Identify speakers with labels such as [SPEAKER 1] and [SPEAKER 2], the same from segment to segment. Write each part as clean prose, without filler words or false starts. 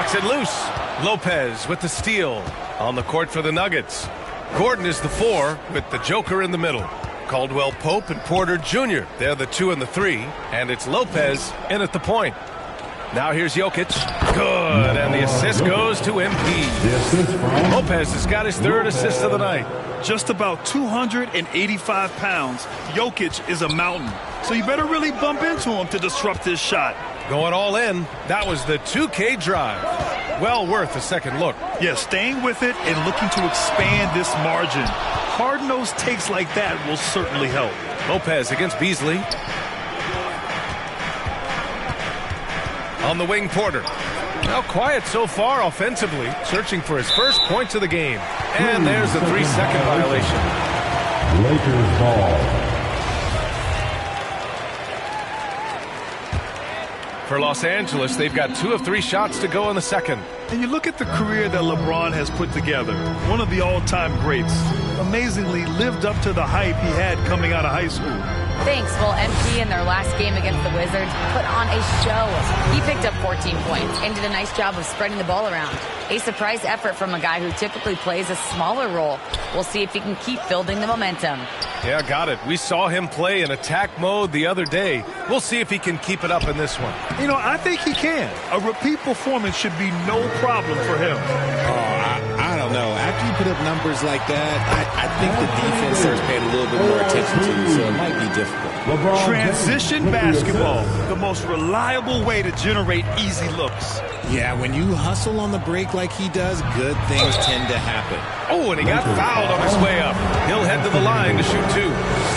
[SPEAKER 1] Knocks it loose. Lopez with the steal on the court for the Nuggets. Gordon is the 4 with the Joker in the middle. Caldwell Pope and Porter Jr. They're the 2 and the 3. And it's Lopez in at the point. Now here's Jokic. Good. And the assist goes to MP. Lopez has got his 3rd assist of the night.
[SPEAKER 2] Just about 285 pounds. Jokic is a mountain. So you better really bump into him to disrupt his shot.
[SPEAKER 1] Going all in. That was the 2K drive. Well worth a second look.
[SPEAKER 2] Yeah, staying with it and looking to expand this margin. Hard-nosed takes like that will certainly help.
[SPEAKER 1] Lopez against Beasley. On the wing, Porter. Now quiet so far offensively, searching for his first points of the game. And there's a 3-second violation.
[SPEAKER 3] Lakers ball.
[SPEAKER 1] For Los Angeles, they've got 2 of 3 shots to go in the second.
[SPEAKER 2] And you look at the career that LeBron has put together. One of the all-time greats. Amazingly lived up to the hype he had coming out of high school.
[SPEAKER 4] Thanks. Well, MP in their last game against the Wizards put on a show. He picked up 14 points and did a nice job of spreading the ball around. A surprise effort from a guy who typically plays a smaller role. We'll see if he can keep building the momentum.
[SPEAKER 1] Yeah, got it. We saw him play in attack mode the other day. We'll see if he can keep it up in this one.
[SPEAKER 2] You know, I think he can. A repeat performance should be no problem for him.
[SPEAKER 5] I don't know. After you put up numbers like that, I think the defense starts paying a little bit more attention to you, so it might be difficult.
[SPEAKER 2] Transition basketball, the most reliable way to generate easy looks.
[SPEAKER 5] Yeah, when you hustle on the break like he does, good things tend to happen.
[SPEAKER 1] Oh, and he got fouled on his way up. He'll head to the line to shoot 2.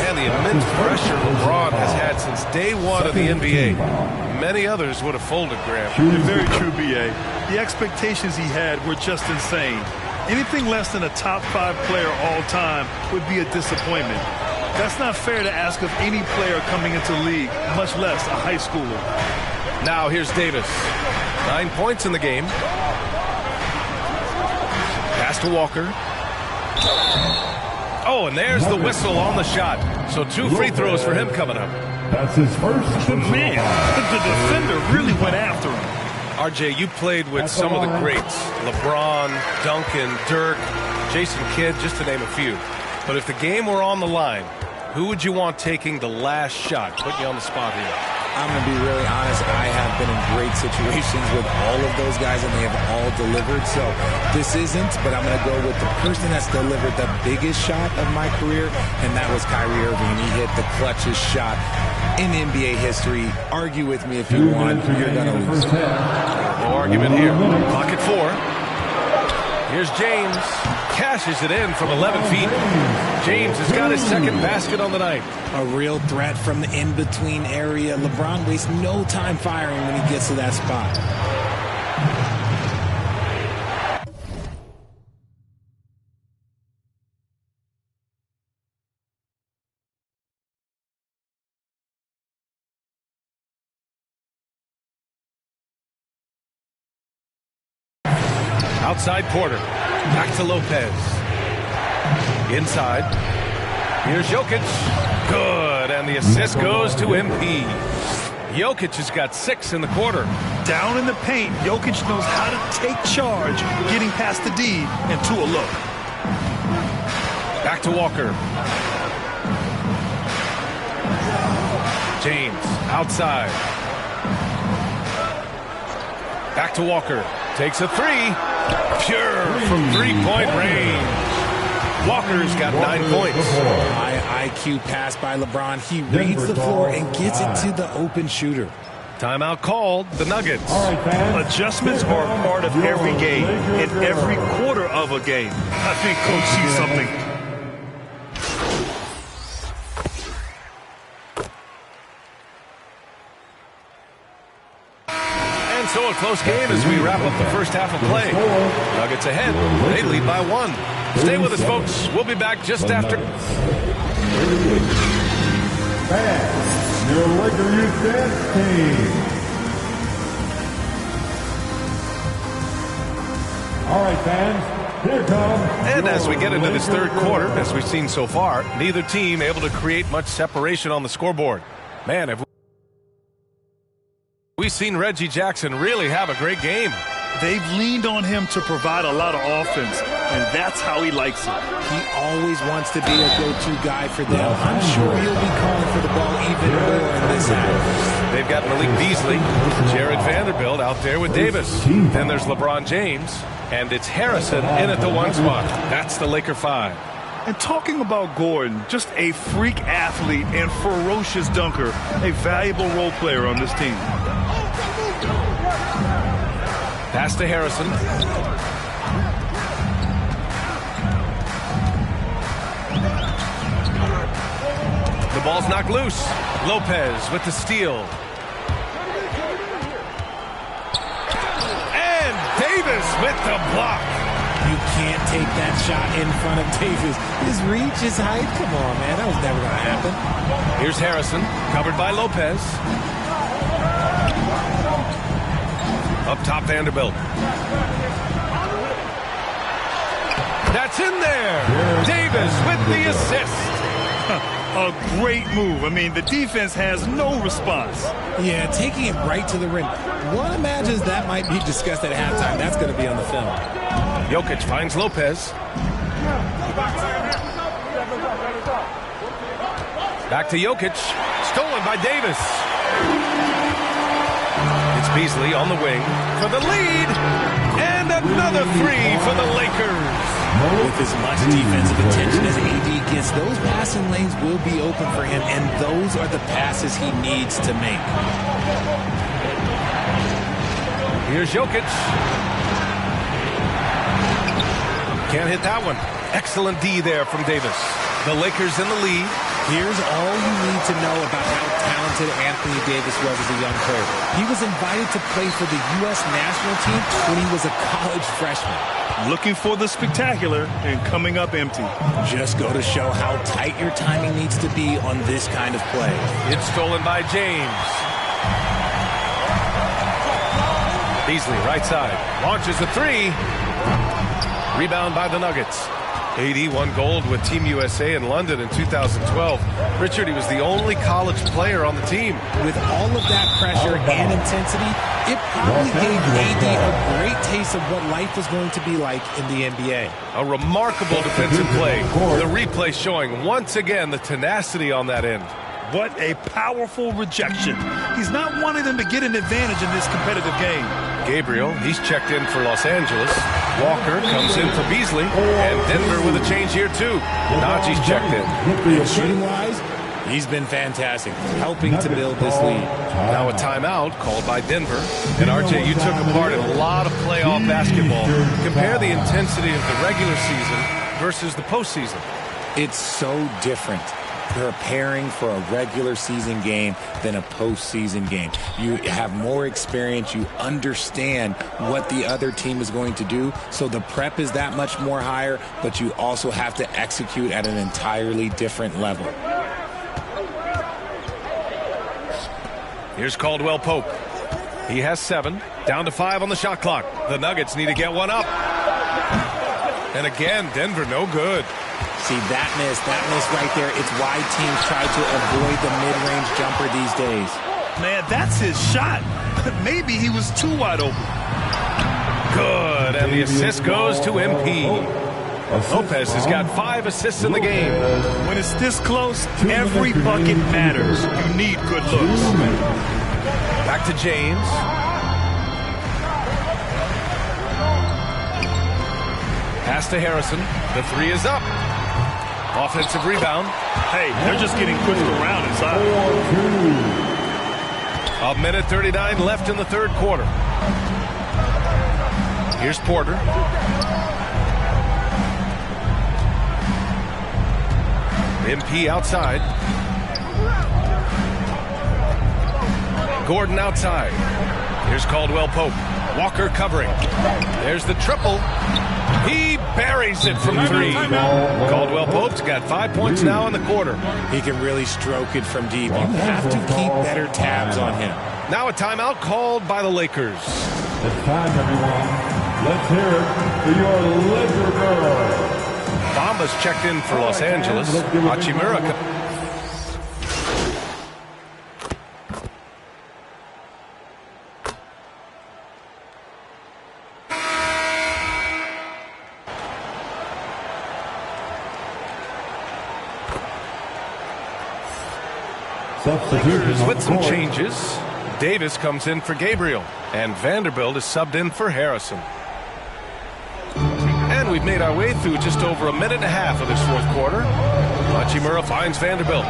[SPEAKER 1] And the immense pressure LeBron has had since day 1 of the NBA. Many others would have folded, Graham.
[SPEAKER 2] You're very true, B.A. The expectations he had were just insane. Anything less than a top 5 player all time would be a disappointment. That's not fair to ask of any player coming into the league, much less a high schooler.
[SPEAKER 1] Now here's Davis. 9 points in the game. Pass to Walker. Oh, and there's the whistle on the shot. So 2 free throws for him coming up.
[SPEAKER 3] That's his first.
[SPEAKER 2] Man, the defender really went after him.
[SPEAKER 1] RJ, you played with some of the greats. LeBron, Duncan, Dirk, Jason Kidd, just to name a few. But if the game were on the line, who would you want taking the last shot? Put you on the spot here.
[SPEAKER 5] I'm going to be really honest. I have been in great situations with all of those guys, and they have all delivered. So this isn't, but I'm going to go with the person that's delivered the biggest shot of my career, and that was Kyrie Irving. He hit the clutchest shot in NBA history. Argue with me if you want. You're going to lose.
[SPEAKER 1] No argument here. Pocket 4. Here's James. Cashes it in from 11 feet. James has got his 2nd basket on the night.
[SPEAKER 5] A real threat from the in-between area. LeBron wastes no time firing when he gets to that spot.
[SPEAKER 1] Outside Porter. Back to Lopez. Inside. Here's Jokic. Good. And the assist goes to MP. Jokic has got 6 in the quarter.
[SPEAKER 2] Down in the paint, Jokic knows how to take charge, getting past the D and to a look.
[SPEAKER 1] Back to Walker. James outside. Back to Walker. Takes a 3. Pure from 3-point range. Walker's got 9 points.
[SPEAKER 5] High IQ pass by LeBron. He reads the floor and gets it to the open shooter.
[SPEAKER 1] Timeout called. The Nuggets.
[SPEAKER 2] Adjustments are a part of every game and every quarter of a game. I think Coach sees something.
[SPEAKER 1] So a close game as we wrap up the first half of play. Nuggets ahead. They lead by 1. Stay with us, folks. We'll be back just after.
[SPEAKER 3] Your Laker Youth Dance Team. All right, fans. Here comes.
[SPEAKER 1] And as we get into this 3rd quarter, as we've seen so far, neither team able to create much separation on the scoreboard. Man, have we've seen Reggie Jackson really have a great game.
[SPEAKER 2] They've leaned on him to provide a lot of offense, and that's how he likes it.
[SPEAKER 5] He always wants to be a go-to guy for them. I'm sure he'll be calling for the ball even more in this half.
[SPEAKER 1] They've got Malik Beasley, Jared Vanderbilt out there with Davis. Then there's LeBron James, and it's Harrison in at the 1 spot. That's the Laker 5.
[SPEAKER 2] And talking about Gordon, just a freak athlete and ferocious dunker, a valuable role player on this team.
[SPEAKER 1] Pass to Harrison. The ball's knocked loose. Lopez with the steal. And Davis with the block.
[SPEAKER 5] You can't take that shot in front of Davis. His reach, his height, come on, man. That was never going to happen.
[SPEAKER 1] Here's Harrison, covered by Lopez. Up top, Vanderbilt. That's in there. Davis with the assist.
[SPEAKER 2] A great move. I mean, the defense has no response.
[SPEAKER 5] Yeah, taking it right to the rim. One imagines that might be discussed at halftime. That's going to be on the film.
[SPEAKER 1] Jokic finds Lopez. Back to Jokic. Stolen by Davis. It's Beasley on the wing for the lead. And another three for the Lakers.
[SPEAKER 5] With as much defensive attention as AD gets, those passing lanes will be open for him, and those are the passes he needs to make.
[SPEAKER 1] Here's Jokic. Can't hit that one. Excellent D there from Davis. The Lakers in the lead.
[SPEAKER 5] Here's all you need to know about how talented Anthony Davis was as a young player. He was invited to play for the U.S. national team when he was a college freshman.
[SPEAKER 2] Looking for the spectacular and coming up empty.
[SPEAKER 5] Just go to show how tight your timing needs to be on this kind of play.
[SPEAKER 1] It's stolen by James. Beasley, right side. Launches a three. Rebound by the Nuggets. AD won gold with Team USA in London in 2012. Richard, he was the only college player on the team.
[SPEAKER 5] With all of that pressure and intensity, it probably gave AD a great taste of what life was going to be like in the NBA.
[SPEAKER 1] A remarkable defensive play. The replay showing once again the tenacity on that end.
[SPEAKER 2] What a powerful rejection. He's not wanting them to get an advantage in this competitive game.
[SPEAKER 1] Gabriel, he's checked in for Los Angeles. Walker comes in for Beasley. And Denver with a change here, too. Najee's checked in.
[SPEAKER 5] And shooting-wise, he's been fantastic, helping to build this lead.
[SPEAKER 1] Now a timeout called by Denver. And, RJ, you took a part in a lot of playoff basketball. Compare the intensity of the regular season versus the postseason.
[SPEAKER 5] It's so different preparing for a regular season game than a postseason game. You have more experience. You understand what the other team is going to do. So the prep is that much more higher, but you also have to execute at an entirely different level.
[SPEAKER 1] Here's Caldwell Pope. He has 7. Down to 5 on the shot clock. The Nuggets need to get one up. And again, Denver no good.
[SPEAKER 5] See, that miss right there, it's why teams try to avoid the mid-range jumper these days.
[SPEAKER 2] Man, that's his shot. Maybe he was too wide open.
[SPEAKER 1] Good, and the assist goes to MP. Lopez has got 5 assists in the game.
[SPEAKER 2] When it's this close, every bucket matters. You need good looks.
[SPEAKER 1] Back to James. Pass to Harrison. The 3 is up. Offensive rebound.
[SPEAKER 2] Hey, they're just getting pushed around inside.
[SPEAKER 1] 1:39 left in the third quarter. Here's Porter. MP outside. Gordon outside. Here's Caldwell Pope. Walker covering. There's the triple. He buries it from 3. Caldwell Pope's got 5 points now in the quarter.
[SPEAKER 5] He can really stroke it from deep. You have to keep better tabs on him.
[SPEAKER 1] Now a timeout called by the Lakers.
[SPEAKER 3] It's time, everyone. Let's hear it for your Laker girl.
[SPEAKER 1] Bamba's checked in for Los Angeles. Hachimura. Lakers with some changes. Davis comes in for Gabriel, and Vanderbilt is subbed in for Harrison. And we've made our way through just over a minute and a half of this fourth quarter. Hachimura finds Vanderbilt.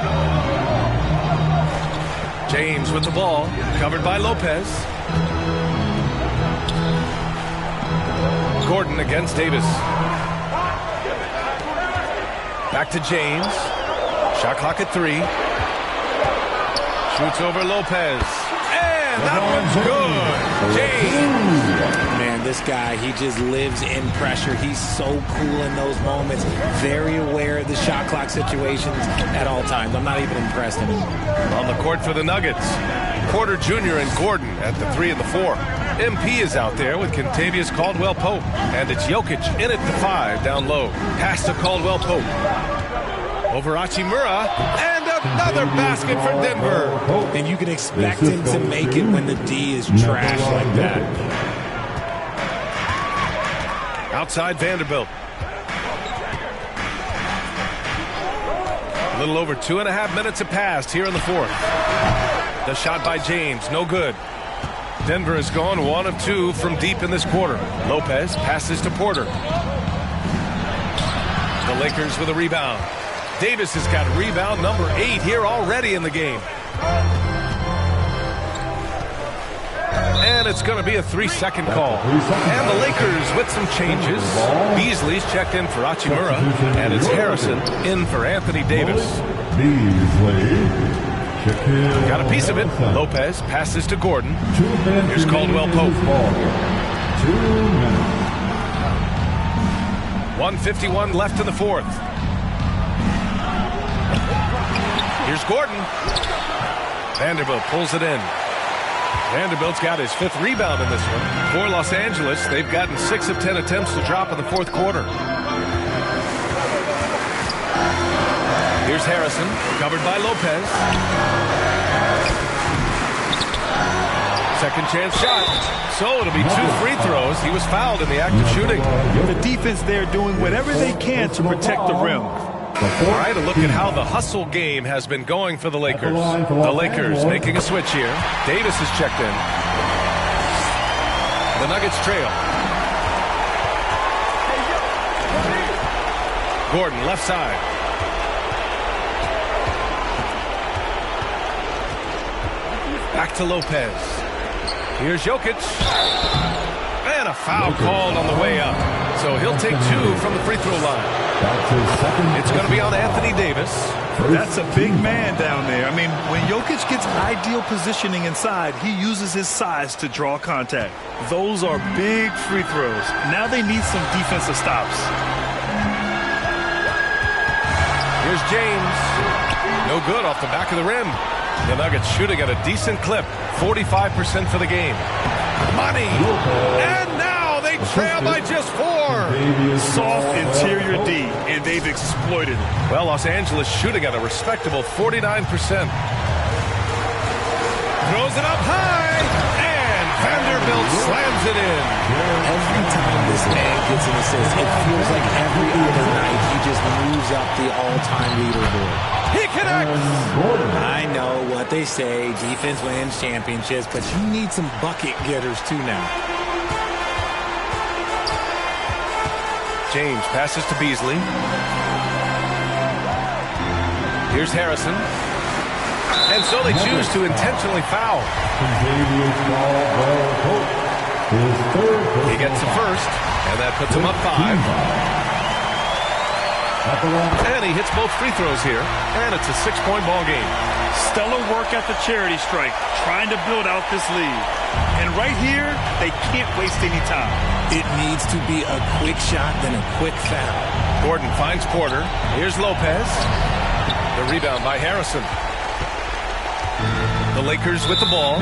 [SPEAKER 1] James with the ball, covered by Lopez. Gordon against Davis. Back to James. Shot clock at 3. Shoots over Lopez. And that one's good. James.
[SPEAKER 5] Man, this guy, he just lives in pressure. He's so cool in those moments. Very aware of the shot clock situations at all times. I'm not even impressed anymore.
[SPEAKER 1] On the court for the Nuggets, Porter Jr. and Gordon at the 3 and the 4. MP is out there with Kentavious Caldwell-Pope. And it's Jokic in at the 5 down low. Pass to Caldwell-Pope. Over Hachimura. And another basket for Denver.
[SPEAKER 5] And you can expect him to make it when the D is trash like that.
[SPEAKER 1] Outside Vanderbilt. A little over 2.5 minutes have passed here in the fourth. The shot by James, no good. Denver has gone 1 of 2 from deep in this quarter. Lopez passes to Porter. The Lakers with a rebound. Davis has got rebound number 8 here already in the game. And it's going to be a 3-second call. And the Lakers with some changes. Beasley's checked in for Hachimura. And it's Harrison in for Anthony Davis. Got a piece of it. Lopez passes to Gordon. Here's Caldwell-Pope. 1:51 left in the fourth. Here's Gordon. Vanderbilt pulls it in. Vanderbilt's got his 5th rebound in this one. For Los Angeles, they've gotten 6 of 10 attempts to drop in the fourth quarter. Here's Harrison, covered by Lopez. Second chance shot. So it'll be 2 free throws. He was fouled in the act of shooting.
[SPEAKER 2] The defense there doing whatever they can to protect the rim.
[SPEAKER 1] All right, a look at how the hustle game has been going for the Lakers. The Lakers making a switch here. Davis is checked in. The Nuggets trail. Gordon, left side. Back to Lopez. Here's Jokic. And a foul called on the way up. So he'll take 2 from the free throw line. It's going to be on Anthony Davis.
[SPEAKER 2] That's a big man down there. I mean, when Jokic gets ideal positioning inside, he uses his size to draw contact. Those are big free throws. Now they need some defensive stops.
[SPEAKER 1] Here's James. No good off the back of the rim. The Nuggets shooting at a decent clip. 45% for the game. Money. And now they trail by just 4.
[SPEAKER 2] Soft interior D, and they've exploited it.
[SPEAKER 1] Well, Los Angeles shooting at a respectable 49%. Throws it up high, and Vanderbilt slams it in.
[SPEAKER 5] Every time this man gets an assist, it feels like every other night he just moves up the all-time leaderboard.
[SPEAKER 1] He connects.
[SPEAKER 5] I know what they say, defense wins championships, but you need some bucket getters too now.
[SPEAKER 1] James passes to Beasley. Here's Harrison. And so they choose to intentionally foul. He gets the first, and that puts him up 5. And he hits both free throws here, and it's a 6-point ball game.
[SPEAKER 2] Stellar work at the charity strike, trying to build out this lead. And right here, they can't waste any time.
[SPEAKER 5] It needs to be a quick shot, then a quick foul.
[SPEAKER 1] Gordon finds Porter. Here's Lopez. The rebound by Harrison. The Lakers with the ball.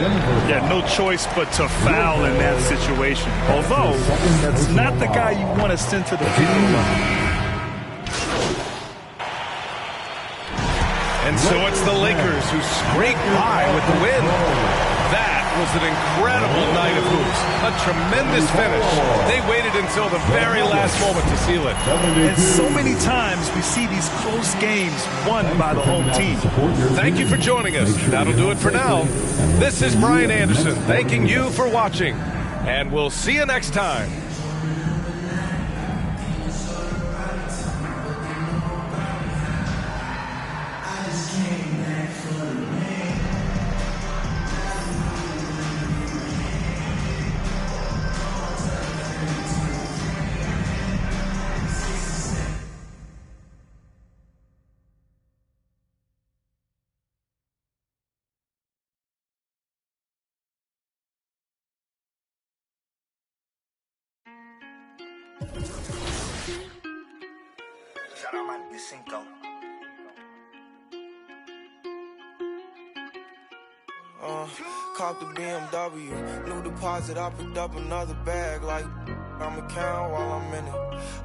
[SPEAKER 2] Yeah, no choice but to foul in that situation. Although, that's not the guy you want to send to the field.
[SPEAKER 1] And so it's the Lakers who scrape by with the win. That was an incredible night of hoops. A tremendous finish. They waited until the very last moment to seal it.
[SPEAKER 2] And so many times we see these close games won by the home team.
[SPEAKER 1] Thank you for joining us. That'll do it for now. This is Brian Anderson thanking you for watching. And we'll see you next time.
[SPEAKER 6] Shout out my Cinco. Caught the BMW, new deposit, I picked up another bag like I'ma count while I'm in it.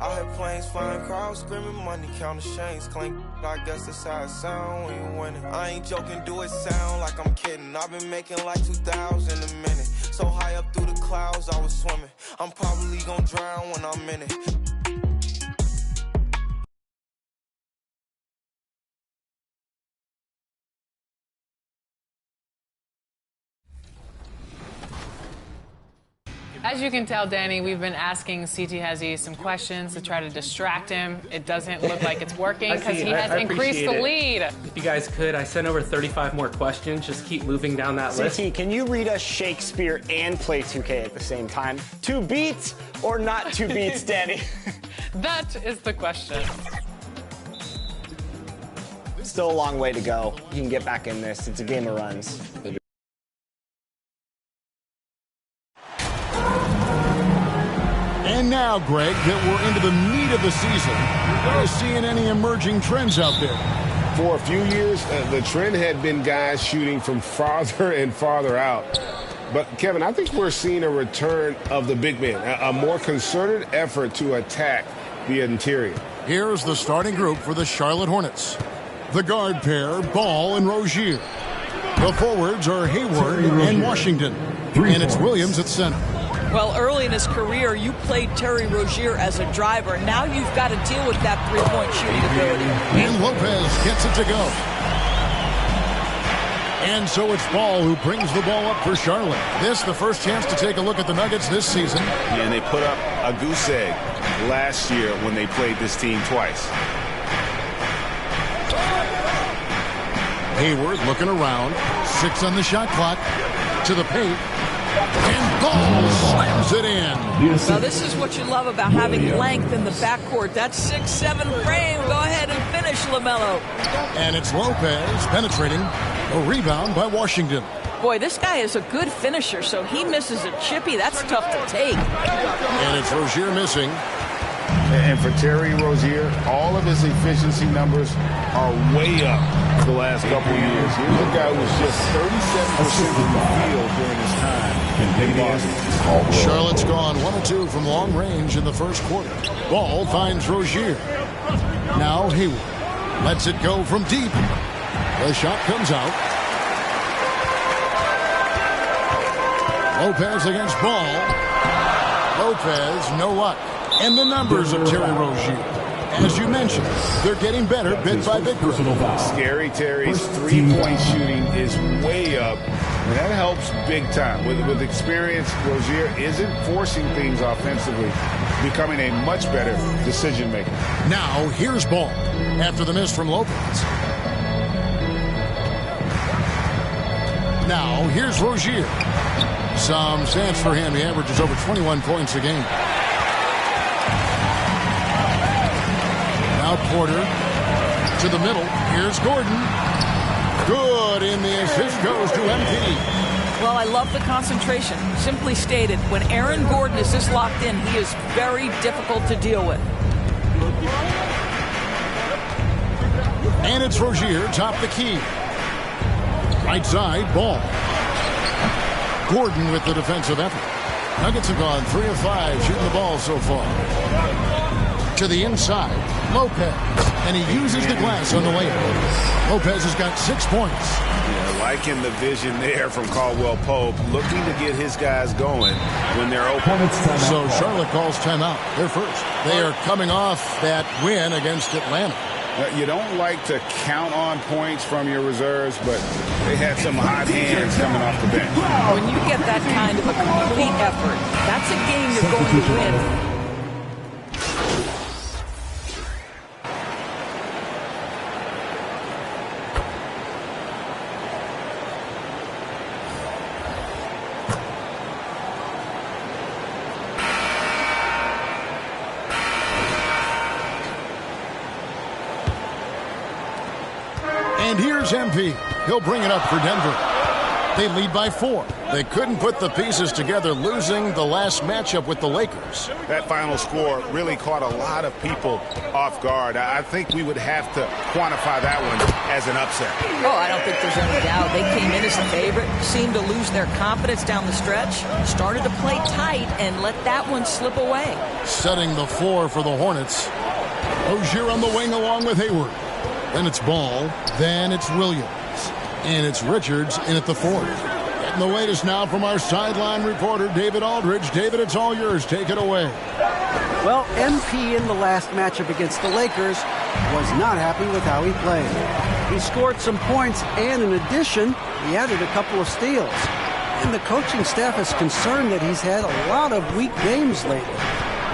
[SPEAKER 6] I hear planes flying, crowds screaming, money counting chains clink. I guess that's how it sound when you win it. I ain't joking, do it sound like I'm kidding. I've been making like 2,000 a minute. So high up through the clouds, I was swimming. I'm probably gonna drown when I'm in it.
[SPEAKER 7] As you can tell, Danny, we've been asking CT Hezzy some questions to try to distract him. It doesn't look like it's working because he has increased the lead.
[SPEAKER 8] If you guys could, I sent over 35 more questions. Just keep moving down that list.
[SPEAKER 9] CT, can you read us Shakespeare and play 2K at the same time? 2 beats or not 2 beats, Danny?
[SPEAKER 7] That is the question.
[SPEAKER 9] Still a long way to go. You can get back in this. It's a game of runs.
[SPEAKER 10] And now, Greg, that we're into the meat of the season, are you seeing any emerging trends out there?
[SPEAKER 11] For a few years, the trend had been guys shooting from farther and farther out. But, Kevin, I think we're seeing a return of the big man, a more concerted effort to attack the interior.
[SPEAKER 10] Here's the starting group for the Charlotte Hornets. The guard pair, Ball and Rozier. The forwards are Hayward and Washington. And it's Williams at center.
[SPEAKER 12] Well, early in his career, you played Terry Rozier as a driver. Now you've got to deal with that three-point shooting ability.
[SPEAKER 10] And Lopez gets it to go. And so it's Ball who brings the ball up for Charlotte. This the first chance to take a look at the Nuggets this season.
[SPEAKER 13] Yeah, and they put up a goose egg last year when they played this team twice.
[SPEAKER 10] Hayward looking around. 6 on the shot clock. To the paint. And Ball slams it in.
[SPEAKER 12] Now, this is what you love about having length in the backcourt. That 6'7" frame. Go ahead and finish, LaMelo.
[SPEAKER 10] And it's Lopez penetrating. A rebound by Washington.
[SPEAKER 12] Boy, this guy is a good finisher, so he misses a chippy. That's tough to take.
[SPEAKER 10] And it's Rozier missing.
[SPEAKER 11] And for Terry Rozier, all of his efficiency numbers are way up the last couple of years. Here's a guy who was just 37% from the field during his time in Boston.
[SPEAKER 10] Charlotte's gone 1 of 2 from long range in the first quarter. Ball finds Rozier. Now Hayward lets it go from deep. The shot comes out. Lopez against Ball. Lopez, no luck. And the numbers of Terry Rozier. As you mentioned, they're getting better bit by bit.
[SPEAKER 11] Scary Terry's three-point shooting is way up, and that helps big time. With experience, Rozier isn't forcing things offensively, becoming a much better decision maker.
[SPEAKER 10] Now here's Ball after the miss from Lopez. Now here's Rozier. Some stats for him. He averages over 21 points a game. Now Porter to the middle. Here's Gordon. Good, and the assist goes to MP.
[SPEAKER 12] Well, I love the concentration. Simply stated, when Aaron Gordon is this locked in, he is very difficult to deal with.
[SPEAKER 10] And it's Rozier, top the key. Right side, Ball. Gordon with the defensive effort. Nuggets have gone 3 of 5 shooting the ball so far. To the inside, Lopez. and he uses the glass on the layup. Lopez has got 6 points.
[SPEAKER 13] Yeah, liking the vision there from Caldwell Pope, looking to get his guys going when they're open.
[SPEAKER 10] So Charlotte calls timeout. They're first. They are coming off that win against Atlanta.
[SPEAKER 13] You don't like to count on points from your reserves, but they had some hot hands coming off the bench.
[SPEAKER 12] When you get that kind of a complete effort, that's a game you're going to win.
[SPEAKER 10] And here's MP. He'll bring it up for Denver. They lead by 4. They couldn't put the pieces together, losing the last matchup with the Lakers.
[SPEAKER 13] That final score really caught a lot of people off guard. I think we would have to quantify that one as an upset.
[SPEAKER 12] Oh, I don't think there's any doubt. They came in as the favorite, seemed to lose their confidence down the stretch, started to play tight, and let that one slip away.
[SPEAKER 10] Setting the floor for the Hornets. Rozier on the wing along with Hayward. Then it's Ball. Then it's Williams. And it's Richards in at the 4. Getting the latest now from our sideline reporter, David Aldridge. David, it's all yours. Take it away.
[SPEAKER 14] Well, MP in the last matchup against the Lakers was not happy with how he played. He scored some points, and in addition, he added a couple of steals. And the coaching staff is concerned that he's had a lot of weak games lately.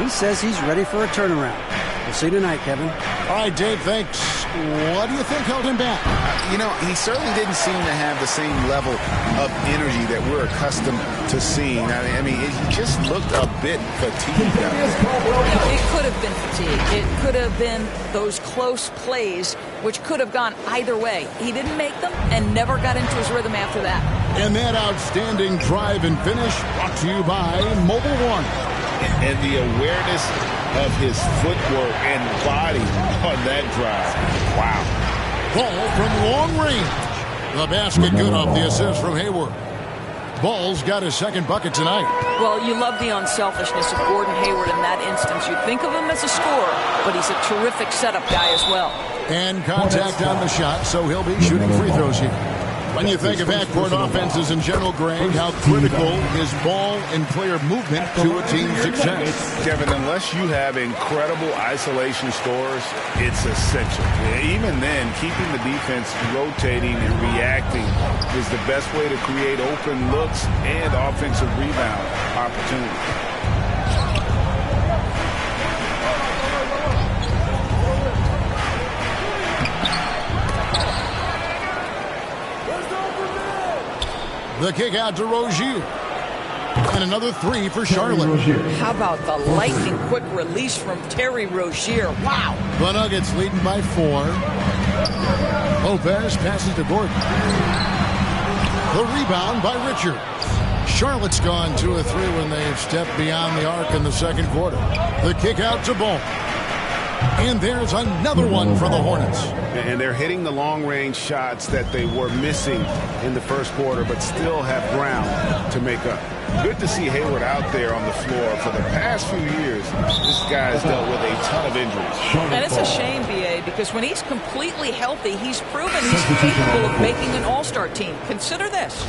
[SPEAKER 14] He says he's ready for a turnaround. We'll see you tonight, Kevin.
[SPEAKER 10] All right, Dave, thanks. What do you think held him back?
[SPEAKER 13] He certainly didn't seem to have the same level of energy that we're accustomed to seeing. I mean, he just looked a bit fatigued out there.
[SPEAKER 12] It could have been fatigue. It could have been those close plays, which could have gone either way. He didn't make them and never got into his rhythm after that.
[SPEAKER 10] And that outstanding drive and finish brought to you by Mobile One.
[SPEAKER 13] And the awareness of his footwork and body on that drive. Wow.
[SPEAKER 10] Ball from long range. The basket good off the assist from Hayward. Ball's got his second bucket tonight.
[SPEAKER 12] Well, you love the unselfishness of Gordon Hayward in that instance. You think of him as a scorer, but he's a terrific setup guy as well.
[SPEAKER 10] And contact on the shot, so he'll be shooting free throws here. When you think of backcourt offenses in general, Greg, how critical is ball and player movement to a team's success?
[SPEAKER 13] Kevin, unless you have incredible isolation scores, it's essential. Even then, keeping the defense rotating and reacting is the best way to create open looks and offensive rebound opportunities.
[SPEAKER 10] The kick out to Rozier. And another 3 for Charlotte.
[SPEAKER 12] How about the lightning quick release from Terry Rozier? Wow.
[SPEAKER 10] The Nuggets leading by 4. Lopez passes to Gordon. The rebound by Richards. Charlotte's gone 2 of 3 when they've stepped beyond the arc in the second quarter. The kick out to Ball. And there's another one for the Hornets.
[SPEAKER 13] And they're hitting the long-range shots that they were missing in the first quarter, but still have ground to make up. Good to see Hayward out there on the floor. For the past few years, this guy's dealt with a ton of injuries.
[SPEAKER 12] And it's a shame, B.A., because when he's completely healthy, he's proven he's capable of making an all-star team. Consider this.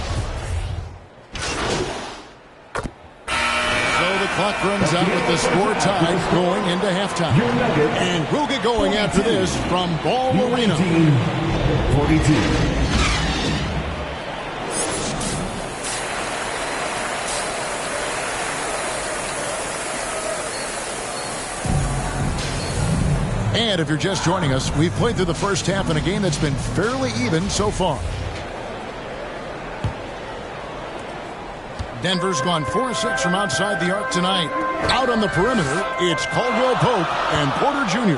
[SPEAKER 10] So the clock runs out with the score tied going into halftime. And we'll get going after this from Ball Arena.
[SPEAKER 3] 42.
[SPEAKER 10] And if you're just joining us, we've played through the first half in a game that's been fairly even so far. Denver's gone 4-6 from outside the arc tonight. Out on the perimeter, it's Caldwell Pope and Porter Jr.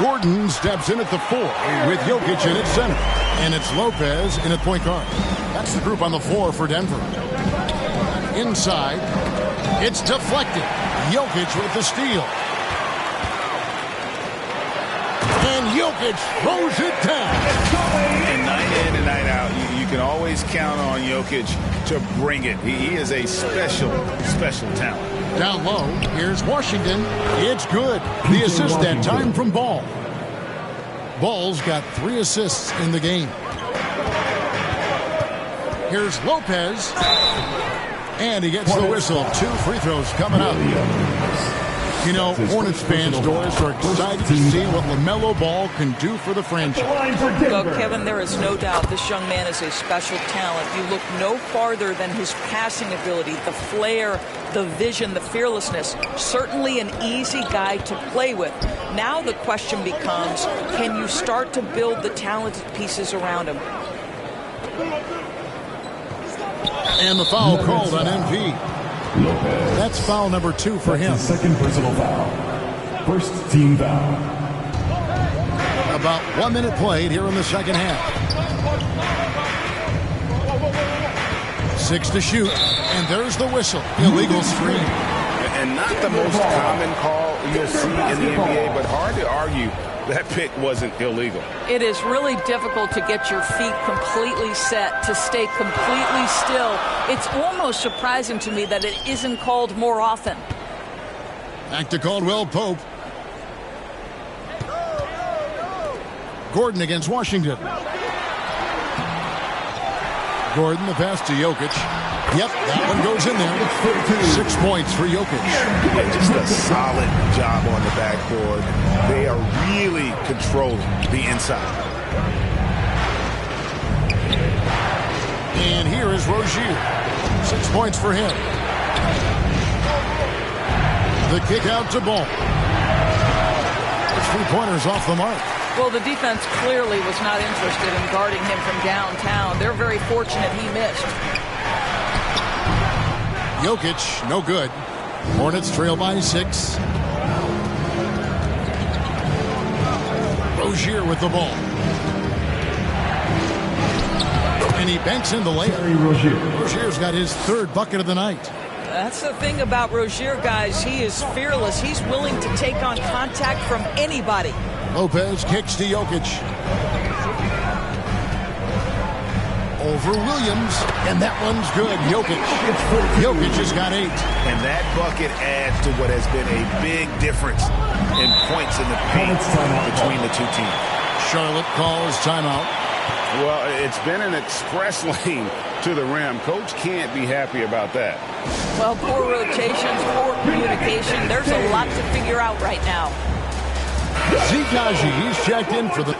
[SPEAKER 10] Gordon steps in at the 4 with Jokic in at center. And it's Lopez in at point guard. That's the group on the floor for Denver. Inside, it's deflected. Jokic with the steal. And Jokic throws it down.
[SPEAKER 13] And night in and night out, you can always count on Jokic to bring it. He is a special talent.
[SPEAKER 10] Down low, here's Washington. It's good. The assist that time from Ball. Ball's got 3 assists in the game. Here's Lopez. And he gets the whistle. 2 free throws coming up. You know, Hornets fans, Doris, are excited to see what LaMelo Ball can do for the franchise.
[SPEAKER 12] Well, Kevin, there is no doubt this young man is a special talent. You look no farther than his passing ability, the flair, the vision, the fearlessness. Certainly an easy guy to play with. Now the question becomes, can you start to build the talented pieces around him?
[SPEAKER 10] And the foul called on MP. That's foul number 2 for him.
[SPEAKER 3] Second personal foul. First team foul.
[SPEAKER 10] About 1 minute played here in the second half. 6 to shoot, and there's the whistle. Illegal screen.
[SPEAKER 13] And not the most common call you'll see in the NBA, but hard to argue that pick wasn't illegal.
[SPEAKER 12] It is really difficult to get your feet completely set, to stay completely still. It's almost surprising to me that it isn't called more often.
[SPEAKER 10] Back to Caldwell Pope. Gordon against Washington. Gordon, the pass to Jokic. Yep, that one goes in there. 6 points for Jokic.
[SPEAKER 13] Yeah, just a solid job on the backboard. They are really controlling the inside.
[SPEAKER 10] And here is Rozier. 6 points for him. The kick out to Ball. 3-pointers off the mark.
[SPEAKER 12] Well, the defense clearly was not interested in guarding him from downtown. They're very fortunate he missed.
[SPEAKER 10] Jokic, no good. Hornets trail by 6. Rozier with the ball. And he banks in the layup. Rozier's got his 3rd bucket of the night.
[SPEAKER 12] That's the thing about Rozier, guys. He is fearless. He's willing to take on contact from anybody.
[SPEAKER 10] Lopez kicks to Jokic. Over Williams, and that one's good. Jokic has got 8.
[SPEAKER 13] And that bucket adds to what has been a big difference in points in the paint between the 2 teams.
[SPEAKER 10] Charlotte calls timeout.
[SPEAKER 13] Well, it's been an express lane to the rim. Coach can't be happy about that.
[SPEAKER 12] Well, poor rotations, poor communication. There's a lot to figure out right now.
[SPEAKER 10] Zikaji, he's checked in for the...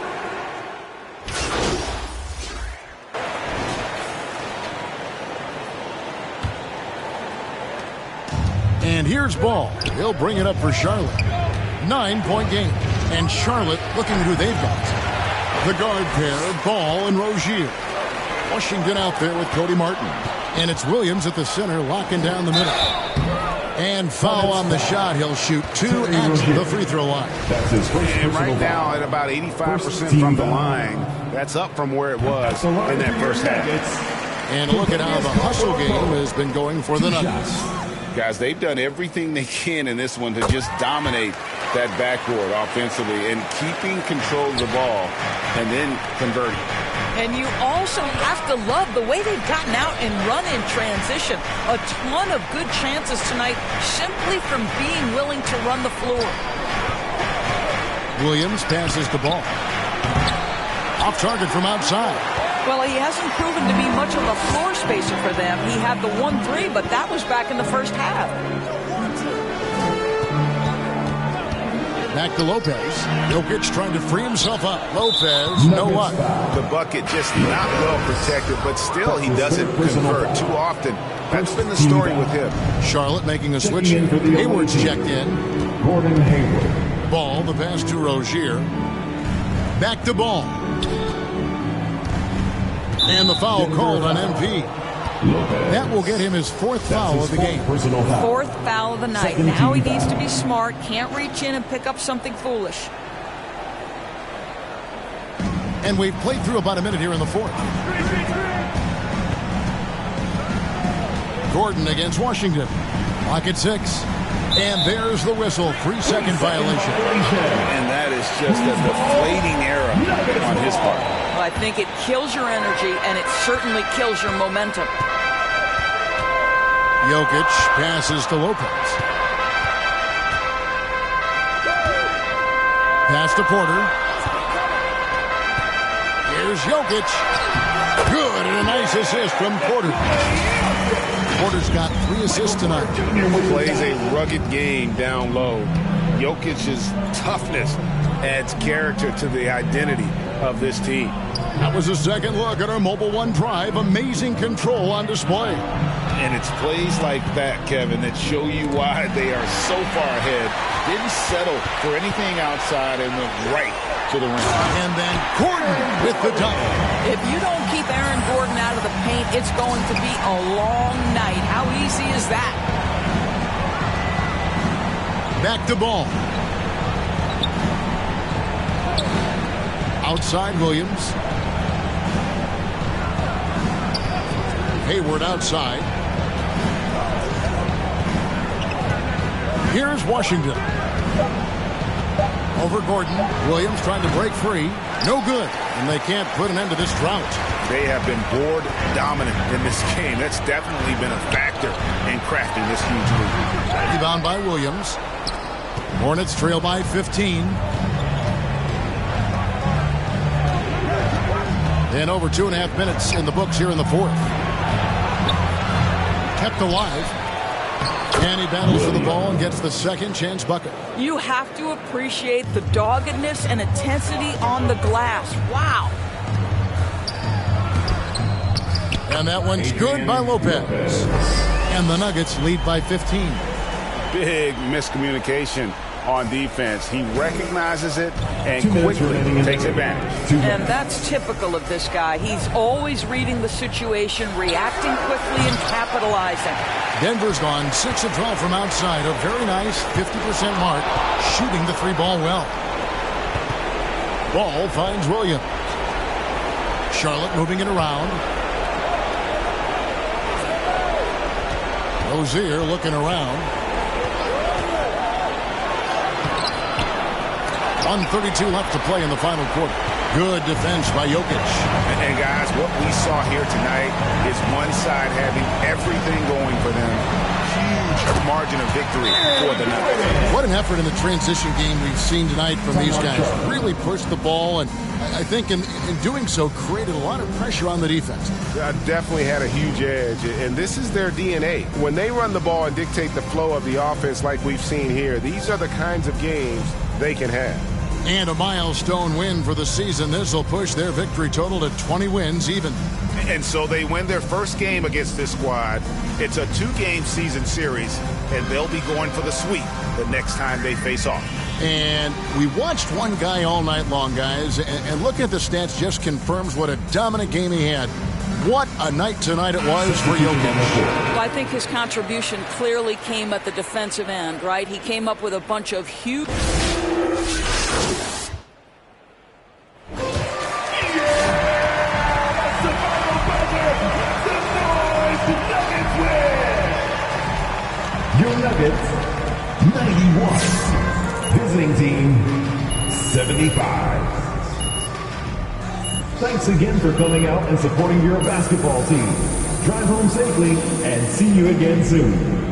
[SPEAKER 10] And here's Ball. He'll bring it up for Charlotte. 9-point game. And Charlotte looking at who they've got. The guard pair, Ball and Rozier. Washington out there with Cody Martin. And it's Williams at the center, locking down the middle. And foul on the shot. He'll shoot 2 at the free throw line.
[SPEAKER 13] And right now at about 85% from the line. That's up from where it was in that first half.
[SPEAKER 10] And look at how the hustle game has been going for the Nuggets.
[SPEAKER 13] Guys, they've done everything they can in this one to just dominate that backboard offensively and keeping control of the ball and then converting.
[SPEAKER 12] And you also have to love the way they've gotten out and run in transition. A ton of good chances tonight simply from being willing to run the floor.
[SPEAKER 10] Williams passes the ball. Off target from outside.
[SPEAKER 12] Well, he hasn't proven to be much of a floor spacer for them. He had the 1-3, but that was back in the first half.
[SPEAKER 10] Back to Lopez. Jokic trying to free himself up. Lopez, no luck.
[SPEAKER 13] The bucket just not well protected, but still he doesn't convert too often. That's been the story with him.
[SPEAKER 10] Charlotte making a switch. Hayward's checked in.
[SPEAKER 3] Gordon Hayward.
[SPEAKER 10] Ball, the pass to Rozier. Back to Ball. And the foul called on MP. That will get him his 4th foul of the game.
[SPEAKER 12] 4th foul of the night. Now he needs to be smart. Can't reach in and pick up something foolish.
[SPEAKER 10] And we've played through about a minute here in the 4th. Gordon against Washington. Clock at 6. And there's the whistle. 3-second violation.
[SPEAKER 13] And that is just a deflating error on his part.
[SPEAKER 12] Well, I think it kills your energy, and it certainly kills your momentum.
[SPEAKER 10] Jokic passes to Lopez. Pass to Porter. Here's Jokic. Good, and a nice assist from Porter. Porter's got 3 assists tonight.
[SPEAKER 13] Plays a rugged game down low. Jokic's toughness adds character to the identity of this team.
[SPEAKER 10] That was a second look at our Mobile One drive. Amazing control on display.
[SPEAKER 13] And it's plays like that, Kevin, that show you why they are so far ahead. Didn't settle for anything outside and went right to the rim.
[SPEAKER 10] And then Gordon with the double.
[SPEAKER 12] If you don't keep Aaron Gordon out of the paint, it's going to be a long night. How easy is that?
[SPEAKER 10] Back to ball. Outside Williams. Hayward outside. Here's Washington. Over Gordon. Williams trying to break free. No good. And they can't put an end to this drought.
[SPEAKER 13] They have been board dominant in this game. That's definitely been a factor in crafting this huge lead.
[SPEAKER 10] Rebound by Williams. Hornets trail by 15. And over 2.5 minutes in the books here in the fourth. Kept alive. And he battles for the ball and gets the second chance bucket.
[SPEAKER 12] You have to appreciate the doggedness and intensity on the glass. Wow.
[SPEAKER 10] And that one's good by Lopez. And the Nuggets lead by 15.
[SPEAKER 13] Big miscommunication on defense. He recognizes it and quickly takes advantage.
[SPEAKER 12] And that's typical of this guy. He's always reading the situation, reacting quickly, and capitalizing.
[SPEAKER 10] Denver's gone 6 of 12 from outside. A very nice 50% mark, shooting the 3-ball well. Ball finds Williams. Charlotte moving it around. Rozier looking around. 1:32 left to play in the final quarter. Good defense by Jokic.
[SPEAKER 13] And guys, what we saw here tonight is one side having everything going for them. Huge margin of victory for the Nuggets.
[SPEAKER 10] What an effort in the transition game we've seen tonight from these guys. Really pushed the ball, and I think in doing so created a lot of pressure on the defense.
[SPEAKER 1] Definitely had a huge edge, and this is their DNA. When they run the ball and dictate the flow of the offense like we've seen here, these are the kinds of games they can have.
[SPEAKER 10] And a milestone win for the season. This will push their victory total to 20 wins even.
[SPEAKER 13] And so they win their first game against this squad. It's a 2-game season series, and they'll be going for the sweep the next time they face off.
[SPEAKER 10] And we watched one guy all night long, guys, and looking at the stats just confirms what a dominant game he had. What a night tonight it was for Jokic.
[SPEAKER 12] Well, I think his contribution clearly came at the defensive end, right? He came up with a bunch of huge...
[SPEAKER 3] Your Nuggets, 91. Visiting team, 75. Thanks again for coming out and supporting your basketball team. Drive home safely and see you again soon.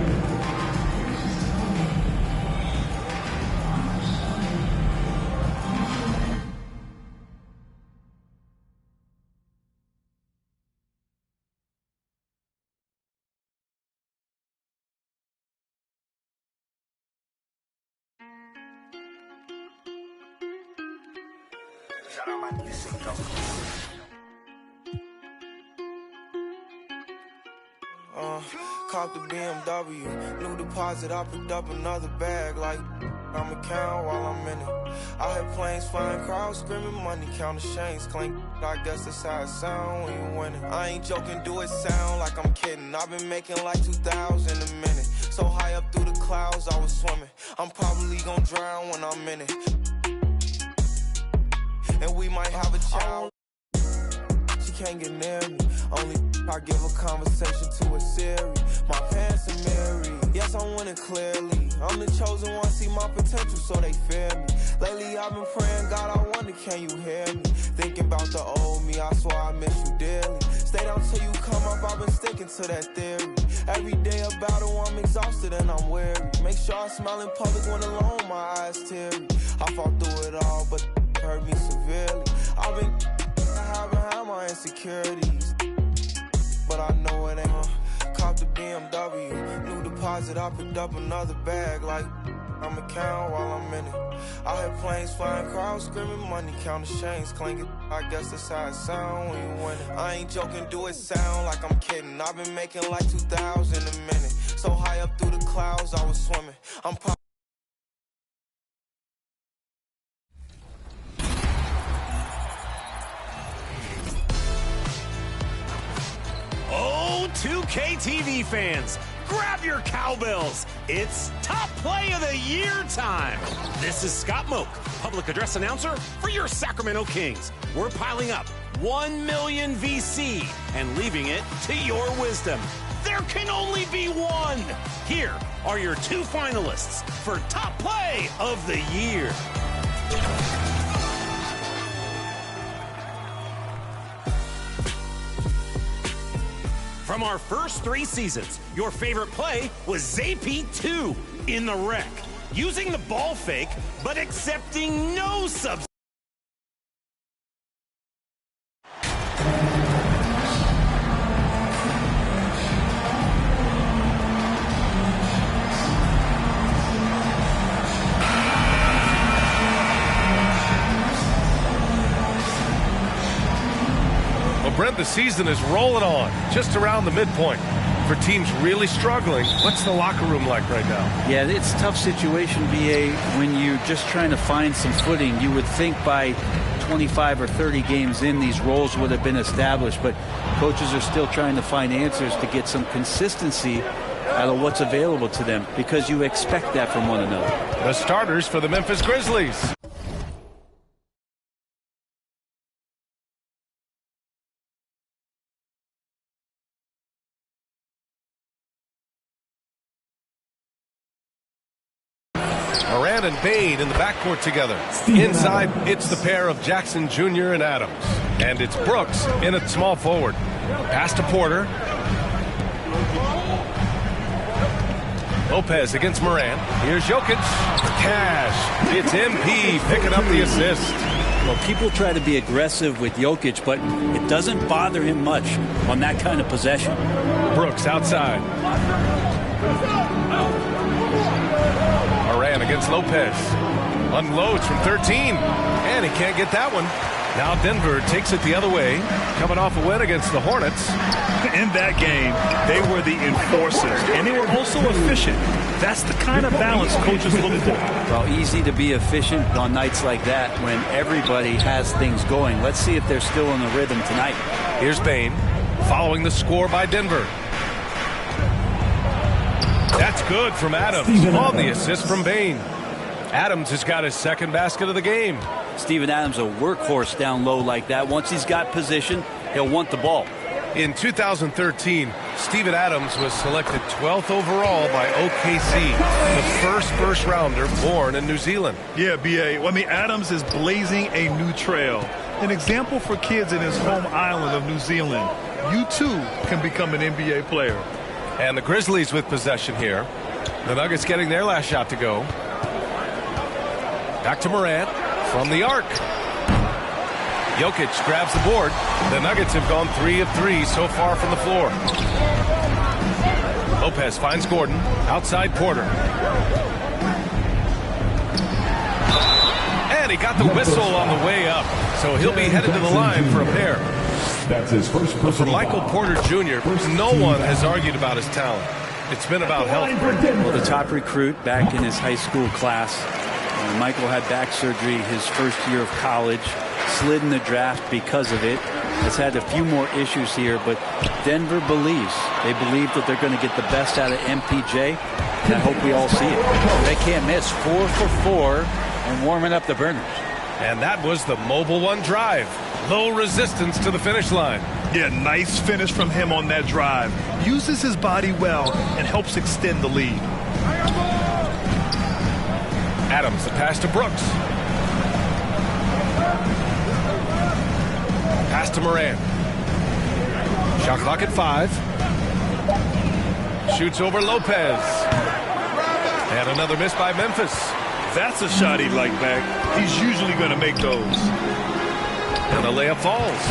[SPEAKER 6] Cop the BMW, new deposit, I picked up another bag like I'ma count while I'm in it. I hear planes flying, crowds screaming, money counting chains clink. I guess that's how it sound when you winning. I ain't joking, do it sound like I'm kidding. I've been making like 2,000 a minute. So high up through the clouds, I was swimming. I'm probably gonna drown when I'm in it. And we might have a child. She can't get near me. Only I give a conversation to a Siri. My pants are married. Yes, I'm winning clearly. I'm the chosen one, see my potential, so they fear me. Lately, I've been praying, God, I wonder, can you hear me? Thinking about the old me, I swear I miss you dearly. Stay down till you come up, I've been sticking to that theory. Every day a battle, I'm exhausted and I'm weary. Make sure I smile in public when alone, my eyes teary. I fought through it all, but it hurt me severely. I've been my insecurities, but I know it ain't. Cop the BMW, new deposit, I picked up another bag like I'm a count while I'm in it. I hear planes flying, crowds screaming, money counting, chains clinking. I guess that's how it sound when you win it. I ain't joking, do it sound like I'm kidding. I've been making like 2,000 a minute. So high up through the clouds, I was swimming. I'm
[SPEAKER 15] Oh, 2K TV fans, grab your cowbells. It's Top Play of the Year time. This is Scott Moak, public address announcer for your Sacramento Kings. We're piling up 1 million VC and leaving it to your wisdom. There can only be one. Here are your 2 finalists for Top Play of the Year. From our first 3 seasons, your favorite play was ZP2 in the wreck, using the ball fake, but accepting no subs.
[SPEAKER 1] Brent, the season is rolling on, just around the midpoint. For teams really struggling, what's the locker room like right now?
[SPEAKER 16] Yeah, it's a tough situation, BA, when you're just trying to find some footing. You would think by 25 or 30 games in, these roles would have been established, but coaches are still trying to find answers to get some consistency out of what's available to them, because you expect that from one another.
[SPEAKER 1] The starters for the Memphis Grizzlies. Moran and Bade in the backcourt together. Inside, it's the pair of Jackson Jr. and Adams. And it's Brooks in at small forward. Pass to Porter. Lopez against Moran. Here's Jokic. Cash. It's MP picking up the assist.
[SPEAKER 16] Well, people try to be aggressive with Jokic, but it doesn't bother him much on that kind of possession.
[SPEAKER 1] Brooks outside. Moran against Lopez. Unloads from 13. And he can't get that one. Now Denver takes it the other way. Coming off a win against the Hornets.
[SPEAKER 2] In that game, they were the enforcers, and they were also efficient. That's the kind of balance coaches look for.
[SPEAKER 16] Well, easy to be efficient on nights like that when everybody has things going. Let's see if they're still in the rhythm tonight.
[SPEAKER 1] Here's Bane, following the score by Denver. That's good from Adams on the assist from Bane. Adams has got his second basket of the game.
[SPEAKER 16] Steven Adams, a workhorse down low like that. Once he's got position, he'll want the ball.
[SPEAKER 1] In 2013, Steven Adams was selected 12th overall by OKC, the first rounder born in New Zealand.
[SPEAKER 2] Yeah, BA. I mean, Adams is blazing a new trail. An example for kids in his home island of New Zealand. You too can become an NBA player.
[SPEAKER 1] And the Grizzlies with possession here. The Nuggets getting their last shot to go. Back to Morant from the arc. Jokic grabs the board. The Nuggets have gone 3 of 3 so far from the floor. Lopez finds Gordon. Outside Porter. And he got the whistle on the way up. So he'll be headed to the line for a pair.
[SPEAKER 3] That's his first personal
[SPEAKER 1] For Michael Porter Jr., no one has argued about his talent. It's been about health.
[SPEAKER 16] Well, the top recruit back in his high school class. Michael had back surgery his first year of college. Slid in the draft because of it. Has had a few more issues here, but Denver believes. They believe that they're going to get the best out of MPJ, and I hope we all see it. They can't miss. 4 for 4 and warming up the burners.
[SPEAKER 1] And that was the Mobile One drive. Low resistance to the finish line.
[SPEAKER 2] Yeah, nice finish from him on that drive. Uses his body well and helps extend the lead.
[SPEAKER 1] Adams, the pass to Brooks. Pass to Moran. Shot clock at 5. Shoots over Lopez. And another miss by Memphis.
[SPEAKER 2] That's a shot he'd like back. He's usually going to make those.
[SPEAKER 1] And the layup falls.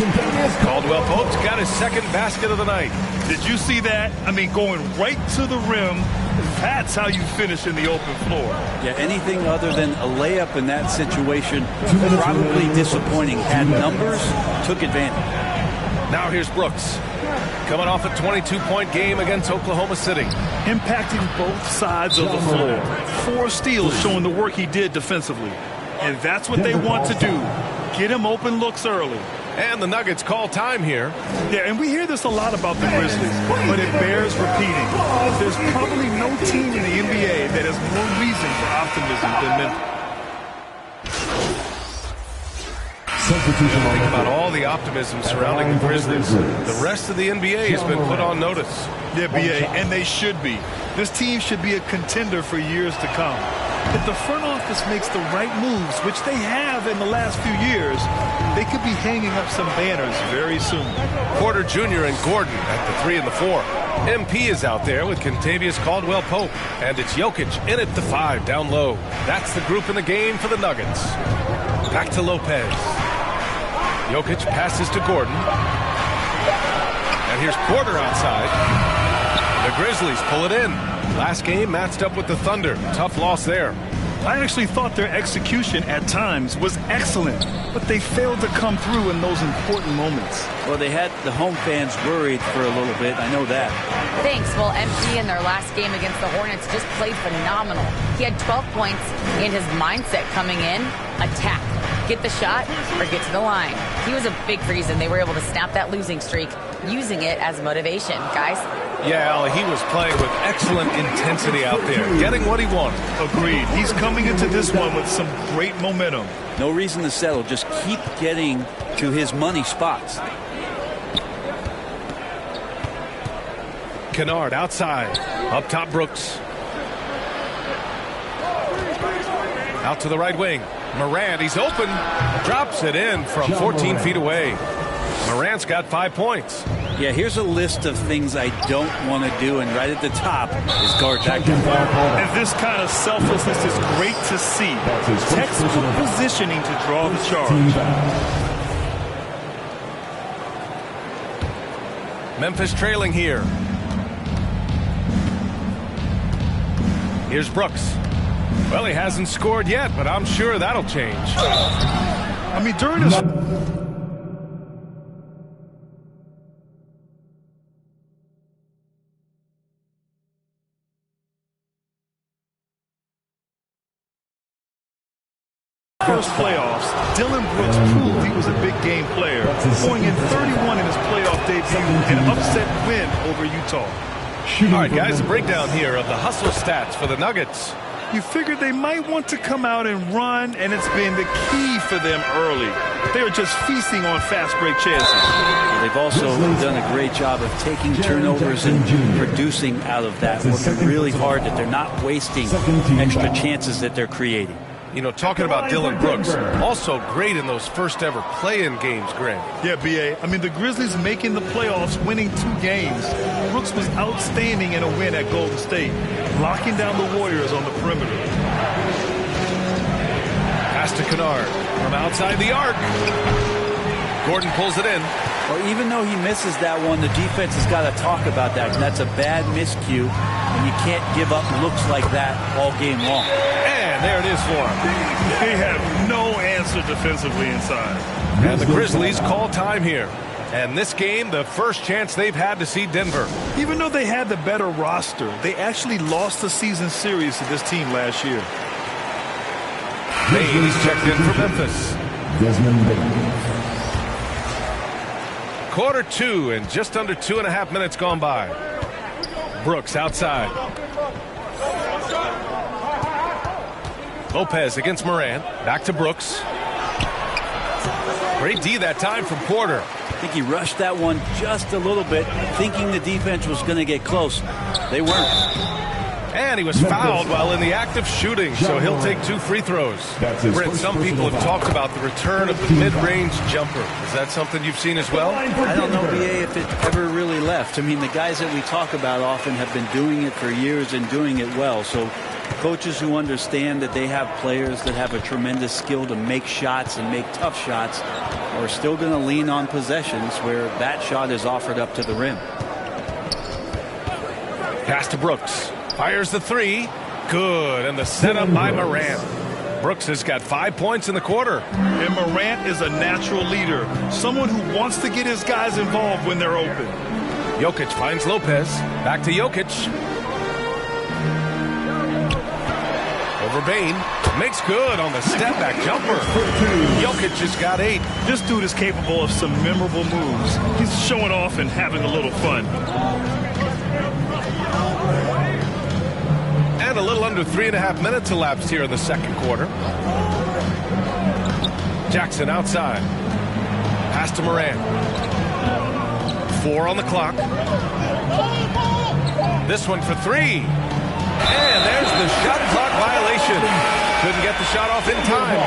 [SPEAKER 1] Caldwell Pope's got his second basket of the night.
[SPEAKER 2] Did you see that? I mean, going right to the rim. That's how you finish in the open floor.
[SPEAKER 16] Yeah, anything other than a layup in that situation, probably disappointing. Had numbers, took advantage.
[SPEAKER 1] Now here's Brooks. Coming off a 22-point game against Oklahoma City.
[SPEAKER 2] Impacting both sides of the floor. 4 steals showing the work he did defensively. And that's what they want to do. Get him open looks early.
[SPEAKER 1] And the Nuggets call time here.
[SPEAKER 2] Yeah, and we hear this a lot about the Grizzlies, but it bears repeating. There's probably no team in the NBA that has more reason for optimism than Memphis.
[SPEAKER 1] Think about all the optimism surrounding the Grizzlies. The rest of the NBA has been put on notice.
[SPEAKER 2] Yeah, B.A., and they should be. This team should be a contender for years to come. If the front office makes the right moves, which they have in the last few years, they could be hanging up some banners very soon.
[SPEAKER 1] Porter Jr. and Gordon at the 3 and the 4. MP is out there with Kentavious Caldwell-Pope, and it's Jokic in at the 5 down low. That's the group in the game for the Nuggets. Back to Lopez. Jokic passes to Gordon. And here's Porter outside. The Grizzlies pull it in. Last game matched up with the Thunder. Tough loss there.
[SPEAKER 2] I actually thought their execution at times was excellent, but they failed to come through in those important moments.
[SPEAKER 16] Well, they had the home fans worried for a little bit. I know that.
[SPEAKER 4] Thanks. Well, MP in their last game against the Hornets just played phenomenal. He had 12 points, and his mindset coming in, attack. Get the shot or get to the line. He was a big reason they were able to snap that losing streak, using it as motivation. Guys?
[SPEAKER 1] Yeah, he was playing with excellent intensity out there, getting what he wanted.
[SPEAKER 2] Agreed. He's coming into this one with some great momentum.
[SPEAKER 16] No reason to settle. Just keep getting to his money spots.
[SPEAKER 1] Kennard outside. Up top, Brooks. Out to the right wing. Morant, he's open. Drops it in from 14 feet away. Morant's got 5 points.
[SPEAKER 16] Yeah, here's a list of things I don't want to do, and right at the top is guard back.
[SPEAKER 2] And this kind of selflessness is great to see. Textbook positioning to draw the charge.
[SPEAKER 1] Memphis trailing here. Here's Brooks. Well, he hasn't scored yet, but I'm sure that'll change.
[SPEAKER 2] I mean, during this... first playoffs, Dillon Brooks proved he was a big game player, going in 31 in his playoff debut, an upset win over Utah.
[SPEAKER 1] All right, guys, a breakdown here of the hustle stats for the Nuggets.
[SPEAKER 2] You figured they might want to come out and run, and it's been the key for them early. They are just feasting on fast break chances.
[SPEAKER 16] They've also done a great job of taking turnovers and producing out of that. Working really hard that they're not wasting extra chances that they're creating.
[SPEAKER 1] You know, talking about Dillon Brooks, also great in those first ever play-in games, Greg.
[SPEAKER 2] Yeah, B.A. I mean, the Grizzlies making the playoffs, winning 2 games. Brooks was outstanding in a win at Golden State, locking down the Warriors on the perimeter.
[SPEAKER 1] Pass to Kennard from outside the arc. Gordon pulls it in.
[SPEAKER 16] Well, even though he misses that one, the defense has got to talk about that. And that's a bad miscue, and you can't give up looks like that all game long.
[SPEAKER 1] And there it is for him.
[SPEAKER 2] They have no answer defensively inside.
[SPEAKER 1] And the Grizzlies call time here. And this game, the first chance they've had to see Denver.
[SPEAKER 2] Even though they had the better roster, they actually lost the season series to this team last year.
[SPEAKER 1] Baines checked in for Memphis.
[SPEAKER 3] Desmond Baines.
[SPEAKER 1] Quarter 2 and just under 2.5 minutes gone by. Brooks outside. Lopez against Morant. Back to Brooks. Great D that time from Porter.
[SPEAKER 16] I think he rushed that one just a little bit, thinking the defense was going to get close. They weren't.
[SPEAKER 1] And he was fouled while in the act of shooting, so he'll take 2 free throws. Brent, some people have talked about the return of the mid-range jumper. Is that something you've seen as well?
[SPEAKER 16] I don't know, BA, if it ever really left. I mean, the guys that we talk about often have been doing it for years and doing it well. So Coaches who understand that they have players that have a tremendous skill to make shots and make tough shots are still going to lean on possessions where that shot is offered up to the rim.
[SPEAKER 1] Pass to Brooks. Fires the three. Good. And the setup by Morant. Brooks has got 5 points in the quarter.
[SPEAKER 2] And Morant is a natural leader. Someone who wants to get his guys involved when they're open.
[SPEAKER 1] Jokic finds Lopez. Back to Jokic. Over Bane. Makes good on the step-back jumper. Jokic has got 8.
[SPEAKER 2] This dude is capable of some memorable moves. He's showing off and having a little fun.
[SPEAKER 1] And a little under 3.5 minutes elapsed here in the second quarter. Jackson outside. Pass to Morant. 4 on the clock. This one for 3. And there's the shot clock violation. Couldn't get the shot off in time.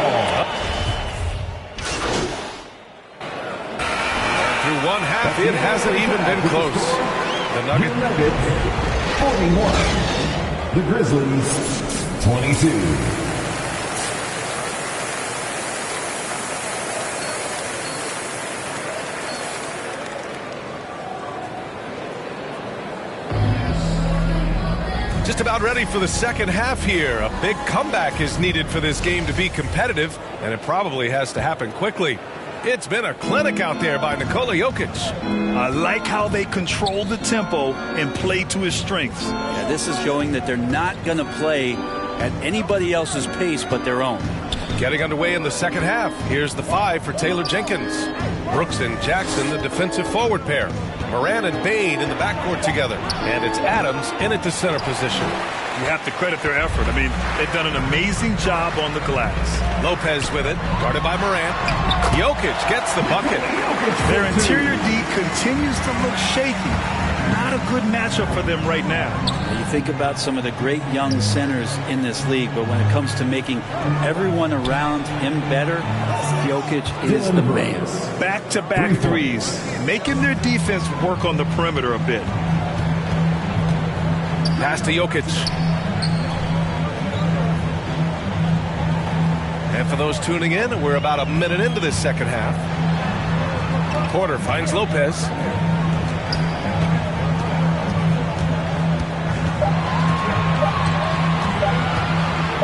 [SPEAKER 1] Through one half, it hasn't even been close. The Nuggets
[SPEAKER 3] 41. The Grizzlies 22.
[SPEAKER 1] Just about ready for the second half here. A big comeback is needed for this game to be competitive, and it probably has to happen quickly. It's been a clinic out there by Nikola Jokic.
[SPEAKER 2] I like how they control the tempo and play to his strengths.
[SPEAKER 16] Yeah, this is showing that they're not going to play at anybody else's pace but their own.
[SPEAKER 1] Getting underway in the second half. Here's the 5 for Taylor Jenkins. Brooks and Jackson, the defensive forward pair. Morant and Bane in the backcourt together. And it's Adams in at the center position.
[SPEAKER 2] You have to credit their effort. I mean, they've done an amazing job on the glass.
[SPEAKER 1] Lopez with it, guarded by Morant. Jokic gets the bucket.
[SPEAKER 2] Their interior D continues to look shaky. Not a good matchup for them right now.
[SPEAKER 16] You think about some of the great young centers in this league, but when it comes to making everyone around him better, Jokic is the man.
[SPEAKER 2] Back-to-back threes, making their defense work on the perimeter a bit.
[SPEAKER 1] Pass to Jokic. And for those tuning in, we're about a minute into this second half. Porter finds Lopez.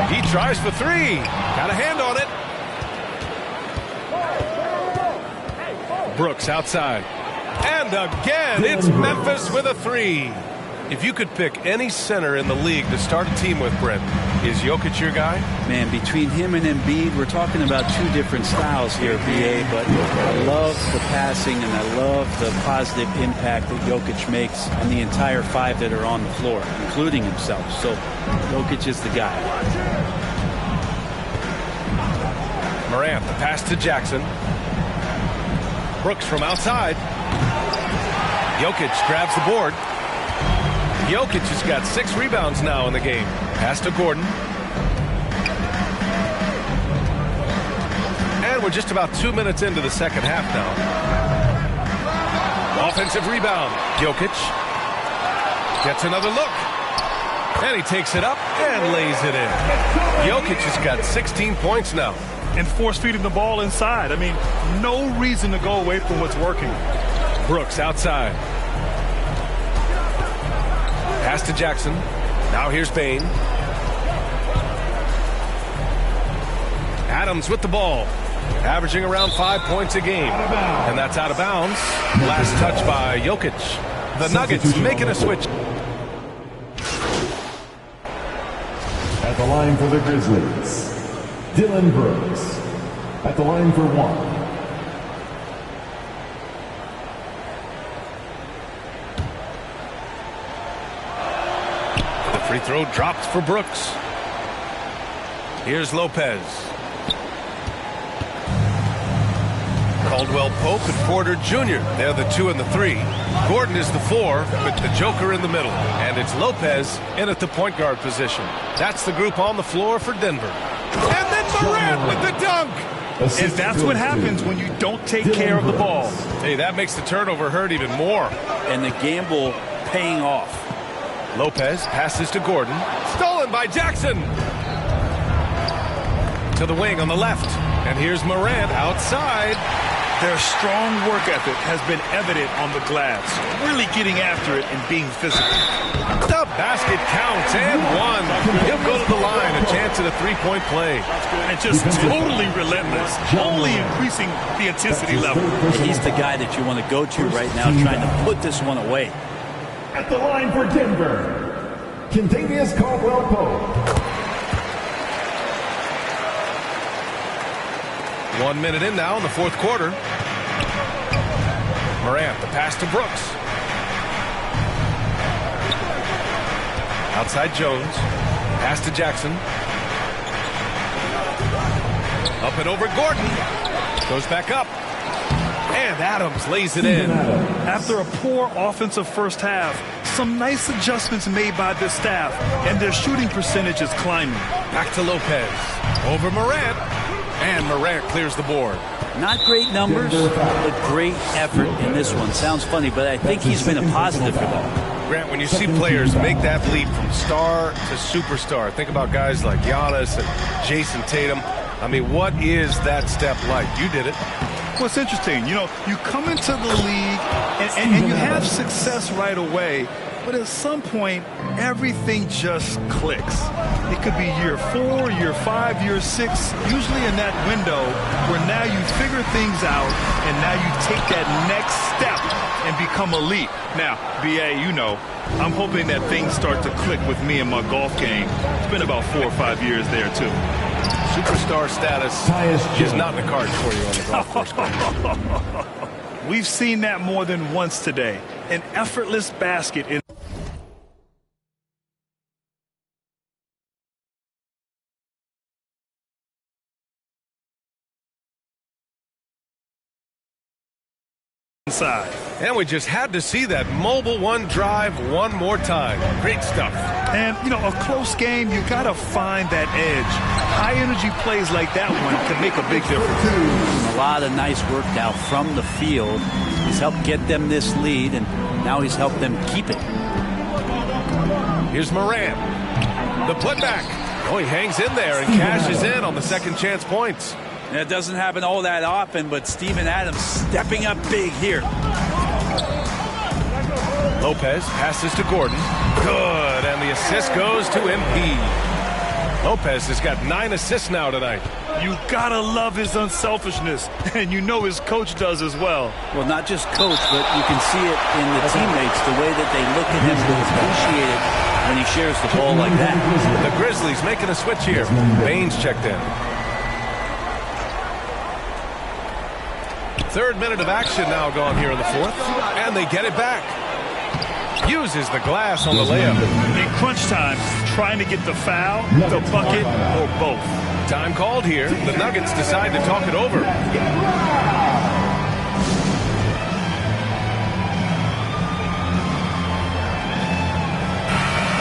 [SPEAKER 1] He tries for 3. Got a hand on it. Brooks outside. And again, it's Memphis with a 3. If you could pick any center in the league to start a team with, Brent, is Jokic your guy?
[SPEAKER 16] Man, between him and Embiid, we're talking about 2 different styles here, BA, but I love the passing and I love the positive impact that Jokic makes on the entire 5 that are on the floor, including himself. So Jokic is the guy.
[SPEAKER 1] Morant, the pass to Jackson. Brooks from outside. Jokic grabs the board. Jokic has got 6 rebounds now in the game. Pass to Gordon. And we're just about 2 minutes into the second half now. Offensive rebound. Jokic gets another look. And he takes it up and lays it in. Jokic has got 16 points now.
[SPEAKER 2] And force-feeding the ball inside. I mean, no reason to go away from what's working.
[SPEAKER 1] Brooks outside. Pass to Jackson. Now here's Bane. Adams with the ball. Averaging around 5 points a game. And that's out of bounds. Last touch by Jokic. The Nuggets making a switch.
[SPEAKER 3] At the line for the Grizzlies, Dylan Brooks. At the line for 1.
[SPEAKER 1] Free throw dropped for Brooks. Here's Lopez. Caldwell Pope and Porter Jr. They're the 2 and the 3. Gordon is the 4 with the Joker in the middle. And it's Lopez in at the point guard position. That's the group on the floor for Denver. And then Morant with the dunk.
[SPEAKER 2] And that's what happens when you don't take care of the ball.
[SPEAKER 1] Hey, that makes the turnover hurt even more.
[SPEAKER 16] And the gamble paying off.
[SPEAKER 1] Lopez passes to Gordon. Stolen by Jackson. To the wing on the left. And here's Morant outside.
[SPEAKER 2] Their strong work ethic has been evident on the glass, really getting after it and being physical.
[SPEAKER 1] The basket counts and one. He'll go to the line, a chance at a three-point play.
[SPEAKER 2] And just totally relentless, only increasing the intensity level.
[SPEAKER 16] He's the guy that you want to go to right now, trying to put this one away.
[SPEAKER 3] At the line for Denver, Kentavious Caldwell-Pope.
[SPEAKER 1] 1 minute in now in the fourth quarter. Morant, the pass to Brooks. Outside Jones. Pass to Jackson. Up and over Gordon. Goes back up. And Adams lays it in.
[SPEAKER 2] After a poor offensive first half, some nice adjustments made by this staff, and their shooting percentage is climbing.
[SPEAKER 1] Back to Lopez. Over Morant. And Morant clears the board.
[SPEAKER 16] Not great numbers, but great effort in this one. Sounds funny, but I think he's been a positive for them.
[SPEAKER 1] Grant, when you see players make that leap from star to superstar, think about guys like Giannis and Jason Tatum. I mean, what is that step like? You did it.
[SPEAKER 2] Well, it's interesting. You know, you come into the league and you have success right away, but at some point, everything just clicks. It could be year 4, year 5, year 6, usually in that window where now you figure things out and now you take that next step and become elite. Now, BA, you know, I'm hoping that things start to click with me and my golf game. It's been about 4 or 5 years there, too.
[SPEAKER 1] Superstar status is not in the cards for you on the golf course.
[SPEAKER 2] We've seen that more than once today. An effortless basket in inside.
[SPEAKER 1] And we just had to see that mobile one drive one more time. Great stuff.
[SPEAKER 2] And, you know, a close game, you got to find that edge. High-energy plays like that one can make a big difference.
[SPEAKER 16] A lot of nice work now from the field. He's helped get them this lead, and now he's helped them keep it.
[SPEAKER 1] Here's Morant. The putback. Oh, he hangs in there and cashes in on the second chance points.
[SPEAKER 16] It doesn't happen all that often, but Steven Adams stepping up big here.
[SPEAKER 1] Lopez passes to Gordon. Good, and the assist goes to MP. Lopez has got 9 assists now tonight.
[SPEAKER 2] You gotta love his unselfishness, and you know his coach does as well.
[SPEAKER 16] Well, not just coach, but you can see it in the teammates, the way that they look at him and appreciate it when he shares the ball like that.
[SPEAKER 1] The Grizzlies making a switch here. Baines checked in. Third minute of action now gone here in the fourth, and they get it back. Uses the glass on the layup.
[SPEAKER 2] In crunch time, trying to get the foul, the bucket, or both.
[SPEAKER 1] Time called here. The Nuggets decide to talk it over. All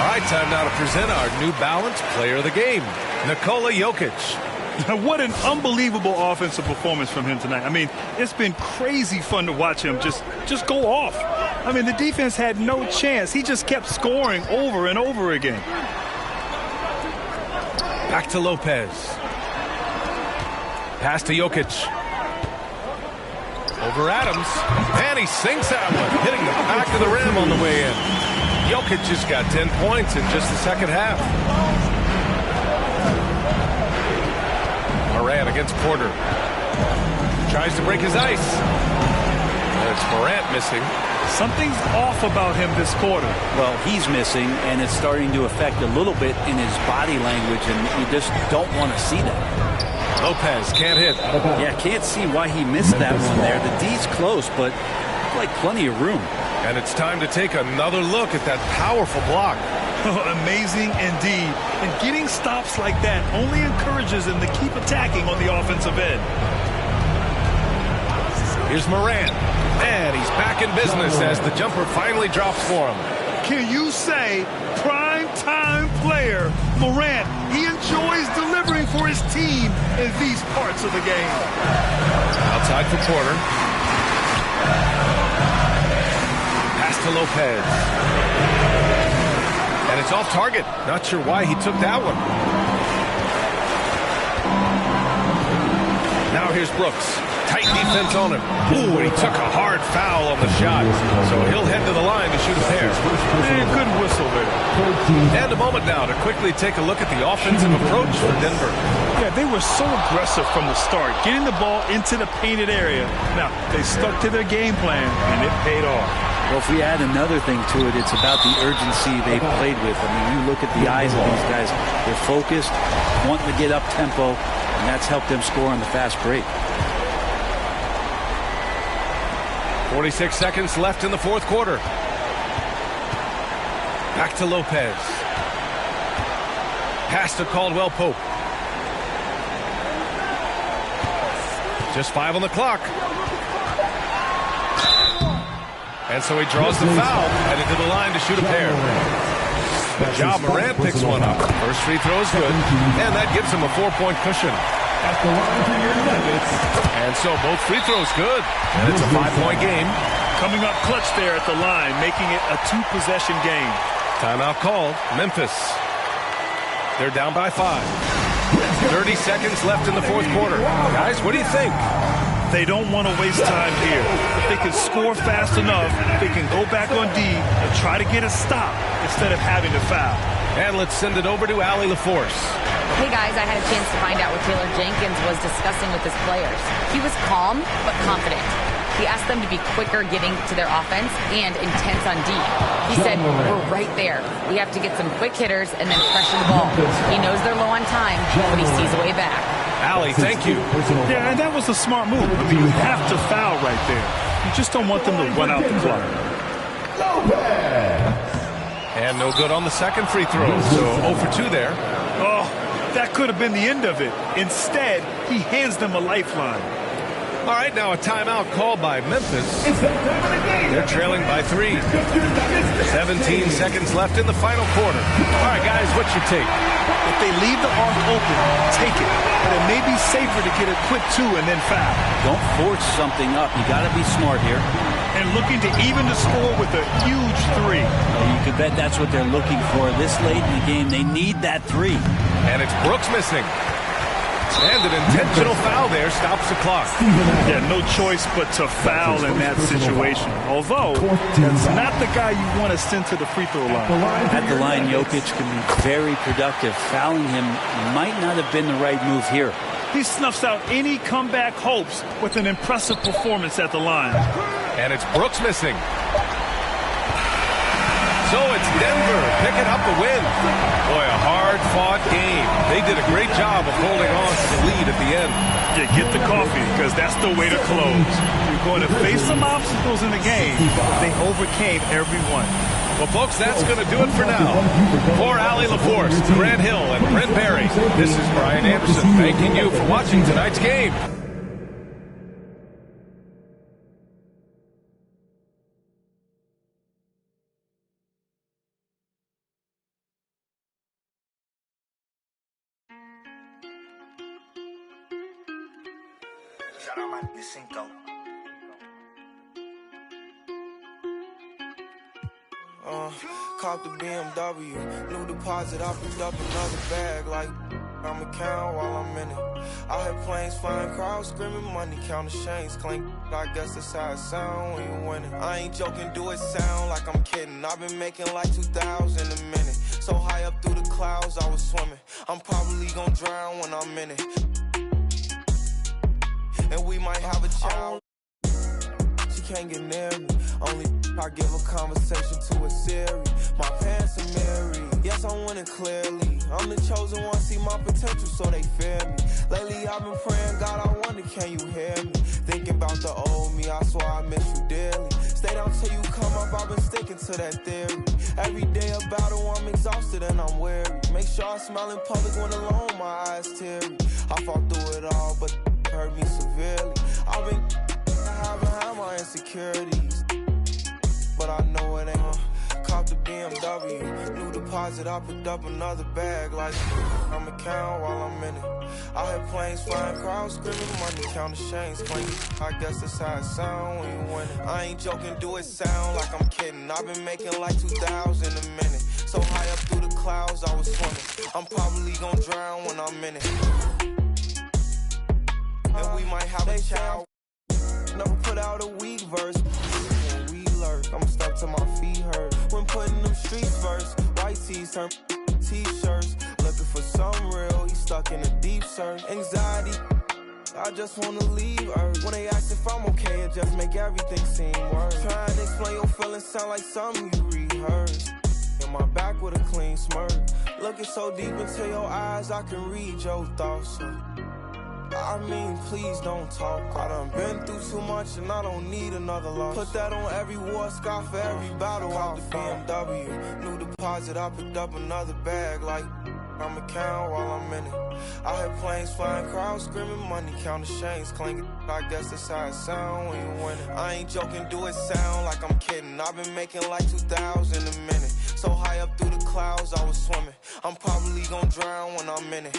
[SPEAKER 1] right, time now to present our New Balance Player of the Game, Nikola Jokic.
[SPEAKER 2] What an unbelievable offensive performance from him tonight. I mean, it's been crazy fun to watch him just go off. I mean, the defense had no chance. He just kept scoring over and over again.
[SPEAKER 1] Back to Lopez. Pass to Jokic. Over Adams. And he sinks that one, hitting the back of the rim on the way in. Jokic just got 10 points in just the second half. Morant against Porter. Tries to break his ice. It's Morant missing.
[SPEAKER 2] Something's off about him this quarter.
[SPEAKER 16] Well, he's missing, and it's starting to affect a little bit in his body language, and you just don't want to see that.
[SPEAKER 1] Lopez can't hit.
[SPEAKER 16] Yeah, can't see why he missed that one there. The D's close, but like plenty of room.
[SPEAKER 1] And it's time to take another look at that powerful block.
[SPEAKER 2] Amazing indeed. And getting stops like that only encourages him to keep attacking on the offensive end.
[SPEAKER 1] Here's Morant. And he's back in business as the jumper finally drops for him.
[SPEAKER 2] Can you say prime-time player Morant? He enjoys delivering for his team in these parts of the game.
[SPEAKER 1] Outside for Porter. Pass to Lopez. And it's off target. Not sure why he took that one. Now here's Brooks. Tight defense on him. Ooh, he took a hard foul on the shot. So he'll head to the line to shoot a pair.
[SPEAKER 2] Yeah, good whistle there.
[SPEAKER 1] And a moment now to quickly take a look at the offensive approach for Denver.
[SPEAKER 2] Yeah, they were so aggressive from the start, getting the ball into the painted area. Now, they stuck to their game plan, and it paid off.
[SPEAKER 16] Well, if we add another thing to it, it's about the urgency they played with. I mean, you look at the eyes of these guys. They're focused, wanting to get up tempo, and that's helped them score on the fast break.
[SPEAKER 1] 46 seconds left in the fourth quarter. Back to Lopez. Pass to Caldwell Pope. Just 5 on the clock. And so he draws the foul, headed to the line to shoot a pair. Ja Morant picks one up. First free throw is good, and that gives him a 4-point cushion.
[SPEAKER 3] At the line for your Nuggets.
[SPEAKER 1] And so both free throws good, and it's a 5-point game.
[SPEAKER 2] Coming up clutch there at the line, making it a 2-possession game.
[SPEAKER 1] Timeout called. Memphis. They're down by 5. 30 seconds left in the fourth quarter. Guys, what do you think?
[SPEAKER 2] They don't want to waste time here. If they can score fast enough, they can go back on D and try to get a stop instead of having to foul.
[SPEAKER 1] And let's send it over to Allie LaForce.
[SPEAKER 4] Hey guys, I had a chance to find out what Taylor Jenkins was discussing with his players. He was calm but confident. He asked them to be quicker getting to their offense and intense on D. He said, we're right there. We have to get some quick hitters and then pressure the ball. He knows they're low on time, but he sees a way back.
[SPEAKER 1] Allie, thank you.
[SPEAKER 2] Yeah, and that was a smart move. I mean, you have to foul right there. You just don't want them to run out the clock.
[SPEAKER 1] And no good on the second free throw, so 0 for 2 there.
[SPEAKER 2] Oh, that could have been the end of it. Instead, he hands them a lifeline.
[SPEAKER 1] All right, now a timeout called by Memphis. They're trailing by 3. 17 seconds left in the final quarter. All right, guys, what's your take?
[SPEAKER 2] If they leave the arc open, take it. But it may be safer to get a quick 2 and then foul.
[SPEAKER 16] Don't force something up. You got to be smart here.
[SPEAKER 2] And looking to even the score with a huge 3.
[SPEAKER 16] You could bet that's what they're looking for. This late in the game, they need that 3.
[SPEAKER 1] And it's Brooks missing. And an intentional foul there stops the clock.
[SPEAKER 2] Yeah, no choice but to foul in that situation. Although, that's not the guy you want to send to the free throw line.
[SPEAKER 16] At the line, Jokic can be very productive. Fouling him might not have been the right move here.
[SPEAKER 2] He snuffs out any comeback hopes with an impressive performance at the line.
[SPEAKER 1] And it's Brooks missing. So it's Denver picking up the win. Boy, a hard-fought game. They did a great job of holding on to the lead at the end.
[SPEAKER 2] Yeah, get the coffee, because that's the way to close. You're going to face some obstacles in the game, but they overcame every one.
[SPEAKER 1] Well, folks, that's going to do it for now. For Allie LaForce, Grant Hill, and Brent Barry, this is Brian Anderson thanking you for watching tonight's game.
[SPEAKER 6] Cop the BMW, new deposit, I picked up another bag like I'm a count while I'm in it. I hear planes flying, crowds screaming, money counting chains clink. I guess that's how it sound when you winning. I ain't joking, do it sound like I'm kidding. I've been making like 2,000 a minute. So high up through the clouds, I was swimming. I'm probably gonna drown when I'm in it. And we might have a child. She can't get near me. Only I give a conversation to a Siri. My pants are married. Yes, I want it clearly. I'm the chosen one, see my potential, so they fear me. Lately, I've been praying, God, I wonder, can you hear me? Thinking about the old me, I swear I miss you dearly. Stay down till you come up, I've been sticking to that theory. Every day a battle, I'm exhausted and I'm weary. Make sure I smile in public when alone, my eyes teary. I fought through it all, but it hurt me severely. I've been having had my insecurities, but I know it ain't. Cop the BMW, new deposit, I picked up another bag like I'm a count while I'm in it. I hear planes flying, crowds screaming, money counting chains clinking. I guess that's how it sound when you winning. I ain't joking, do it sound like I'm kidding. I've been making like 2,000 a minute. So high up through the clouds, I was swimming. I'm probably gonna drown when I'm in it. And we might have a child. Never put out a weak verse. When we lurk, I'm stuck till my feet hurt. When putting them streets first, white tees turn t-shirts. Looking for some real, he stuck in a deep search. Anxiety, I just wanna leave Earth. When they ask if I'm okay, it just make everything seem worse. Trying to explain your feelings sound like something you rehearsed. In my back with a clean smirk. Looking so deep into your eyes, I can read your thoughts. I mean, please don't talk. I done been through too much and I don't need another loss. Put that on every war scar for every battle. Call the BMW, new deposit, I picked up another bag like I'm a count while I'm in it. I hear planes flying, crowds screaming, money counting, chains clanking. I guess that's how it sound when you win it. I ain't joking, do it sound like I'm kidding. I've been making like 2,000 a minute. So high up through the clouds, I was swimming. I'm probably gonna drown when I'm in it.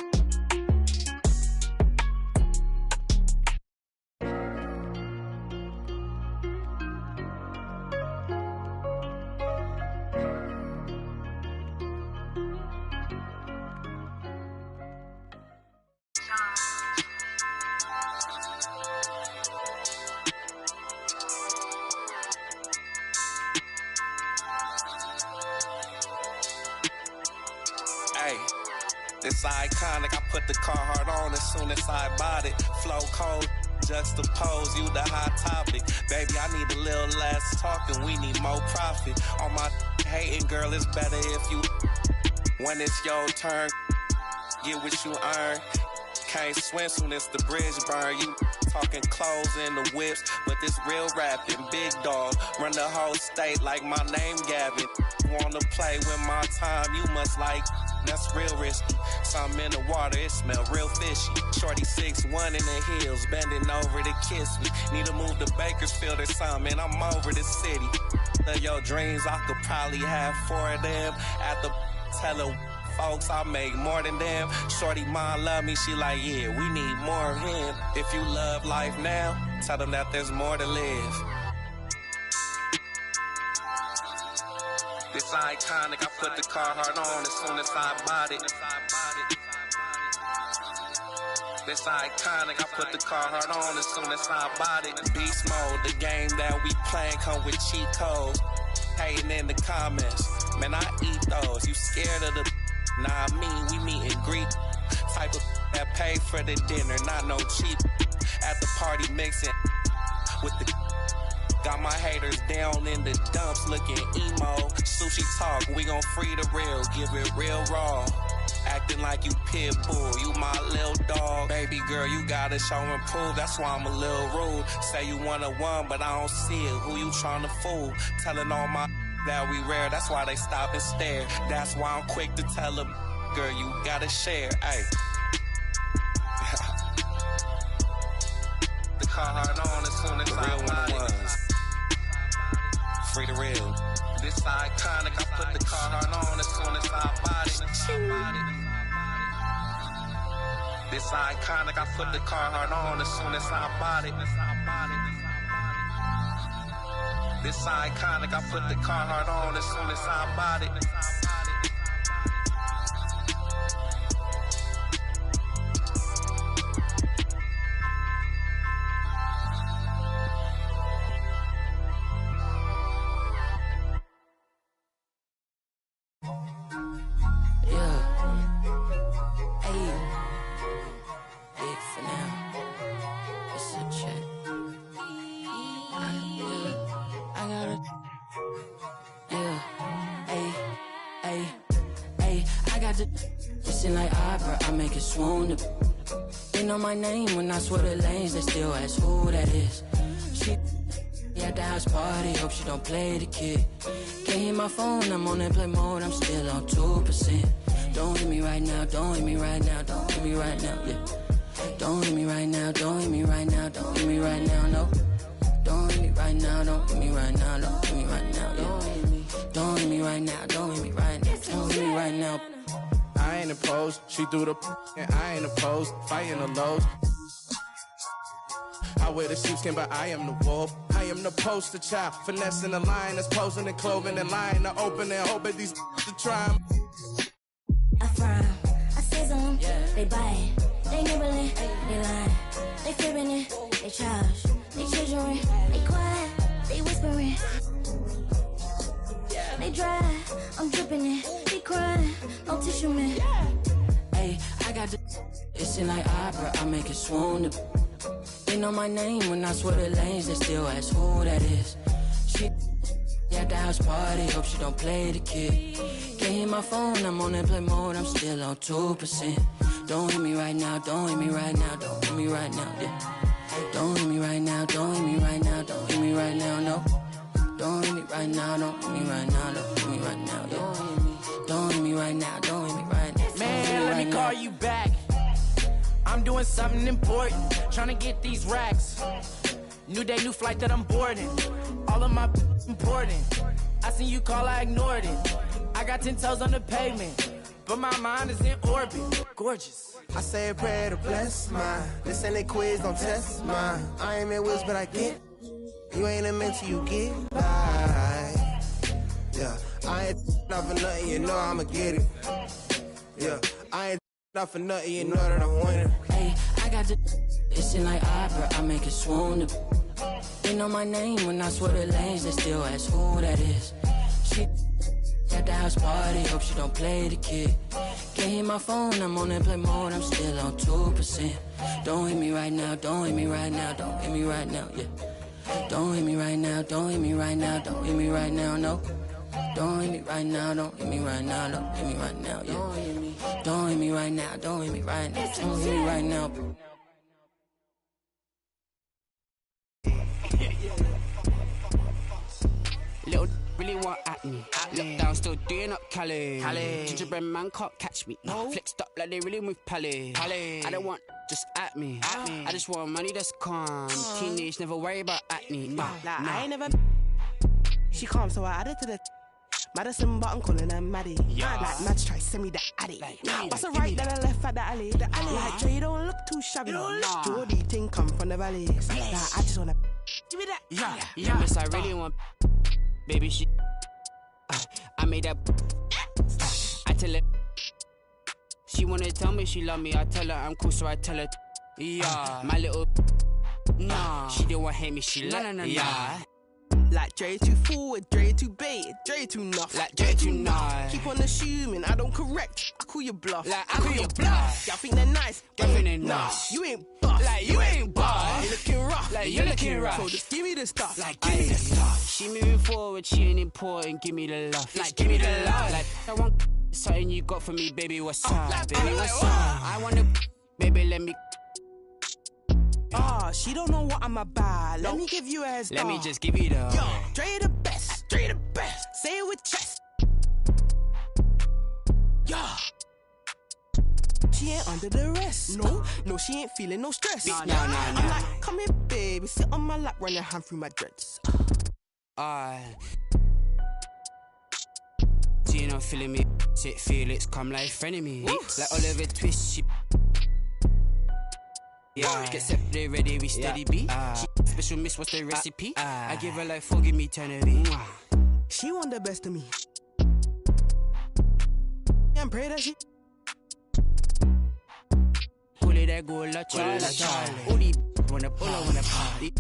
[SPEAKER 17] It's iconic, I put the Carhartt on as soon as I bought it. Flow cold, juxtapose, you the hot topic. Baby, I need a little less talking, we need more profit. On my hating, girl, it's better if you. When it's your turn, get what you earn. Can't swim soon as the bridge burn. You talking clothes in the whips, but this real rapping, big dog. Run the whole state like my name Gavin. Wanna play with my time, you must like. That's real risky. Something in the water, it smell real fishy. Shorty 6'1" in the hills, bending over to kiss me. Need to move to Bakersfield or something, I'm over the city. Your dreams, I could probably have 4 of them. At the tell folks, I make more than them. Shorty mom love me, she like, yeah, we need more of him. If you love life now, tell them that there's more to live. It's iconic, I put the Carhartt on as soon as I bought it. It's iconic, I put the Carhartt on as soon as I bought it. Beast mode, the game that we playing come with cheat codes. Hating in the comments, man, I eat those. You scared of the nah, me, we meet and greet. Type of that pay for the dinner, not no cheap. At the party mixing with the got my haters down in the dumps looking emo. Sushi talk, we gon' free the real, give it real raw. Acting like you pit bull, you my little dog. Baby girl, you gotta show and prove, that's why I'm a little rude. Say you one, but I don't see it, who you tryna fool? Telling all my that we rare, that's why they stop and stare. That's why I'm quick to tell them, girl, you gotta share, ayy. The Carhartt on as soon as I bought it. Free the real. This iconic, I put the Carhartt on as soon as I bought it. This iconic, I put the Carhartt on as soon as I bought it. This iconic, I put the Carhartt on as soon as I bought it.
[SPEAKER 18] Listen like opera, I make it swoon. They know my name when I swear the lanes, they still ask who that is. She at the house party, hope she don't play the kid. Can't hear my phone, I'm on airplane mode, I'm still on 2%. Don't hit me right now, don't hit me right now, don't hit me right now, yeah. Don't hit me right now, don't hit me right now, don't hit me right now, no. Don't hit me right now, don't hit me right now, don't hit me right now, yeah. Don't hit me right now, don't hit me right now, don't hit me right now.
[SPEAKER 19] I ain't opposed, she threw the and I ain't opposed, fighting the lows. I wear the sheepskin, but I am the wolf. I am the poster child, finessing the line that's posing and clothing and lying to open and hoping these to try.
[SPEAKER 20] I frown, I sizzle them, they bite, they nibbling, they lying, they fibbing it, they charge, they children, they quiet, they whispering, they dry, I'm dripping it, they crying, no tissue man.
[SPEAKER 18] Hey, I got the it's in like opera, I make it swoon. They know my name when I swear the lanes, they still ask who that is. She at the house party, hope she don't play the kid. Can't hear my phone, I'm on airplane mode, I'm still on 2%. Don't hit me right now, don't hit me right now, don't hit me right now, yeah. Don't hit me right now, don't hit me right now, don't hit me right now, no. Don't hit me right now, don't hit me right now, don't hit me right now, yeah. Don't hit me right now, don't hit me right now.
[SPEAKER 21] Man, let me call you back. I'm doing something important, trying to get these racks. New day, new flight that I'm boarding. All of my important. I seen you call, I ignored it. I got 10 toes on the pavement, but my mind is in orbit. Gorgeous.
[SPEAKER 19] I say a prayer to bless mine. This ain't a quiz, don't test mine. I ain't in whiz, but I get. You ain't a mentor, you get by. Yeah, I ain't not for nothing, you know I'ma get it. Yeah, I ain't not for nothing, you know that I'm winning.
[SPEAKER 18] Hey, I got the it's in like opera, I make it swoon. They know my name when I swear the lanes, they still ask who that is. She at the house party, hope she don't play the kid. Can't hear my phone, I'm on airplane mode, I'm still on 2%. Don't hit me right now, don't hit me right now, don't hit me right now, yeah. Don't hit me right now, don't hit me right now, don't hit me right now, no. Don't hit me right now, don't hit me right now, don't hit me right now, yeah. Don't hit me right now, don't hit me right now, don't hit me right now.
[SPEAKER 22] Little really want at me. Look down, still doing up Cali. Gingerbread man can't catch me. Flexed up like they really move Pally. I don't want just at me. I just want money that's calm. Teenage, never worry about acne.
[SPEAKER 23] I ain't never. She calm, so I added to the. Madison, but I'm calling her Maddie. Like Mads try send me the addy. Bust a right, then I left at the alley. Like Dre don't look too shabby. Jordy thing come from the valley. Like I just wanna give me that.
[SPEAKER 22] Yeah, miss, I really want. Baby, she. I made that. I tell her. She wanna tell me she love me. I tell her I'm cool, so I tell her. Yeah, my little. Nah, she didn't want to hate me. She like. Yeah.
[SPEAKER 23] Like Dre too forward, Dre too baited, Dre too nuff.
[SPEAKER 22] Like Dre too nice.
[SPEAKER 23] Keep on assuming I don't correct. I call you bluff.
[SPEAKER 22] Like I call you bluff.
[SPEAKER 23] Y'all think they're nice,
[SPEAKER 22] y'all think they're nice.
[SPEAKER 23] You ain't buff.
[SPEAKER 22] Like you ain't buff.
[SPEAKER 23] You looking rough.
[SPEAKER 22] Like you looking rough.
[SPEAKER 23] So just give me the stuff.
[SPEAKER 22] Like give me the stuff. She moving forward, she ain't important. Give me the love. Like give me the love. Like I want something you got for me, baby. What's up? Baby, what's up? I wanna, baby, let me.
[SPEAKER 23] She don't know what I'm about. Let me give you a head start.
[SPEAKER 22] Let me just give you the.
[SPEAKER 23] Yo, Dre the best. Dre the best. Say it with chest. Yeah. She ain't under the rest. No, she ain't feeling no stress.
[SPEAKER 22] No.
[SPEAKER 23] I'm like, come here, baby. Sit on my lap, run your hand through my dreads.
[SPEAKER 22] She not feeling me. Sit Felix, come like friend of me. Like Oliver Twist, she. Yeah, get separate, ready, we steady beat. She special miss, what's the recipe? I give her like forgive me, eternity.
[SPEAKER 23] She want the best of me. And pray that she.
[SPEAKER 22] Pull it, that go, la Charlie. All these wanna party.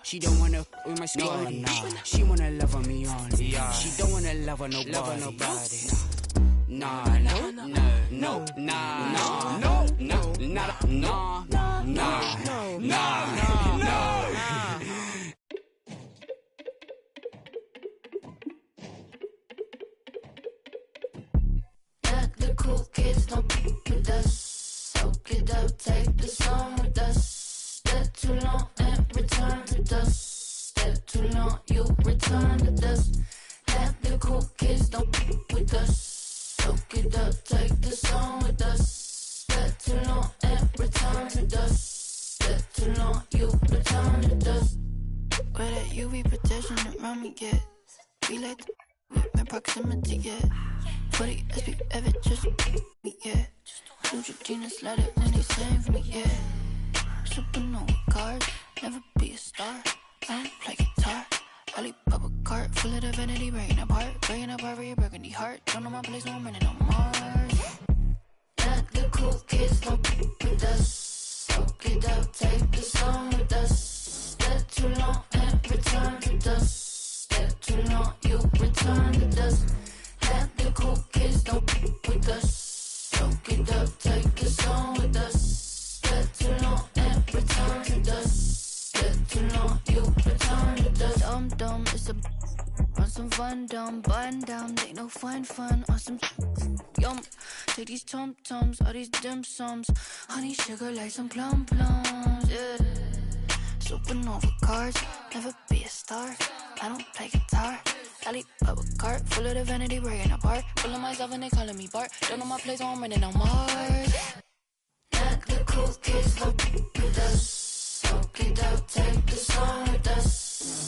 [SPEAKER 22] She don't wanna with my squad. She wanna love on me on. She don't wanna love on nobody. Nah.
[SPEAKER 20] Let the cool kids don't be with us. Soak it up, take the song with us. Step too long and return to dust. Step too long, you return to dust. Let the cool kids don't be with us. Soak it up, take the song with us. Step too long and return to dust. Step too long, you return to dust. Where that UV protection around me get. We like to with my proximity, yeah. 40 SB ever just me, yeah. Neutrogenas let it when they save me, yeah. Supernova cars, never be a star. I don't play guitar. I leap up a cart full of divinity, breaking apart for your burgundy heart. Don't know my place, no I'm running on Mars. Not the cool kids, don't with us. Soak it up, take the song with us. Step too long and return to dust. Step too long, you return to dust. Not the cool kids, don't with us. Soak it up, take the song with us. Step too long and return to dust. Step too long, you return to dust. Dumb, dumb, it's a on some fun, dumb, button down, they no fun, on some yum. Take these tum-tums, all these dim sums. Honey, sugar, like some plum-plums, yeah. Supernova cars, never be a star. I don't play guitar. I leap up a cart full of divinity, breaking apart. Full of myself and they calling me Bart. Don't know my place, so I'm running on Mars. Not the cool kids, don't with us. Soak it up, take the song with us.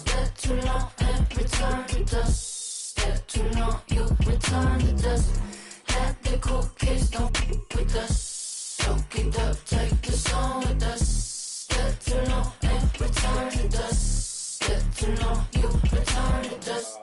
[SPEAKER 20] Step too long and return to dust. Step too long, you return to dust. Not the cool kids, don't with us. Soak it up, take the song with us. Step too long and return to dust. Step too long, you return to dust.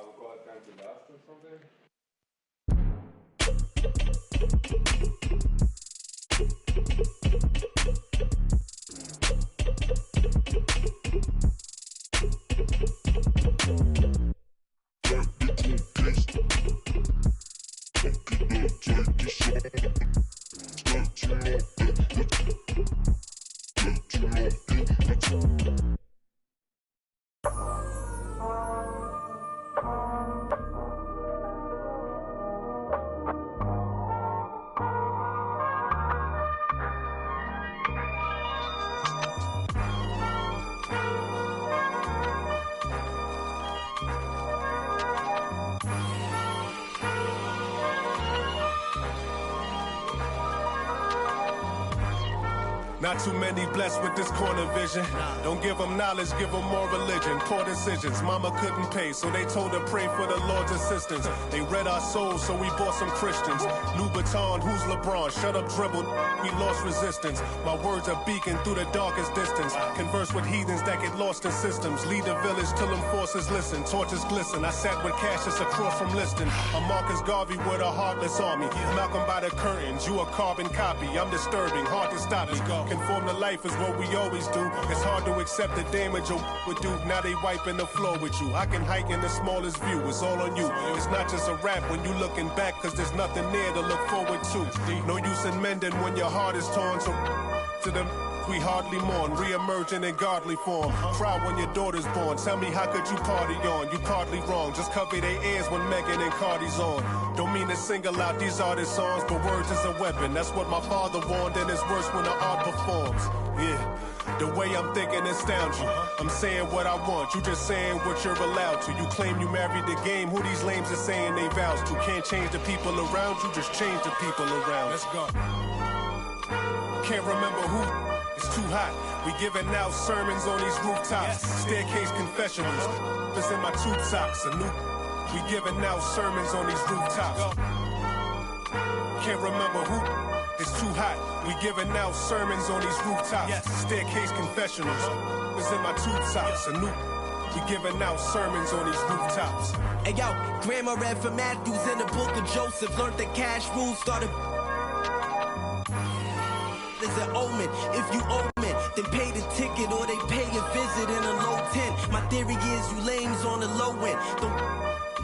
[SPEAKER 1] Not too many blessed with this corner vision. Don't give them knowledge, give them more religion. Poor decisions, mama couldn't pay, so they told her pray for the Lord's assistance. They read our souls, so we bought some Christians. New baton, who's LeBron? Shut up, dribble, we lost resistance. My words are beacon through the darkest distance. Converse with heathens that get lost in systems. Lead the village till them forces listen. Torches glisten, I sat with Cassius across from Liston. I'm Marcus Garvey with a heartless army. Malcolm by the curtains, you a carbon copy. I'm disturbing, hard to stop me. Conform to life is what we always do. It's hard to accept the damage a would do. Now they wiping the floor with you. I can hike in the smallest view. It's all on you. It's not just a rap when you looking back, cause there's nothing there to look forward to. No use in mending when your heart is torn. So to them we hardly mourn, re-emerging in godly form. Cry when your daughter's born. Tell me how could you party on? You partly wrong. Just cover their ears when Megan and Cardi's on. Don't mean to single out these artist songs, but words is a weapon. That's what my father warned, and it's worse when the art performs. Yeah, the way I'm thinking astounds you. I'm saying what I want, you just saying what you're allowed to. You claim you married the game, who these lames are saying they vows to. Can't change the people around you, just change the people around. Let's go. Can't remember who. It's too hot. We giving out sermons on these rooftops. Staircase confessionals. It's in my tube socks. We giving out sermons on these rooftops. Can't remember who. It's too hot. We giving out sermons on these rooftops. Staircase confessionals. It's in my tube socks. We giving out sermons on these rooftops.
[SPEAKER 5] Hey yo, Grandma read from Matthews in the book of Joseph. Learned the cash rules, started is an omen. If you omen, then pay the ticket or they pay a visit in a low tent. My theory is you lames on the low end.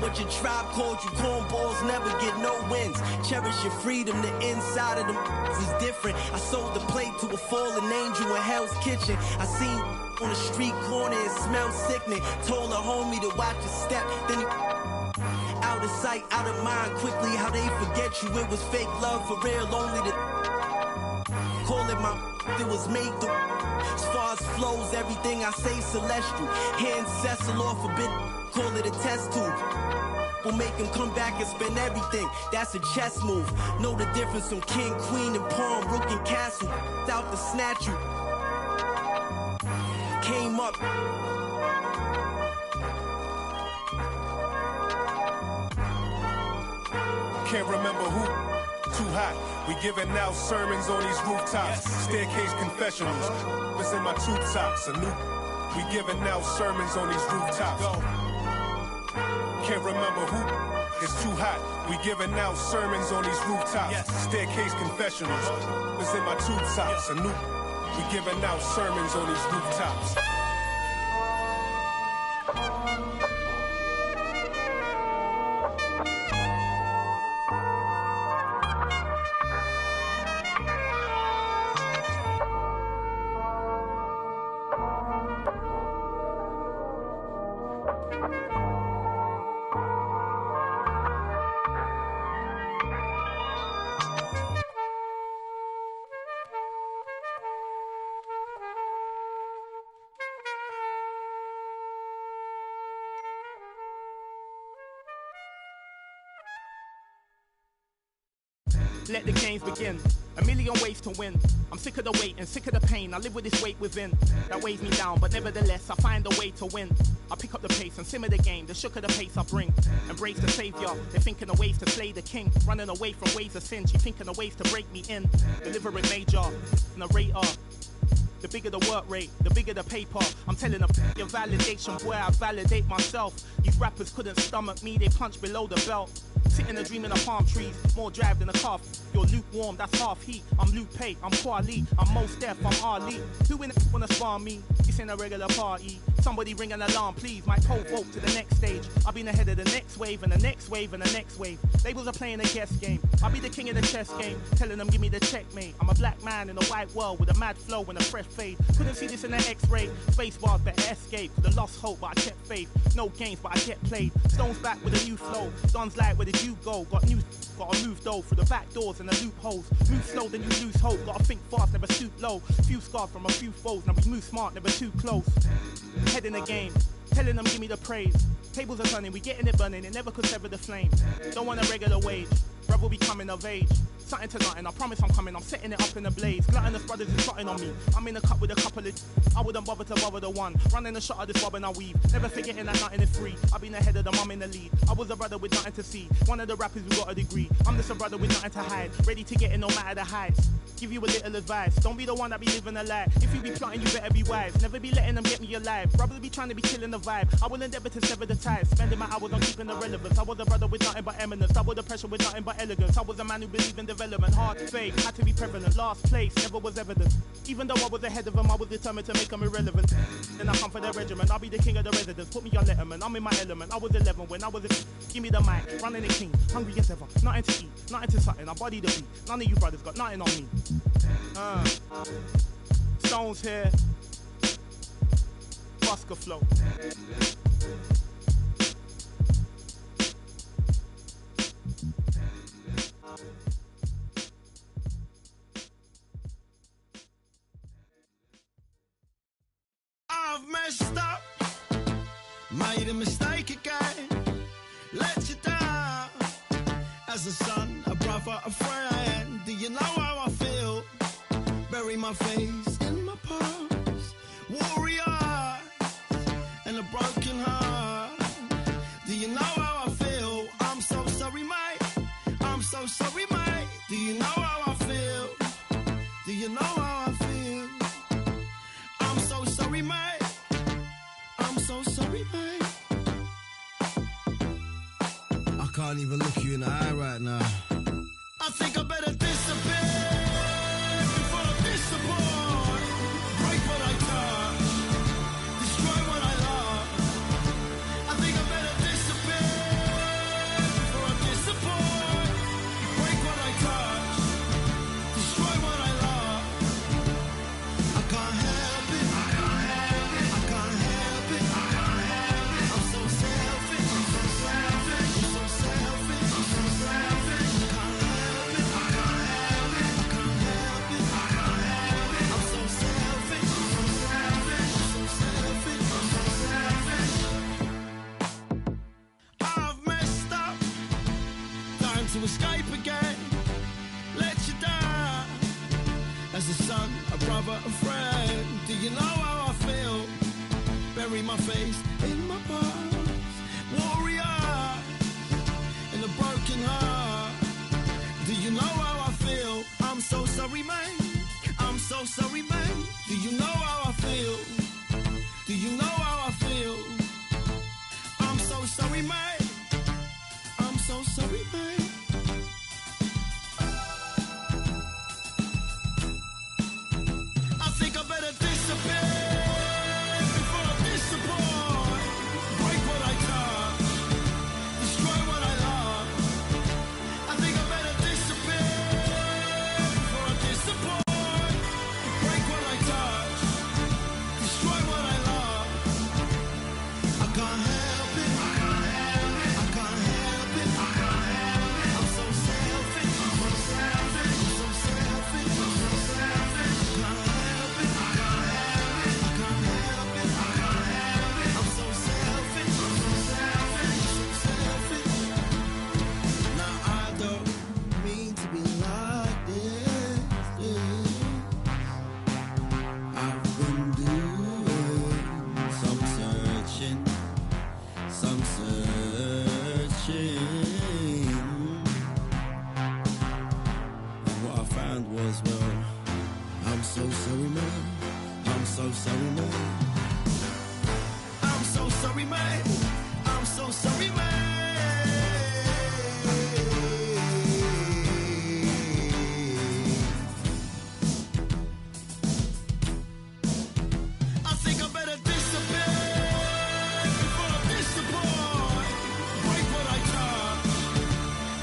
[SPEAKER 5] What your tribe called you cornballs never get no wins. Cherish your freedom, the inside of them is different. I sold the plate to a fallen angel in Hell's Kitchen. I seen on the street corner, it smelled sickening. Told a homie to watch his step, then he out of sight, out of mind quickly. How they forget you, it was fake love for real, only the call it my it was made to. As far as flows, everything I say celestial. Hand Cecil or forbid, call it a test tube. We'll make him come back and spend everything. That's a chess move. Know the difference from king, queen, and pawn, rook and castle. Out to snatch you. Came up.
[SPEAKER 1] Can't remember who.
[SPEAKER 7] Too hot. We giving out sermons on these rooftops. Staircase confessionals. What's in my tube tops? A new. We giving out sermons on these rooftops. Can't remember who. It's too hot. We giving out sermons on these rooftops. Staircase confessionals. What's in my tube tops? A new. We giving out sermons on these rooftops.
[SPEAKER 21] Let the games begin. A million ways to win. I'm sick of the wait and sick of the pain. I live with this weight within that weighs me down, but nevertheless I find a way to win. I pick up the pace and simmer the game. The shook of the pace I bring. Embrace the savior. They're thinking of ways to slay the king. Running away from ways of sin. She thinking of ways to break me in. Delivering major. Narrator. The bigger the work rate, the bigger the paper. I'm telling them your validation, boy, I validate myself. These rappers couldn't stomach me, they punch below the belt. Sitting and dreaming of palm trees, more drive than a calf. You're lukewarm, that's half heat. I'm Luke Pay, I'm Kwali, I'm Mos Def, I'm Ali. Who in the wanna spar me? This ain't a regular party. Somebody ring an alarm, please. Might pole vote to the next stage. I've been ahead of the next wave and the next wave and the next wave. Labels are playing a guess game. I'll be the king of the chess game, telling them give me the checkmate. I'm a black man in a white world with a mad flow and a fresh fade. Couldn't see this in the X-ray. Space bars better escape. Could've lost hope, but I kept faith. No games, but I get played. Stones back with a new flow. Don's like, where did you go? Gotta move though through the back doors and the loopholes. Move slow, then you lose hope. Gotta think fast, never stoop low. Few scars from a few foes. Now we move smart, never too close. Head in the game, telling them give me the praise. Tables are turning, we getting it burning. It never could sever the flame. Don't want a regular wage. Brother will be coming of age. Something to nothing, I promise I'm coming. I'm setting it up in a blaze. Gluttonous brothers is plotting on me. I'm in a cup with a couple of. I wouldn't bother to bother the one. Running the shot of this bob and I weave. Never forgetting that nothing is free. I've been ahead of the mum in the lead. I was a brother with nothing to see. One of the rappers who got a degree. I'm just a brother with nothing to hide. Ready to get in no matter the heights. Give you a little advice. Don't be the one that be living a lie. If you be plotting, you better be wise. Never be letting them get me alive. Brothers be trying to be killing the vibe. I will endeavor to sever the ties. Spending my hours on keeping the relevance. I was a brother with nothing but eminence. Double the pressure with nothing but elegance. I was a man who believed in development. Hard to fake, had to be prevalent. Last place, never was evident. Even though I was ahead of them, I was determined to make them irrelevant. Then I come for their regiment. I'll be the king of the residence. Put me on Letterman. I'm in my element. I was 11 when I was a. Give me the mic, running the king. Hungry as ever. Nothing to eat, nothing to something. I body the beat. None of you brothers got nothing on me. Stones here. Busker flow.
[SPEAKER 5] I've messed up, made a mistake again, let you down. As a son, a brother, a friend, do you know how I feel? Bury my face in my past, warrior, and a broken heart. Do you know how I feel? I'm so sorry, mate. I'm so sorry, mate. Do you know how I feel? Do you know how I feel? I'm so sorry, mate. I'm so sorry, mate. I can't even look you in the eye right now. I think I better disappear before I disappoint. Break what I touch, destroy what I love. I think I better disappear before I disappoint. Break what I touch, destroy what I love. I can't help it. I can't help it. I can't help it. I can't help it. I'm so selfish. I'm so selfish. I'm so selfish. I'm so selfish. I can't help it. I can't help it. I can't help it. I can't help it. I'm so selfish. I'm so selfish. I'm so selfish. I'm so selfish. I've messed up. Time to escape again. Let you down. As a son, a brother, a friend, do you know how I feel? Bury my face in my past, warrior, and a broken heart. Do you know how so sorry, man. I'm so sorry, man. I'm so sorry, man. I think I better disappear before I disappoint. Break what I touch,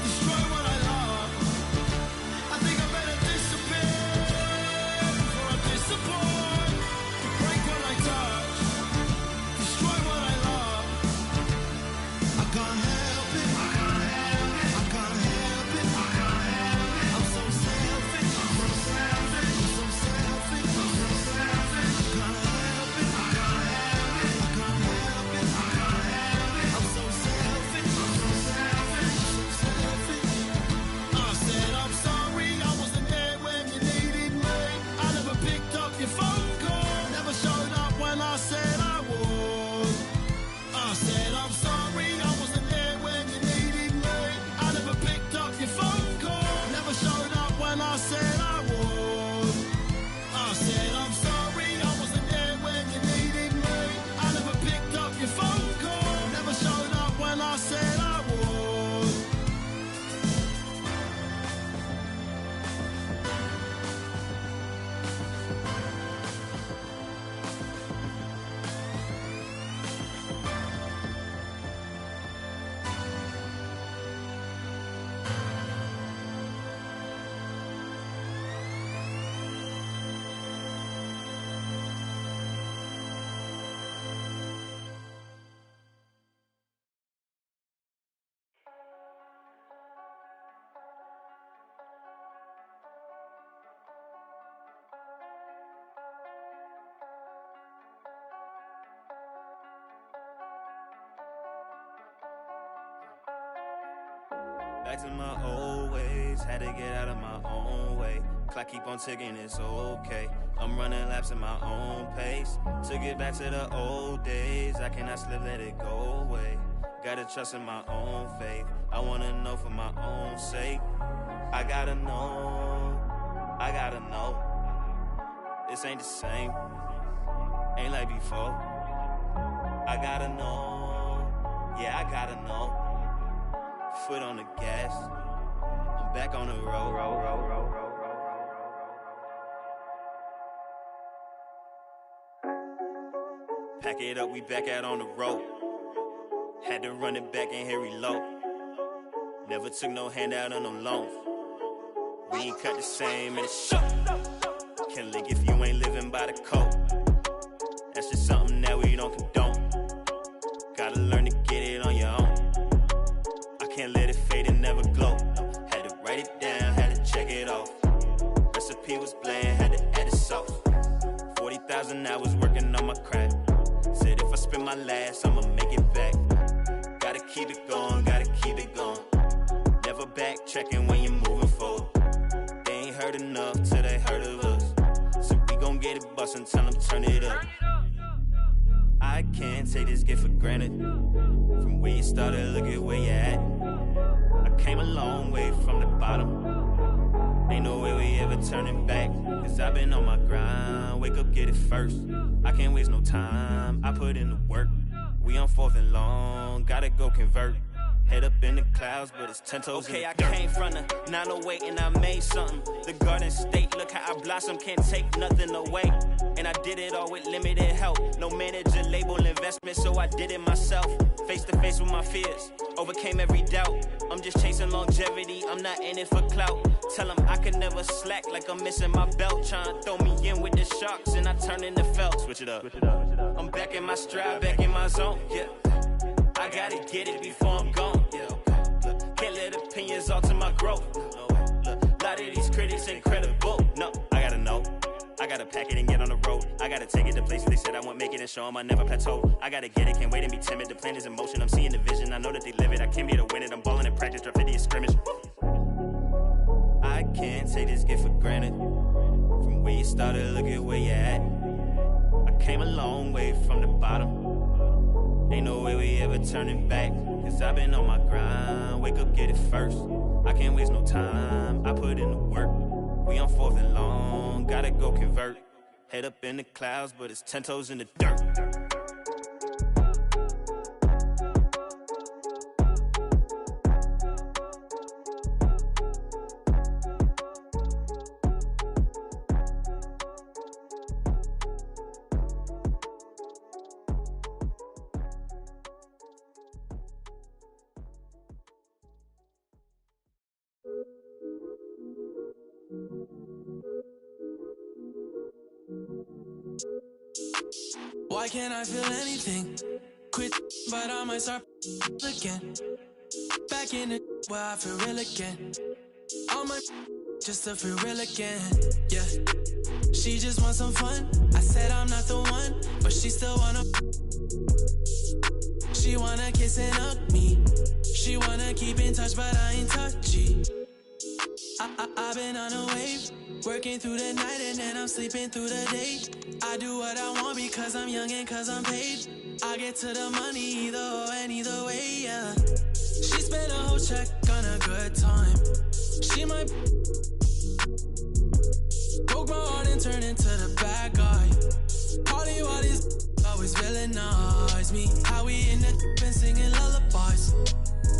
[SPEAKER 5] destroy what I love. I think I better disappear before I disappoint. Break what I touch, destroy what I love. I can't help it. I can't help it. I can't help it. I can't help it. I'm so selfish. I'm so selfish. I'm so selfish. I'm so selfish. I can't help it. I can't help it. I can't help it. I can't help it. I'm so selfish. I'm so selfish. I'm so selfish. I said I'm sorry. I wasn't there when you needed me. I never picked up your phone call. Never showed up when I said I would. I said I'm sorry. I wasn't there when you needed me. I never picked up your phone call. Never showed up when I said I would. I said I'm sorry. I wasn't there when you needed me. I never picked up your phone call. Never showed up when I said I would.
[SPEAKER 8] Back to my old ways, had to get out of my own way. Clock keep on ticking, it's okay. I'm running laps at my own pace. To get back to the old days, I cannot slip, let it go away. Gotta trust in my own faith. I wanna know for my own sake. I gotta know, I gotta know. This ain't the same, ain't like before. I gotta know, yeah, I gotta know. Foot on the gas, I'm back on the road. Pack it up, we back out on the road. Had to run it back and here reload. Never took no handout on no loans. We ain't cut the same and it's show. Can't link if you ain't living by the code. That's just something that we don't condone. Gotta learn to get it on your own. Can't let it fade and never glow. Had to write it down, had to check it off. Recipe was bland, had to add it sauce. 40,000 hours working on my craft. Said if I spend my last, I'ma make it back. Gotta keep it going, gotta keep it going. Never backtracking when you're moving forward. They ain't heard enough till they heard of us. So we gon' get it bustin', tell them turn it up. I can't take this gift for granted. From where you started, look at where you at. I came a long way from the bottom. Ain't no way we ever turning back. Cause I've been on my grind. Wake up, get it first. I can't waste no time. I put in the work. We on 4th and long. Gotta go convert. Head up in the clouds, but it's 10 toes
[SPEAKER 9] Okay,
[SPEAKER 8] in
[SPEAKER 9] I
[SPEAKER 8] the dirt.
[SPEAKER 9] came from the 908 and I made something. The Garden State, look how I blossom, can't take nothing away. And I did it all with limited help. No manager, label, investment, so I did it myself. Face to face with my fears, overcame every doubt. I'm just chasing longevity, I'm not in it for clout. Tell them I could never slack like I'm missing my belt. Trying to throw me in with the sharks and I turn into felt.
[SPEAKER 8] Switch it up.
[SPEAKER 9] I'm back in my stride, back in my zone, yeah. I gotta get it before I'm gone, yeah. Look, can't let opinions alter my growth. Look, a lot of these critics incredible. No, I gotta know. I gotta pack it and get on the road. I gotta take it to places they said I won't make it and show them I never plateau. I gotta get it, can't wait and be timid. The plan is in motion, I'm seeing the vision. I know that they live it, I came here to win it. I'm balling in practice, drop 50 scrimmage. I can't take this gift for granted. From where you started, look at where you at. I came a long way from the bottom. Ain't no way we ever turning back. Cause I've been on my grind. Wake up, get it first. I can't waste no time. I put in the work. We on 4th and long. Gotta go convert.
[SPEAKER 8] Head up in the clouds, but it's 10 toes in the dirt.
[SPEAKER 21] Why can't I feel anything? Quit, but I might start again. Back in the where I feel real again. All my just to feel real again. Yeah, she just wants some fun. I said I'm not the one, but she still wanna. She wanna kiss and hug me. She wanna keep in touch, but I ain't touchy. I've been on a wave, working through the night and then I'm sleeping through the day. I do what I want because I'm young and cause I'm paid. I get to the money either or and either way, yeah. She spent a whole check on a good time. She might broke my heart and turn into the bad guy. Party while these always villainize me. How we in the and singing lullabies.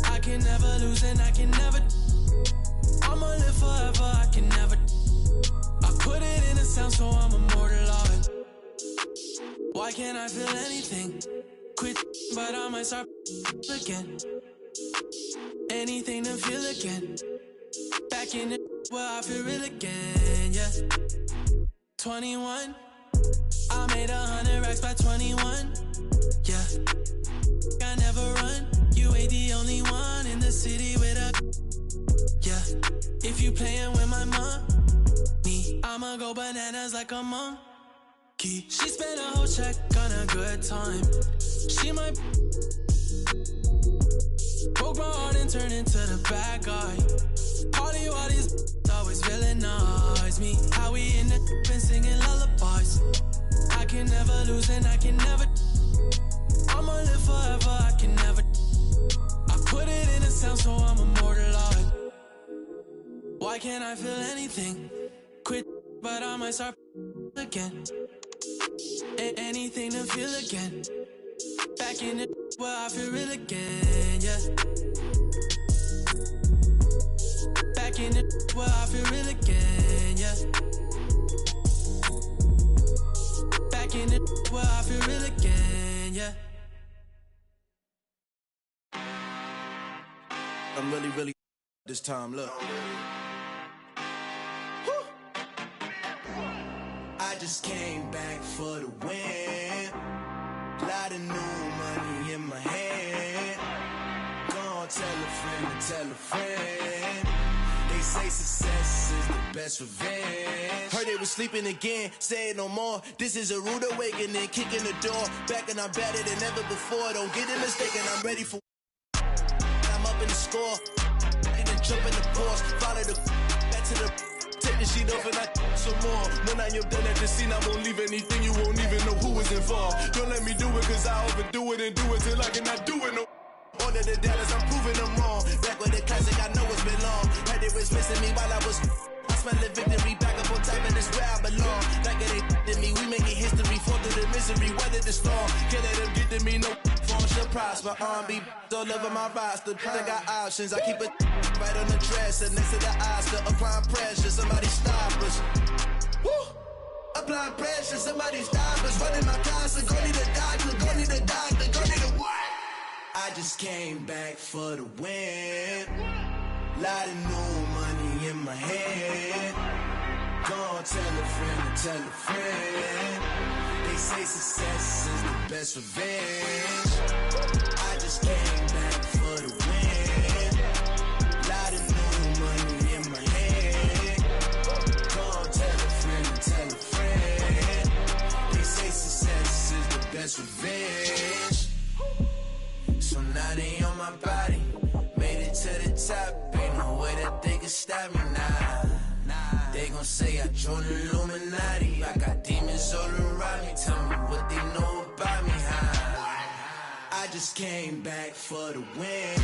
[SPEAKER 21] I can never lose and I can never. I'ma live forever, I can never. I put it in a sound so I'm immortalized. Why can't I feel anything? Quit, but I might start again. Anything to feel again. Back in the where I feel real again, yeah. 21, I made 100 racks by 21, yeah. I never run, you ain't the only one in the city with a, yeah. If you playin' with my money, I'ma go bananas like a monkey. She spent a whole check on a good time. She might broke my heart and turned into the bad guy. Party while these always villainize me. How we in the and singing lullabies. I can never lose and I can never. I'ma live forever, I can never. I put it in a sound so I'm immortalized. Why can't I feel anything? Quit, but I might start again. Anything to feel again. Back in it where I feel real again, yeah. Back in it where I feel real again, yeah. Back in it where I feel real again, yeah.
[SPEAKER 11] I'm really this time, look. I just came back for the win. Lot of new money in my hand. Gonna tell a friend to tell a friend. They say success is the best revenge. Heard they was sleeping again, say it no more. This is a rude awakening, kicking the door. Back and I'm better than ever before. Don't get it mistaken, I'm ready for. I'm up in the score. Didn't jump in the course. Follow the back to the. Take the sheet off and I some more. When I am done at the scene, I won't leave anything. You won't even know who is involved. Don't let me do it, cause I overdo it and do it till I cannot do it no. Under the Dallas, I'm proving them wrong. Back with the classic, I know it's been long. Heard they was missing me while I was. I smell the victory, back up on time, and it's where I belong. Like it ain't to me, we making history. Fall through the misery, weather the storm. Can't let them get to me, no form should prosper. R&B all over my roster. I got options, I keep it right on the dresser. Next to the Oscar, applying pressure. Somebody stop us. Woo! Applying pressure, somebody stop us. Running my closet, go need a doctor, go need a doctor, go need a what? I just came back for the win. Lot of new money in my hand. Gonna tell a friend to tell a friend. They say success is the best revenge. I just came back for the win. Lot of new money in my hand. Gonna tell a friend to tell a friend. They say success is the best revenge. So now they on my body. Made it to the top. Ain't no way that they can stop me now. They gon' say I joined the Illuminati. I got demons all around me. Tell me what they know about me, huh? I just came back for the win.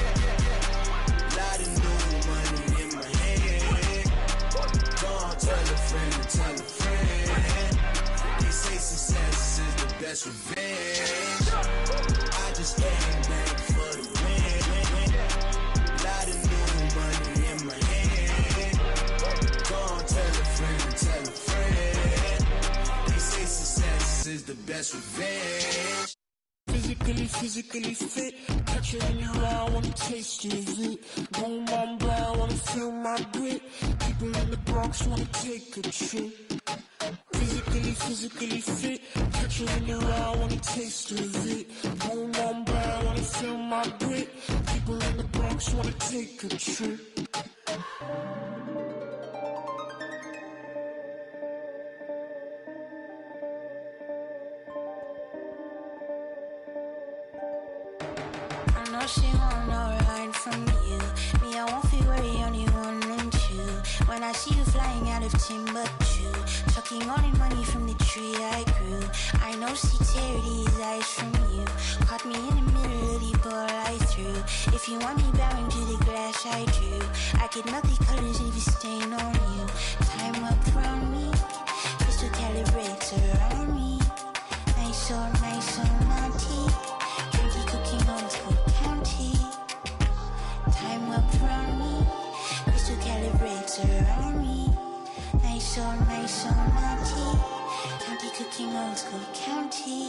[SPEAKER 11] Lot of new money in my hand. Gonna tell a friend to tell a friend. that's revenge.
[SPEAKER 10] Physically fit. Catch it in your eye, wanna taste of it. Boom, I'm blind, wanna feel my grit. People in the Bronx wanna take a trip. Physically fit. Catch it in your eye, wanna taste of it. Boom, I'm blind, wanna feel my grit. People in the Bronx wanna take a trip.
[SPEAKER 20] I know she want no ride from you. Me, I won't feel worry, only one and two. When I see you flying out of Timbuktu, chucking all the money from the tree I grew. I know she tear these eyes from you. Caught me in the middle of the ball I threw. If you want me bowing to the glass I do. I get multi colors if you stain on you. Time up around me, crystal calibrates around me. Nice so naughty. Cooking on school county. Time up around me, crystal calibrates around me. Nice so naughty. County cooking old school county.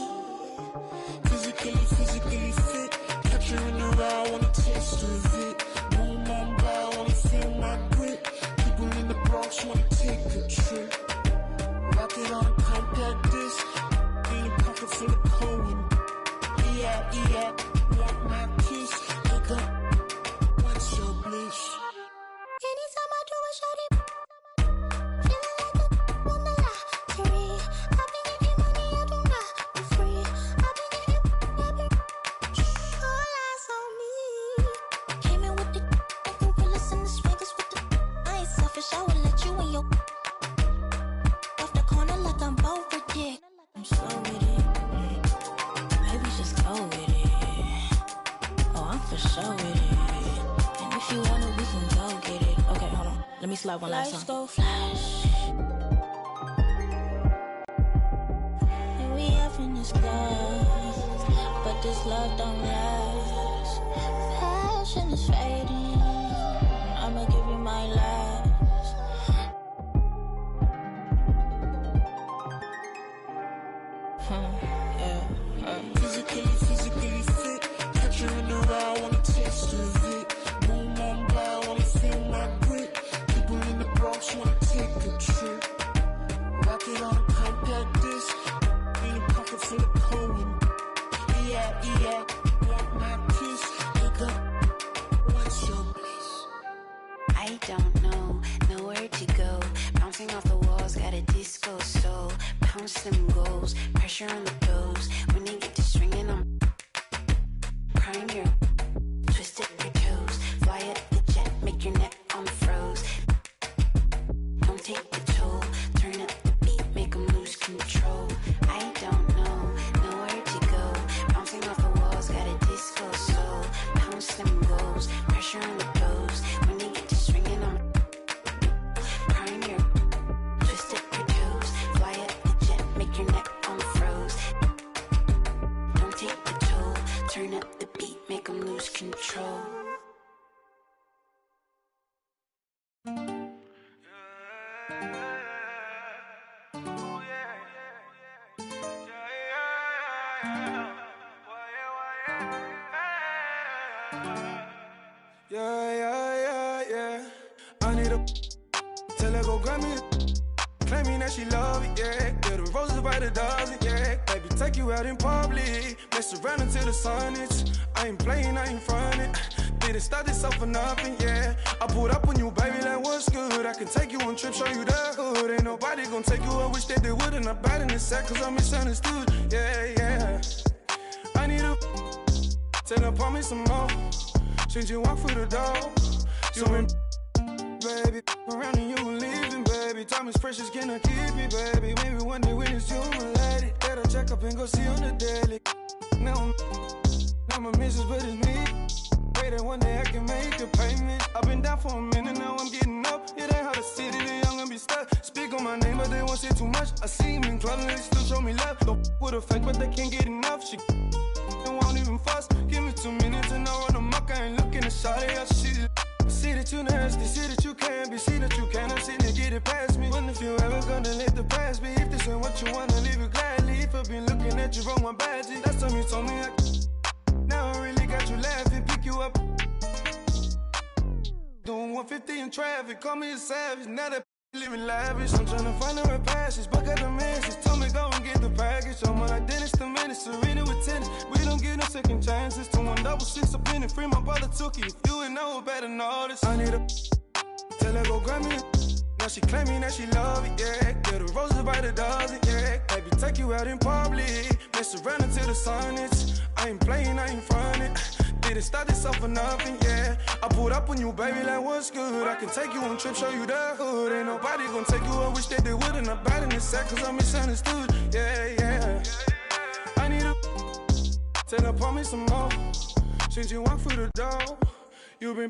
[SPEAKER 10] Physically fit. Catch her in the ride, wanna taste of it. Boom, I'm blind, wanna feel my grit. People in the Bronx wanna take a trip. Rock it on a compact disc. In a pocket full of coin. Yeah, want my kiss. Look up, what's your bliss?
[SPEAKER 20] Anytime I do a shawty, feeling like a on the lottery. I've been getting money, I do not be free. I've been all eyes on me. Came in with the gorillas and the swaggers with the. I ain't selfish, I will let you in your off the corner like I'm both with it. I'm so with it. Maybe just go with it. Oh, I'm for sure with it. And if you want it, we can go get it. Okay, hold on. Let me slide one last song. Lights go flash. And we up in this glass, but this love don't last. Passion is fading. I'ma give you my last.
[SPEAKER 10] Physically fit. Catch her in the ride, wanna taste of it. Boom, I'm blind, wanna feel my grit. People in the Bronx wanna take a trip. Rock it on a compact disc. In a pocket full of coin. Yeah, want my kiss. Look up, what's your bliss?
[SPEAKER 20] I don't know, nowhere to go. Bouncing off the walls, got a disco soul. Pounce them goals, pressure on the toes. When they get to stringing, I'm prime your twisted your toes. Fly up the jet, make your neck unfroze. Don't take the toll, turn up the beat, make them lose control. I don't know, nowhere to go. Bouncing off the walls, got a disco soul. Pounce them goals, pressure on the toes. When they get to stringing, I'm prime your twisted your toes. Fly up the jet, make your neck unfroze. Don't take the toll, turn up the beat, make them lose control.
[SPEAKER 6] Yeah. I need a tell her go grab me. Claiming that she love it, yeah. Get the roses by the dozen, yeah. Baby, take you out in public. Mess around until the sun hits. I ain't playing, I ain't frontin'. Didn't start this off for nothing, yeah. I pulled up on you, baby, that was good. I can take you on trips, show you the hood. Ain't nobody gonna take you, I wish that they would. And I'm bad in this set, cause I'm misunderstood, yeah. I need a tell her, pour me some more. Since you walk through the door, you been baby, around and you were leaving, baby. Time is precious, can I keep it, baby? Maybe one day when it's you, my lady. Better check up and go see on the daily. Now I'm a missus, but it's me. Pray that one day I can make a payment. I've been down for a minute, now I'm getting up. It ain't hard to see that the young and be stuck. Speak on my name, but they won't say too much. I see him in club and they still show me love. Don't with a fake, but they can't get enough. She won't even fuss. Give me 2 minutes and I'll run amok. I ain't looking to shawty, I see that you nasty, see that you can be, see that you cannot see to get it past me. When the
[SPEAKER 12] if you ever gonna let the past be. If this ain't what you wanna, leave it gladly. If I've been looking at you wrong, my bad. Last time you told me now I really got you laughing, pick you up. Doing 150 in traffic, call me a savage. Now that living lavish, I'm trying to find the right passage, but got the message. Told me go and get the package. I'm like Dennis the Menace, Serena with tennis. We don't get no second chances. 2166 up in it, free my brother took it. If you ain't know better than all this, I need a tell her go grab me. Now she claiming that she love it, yeah. Get the roses by the dozen, yeah. Maybe take you out in public, mess around until the sun is. I ain't playing, I ain't frontin'. Didn't start this off for nothing, yeah. I pulled up on you, baby, like what's good. I can take you on trips, show you the hood. Ain't nobody gonna take you, I wish that they would. And I'm bad in this set, cause I'm misunderstood, yeah, yeah. I need a tell her, pour me some more. Since you walk through the door, you've been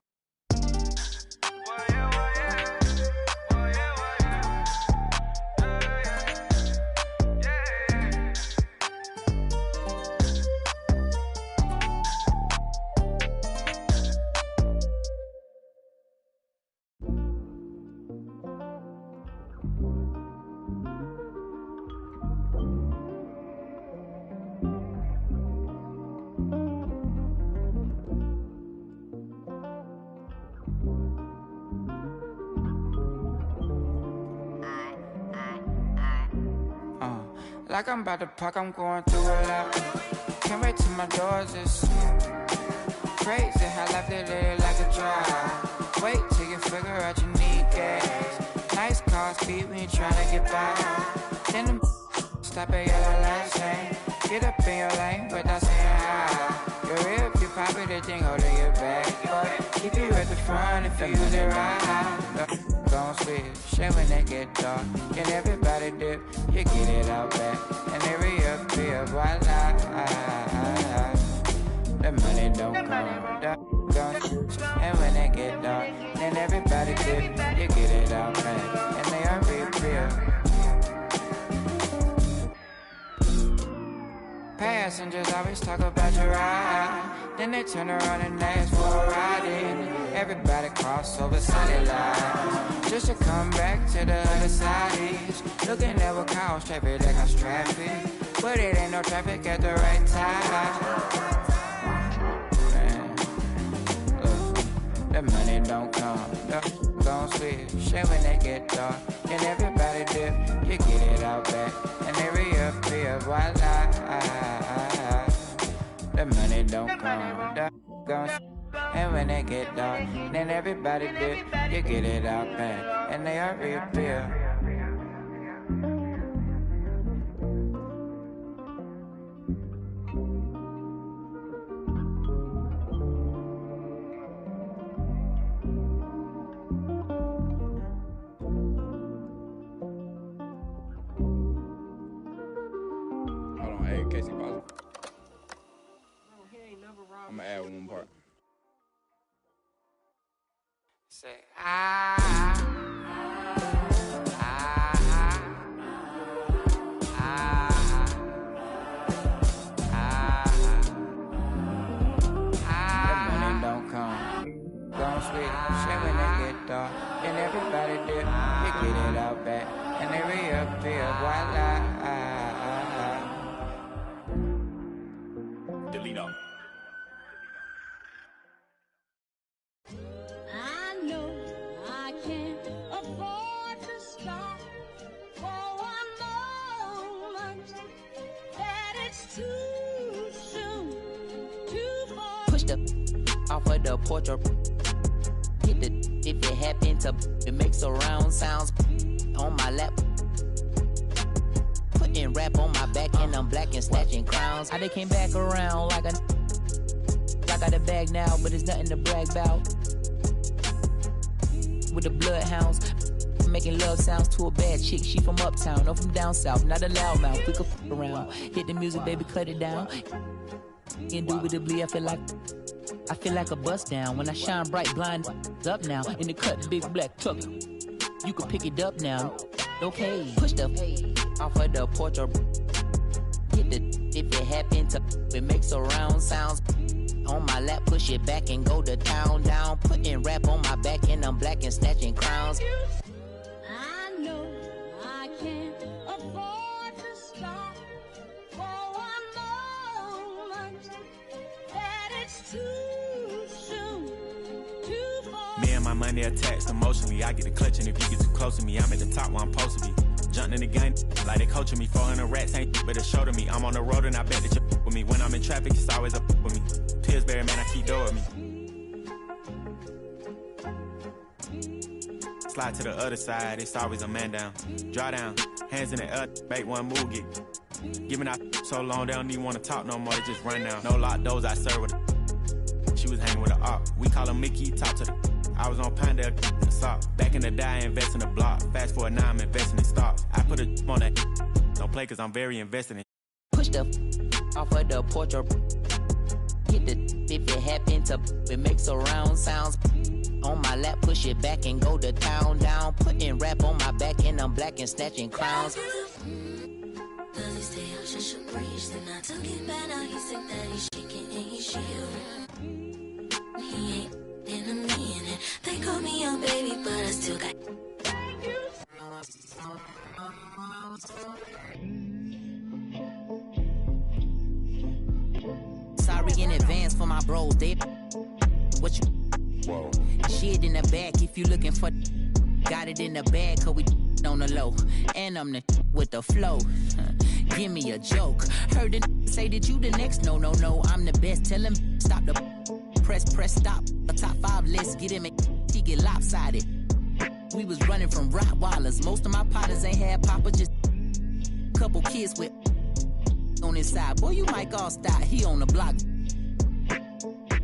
[SPEAKER 13] like I'm about to park, I'm going through a lot. Can't wait till my doors is crazy how life they live like a drive. Wait till you figure out you need gas. Nice car speed when you tryna get by. Then them stop at your last lane. Get up in your lane without saying hi. You're if you pop it, they think holding your back. But keep you at the front if you use it right. Don't switch, shit when they get dark. Can everybody dip? You get it out back. And they reappear, voila. The money don't come, don't switch. And when they get dark, then everybody dip. You get it out back. And they reappear. Passengers always talk about your ride. Then they turn around and ask for a ride in. Everybody cross over solid lines just to come back to the other side. Looking at what cause traffic like cause traffic, but it ain't no traffic at the right time. The money don't come, don't switch. Shit when they get dark, then everybody dip. You get it out back, and they reappear, voila. The money don't come, don't switch. And when they get dark, then everybody dip. You get it out back, and they are reappear.
[SPEAKER 14] Casey Boswell. I'm gonna add one part.
[SPEAKER 13] Say money don't come, don't switch. Shit when they get dark, then everybody dip. You get it out back, and they reappear, voila.
[SPEAKER 14] Delete all.
[SPEAKER 24] I know I can't afford to stop for one moment. That it's too soon to fall.
[SPEAKER 22] Push the off of the porch or hit the if it happen to it makes a round sounds on my lap. Putting rap on my back and I'm black and snatching crowns. I came back around like I got a bag now, but it's nothing to brag about. With the bloodhounds, making love sounds to a bad chick. She from uptown, no from down south, not a loudmouth. We could f around, hit the music, baby, cut it down. Indubitably, I feel like a bust down when I shine bright, blind up now in the cut, big black truck. You can pick it up now. Okay, push the off of the porch or hit the if it happen to it makes a round sounds on my lap, push it back and go to town down. Putting rap on my back and I'm black and snatching crowns.
[SPEAKER 24] I know
[SPEAKER 3] money attached emotionally. I get the clutch, and if you get too close to me, I'm at the top where I'm supposed to be. Jumping in the gun, like they coaching me. 400 rats ain't but a show to me. I'm on the road and I bet that you with me. When I'm in traffic, it's always up with me. Pillsbury, man, I keep door with me. Slide to the other side, it's always a man down. Draw down, hands in the air, make one move, get. Giving out so long, they don't even want to talk no more, they just run down. No lock doors, I serve with a. She was hanging with a op. We call him Mickey, talk to the. I was on Pinedale, assault. Back in the day, I invest in the block. Fast forward now, I'm investing in stocks. I put a on that. Don't play cause I'm very invested in.
[SPEAKER 4] Push the off of the porch or hit the if it happen to it makes surround sounds. On my lap, push it back and go to town down. Putting rap on my back and I'm black and snatching crowns.
[SPEAKER 20] Does he stay out just a breeze? Then I took it back, now he's sick that he's shaking and he's shivering. He ain't in a minute. They call me young baby, but I still got.
[SPEAKER 4] Sorry in advance for my bros, they what you. Whoa. Shit in the back if you looking for. Got it in the bag cause we on the low. And I'm the with the flow. Give me a joke. Heard it say that you the next. No, I'm the best. Tell him stop the press stop. A top 5 list, get him he get lopsided. We was running from Rottweilers. Most of my partners ain't had papa, just couple kids with on his side. Boy, you might all stop. He on the block.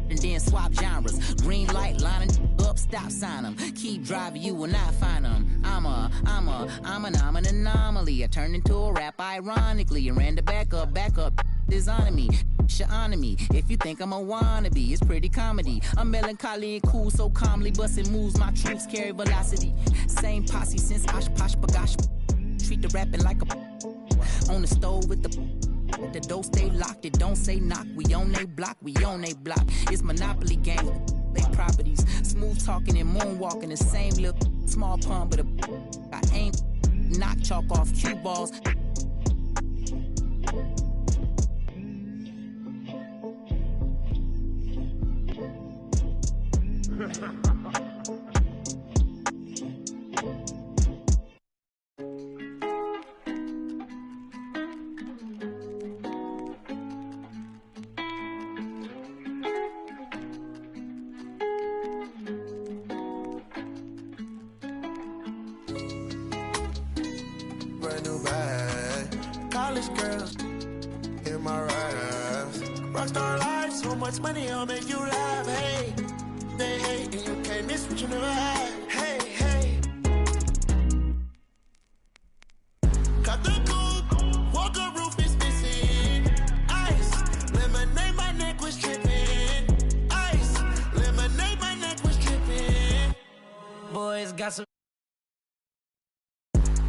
[SPEAKER 4] And then swap genres. Green light, lining up, stop sign them. Keep driving, you will not find them. I'm an anomaly. I turned into a rap ironically. And ran the back up, designing me. Honor me. If you think I'm a wannabe, it's pretty comedy. I'm melancholy and cool, so calmly busting moves. My troops carry velocity. Same posse since Osh Posh Bagash. Treat the rapping like a on the stove with the door stay locked, it don't say knock. We on they block, It's Monopoly game, they properties. Smooth talking and moonwalking, the same little small pun, but I ain't knock chalk off cue balls.
[SPEAKER 11] Brand new bag, college girls in my raps. Rockstar life, so much money, I'll make you laugh. Hey, they hate and you can't miss what you never had. Hey, got the coupe, walker roof is missing. Ice, lemonade, my neck was tripping. Ice, lemonade, my neck was tripping.
[SPEAKER 21] Boys got some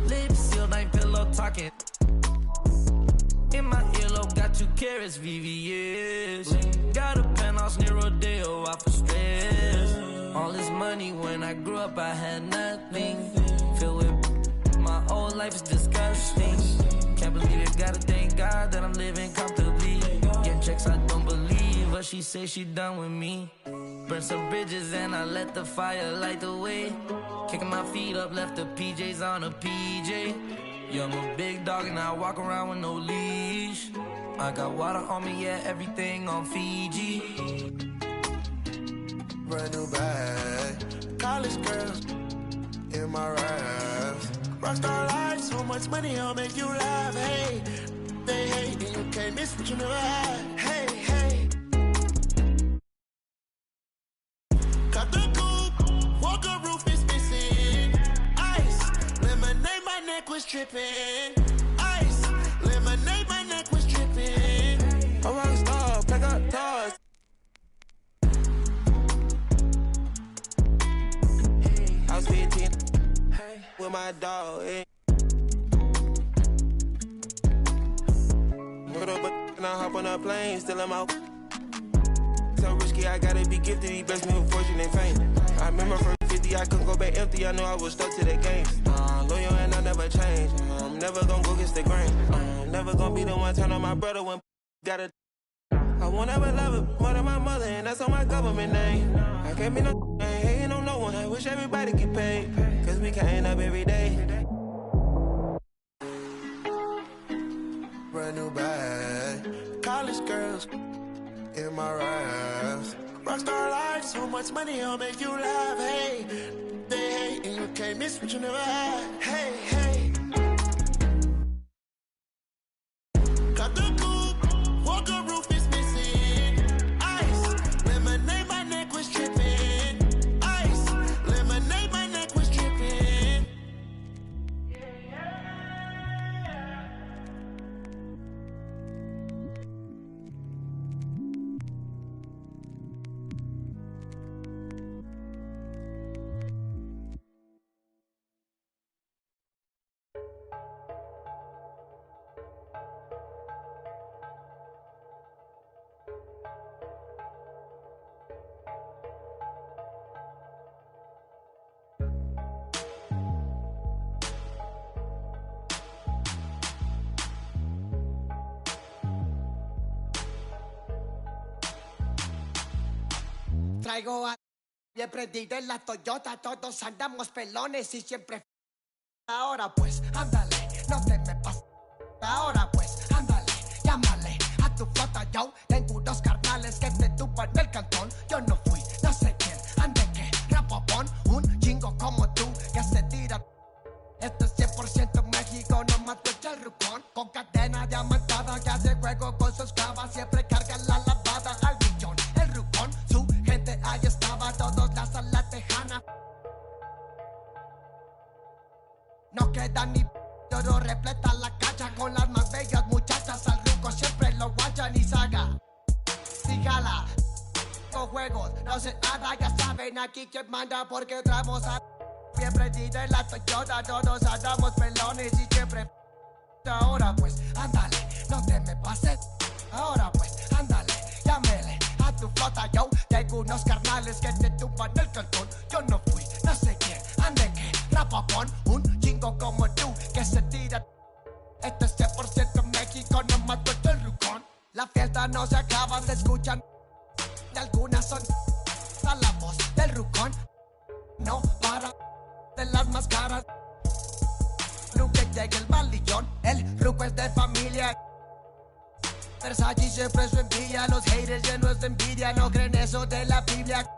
[SPEAKER 21] lips sealed, ain't pillow talking. In my earlobe, got 2 carats, VVS. Got a penthouse near Rodeo, out for stress. All this money, when I grew up, I had nothing. Filled with my whole life is disgusting. Can't believe it, gotta thank God that I'm living comfortably. Get checks, I don't believe, but she say she done with me. Burn some bridges and I let the fire light the way. Kicking my feet up, left the PJs on a PJ. Yeah, I'm a big dog and I walk around with no leash. I got water on me, yeah, everything on Fiji.
[SPEAKER 11] Brand new bag, college girls in my raps. Rockstar life, so much money, I'll make you laugh. Hey, they hate and you can't miss what you never had. Hey, got the coupe, walker roof is missing. Ice, lemonade, my neck was tripping. Ice, lemonade, my neck was tripping. A rockstar, pack up toys. I was 15 with my dog. Put up and I hop on a plane, still in my. So risky, I gotta be gifted. He blessed me with fortune and fame. I remember from 50, I couldn't go back empty. I knew I was stuck to the game. Loyal and I never change. I'm never gonna go against the grain. I'm never gonna be the one turn on my brother when gotta. I won't ever love it more than my mother, and that's on my government name. I can't be no ain't hating on no one.
[SPEAKER 6] wish everybody get paid, cause we can't up every day. Brand new bag, college girls in my raps. Rockstar life, so much money, I'll make you laugh. Hey, they hate and you can't miss what you never had. Hey, hey. Got the coupe, walker roof is missing. Ice, lemonade, my neck was tripping. Ice, lemonade, my neck was tripping.
[SPEAKER 2] Traigo a... Bien prendido en la Toyota, todos andamos pelones y siempre... Ahora pues, ándale, no te me pases. Ahora pues, ándale, llámale a tu flota, yo tengo unos carnales que te tupan del cantón. Yo no fui, no sé quién, ande que rapopón, un chingo como tú que se tira. Esto es 100% México, no mato el rucón. Con cadena diamantada que hace juego con sus clavas, siempre carga la lavada al millón. El rucón, su gente ahí estaba, todos la sala tejana. No queda ni todo repleta la cacha con las más bellas muchachas. Al ruco siempre lo guachan y saga. Sígala, con juegos, no se nada, ya saben aquí quién manda porque traemos a... Bien prendida en la Toyota, todos andamos pelones y siempre... Ahora pues, ándale, no te me pases. Ahora pues, ándale, llámele a tu flota, yo tengo unos carnales que te tumban el cantón. Yo no fui, no sé quién, ande que rapapón, un chingo como tú que se tira. Esto es 100% México, no mato el rucón. La fiesta no se acaba, se escuchan y algunas son a la voz del rucón. No para de las máscaras. Nunca llega el malillón, el ruco es de familia. Versace siempre su envidia, los haters llenos de envidia, no creen eso de la Biblia.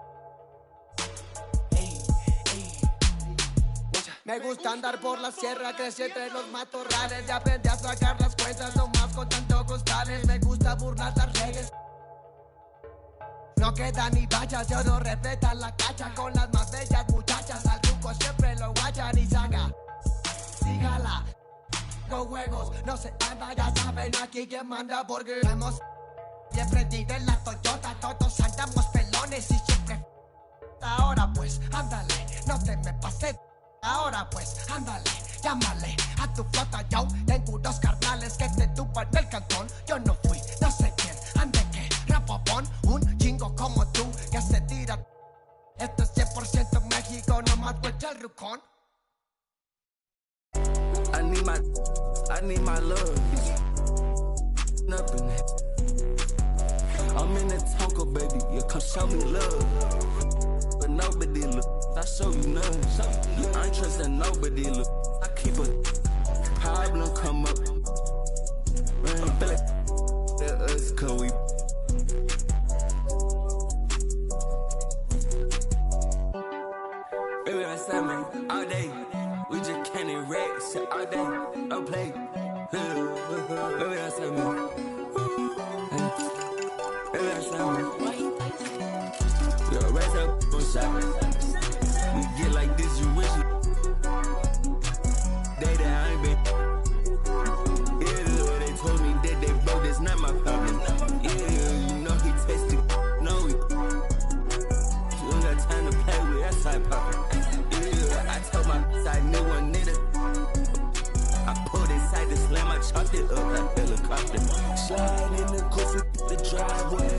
[SPEAKER 2] Me gusta andar por la sierra, crecí entre los matorrales y aprendí a sacar las cuentas nomás con tanto costales. Me gusta burlar las redes. No queda ni vallas, yo no respetan la cacha con las más bellas muchachas. Al truco siempre lo guachan y saga. Sígala, con juegos, no se anda, ya saben aquí quién manda porque hemos bien prendido en la Toyota, todos andamos pelones y siempre. Ahora pues, ándale, no te me pases. Ahora pues, ándale, llámale a tu flota, yo tengo unos carnales que te tupan del cantón. Yo no fui, no sé quién, ande que rapopón, un chingo como tú que se tira. Esto es 100% México, no mato el rucón.
[SPEAKER 18] I need my love. Up in it. I'm in the Tonka, baby. You come show me love. But nobody look. I show you none. I ain't trusting nobody look. I keep a problem come up. Man, feel like that us, cause we. Baby, that's me all day. We just can't erect shit all day. Don't play. Baby, that's me. Baby, that's me. Yo, raise up on shot. We get like this, you wish you. Day that I ain't been. Yeah, the way they told me that they broke, that's not my problem. Yeah, you know he tasted. No, we. You don't got time to play with that side poppin'. I told my side new one nigga. I pulled inside the slam, I chopped it up like helicopter. Slide in the goofy, the driveway.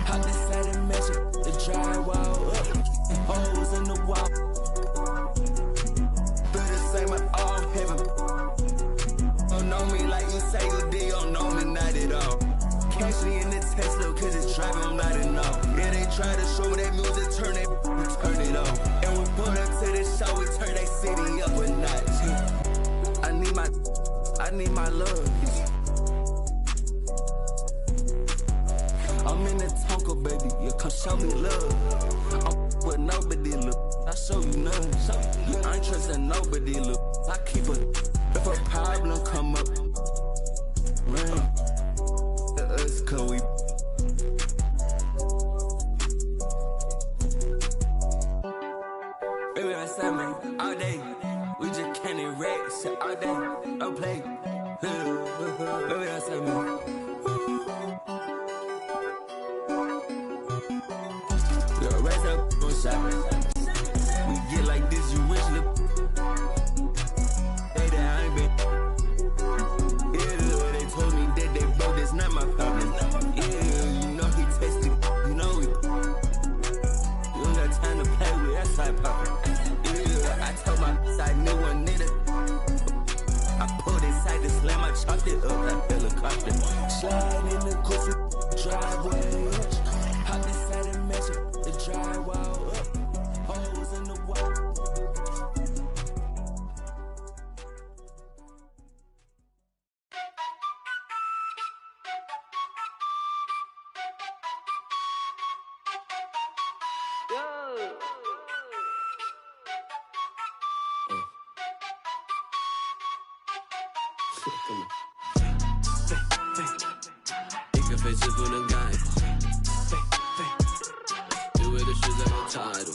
[SPEAKER 18] Hop inside and measure the drywall up. Holes in the wall. Feel the same at all heaven. Don't know me like you say you did, don't know me not at all. Catch me in the Tesla, cause it's driving, I'm not enough. Yeah, they try to show me that music, turn it off. And
[SPEAKER 11] need my love. I'm in the Tonka, baby, you come show me love. I'm with nobody, look, I show you none. You ain't trusting nobody, look, I keep a. If a problem come up, run to us, cause we. Baby, that's that, man, all day. We just can't erase shit all day, don't play. Baby, that's that, man. Raise up on shot. We get like this, you wish look. Hey, that I ain't been. Yeah, they told me that they broke, that's not my problem. Yeah, you know he tasted, you know he. You don't got time to play with that side poppin'. Yeah, I told my side new one nigga. I pulled inside the slam, I chopped it up like helicopter. Slide in the goofy driveway. Hop inside and measure. Drywall up, holes in the wall.
[SPEAKER 15] 一个飞字不能概括。是在有态度，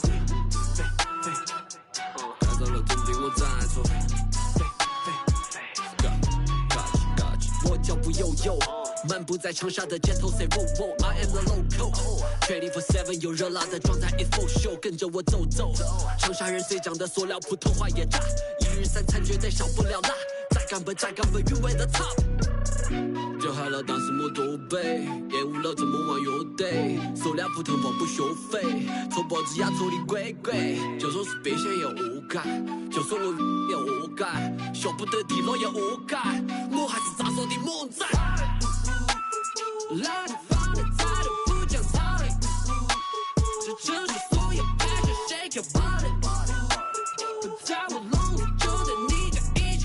[SPEAKER 15] 改造了总比我再错。我脚步悠悠，漫步在长沙的街头 ，say roll roll，I am the local。24/7有热辣的状态 ，it for show， 跟着我走走。长沙人最讲的塑料，普通话也炸，一日三餐绝对少不了辣。再干杯，韵味的 top。就害了当时没多背，厌恶了这么玩乐队，塑料普通话不收费，错脖子压错的鬼鬼，就算是变现也恶改，就算我也恶改，下不得地了也恶改，我还是咋说的猛仔。来自方的态度不讲道理，这城市所有 passion shake your body， 不在我笼子就在你家一起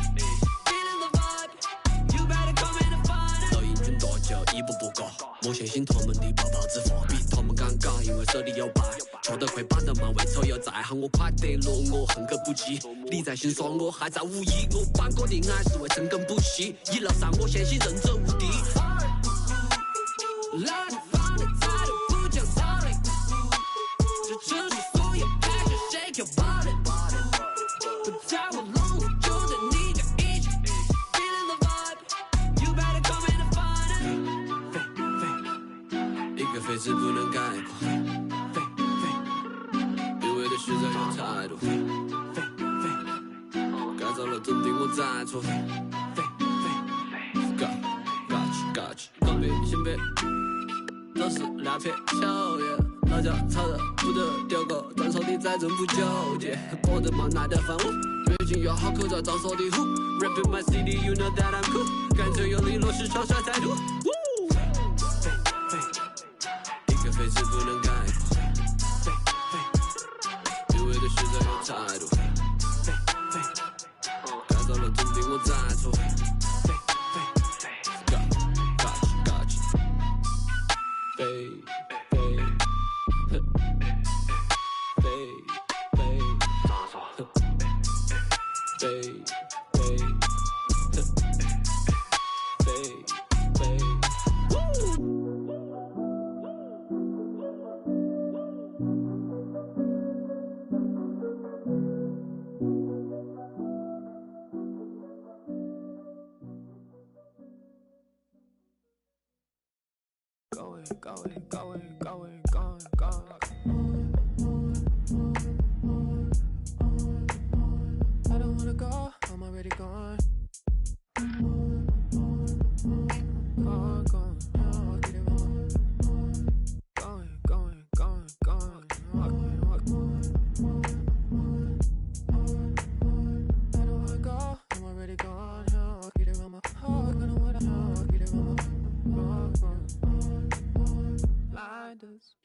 [SPEAKER 15] feeling the vibe，you better come in and find it。老英俊大叫一步步高，我相信他们的泡泡之法比他们尴尬，因为手里有牌，跳得快把的慢，为丑又再喊我快得落，我恨个不羁。你在心酸，我还在无意，我办过的爱是为深耕不息，一路上我相信人者无敌。来自方的态度不讲道理，这城市所有 passion shake your body， 不在我笼子就在你家一起 feeling the vibe，you better come in and find it。一个飞字不能概括，一味的实在有态度，改造了总比我再错。Got you，东北西北都是两片秋叶，老家炒的不得丢个，专手的再真不纠结，过得嘛耐得烦我，越近越好口罩早说的虎 ，Rapping my city you know that I'm cool， 干脆有理落实长沙态度。一个飞字不能概括，一味的实在有态度，改造了总比我再错。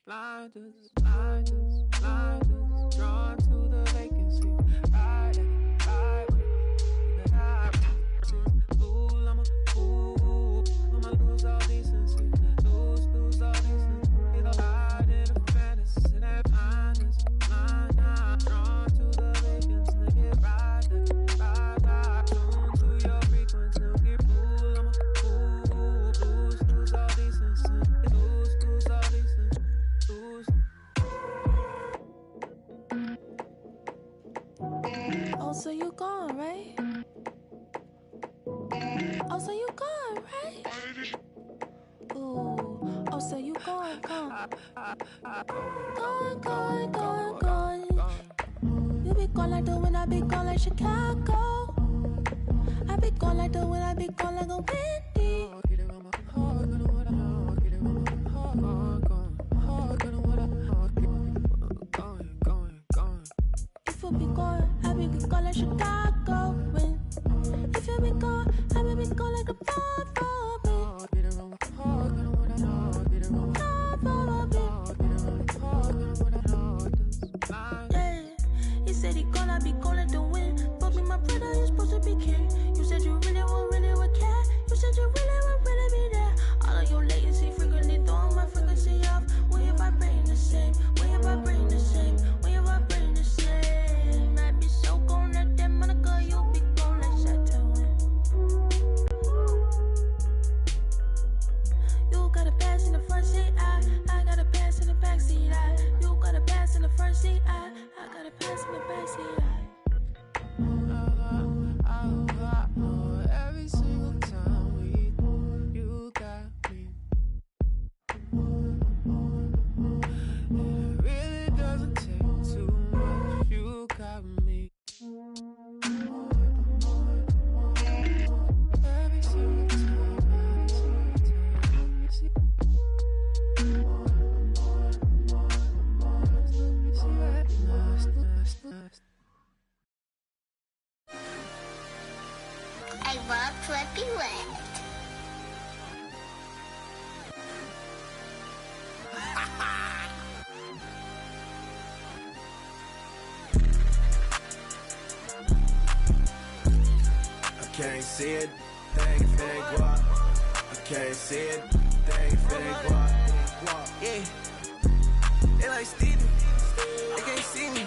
[SPEAKER 15] Blinders, drawn to the vacancy. I ooh,
[SPEAKER 16] you gone, right? Oh, so you gone, right? Ooh, oh, so you gone. Gone. You be gone like the wind, I be gone like Chicago. I be gone like the wind, I be gone like a windy. If you be gone, I be gone like Chicago. If you be gone, I be gone like a yeah, he said he gonna be gone like the wind. Fuck me, my brother, you're supposed to be king. You said you really would care. You said you really be there. All of your latency frequently throwing my frequency off. When you vibrating the same, when you vibrating the same, when you vibrating the same. I be so gone at that Monica, you be gone like Saturn. You got a pass in the front seat, I got a pass in the back seat, you got a pass in the front seat, I got a pass in the back seat,
[SPEAKER 13] Every single time you got me. It really doesn't take too much. You got me. Every single time.
[SPEAKER 20] I want to be wet.
[SPEAKER 11] I can't see it, thing if it ain't guap. I can't see it, thing if it ain't guap. Yeah, they like Stevie, they can't see me.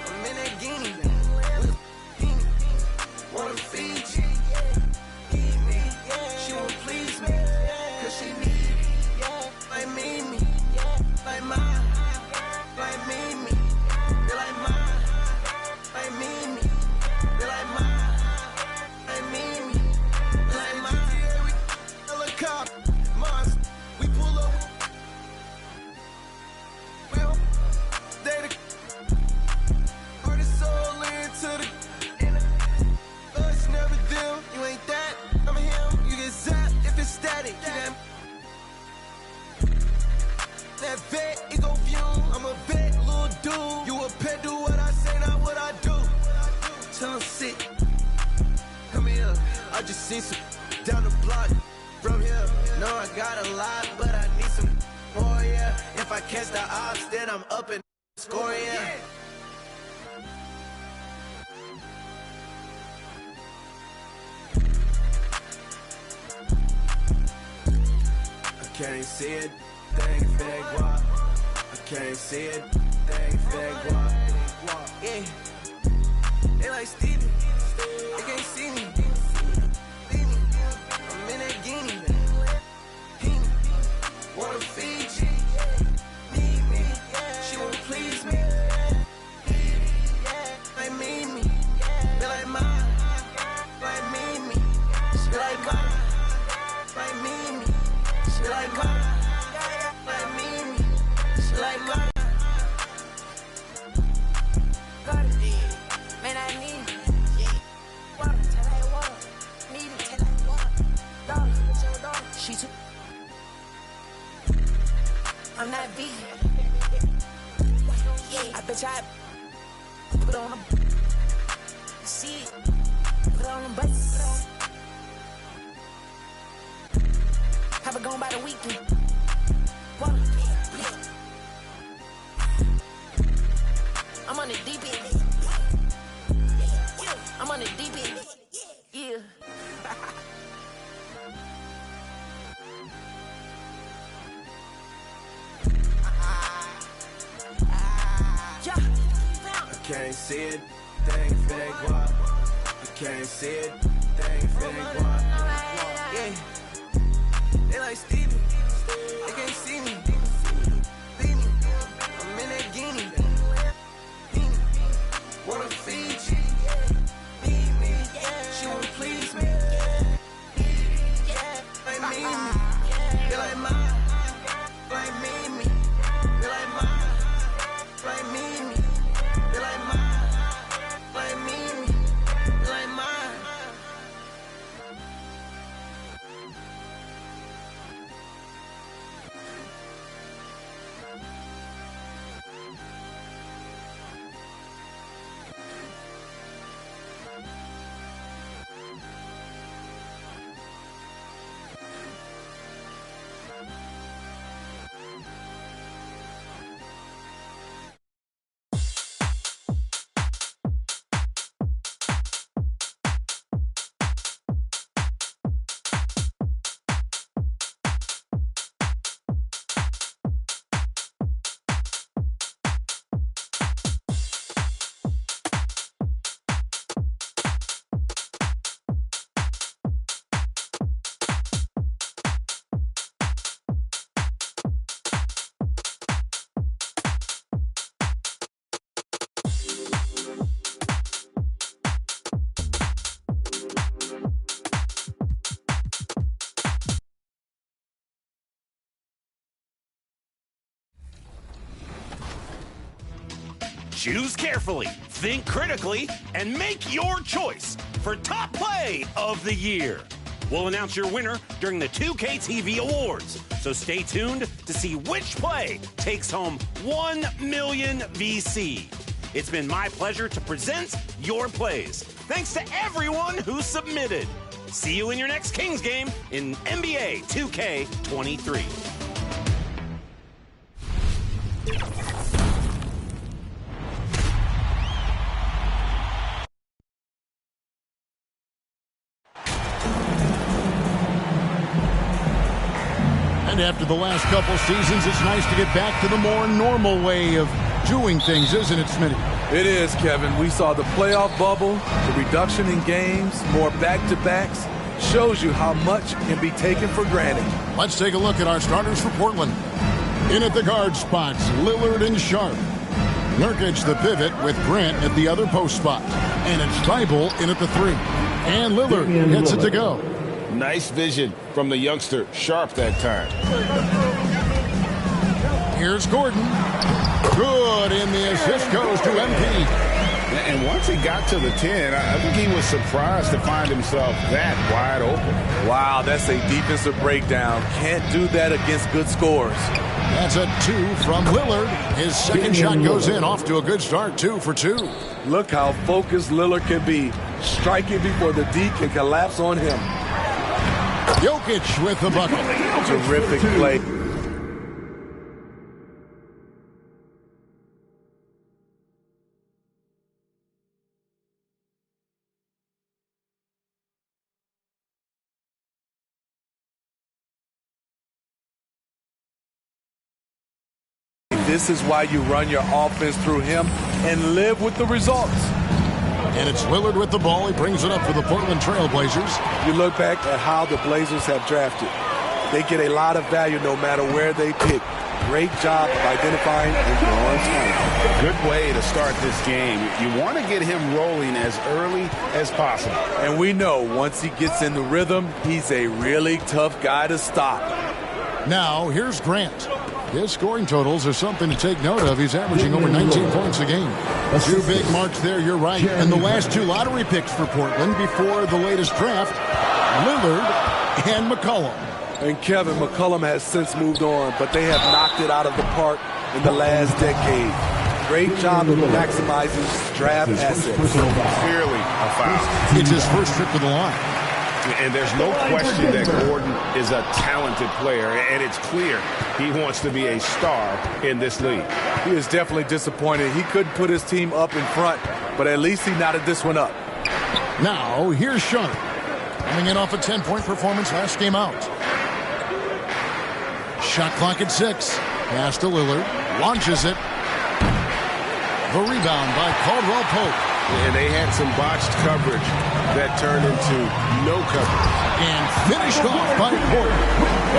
[SPEAKER 11] I'm in that guinea, wanna feed you, eat me. She won't please me, cause she need me. Like me, like mine, like me. They like mine, like me. They like mine, like me. They like mine. Helicopter, Mars, we pull up. Well, they the artist soul into the. Us never them, you ain't that. I'm him, you get zapped if it's static. That vet, it go fume. I'm a vet, little dude. You a pet, do what I say, not what I do. Tell him sit. Come here, I just seen some down the block from here. No, I got a lot, but I need some more, yeah. If I catch the ops, then I'm up and score, yeah. I can't see it, thing if it ain't guap. I can't see it, thing if it ain't guap. Yeah, they like Stevie, they can't see me. I'm in that guinea, wanna feed you, need me. She won't please me, like me. They like mine, like me. She like mine, like me. She like mine, like me. She like mine.
[SPEAKER 17] Man, I need water, tell her water. Need it, tell her water. Daughter, it's your daughter. She too. I'm not vegan. Yeah, I bet y'all put on a see it. Put on them butts. Have it gone by the weekend. Water. I'm on the deep end. I'm on the deep end. Yeah.
[SPEAKER 11] I can't see it, thing if it ain't guap. I can't see it, thing if it ain't guap. Yeah, they like Stevie, they can't see me. I'm in that guinea, wanna
[SPEAKER 1] Choose carefully, think critically, and make your choice for Top Play of the Year. We'll announce your winner during the 2K TV Awards, so stay tuned to see which play takes home 1 million VC. It's been my pleasure to present your plays. Thanks to everyone who submitted. See you in your next Kings game in NBA 2K23.
[SPEAKER 7] And after the last couple seasons, it's nice to get back to the more normal way of doing things, isn't it, Smitty?
[SPEAKER 19] It is, Kevin. We saw the playoff bubble, the reduction in games, more back-to-backs. Shows you how much can be taken for granted.
[SPEAKER 7] Let's take a look at our starters for Portland. In at the guard spots, Lillard and Sharp. Nurkic the pivot with Grant at the other post spot. And it's Thibault in at the 3. And Lillard gets it to go.
[SPEAKER 23] Nice vision from the youngster, Sharp, that time.
[SPEAKER 7] Here's Gordon. Good, and the assist goes to MP.
[SPEAKER 23] And once he got to the 10, I think he was surprised to find himself that wide open.
[SPEAKER 19] Wow, that's a defensive breakdown. Can't do that against good scores.
[SPEAKER 7] That's a 2 from Lillard. His second shot goes in, off to a good start, 2 for 2.
[SPEAKER 19] Look how focused Lillard can be. Striking before the D can collapse on him.
[SPEAKER 7] Jokic with the bucket.
[SPEAKER 19] Terrific play. This is why you run your offense through him and live with the results.
[SPEAKER 7] And it's Lillard with the ball. He brings it up for the Portland Trail Blazers.
[SPEAKER 19] You look back at how the Blazers have drafted. They get a lot of value no matter where they pick. Great job of identifying and drawing talent.
[SPEAKER 23] Good way to start this game. You want to get him rolling as early as possible.
[SPEAKER 19] And we know once he gets in the rhythm, he's a really tough guy to stop.
[SPEAKER 7] Now, here's Grant. His scoring totals are something to take note of. He's averaging over 19 points a game. 2 big marks there, you're right. And the last 2 lottery picks for Portland before the latest draft, Lillard and McCollum.
[SPEAKER 19] And Kevin, McCollum has since moved on, but they have knocked it out of the park in the last decade. Great job of maximizing draft assets.
[SPEAKER 23] Clearly a foul.
[SPEAKER 7] It's his first trip to the line.
[SPEAKER 23] And there's no question that Gordon is a talented player, and it's clear he wants to be a star in this league.
[SPEAKER 19] He is definitely disappointed. He couldn't put his team up in front, but at least he knotted this one up.
[SPEAKER 7] Now, here's Sharp. Coming in off a 10-point performance last game out. Shot clock at 6. Pass to Lillard. Launches it. The rebound by Caldwell Pope.
[SPEAKER 23] And they had some botched coverage that turned into no coverage.
[SPEAKER 7] And finished off by Porter.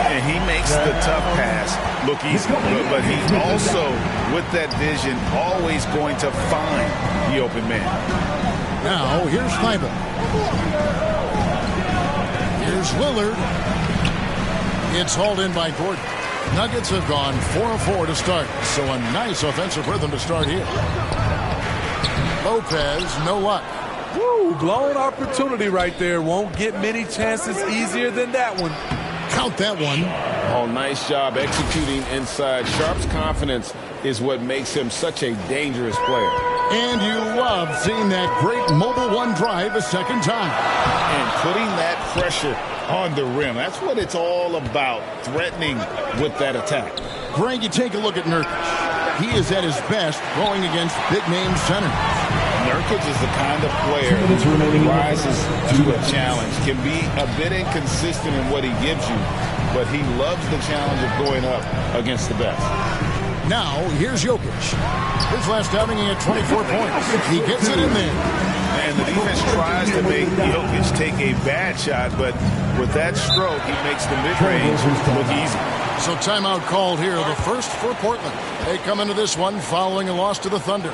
[SPEAKER 23] And he makes the tough pass look easy. But he's also, with that vision, always going to find the open man.
[SPEAKER 7] Now, here's Thibault. Here's Lillard. It's hauled in by Gordon. Nuggets have gone 4 of 4 to start. So a nice offensive rhythm to start here. Lopez, no luck.
[SPEAKER 19] Woo, blown opportunity right there. Won't get many chances easier than that one.
[SPEAKER 7] Count that one.
[SPEAKER 23] Oh, nice job executing inside. Sharp's confidence is what makes him such a dangerous player.
[SPEAKER 7] And you love seeing that great mobile one drive a second time.
[SPEAKER 23] And putting that pressure on the rim. That's what it's all about, threatening with that attack.
[SPEAKER 7] Greg, you take a look at Nurkic. He is at his best going against big-name centers.
[SPEAKER 23] Nurkic is the kind of player who rises to a challenge, can be a bit inconsistent in what he gives you, but he loves the challenge of going up against the best.
[SPEAKER 7] Now, here's Jokic. His last outing, he had 24 points. He gets it in there.
[SPEAKER 23] And the defense tries to make Jokic take a bad shot, but with that stroke, he makes the mid-range look easy.
[SPEAKER 7] So timeout called here, the first for Portland. They come into this one following a loss to the Thunder.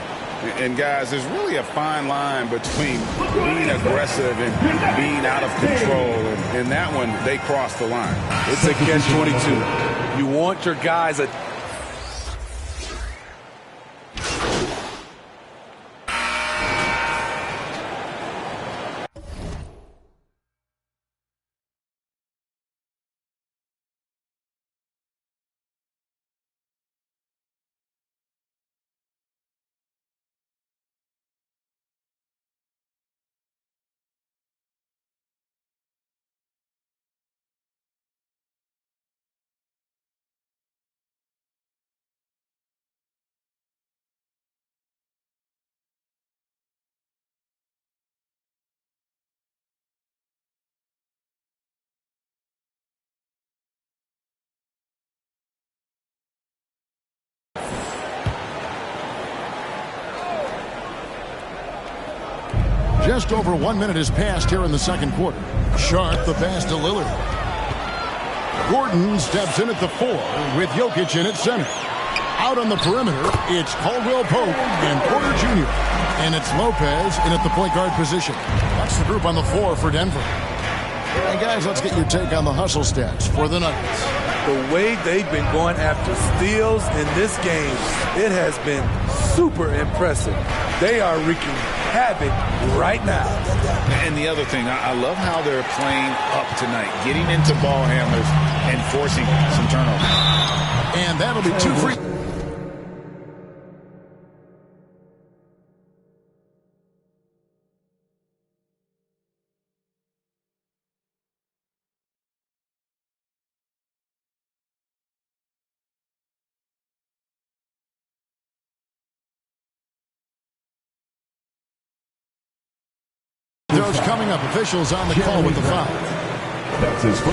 [SPEAKER 23] And guys, there's really a fine line between being aggressive and being out of control. And in that one, they crossed the line.
[SPEAKER 19] It's a catch-22. You want your guys
[SPEAKER 7] Just over 1 minute has passed here in the second quarter. Sharp the pass to Lillard. Gordon steps in at the 4 with Jokic in at center. Out on the perimeter, it's Caldwell Pope and Porter Jr. And it's Lopez in at the point guard position. That's the group on the floor for Denver. And guys, let's get your take on the hustle stats for the Nuggets.
[SPEAKER 19] The way they've been going after steals in this game, it has been super impressive. They are wreaking havoc right now.
[SPEAKER 23] And the other thing, I love how they're playing up tonight, getting into ball handlers and forcing some turnovers.
[SPEAKER 7] And that'll be 2 free. Those coming up, officials on the call with the foul.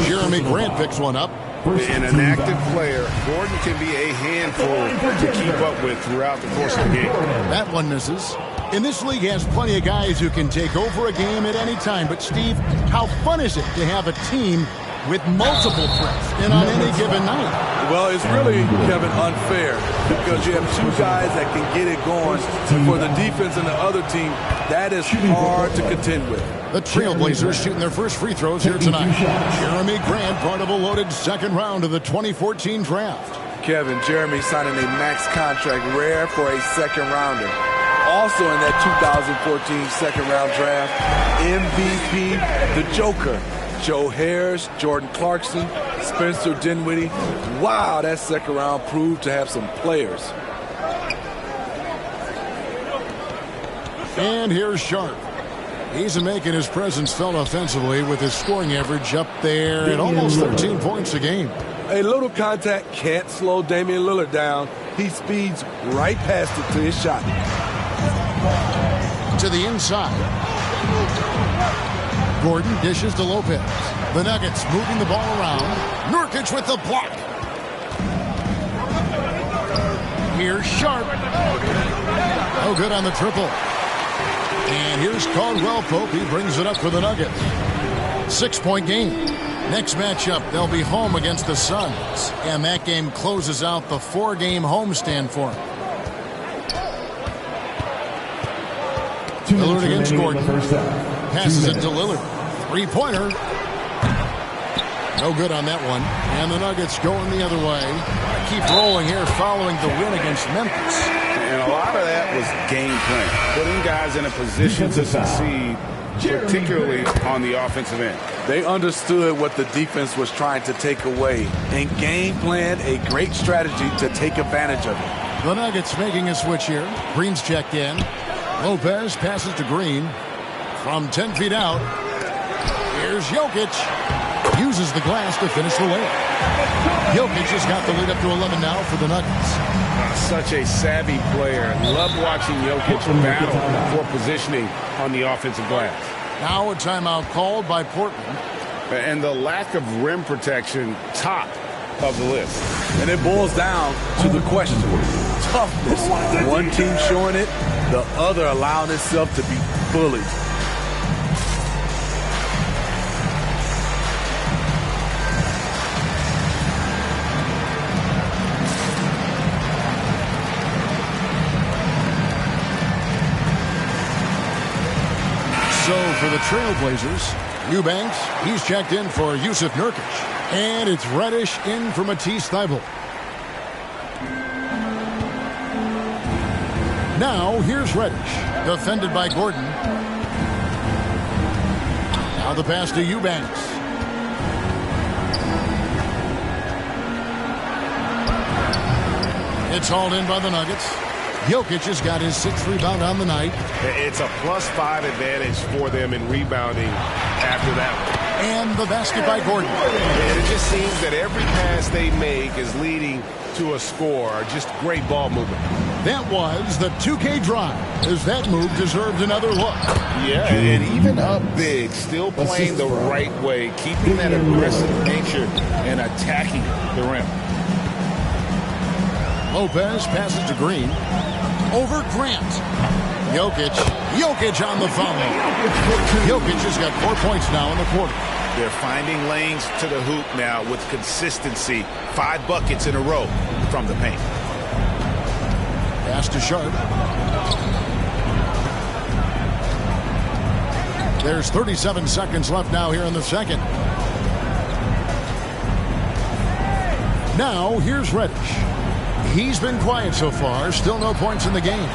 [SPEAKER 7] Jeremy Grant picks one up.
[SPEAKER 23] And an active player, Gordon can be a handful to keep up with throughout the course of the game.
[SPEAKER 7] That one misses. And this league has plenty of guys who can take over a game at any time. But, Steve, how fun is it to have a team with multiple threats and on any given night?
[SPEAKER 19] Well, it's really, Kevin, unfair because you have two guys that can get it going. And for the defense and the other team, that is hard to contend with.
[SPEAKER 7] The Trailblazers shooting their first free throws here tonight. Jeremy Grant, part of a loaded second round of the 2014 draft.
[SPEAKER 19] Kevin, Jeremy signing a max contract, rare for a second rounder. Also in that 2014 second round draft, MVP, the Joker. Joe Harris, Jordan Clarkson, Spencer Dinwiddie. Wow, that second round proved to have some players.
[SPEAKER 7] And here's Sharp. He's making his presence felt offensively with his scoring average up there at almost 13 points a game.
[SPEAKER 19] A little contact can't slow Damian Lillard down. He speeds right past it to his shot.
[SPEAKER 7] To the inside. Gordon dishes to Lopez. The Nuggets moving the ball around. Nurkic with the block. Here's Sharp. Oh, good on the triple. And here's Caldwell Pope. He brings it up for the Nuggets. 6-point game. Next matchup, they'll be home against the Suns. And that game closes out the 4-game homestand for them. Lillard against Gordon. Passes it to Lillard. 3-pointer. No good on that one. And the Nuggets going the other way. Keep rolling here following the win against Memphis.
[SPEAKER 23] And a lot of that was game plan. Putting guys in a position to succeed, particularly on the offensive end.
[SPEAKER 19] They understood what the defense was trying to take away and game planned a great strategy to take advantage of it.
[SPEAKER 7] The Nuggets making a switch here. Green's checked in. Lopez passes to Green. From 10 feet out, here's Jokic. Uses the glass to finish the layup. Jokic has got the lead up to 11 now for the Nuggets.
[SPEAKER 23] Such a savvy player. Love watching Jokic battle for positioning on the offensive glass.
[SPEAKER 7] Now a timeout called by Portland.
[SPEAKER 23] And the lack of rim protection, top of the list.
[SPEAKER 19] And it boils down to the question. Toughness. One team showing it, the other allowing itself to be bullied.
[SPEAKER 7] So for the Trailblazers, Eubanks, he's checked in for Yusuf Nurkic. And it's Reddish in for Matisse Thybulle. Now here's Reddish, defended by Gordon. Now the pass to Eubanks. It's hauled in by the Nuggets. Jokic has got his 6th rebound on the night.
[SPEAKER 23] It's a +5 advantage for them in rebounding after that one.
[SPEAKER 7] And the basket by Gordon.
[SPEAKER 23] And it just seems that every pass they make is leading to a score. Just great ball movement.
[SPEAKER 7] That was the 2K drive, as that move deserved another look.
[SPEAKER 23] Yeah, and even up big, still playing the right way, keeping that aggressive nature and attacking the rim.
[SPEAKER 7] Lopez passes to Green. Over Grant. Jokic on the follow. Jokic has got 4 points now in the quarter.
[SPEAKER 23] They're finding lanes to the hoop now with consistency. 5 buckets in a row from the paint.
[SPEAKER 7] Pass to Sharp. There's 37 seconds left now here in the second. Now, here's Reddish. He's been quiet so far. Still no points in the game.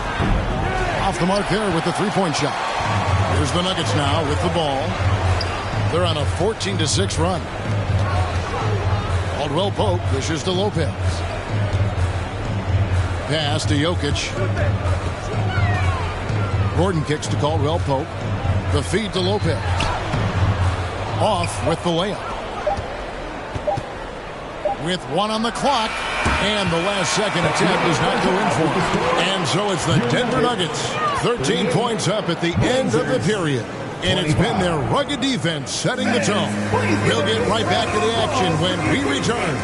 [SPEAKER 7] Off the mark there with the three-point shot. Here's the Nuggets now with the ball. They're on a 14-6 run. Caldwell Pope dishes to Lopez. Pass to Jokic. Gordon kicks to Caldwell Pope. The feed to Lopez. Off with the layup. With 1 on the clock. And the last second attempt does not go in for him. And so it's the Denver Nuggets. 13 points up at the end of the period. And it's been their rugged defense setting the tone. We'll get right back to the action when we return.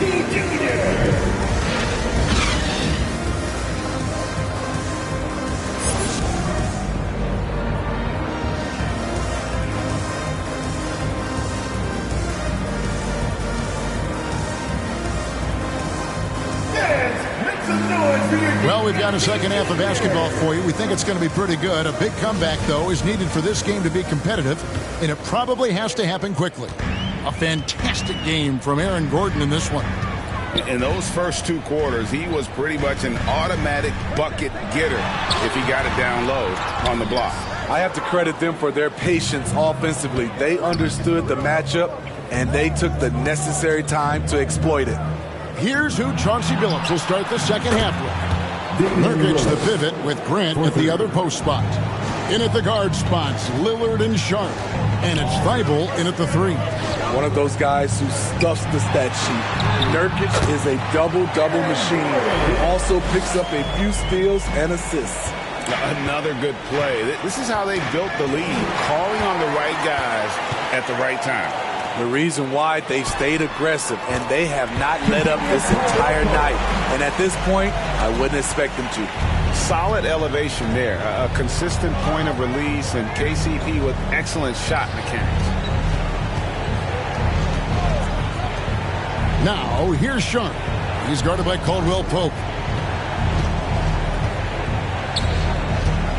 [SPEAKER 7] Well, we've got a second half of basketball for you. We think it's going to be pretty good. A big comeback, though, is needed for this game to be competitive, and it probably has to happen quickly. A fantastic game from Aaron Gordon in this one.
[SPEAKER 23] In those first 2 quarters, he was pretty much an automatic bucket getter if he got it down low on the block.
[SPEAKER 19] I have to credit them for their patience offensively. They understood the matchup, and they took the necessary time to exploit it.
[SPEAKER 7] Here's who Chauncey Billups will start the second half with. Nurkic the pivot with Grant at the other post spot. In at the guard spots, Lillard and Sharp. And it's Thibault in at the 3.
[SPEAKER 19] One of those guys who stuffs the stat sheet. Nurkic is a double-double machine. He also picks up a few steals and assists.
[SPEAKER 23] Another good play. This is how they built the lead, calling on the right guys at the right time.
[SPEAKER 19] The reason why they've stayed aggressive, and they have not let up this entire night. And at this point, I wouldn't expect them to.
[SPEAKER 23] Solid elevation there. A consistent point of release, and KCP with excellent shot mechanics.
[SPEAKER 7] Now, here's Sharp. He's guarded by Caldwell Pope.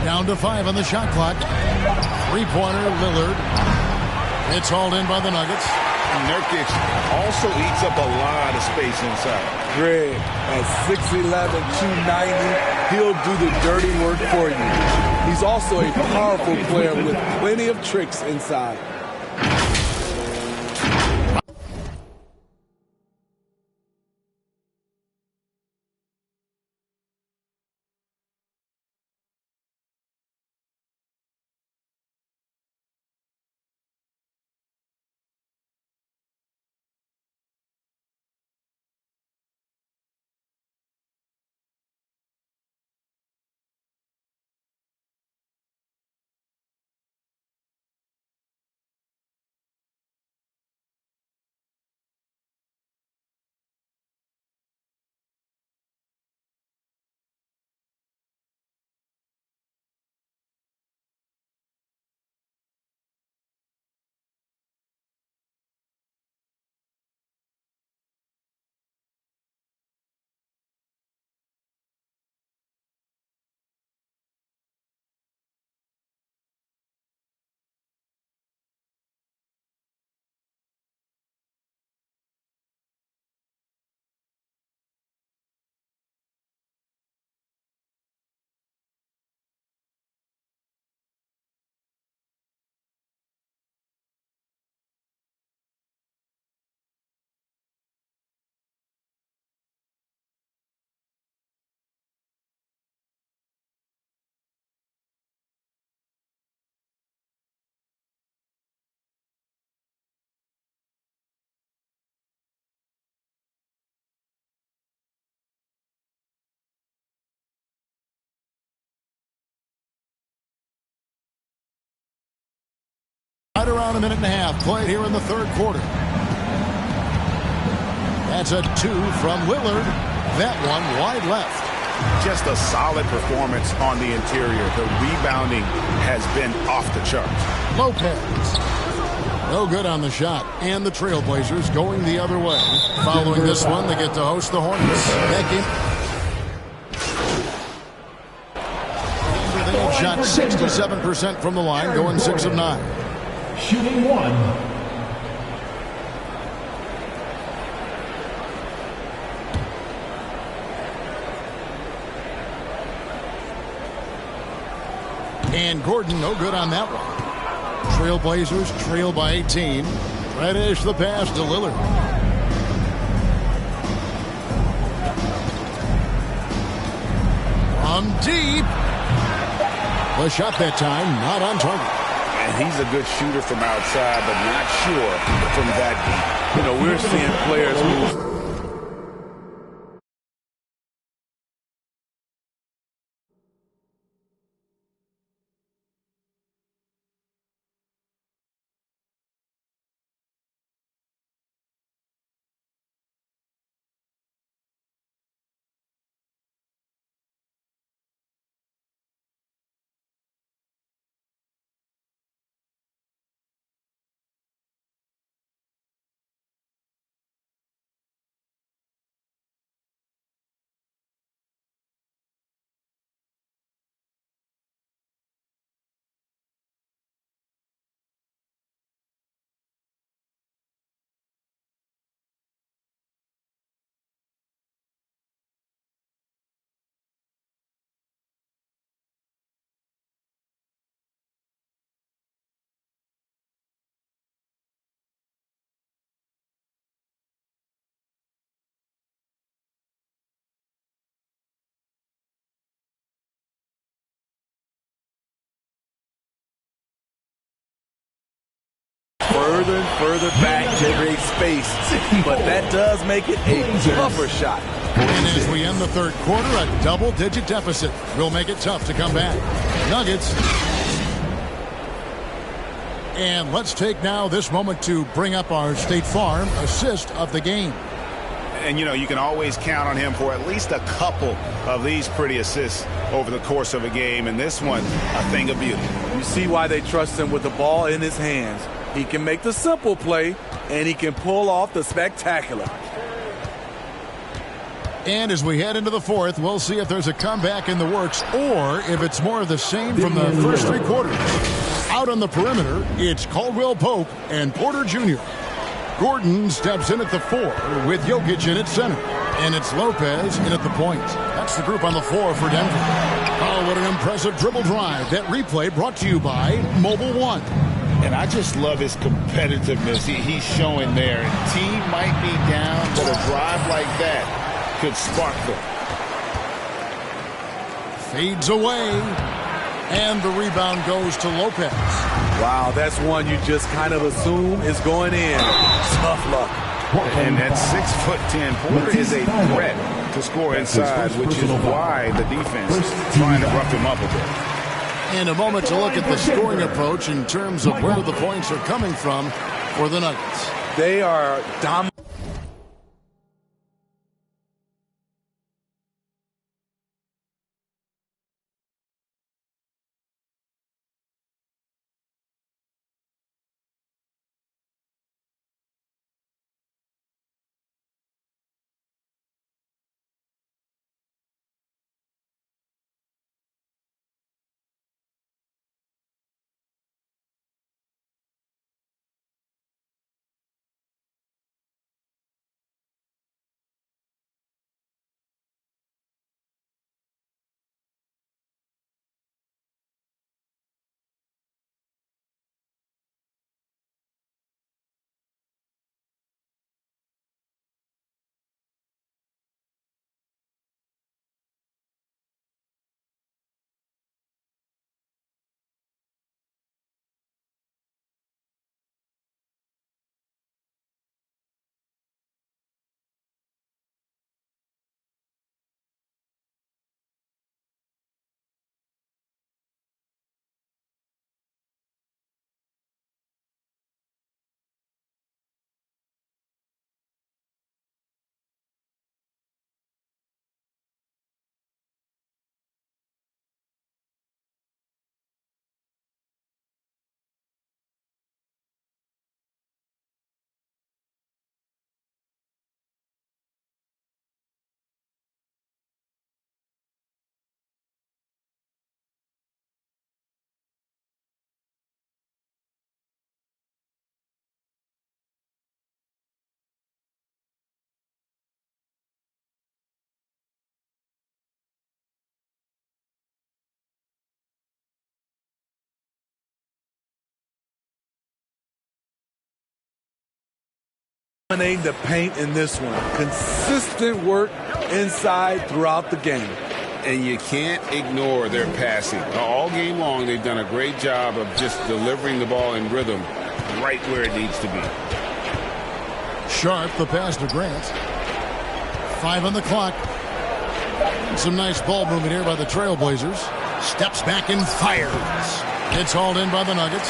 [SPEAKER 7] Down to 5 on the shot clock. Three-pointer, Lillard. It's hauled in by the Nuggets.
[SPEAKER 23] Nurkic also eats up a lot of space inside.
[SPEAKER 19] Greg, at 6'11", 290, he'll do the dirty work for you. He's also a powerful player with plenty of tricks inside.
[SPEAKER 7] Right around a minute and a half played here in the third quarter. That's a 2 from Lillard. That one wide left.
[SPEAKER 23] just a solid performance on the interior. The rebounding has been off the charts.
[SPEAKER 7] Lopez. No good on the shot. And the Trailblazers going the other way. Following this one, they get to host the Hornets. That game. They have shot 67% from the line, going 6 of 9.
[SPEAKER 5] Shooting 1.
[SPEAKER 7] And Gordon, no good on that one. Trailblazers trail by 18. Reddish the pass to Lillard. From deep. The shot that time, not on target.
[SPEAKER 23] And he's a good shooter from outside, but not sure from that deep.
[SPEAKER 19] You know, we're seeing players who... further and further back to create space, but that does make it a tougher shot.
[SPEAKER 7] And as we end the third quarter, a double-digit deficit will make it tough to come back. Nuggets. And let's take now this moment to bring up our State Farm assist of the game.
[SPEAKER 23] And, you know, you can always count on him for at least a couple of these pretty assists over the course of a game. And this one, a thing of beauty.
[SPEAKER 19] You see why they trust him with the ball in his hands. He can make the simple play, and he can pull off the spectacular.
[SPEAKER 7] And as we head into the fourth, we'll see if there's a comeback in the works or if it's more of the same from the first three quarters. Out on the perimeter, it's Caldwell Pope and Porter Jr. Gordon steps in at the 4 with Jokic in at center. And it's Lopez in at the point. That's the group on the floor for Denver. Oh, what an impressive dribble drive. That replay brought to you by Mobile One.
[SPEAKER 23] And I just love his competitiveness he's showing there. And team might be down, but a drive like that could spark them.
[SPEAKER 7] Fades away. And the rebound goes to Lopez.
[SPEAKER 19] Wow, that's one you just kind of assume is going in. Tough luck.
[SPEAKER 23] And at 6'10", Porter is a threat to score inside, which is why the defense is trying to rough him up a bit.
[SPEAKER 7] And a moment to look at the scoring approach in terms of where the points are coming from for the Nuggets.
[SPEAKER 19] They are dominant. Dominating the paint in this one. Consistent work inside throughout the game.
[SPEAKER 23] And you can't ignore their passing. All game long, they've done a great job of just delivering the ball in rhythm right where it needs to be.
[SPEAKER 7] Sharp, the pass to Grant. 5 on the clock. Some nice ball movement here by the Trailblazers. Steps back and fires. It's hauled in by the Nuggets.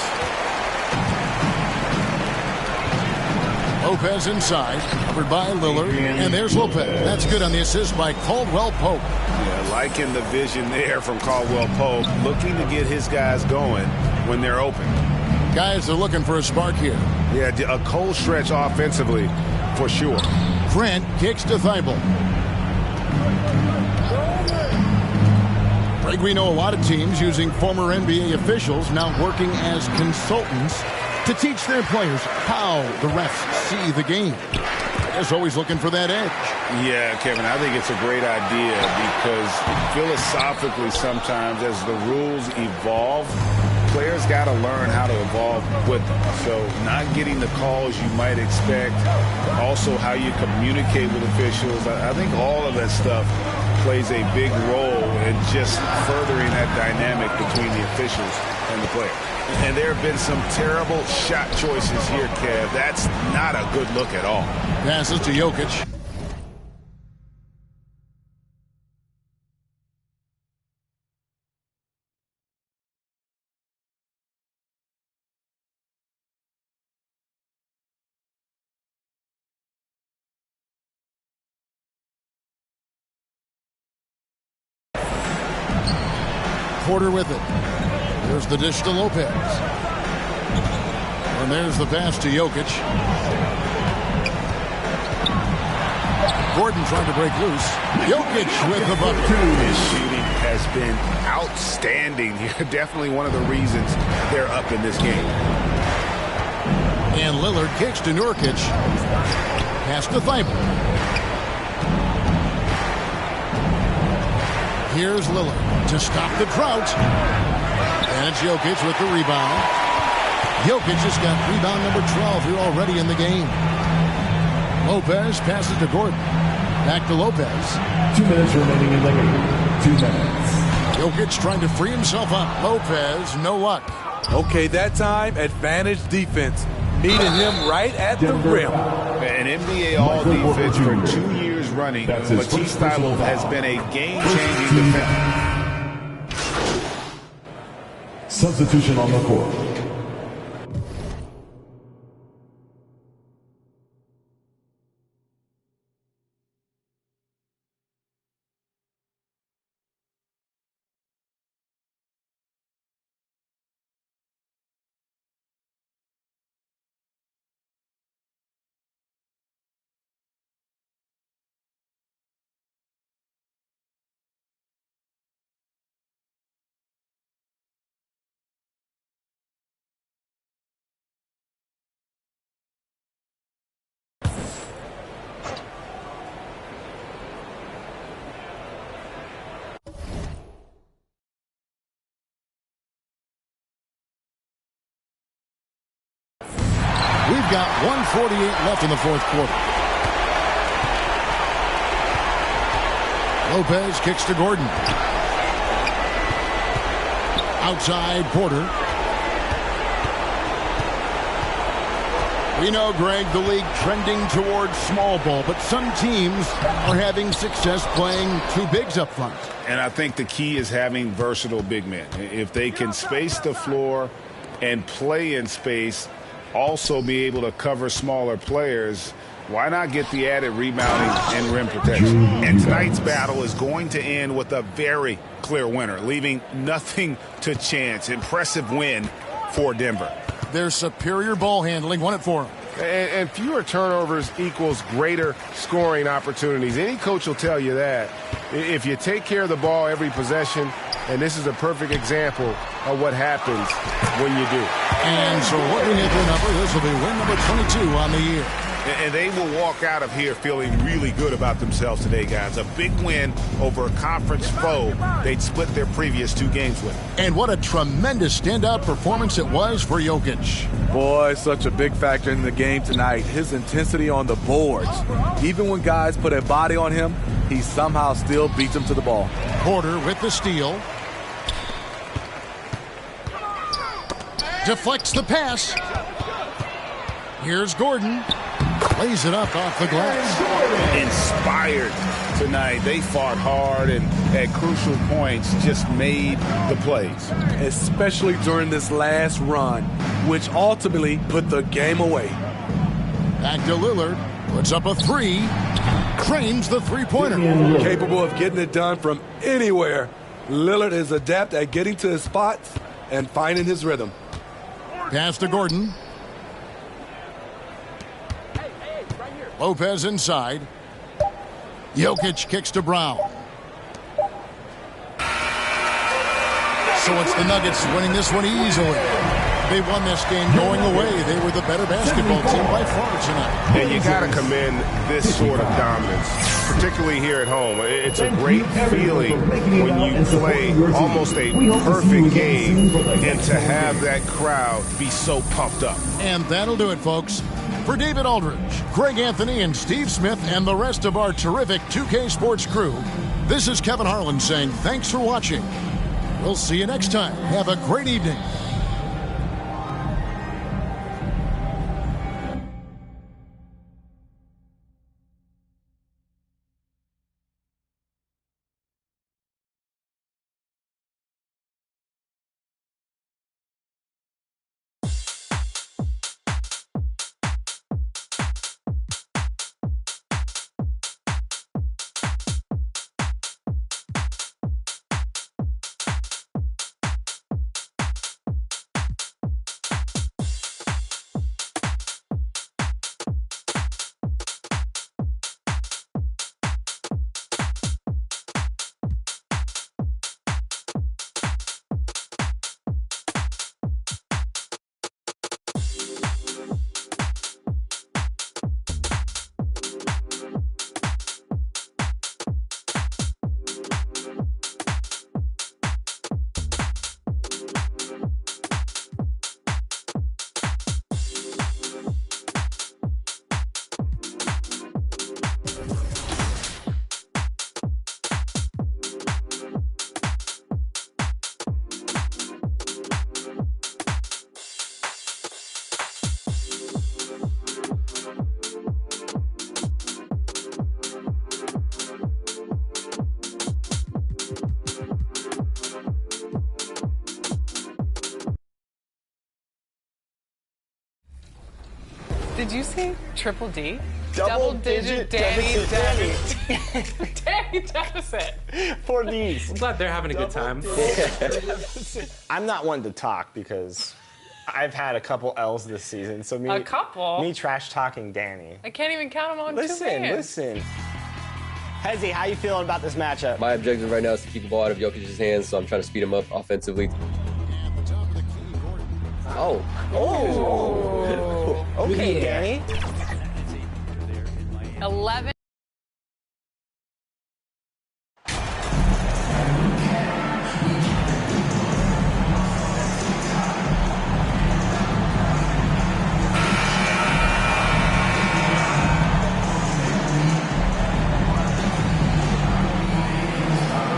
[SPEAKER 7] Lopez inside, covered by Lillard, and there's Lopez. That's good on the assist by Caldwell Pope.
[SPEAKER 23] Yeah, liking the vision there from Caldwell Pope, looking to get his guys going when they're open.
[SPEAKER 7] Guys are looking for a spark here.
[SPEAKER 23] Yeah, a cold stretch offensively, for sure.
[SPEAKER 7] Grant kicks to Thibault. Greg, we know a lot of teams using former NBA officials now working as consultants to teach their players how the refs see the game. They're always looking for that edge.
[SPEAKER 23] Yeah, Kevin, I think it's a great idea because philosophically sometimes as the rules evolve, players got to learn how to evolve with them. So not getting the calls you might expect, also how you communicate with officials. I think all of that stuff plays a big role in just furthering that dynamic between the officials and the player. And there have been some terrible shot choices here, Kev. That's not a good look at all.
[SPEAKER 7] Passes to Jokic. Porter with it. There's the dish to Lopez. And there's the pass to Jokic. Gordon trying to break loose. Jokic with the bucket.
[SPEAKER 23] His shooting has been outstanding here. Definitely one of the reasons they're up in this game.
[SPEAKER 7] And Lillard kicks to Nurkic. Pass to Thibault. Here's Lillard to stop the drought. And it's Jokic with the rebound. Jokic just got rebound number 12 here already in the game. Lopez passes to Gordon. Back to Lopez.
[SPEAKER 5] 2 minutes remaining in the game. 2 minutes.
[SPEAKER 7] Jokic trying to free himself up. Lopez, no luck.
[SPEAKER 19] Okay, that time, advantage defense. Meeting him right at the rim.
[SPEAKER 23] An NBA All-Defense for 2 years running. Matisse Thybulle has been a game-changing defender.
[SPEAKER 5] Substitution on the court.
[SPEAKER 7] We've got 1:48 left in the fourth quarter. Lopez kicks to Gordon. Outside Porter. We know, Greg, the league trending towards small ball, but some teams are having success playing two bigs up front.
[SPEAKER 23] And I think the key is having versatile big men. If they can space the floor and play in space, also be able to cover smaller players, why not get the added rebounding and rim protection? And tonight's battle is going to end with a very clear winner, leaving nothing to chance. Impressive win for Denver.
[SPEAKER 7] Their superior ball handling won it for them.
[SPEAKER 8] And fewer turnovers equals greater scoring opportunities. Any coach will tell you that. If you take care of the ball every possession, and this is a perfect example of what happens when you do.
[SPEAKER 7] And so looking at the number, this will be win number 22 on the year.
[SPEAKER 23] And they will walk out of here feeling really good about themselves today, guys. A big win over a conference foe they'd split their previous 2 games with.
[SPEAKER 7] And what a tremendous standout performance it was for Jokic.
[SPEAKER 19] Boy, such a big factor in the game tonight. His intensity on the boards. Even when guys put a body on him, he somehow still beats them to the ball.
[SPEAKER 7] Porter with the steal. Deflects the pass. Here's Gordon. Lays it up off the glass.
[SPEAKER 23] Inspired tonight. They fought hard and at crucial points just made the plays.
[SPEAKER 19] Especially during this last run, which ultimately put the game away.
[SPEAKER 7] Back to Lillard. Puts up a 3. Trains the three-pointer.
[SPEAKER 19] Capable of getting it done from anywhere. Lillard is adept at getting to his spots and finding his rhythm.
[SPEAKER 7] Pass to Gordon. Lopez inside. Jokic kicks to Brown. So it's the Nuggets winning this one easily. They won this game going away. They were the better basketball team by far tonight.
[SPEAKER 23] And you got to commend this sort of dominance, particularly here at home. It's a great feeling when you play almost a perfect game and to have that crowd be so pumped up.
[SPEAKER 7] And that'll do it, folks. For David Aldridge, Greg Anthony, and Steve Smith, and the rest of our terrific 2K Sports crew, this is Kevin Harlan saying thanks for watching. We'll see you next time. Have a great evening.
[SPEAKER 9] Did you say triple D?
[SPEAKER 10] Double-digit
[SPEAKER 9] Danny
[SPEAKER 10] deficit.
[SPEAKER 9] Danny deficit.
[SPEAKER 10] 4 Ds.
[SPEAKER 9] I'm glad they're having a good time.
[SPEAKER 10] I'm not one to talk because I've had a couple L's this season. So
[SPEAKER 9] A couple?
[SPEAKER 10] Me trash talking Danny.
[SPEAKER 9] I can't even count them on 2 hands.
[SPEAKER 10] Listen. Hezzy, how you feeling about this matchup?
[SPEAKER 12] My objective right now is to keep the ball out of Jokic's hands, so I'm trying to speed him up offensively. Oh.
[SPEAKER 10] Okay, Danny.
[SPEAKER 9] 11.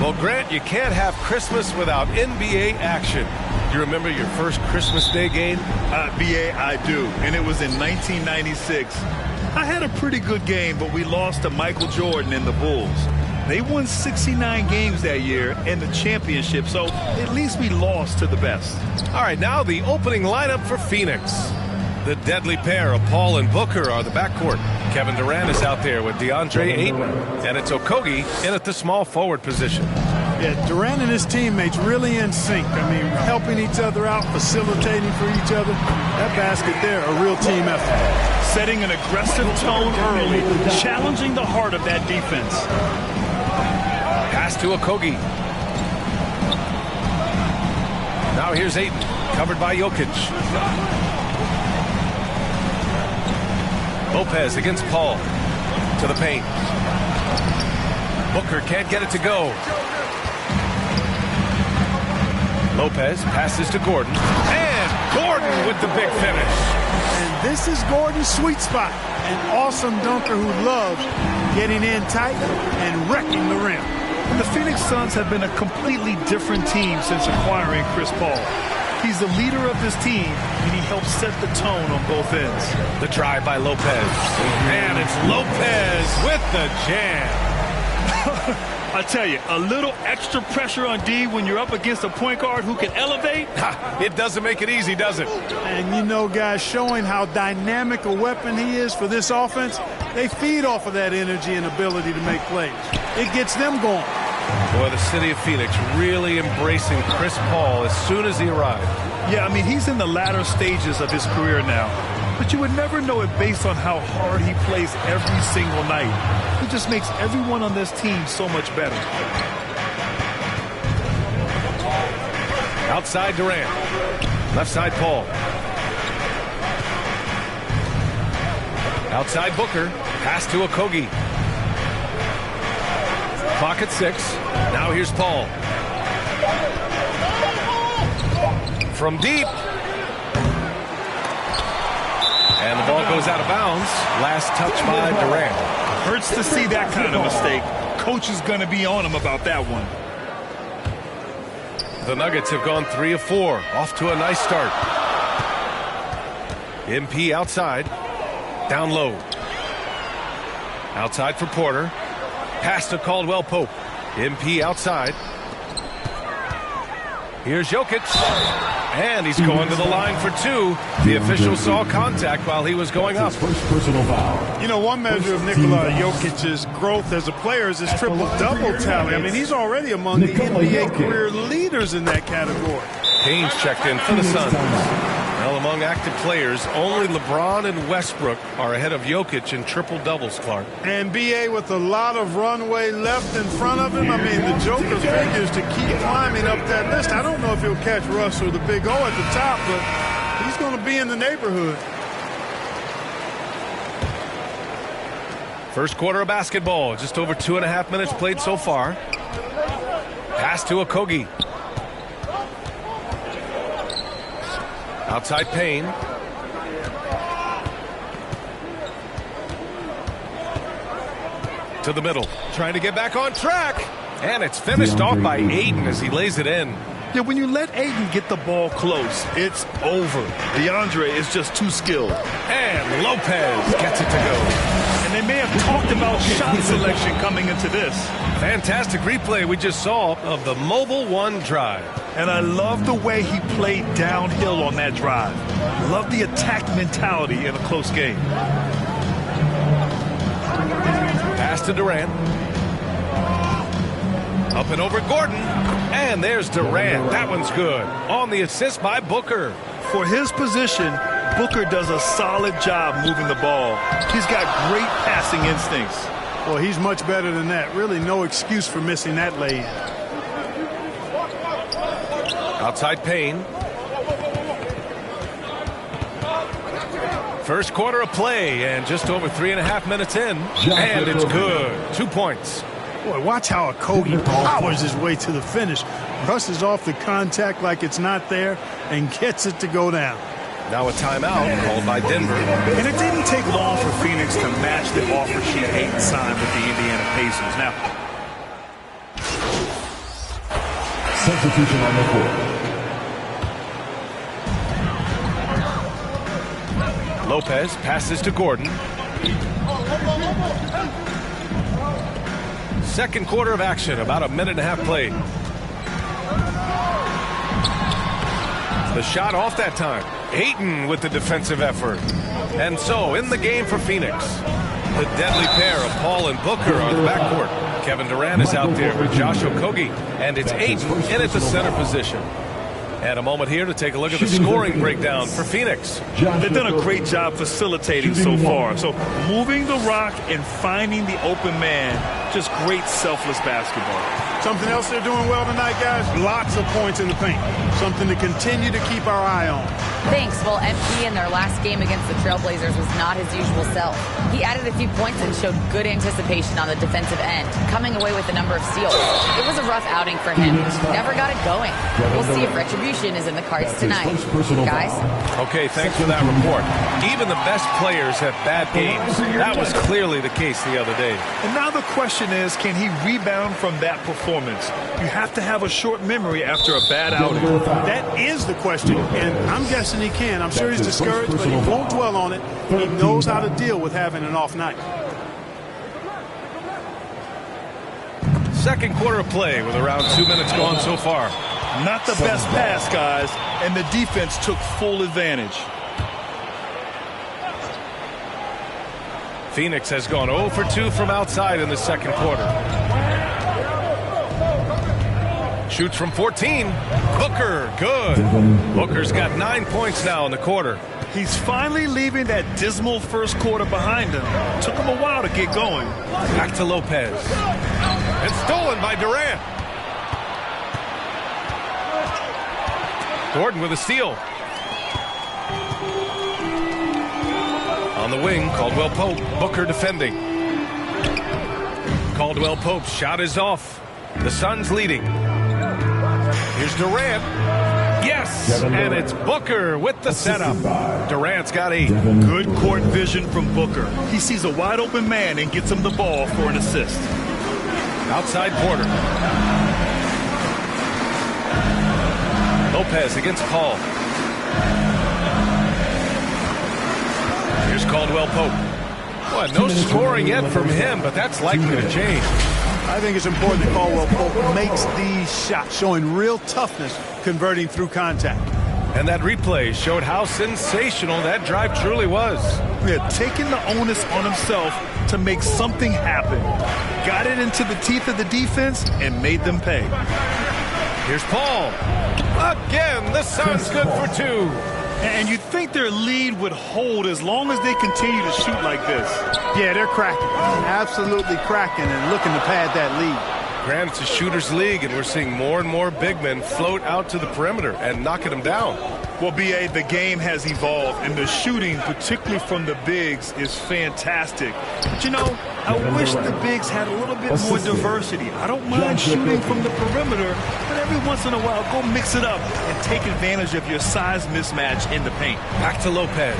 [SPEAKER 14] Well, Grant, you can't have Christmas without NBA action. Do you remember your first Christmas Day game?
[SPEAKER 25] BA, I do, and it was in 1996. I had a pretty good game, but we lost to Michael Jordan and the Bulls. They won 69 games that year in the championship, so at least we lost to the best.
[SPEAKER 14] All right, now the opening lineup for Phoenix. The deadly pair of Paul and Booker are the backcourt. Kevin Durant is out there with DeAndre Ayton, and it's Okogie in at the small forward position.
[SPEAKER 26] Yeah, Durant and his teammates really in sync. I mean, helping each other out, facilitating for each other. That basket there, a real team effort.
[SPEAKER 25] Setting an aggressive tone early, challenging the heart of that defense.
[SPEAKER 14] Pass to Okogie. Now here's Ayton, covered by Jokic. Lopez against Paul. To the paint. Booker can't get it to go. Lopez passes to Gordon. And Gordon with the big finish.
[SPEAKER 26] And this is Gordon's sweet spot. An awesome dunker who loves getting in tight and wrecking the rim.
[SPEAKER 25] The Phoenix Suns have been a completely different team since acquiring Chris Paul. He's the leader of this team, and he helps set the tone on both ends.
[SPEAKER 14] The drive by Lopez. And it's Lopez with the jam.
[SPEAKER 25] I tell you, a little extra pressure on D when you're up against a point guard who can elevate.
[SPEAKER 14] It doesn't make it easy, does it?
[SPEAKER 26] And you know, guys, showing how dynamic a weapon he is for this offense, they feed off of that energy and ability to make plays. It gets them going.
[SPEAKER 14] Boy, the city of Phoenix really embracing Chris Paul as soon as he arrived.
[SPEAKER 25] Yeah, I mean, he's in the latter stages of his career now. But you would never know it based on how hard he plays every single night. He just makes everyone on this team so much better.
[SPEAKER 14] Outside Durant. Left side Paul. Outside Booker. Pass to Okogie. Clock at 6. Now here's Paul. From deep. And the ball goes out of bounds. Last touch by Durant.
[SPEAKER 25] Hurts to see that kind of mistake. Coach is going to be on him about that one.
[SPEAKER 14] The Nuggets have gone 3 of 4. Off to a nice start. MP outside. Down low. Outside for Porter. Pass to Caldwell Pope. MP outside. Here's Jokic. And he's going to the line for 2. The official saw contact while he was going up.
[SPEAKER 5] First personal foul.
[SPEAKER 26] You know, one measure of Nikola Jokic's growth as a player is his triple-double tally. I mean, he's already among the NBA career leaders in that category.
[SPEAKER 14] Haynes checked in for the Suns. Well, among active players, only LeBron and Westbrook are ahead of Jokic in triple-doubles, Clark.
[SPEAKER 26] And B.A. with a lot of runway left in front of him. I mean, the Joker figures to keep climbing up that list. I don't know if he'll catch Russ or the Big O at the top, but he's going to be in the neighborhood.
[SPEAKER 14] First quarter of basketball. Just over 2.5 minutes played so far. Pass to Okogie. Outside Payne. To the middle. Trying to get back on track. And it's finished off by Ayton as he lays it in.
[SPEAKER 25] Yeah, when you let Ayton get the ball close, it's over. DeAndre is just too skilled.
[SPEAKER 14] And Lopez gets it to go.
[SPEAKER 25] And they may have talked about shot selection coming into this.
[SPEAKER 14] Fantastic replay we just saw of the Mobile One drive.
[SPEAKER 25] And I love the way he played downhill on that drive. Love the attack mentality in a close game.
[SPEAKER 14] Pass to Durant. Up and over Gordon. And there's Durant. That one's good. On the assist by Booker.
[SPEAKER 25] For his position, Booker does a solid job moving the ball. He's got great passing instincts.
[SPEAKER 26] Well, he's much better than that. Really no excuse for missing that lay-in.
[SPEAKER 14] Outside Payne. First quarter of play and just over 3.5 minutes in. And it's good. 2 points.
[SPEAKER 26] Boy, watch how Okogie powers his way to the finish. Rushes off the contact like it's not there and gets it to go down.
[SPEAKER 14] Now a timeout called by Denver.
[SPEAKER 25] And it didn't take long for Phoenix to match the offer sheet Ayton signed with the Indiana Pacers. Now,
[SPEAKER 5] Substitution on the court.
[SPEAKER 14] Lopez passes to Gordon. Second quarter of action, about 1.5 minutes played. The shot off that time. Ayton with the defensive effort. And so, in the game for Phoenix, the deadly pair of Paul and Booker on the backcourt. Kevin Durant is out there with Josh Okogie, and it's Ayton in at the center position. And a moment here to take a look at the scoring breakdown for Phoenix.
[SPEAKER 25] They've done a great job facilitating so far. So moving the rock and finding the open man, just great selfless basketball.
[SPEAKER 26] Something else they're doing well tonight, guys? Lots of points in the paint. Something to continue to keep our eye on.
[SPEAKER 3] Thanks. Well, MP in their last game against the Trailblazers was not his usual self. He added a few points and showed good anticipation on the defensive end, coming away with a number of steals. It was a rough outing for him. Never got it going. We'll see if retribution is in the cards tonight. Guys?
[SPEAKER 14] Okay, thanks for that report. Even the best players have bad games. That was clearly the case the other day.
[SPEAKER 25] And now the question is, can he rebound from that performance? You have to have a short memory after a bad outing.
[SPEAKER 26] That is the question, and I'm guessing he can. I'm sure he's discouraged, but he won't dwell on it. He knows how to deal with having an off night.
[SPEAKER 14] Second quarter of play with around 2 minutes gone so far.
[SPEAKER 25] Not the best pass, guys, and the defense took full advantage.
[SPEAKER 14] Phoenix has gone 0 for 2 from outside in the second quarter. Shoots from 14. Booker, good. Booker's got 9 points now in the quarter.
[SPEAKER 25] He's finally leaving that dismal first quarter behind him. Took him a while to get going.
[SPEAKER 14] Back to Lopez. And stolen by Durant. Gordon with a steal. On the wing, Caldwell Pope. Booker defending. Caldwell Pope's shot is off. The Suns leading. Here's Durant. Yes, and it's Booker with the setup. Durant's got 8.
[SPEAKER 25] Good court vision from Booker. He sees a wide open man and gets him the ball for an assist.
[SPEAKER 14] Outside Porter. Lopez against Paul. Here's Caldwell Pope. Boy, no scoring yet from him, but that's likely to change.
[SPEAKER 26] I think it's important that Caldwell Pope makes these shots, showing real toughness, converting through contact.
[SPEAKER 14] And that replay showed how sensational that drive truly was.
[SPEAKER 25] Yeah, taking the onus on himself to make something happen. Got it into the teeth of the defense and made them pay.
[SPEAKER 14] Here's Paul. Again, the Suns good for 2.
[SPEAKER 25] And you'd think their lead would hold as long as they continue to shoot like this.
[SPEAKER 26] Yeah, they're cracking. Absolutely cracking and looking to pad that lead.
[SPEAKER 14] Grant, it's a shooter's league, and we're seeing more and more big men float out to the perimeter and knocking them down.
[SPEAKER 25] Well, B.A., the game has evolved, and the shooting, particularly from the bigs, is fantastic. But, you know, I wish the bigs had a little bit more diversity. I don't mind shooting from the perimeter, but every once in a while, go mix it up and take advantage of your size mismatch in the paint.
[SPEAKER 14] Back to Lopez.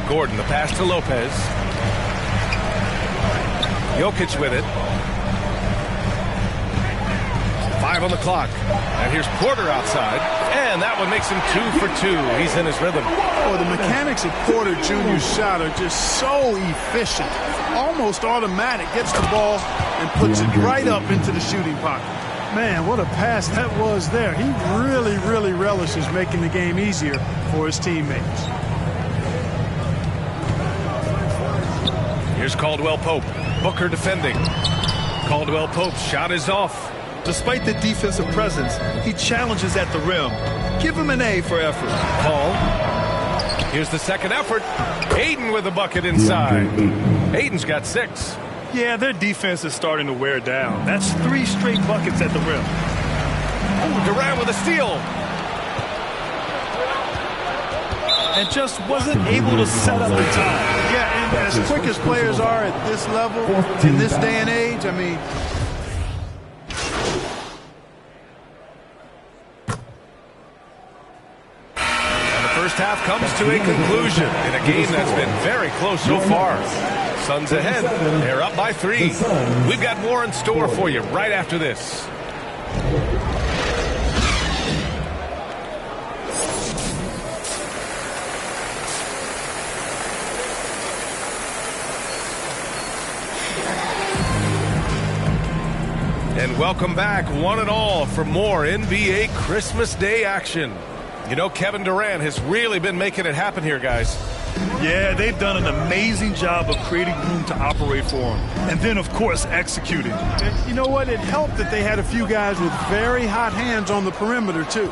[SPEAKER 14] Gordon, the pass to Lopez. Jokic with it. 5 on the clock. And here's Porter outside. And that one makes him 2 for 2. He's in his rhythm.
[SPEAKER 26] Oh, the mechanics of Porter Jr.'s shot are just so efficient. Almost automatic. Gets the ball and puts it right up into the shooting pocket. Man, what a pass that was there. He really, really relishes making the game easier for his teammates.
[SPEAKER 14] Here's Caldwell Pope. Booker defending. Caldwell Pope's shot is off.
[SPEAKER 25] Despite the defensive presence, he challenges at the rim. Give him an A for effort.
[SPEAKER 14] Paul. Here's the second effort. Aiden with a bucket inside. Aiden's got 6.
[SPEAKER 25] Yeah, their defense is starting to wear down. That's 3 straight buckets at the rim.
[SPEAKER 14] Oh, Durant with a steal.
[SPEAKER 25] And just wasn't able to set up in time.
[SPEAKER 26] Yeah, and as quick as players are at this level, in this day and age, I mean...
[SPEAKER 14] And the first half comes to a conclusion in a game that's been very close so far. Suns ahead. They're up by 3. We've got more in store for you right after this. And welcome back, one and all, for more NBA Christmas Day action. You know, Kevin Durant has really been making it happen here, guys.
[SPEAKER 25] Yeah, they've done an amazing job of creating room to operate for him. And then, of course, executing.
[SPEAKER 26] And you know what? It helped that they had a few guys with very hot hands on the perimeter, too.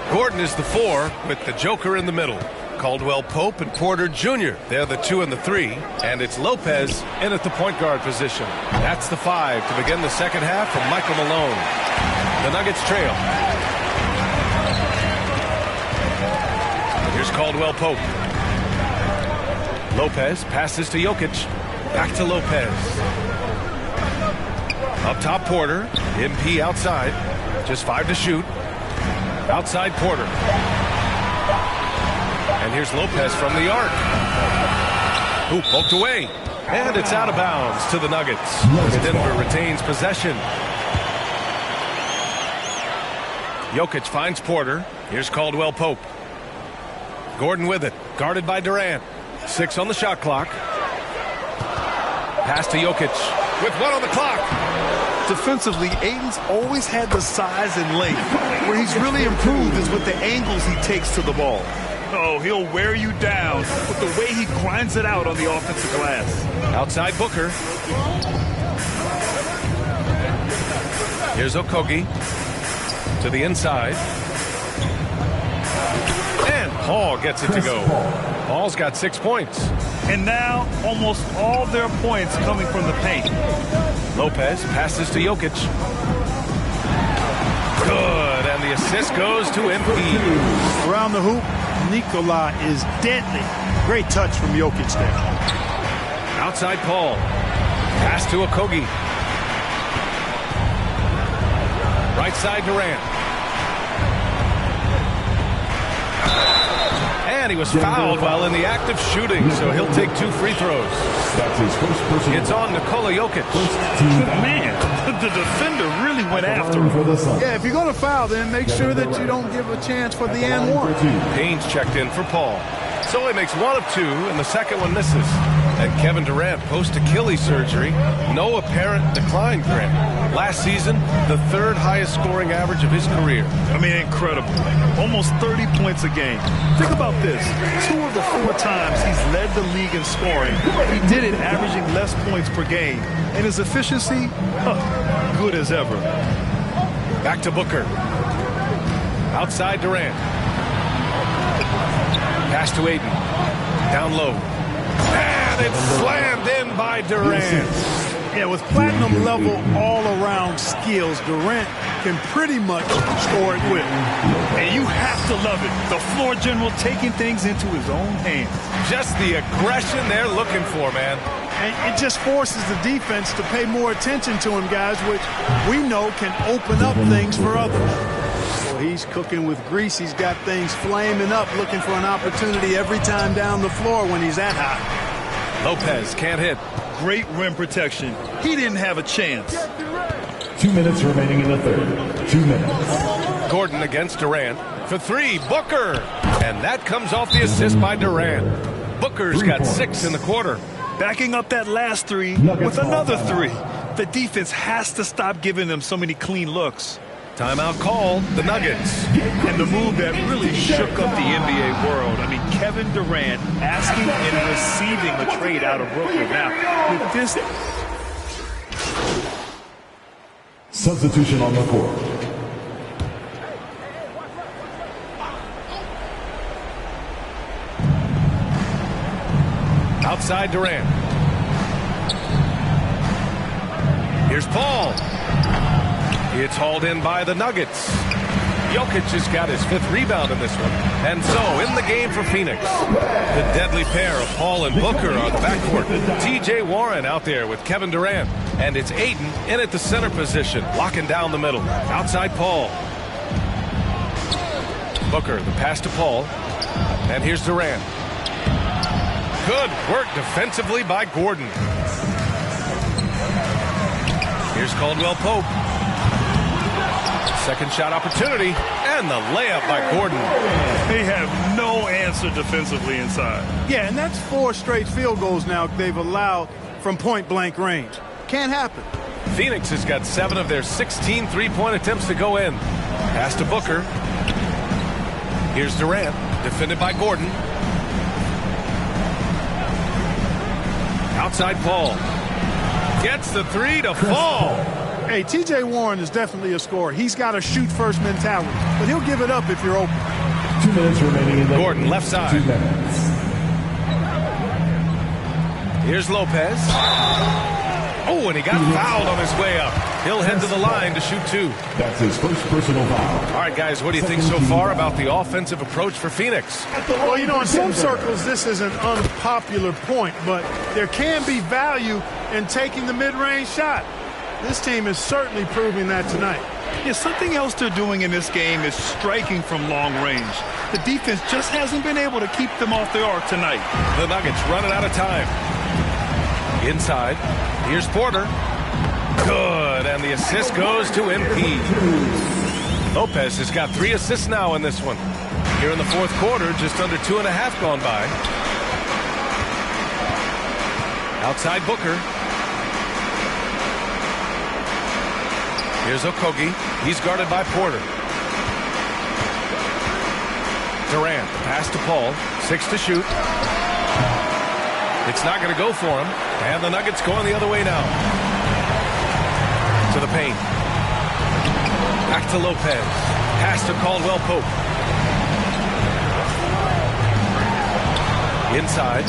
[SPEAKER 14] Gordon is the 4 with the Joker in the middle. Caldwell Pope and Porter Jr. They're the 2 and the 3. And it's Lopez in at the point guard position. That's the 5 to begin the second half from Michael Malone. The Nuggets trail. Here's Caldwell Pope. Lopez passes to Jokic. Back to Lopez. Up top, Porter. MP outside. Just 5 to shoot. Outside, Porter. And here's Lopez from the arc. Ooh, poked away. And it's out of bounds to the Nuggets. Denver retains possession. Jokic finds Porter. Here's Caldwell Pope. Gordon with it. Guarded by Durant. 6 on the shot clock. Pass to Jokic with 1 on the clock.
[SPEAKER 25] Defensively, Ayton's always had the size and length. Where he's really improved is with the angles he takes to the ball. Oh, he'll wear you down with the way he grinds it out on the offensive glass.
[SPEAKER 14] Outside Booker. Here's Okogie. To the inside. And Paul gets it to go. Paul's got 6 points.
[SPEAKER 25] And now, almost all their points coming from the paint.
[SPEAKER 14] Lopez passes to Jokic. Good, and the assist goes to MP.
[SPEAKER 26] Around the hoop, Nikola is deadly. Great touch from Jokic there.
[SPEAKER 14] Outside Paul. Pass to Okogie. Right side Durant. And he was fouled while in the act of shooting, so he'll take 2 free throws.
[SPEAKER 5] That's his first personal.
[SPEAKER 14] It's on Nikola Jokic.
[SPEAKER 25] Man, the defender really went after him.
[SPEAKER 26] Yeah, if you're going to foul, then make sure that you don't give a chance for the and one.
[SPEAKER 14] Payne's checked in for Paul. So he makes 1 of 2, and the second one misses. And Kevin Durant post-Achilles surgery. No apparent decline, Grant. Last season, the 3rd highest scoring average of his career.
[SPEAKER 25] I mean, incredible. Almost 30 points a game. Think about this. 2 of the 4 times he's led the league in scoring, he did it averaging less points per game. And his efficiency, good as ever.
[SPEAKER 14] Back to Booker. Outside Durant. Pass to Ayton. Down low. And it's slammed in by Durant.
[SPEAKER 26] Yeah, with platinum level all-around skills, Durant can pretty much score it with.
[SPEAKER 25] And you have to love it. The floor general taking things into his own hands.
[SPEAKER 14] Just the aggression they're looking for, man.
[SPEAKER 26] And it just forces the defense to pay more attention to him, guys, which we know can open up things for others. Well, he's cooking with grease. He's got things flaming up, looking for an opportunity every time down the floor when he's that hot.
[SPEAKER 14] Lopez can't hit.
[SPEAKER 25] Great rim protection. He didn't have a chance.
[SPEAKER 5] 2 minutes remaining in the third. 2 minutes.
[SPEAKER 14] Gordon against Durant. For 3, Booker. And that comes off the assist by Durant. Booker's got 6 in the quarter.
[SPEAKER 25] Backing up that last 3 with another 3. The defense has to stop giving them so many clean looks.
[SPEAKER 14] Timeout called, the Nuggets.
[SPEAKER 25] And the move that really shook up the NBA world. I mean, Kevin Durant asking and receiving a trade out of Brooklyn. Now, with this...
[SPEAKER 5] Substitution on the court.
[SPEAKER 14] Outside Durant. Here's Paul. It's hauled in by the Nuggets. Jokic has got his 5th rebound in this one. And so, in the game for Phoenix, the deadly pair of Paul and Booker are the backcourt. T.J. Warren out there with Kevin Durant. And it's Ayton in at the center position, locking down the middle. Outside Paul. Booker, the pass to Paul. And here's Durant. Good work defensively by Gordon. Here's Caldwell Pope. Second shot opportunity, and the layup by Gordon.
[SPEAKER 25] They have no answer defensively inside.
[SPEAKER 26] Yeah, and that's 4 straight field goals now they've allowed from point-blank range. Can't happen.
[SPEAKER 14] Phoenix has got 7 of their 16 three-point attempts to go in. Pass to Booker. Here's Durant, defended by Gordon. Outside Paul. Gets the 3 to fall.
[SPEAKER 26] Hey, T.J. Warren is definitely a scorer. He's got a shoot-first mentality, but he'll give it up if you're open.
[SPEAKER 5] 2 minutes remaining in the
[SPEAKER 14] Gordon, left side.
[SPEAKER 5] 2 minutes.
[SPEAKER 14] Here's Lopez. Oh, and he got fouled on his way up. He'll head to the line to shoot 2.
[SPEAKER 5] That's his first personal foul.
[SPEAKER 14] All right, guys, what do you think so far about the offensive approach for Phoenix?
[SPEAKER 26] Well, you know, in some circles, this is an unpopular point, but there can be value in taking the mid-range shot. This team is certainly proving that tonight.
[SPEAKER 25] Yeah, something else they're doing in this game is striking from long range. The defense just hasn't been able to keep them off the arc tonight.
[SPEAKER 14] The Nuggets running out of time. Inside, here's Porter. Good, and the assist goes to MP. Lopez has got 3 assists now in this one. Here in the fourth quarter, just under 2.5 gone by. Outside Booker. Here's Okogie. He's guarded by Porter. Durant, pass to Paul. 6 to shoot. It's not going to go for him. And the Nuggets going the other way now. To the paint. Back to Lopez. Pass to Caldwell Pope. Inside.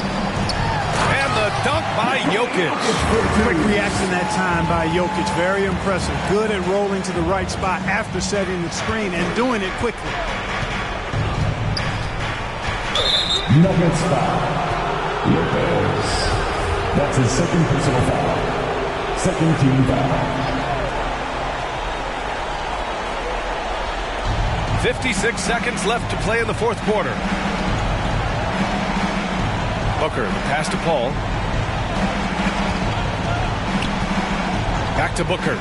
[SPEAKER 14] And the dunk by Jokic.
[SPEAKER 26] Quick reaction that time by Jokic. Very impressive. Good at rolling to the right spot after setting the screen and doing it quickly.
[SPEAKER 5] Nuggets foul. Lopez. That's his second personal foul. Second team foul.
[SPEAKER 14] 56 seconds left to play in the fourth quarter. Booker, pass to Paul. Back to Booker.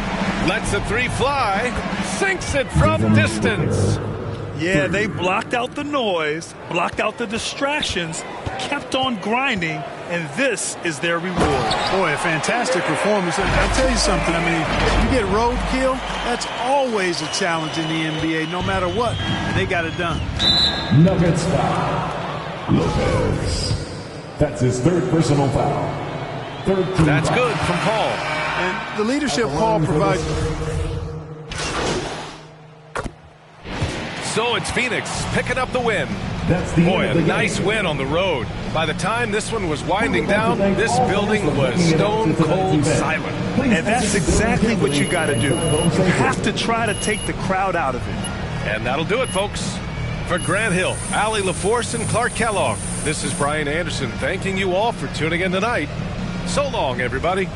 [SPEAKER 14] Lets the 3 fly. Sinks it from distance.
[SPEAKER 25] Yeah, they blocked out the noise, blocked out the distractions, kept on grinding, and this is their reward.
[SPEAKER 26] Boy, a fantastic performance. And I'll tell you something, I mean, you get roadkill, that's always a challenge in the NBA, no matter what. And they got it done.
[SPEAKER 5] Nuggets foul. Lopez. That's his third personal foul. Third team
[SPEAKER 14] That's
[SPEAKER 5] foul.
[SPEAKER 14] good from Paul.
[SPEAKER 26] And the leadership Paul provides.
[SPEAKER 14] So it's Phoenix picking up the win.
[SPEAKER 5] That's the
[SPEAKER 14] Boy,
[SPEAKER 5] end
[SPEAKER 14] a
[SPEAKER 5] of the
[SPEAKER 14] nice
[SPEAKER 5] game.
[SPEAKER 14] win on the road. By the time this one was winding down, this building was stone cold silent.
[SPEAKER 25] And that's exactly what you got to do. You have to try to take the crowd out of it.
[SPEAKER 14] And that'll do it, folks. For Grant Hill, Allie LaForce, and Clark Kellogg, this is Brian Anderson thanking you all for tuning in tonight. So long, everybody.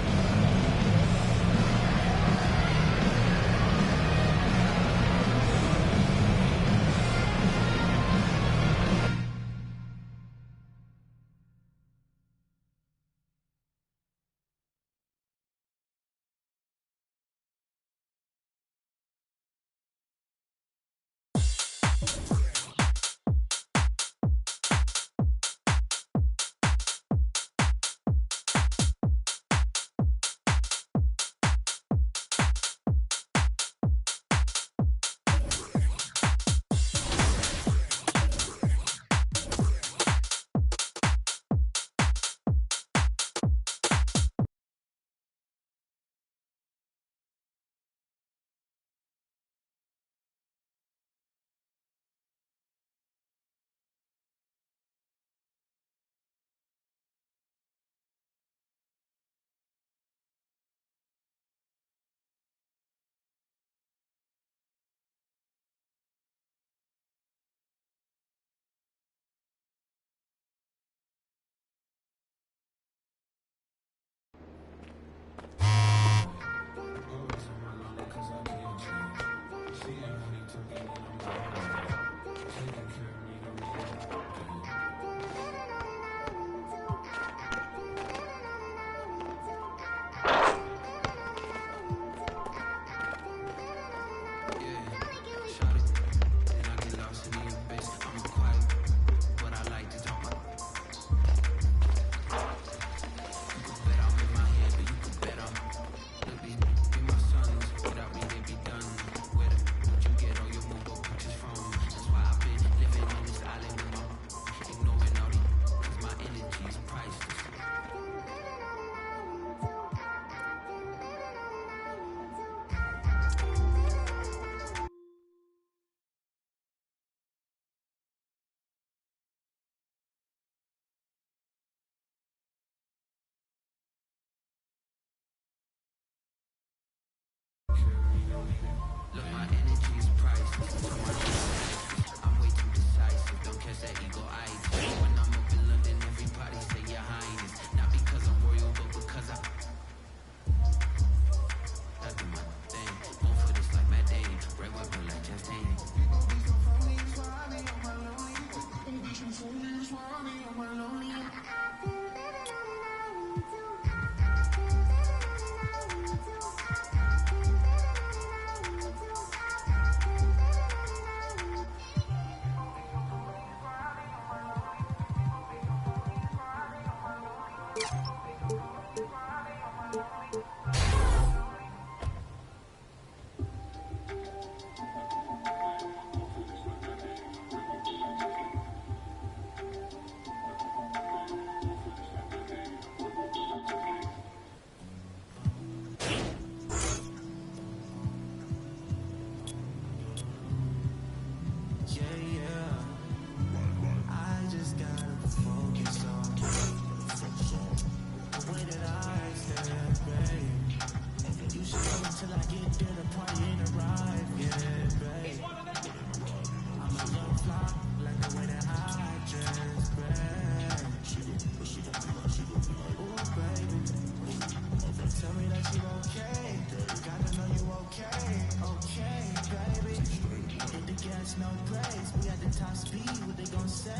[SPEAKER 11] speed, what they gon' say,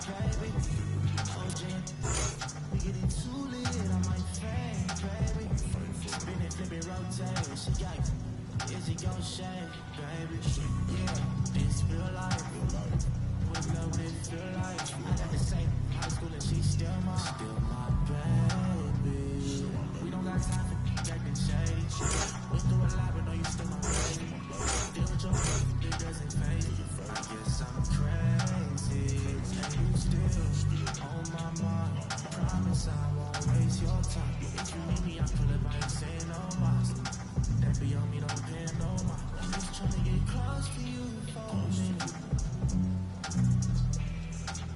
[SPEAKER 11] baby? OG, we getting too lit, I might faint, baby. Spin it, flip it, rotate, she got it. Is it gon' shake, baby? Yeah, this real life. What love would it feel like? I got the same high school and she's still my baby. We don't got time for acting shady. Went through a lot, but no, you still my baby. Deal with your it doesn't fade. I guess I'm crazy. And you still on my mind. Promise I won't waste your time. If you need me, I'll pull up, I ain't saying no lies. That be on me, don't pay no mind. I'm just trying to get close to you for a minute.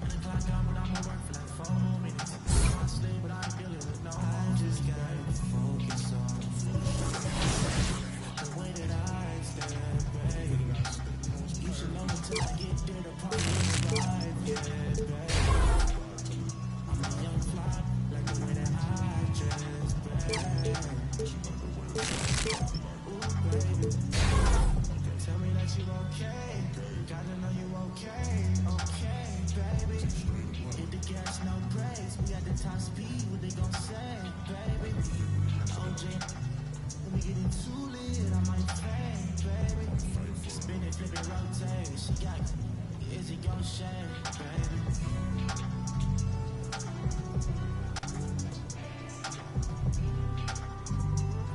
[SPEAKER 11] And the clock down, but I'ma work for like 4 minutes. I sleep, but I ain't dealing with no. I just gotta focus on the way that I stand, baby. You should know until I get there, the party is live, yeah, baby. I'm a young fly, like the way that I dress, baby. Ooh, baby. Tell me that you okay. Gotta know you okay, okay, baby. Hit the gas, no brakes. We at the top speed, what they gon' say, baby? OG, when we getting too lit, I might faint, baby. Spin it, flip it, rotate. She got it. Is it gon' shake, baby?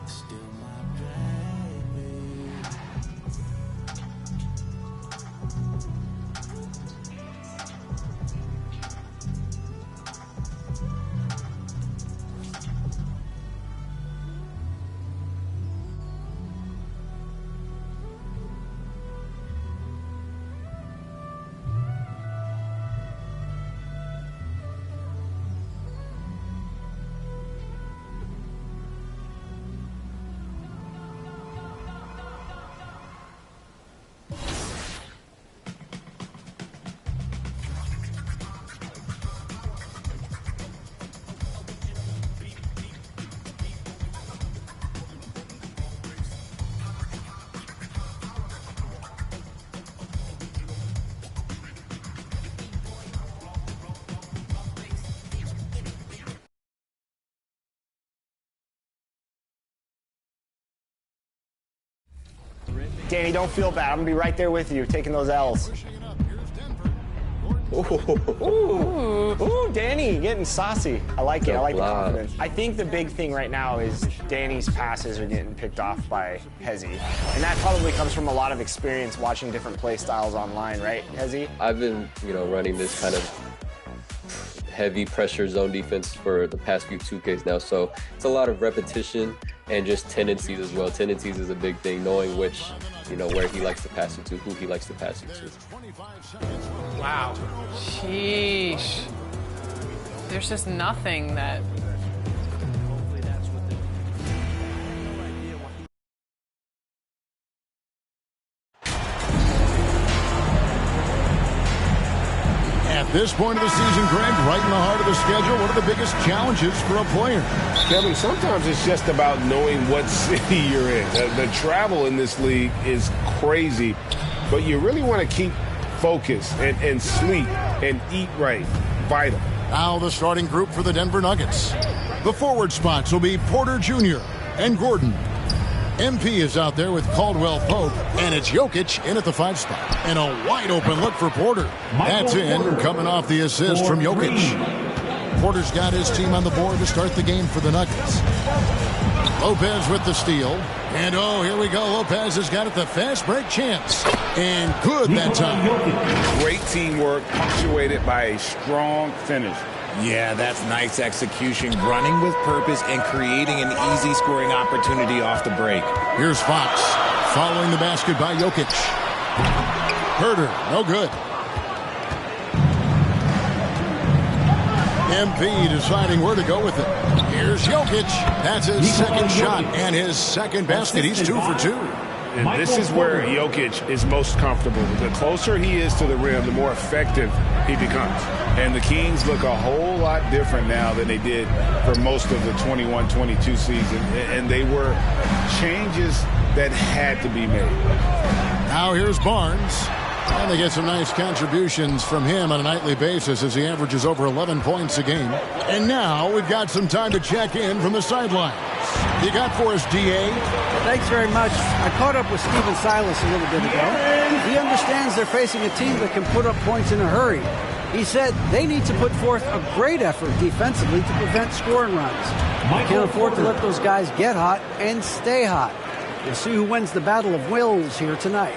[SPEAKER 11] Still my baby.
[SPEAKER 10] Danny, don't feel bad. I'm gonna be right there with you, taking those L's. Ooh, Danny, getting saucy. I like it. I like the confidence. I think the big thing right now is Danny's passes are getting picked off by Hezzy. And that probably comes from a lot of experience watching different play styles online, right, Hezzy?
[SPEAKER 12] I've been, running this kind of heavy pressure zone defense for the past few 2Ks now. So it's a lot of repetition and just tendencies as well. Tendencies is a big thing, knowing which, where he likes to pass it to, who he likes to pass it to.
[SPEAKER 9] Wow. Sheesh. There's just nothing that...
[SPEAKER 7] At this point of the season, Greg, right in the heart of the schedule, what are the biggest challenges for a player?
[SPEAKER 8] Kevin, sometimes it's just about knowing what city you're in. The travel in this league is crazy, but you really want to keep focus and sleep and eat right. Vital.
[SPEAKER 7] Now the starting group for the Denver Nuggets. The forward spots will be Porter Jr. and Gordon. MP is out there with Caldwell Pope, and it's Jokic in at the 5 spot. And a wide open look for Porter. That's in, coming off the assist from Jokic. Porter's got his team on the board to start the game for the Nuggets. Lopez with the steal. And here we go. Lopez has got it, the fast break chance. And good that time.
[SPEAKER 23] Great teamwork, punctuated by a strong finish.
[SPEAKER 2] Yeah, that's nice execution, running with purpose and creating an easy scoring opportunity off the break.
[SPEAKER 7] Here's Fox following the basket by Jokic. Herter, no good. MP deciding where to go with it. Here's Jokic. That's his second shot and his second basket. He's 2 for 2.
[SPEAKER 8] And this is where Jokic is most comfortable. The closer he is to the rim, the more effective he becomes. And the Kings look a whole lot different now than they did for most of the 21-22 season. And they were changes that had to be made.
[SPEAKER 7] Now here's Barnes. And they get some nice contributions from him on a nightly basis as he averages over 11 points a game. And now we've got some time to check in from the sidelines. You got for us, D.A.?
[SPEAKER 4] Thanks very much. I caught up with Stephen Silas a little bit ago. He understands they're facing a team that can put up points in a hurry. He said they need to put forth a great effort defensively to prevent scoring runs. They can't afford to let those guys get hot and stay hot. We'll see who wins the battle of wills here tonight.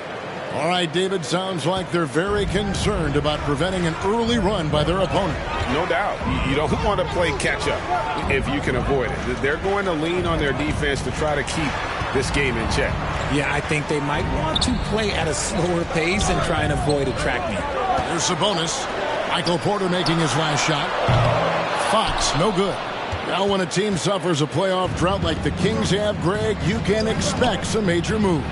[SPEAKER 7] All right, David, sounds like they're very concerned about preventing an early run by their opponent.
[SPEAKER 23] No doubt. You don't want to play catch-up if you can avoid it. They're going to lean on their defense to try to keep this game in check.
[SPEAKER 2] Yeah, I think they might want to play at a slower pace and try and avoid a track meet.
[SPEAKER 7] There's Sabonis. Michael Porter making his last shot. Fox, no good. Now when a team suffers a playoff drought like the Kings have, Greg, you can expect some major moves.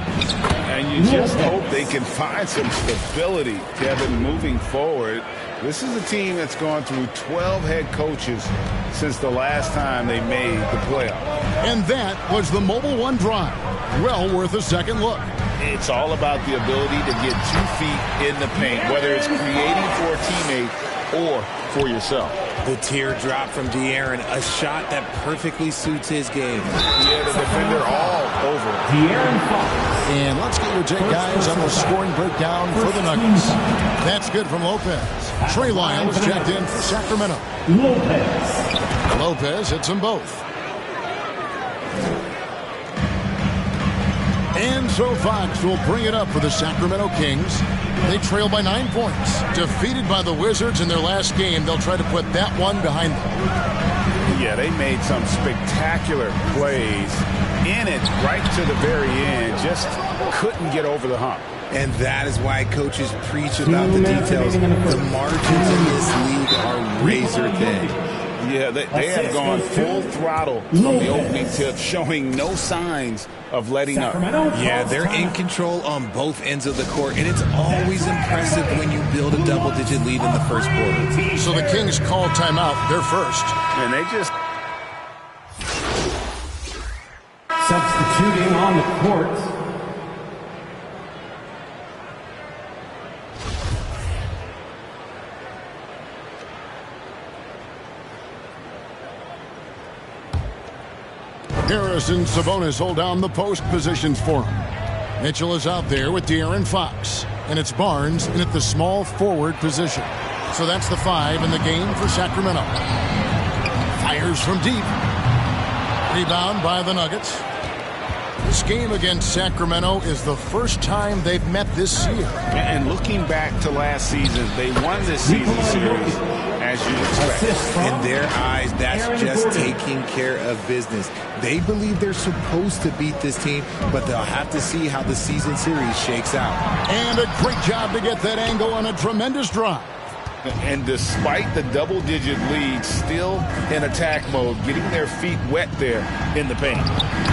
[SPEAKER 23] And you just hope they can find some stability, Kevin, moving forward. This is a team that's gone through 12 head coaches since the last time they made the playoff.
[SPEAKER 7] And that was the Mobile One drive. Well worth a second look.
[SPEAKER 23] It's all about the ability to get 2 feet in the paint, whether it's creating for a teammate or for yourself.
[SPEAKER 2] The teardrop from De'Aaron, a shot that perfectly suits his game.
[SPEAKER 23] Yeah, the defender all over.
[SPEAKER 5] De'Aaron Fox.
[SPEAKER 7] And let's get your take, guys, on the scoring breakdown for the Nuggets. That's good from Lopez. Trey Lyons checked in for Sacramento. Lopez hits them both. And so Fox will bring it up for the Sacramento Kings. They trail by 9 points. Defeated by the Wizards in their last game, they'll try to put that one behind them.
[SPEAKER 23] Yeah, they made some spectacular plays in it right to the very end. Just couldn't get over the hump.
[SPEAKER 2] And that is why coaches preach about the details. The margins in this league are razor thin.
[SPEAKER 23] Yeah, they have gone full throttle from the opening tip, showing no signs of letting up.
[SPEAKER 2] Yeah, they're in control on both ends of the court, and it's always impressive when you build a double-digit lead in the first quarter.
[SPEAKER 7] So the Kings call timeout. They're first.
[SPEAKER 23] And they just...
[SPEAKER 5] Substituting on the court.
[SPEAKER 7] Harris and Sabonis hold down the post positions for him. Mitchell is out there with De'Aaron Fox. And it's Barnes in at the small forward position. So that's the 5 in the game for Sacramento. Fires from deep. Rebound by the Nuggets. This game against Sacramento is the first time they've met this year.
[SPEAKER 23] And looking back to last season, they won this season series as you expect.
[SPEAKER 2] In their eyes, that's just taking care of business. They believe they're supposed to beat this team, but they'll have to see how the season series shakes out.
[SPEAKER 7] And a great job to get that angle on a tremendous drive.
[SPEAKER 23] And despite the double-digit lead, still in attack mode, getting their feet wet there in the paint.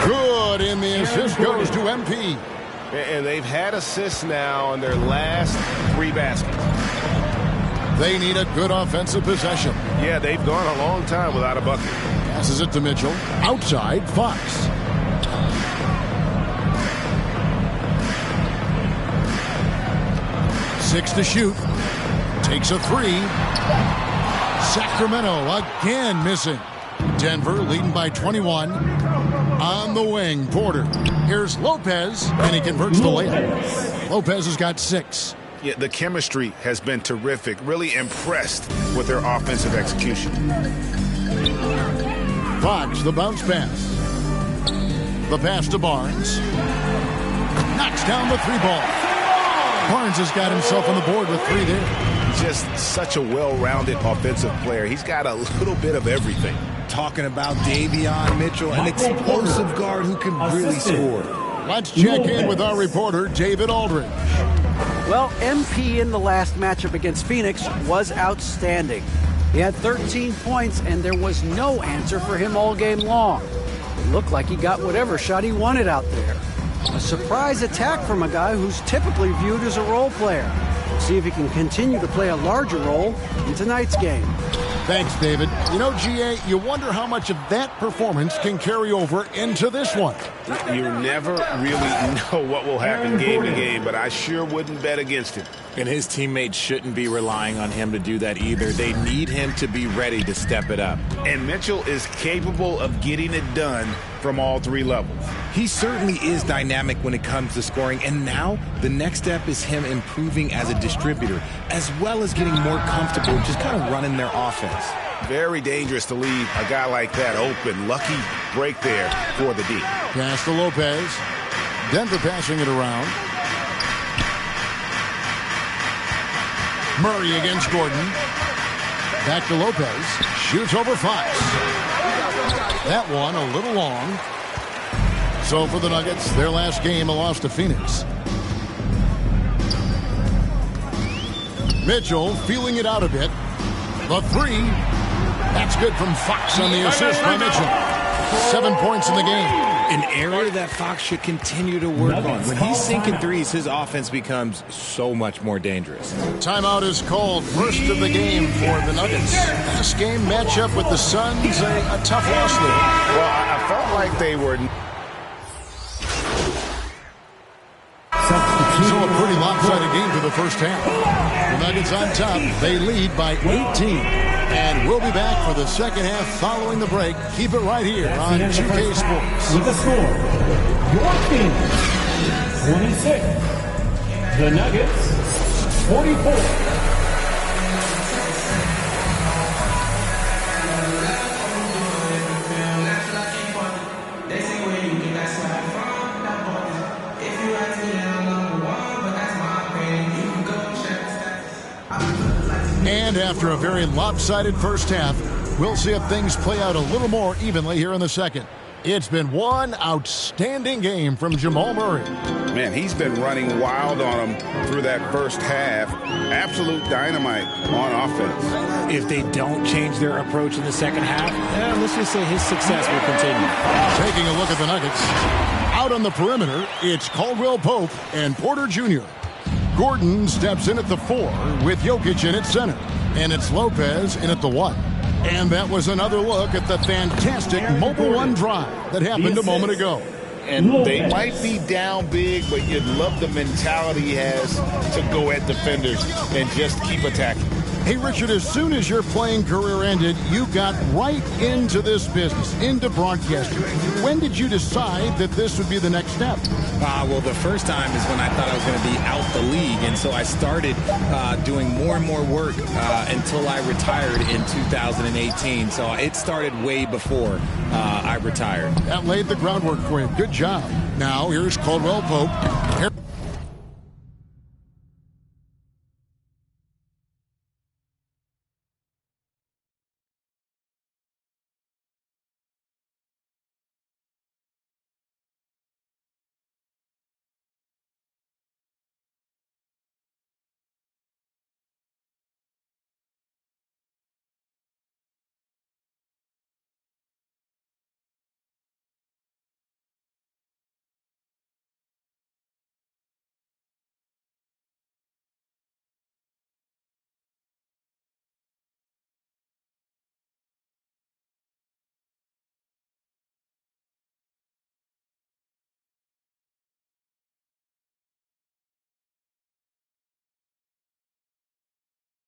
[SPEAKER 7] Good, and the assist goes to MP.
[SPEAKER 23] And they've had assists now on their last 3 baskets.
[SPEAKER 7] They need a good offensive possession.
[SPEAKER 23] Yeah, they've gone a long time without a bucket.
[SPEAKER 7] Passes it to Mitchell. Outside, Fox. Six to shoot. Takes a 3. Sacramento again missing. Denver leading by 21. On the wing, Porter. Here's Lopez, and he converts the layup. Lopez has got 6.
[SPEAKER 23] Yeah, the chemistry has been terrific. Really impressed with their offensive execution.
[SPEAKER 7] Fox, the bounce pass. The pass to Barnes. Knocks down the 3 ball. Barnes has got himself on the board with 3 there.
[SPEAKER 23] Just such a well-rounded offensive player. He's got a little bit of everything.
[SPEAKER 2] Talking about Davion Mitchell, an explosive guard who can really score.
[SPEAKER 7] Let's check in with our reporter, David Aldridge.
[SPEAKER 4] Well, MP in the last matchup against Phoenix was outstanding. He had 13 points, and there was no answer for him all game long. It looked like he got whatever shot he wanted out there. A surprise attack from a guy who's typically viewed as a role player. We'll see if he can continue to play a larger role in tonight's game.
[SPEAKER 7] Thanks, David. You know, GA, you wonder how much of that performance can carry over into this one.
[SPEAKER 23] You never really know what will happen game to game, but I sure wouldn't bet against it.
[SPEAKER 2] And his teammates shouldn't be relying on him to do that either. They need him to be ready to step it up.
[SPEAKER 23] And Mitchell is capable of getting it done from all three levels.
[SPEAKER 2] He certainly is dynamic when it comes to scoring, and now the next step is him improving as a distributor, as well as getting more comfortable just kind of running their offense.
[SPEAKER 23] Very dangerous to leave a guy like that open. Lucky break there for the D.
[SPEAKER 7] Pass to Lopez. Denver passing it around. Murray against Gordon. Back to Lopez. Shoots over Fox. That one a little long. So for the Nuggets, their last game, a loss to Phoenix. Mitchell feeling it out a bit. The three. That's good from Fox on the assist by Mitchell. 7 points in the game.
[SPEAKER 2] An area that Fox should continue to work on. When he's sinking threes, his offense becomes so much more dangerous.
[SPEAKER 7] Timeout is called. First of the game for the Nuggets. Last game matchup with the Suns, a tough loss there.
[SPEAKER 23] Well, I felt like they were...
[SPEAKER 7] So a pretty lopsided game for the first half. The Nuggets on top. They lead by 18. And we'll be back for the second half following the break. Keep it right here on 2K Sports.
[SPEAKER 5] With the score, your team 26, the Nuggets 44.
[SPEAKER 7] And after a very lopsided first half, we'll see if things play out a little more evenly here in the second. It's been one outstanding game from Jamal Murray.
[SPEAKER 23] Man, he's been running wild on him through that first half. Absolute dynamite on offense.
[SPEAKER 2] If they don't change their approach in the second half, let's just say his success will continue.
[SPEAKER 7] Taking a look at the Nuggets. Out on the perimeter, it's Caldwell Pope and Porter Jr. Gordon steps in at the 4 with Jokic in at center. And it's Lopez in at the 1. And that was another look at the fantastic Mobile One drive that happened a moment ago.
[SPEAKER 23] And they might be down big, but you'd love the mentality he has to go at defenders and just keep attacking.
[SPEAKER 7] Hey, Richard, as soon as your playing career ended, you got right into this business, into broadcasting. When did you decide that this would be the next step?
[SPEAKER 2] Well, the first time is when I thought I was going to be out the league, and so I started doing more and more work until I retired in 2018. So it started way before I retired.
[SPEAKER 7] That laid the groundwork for you. Good job. Now, here's Caldwell Pope.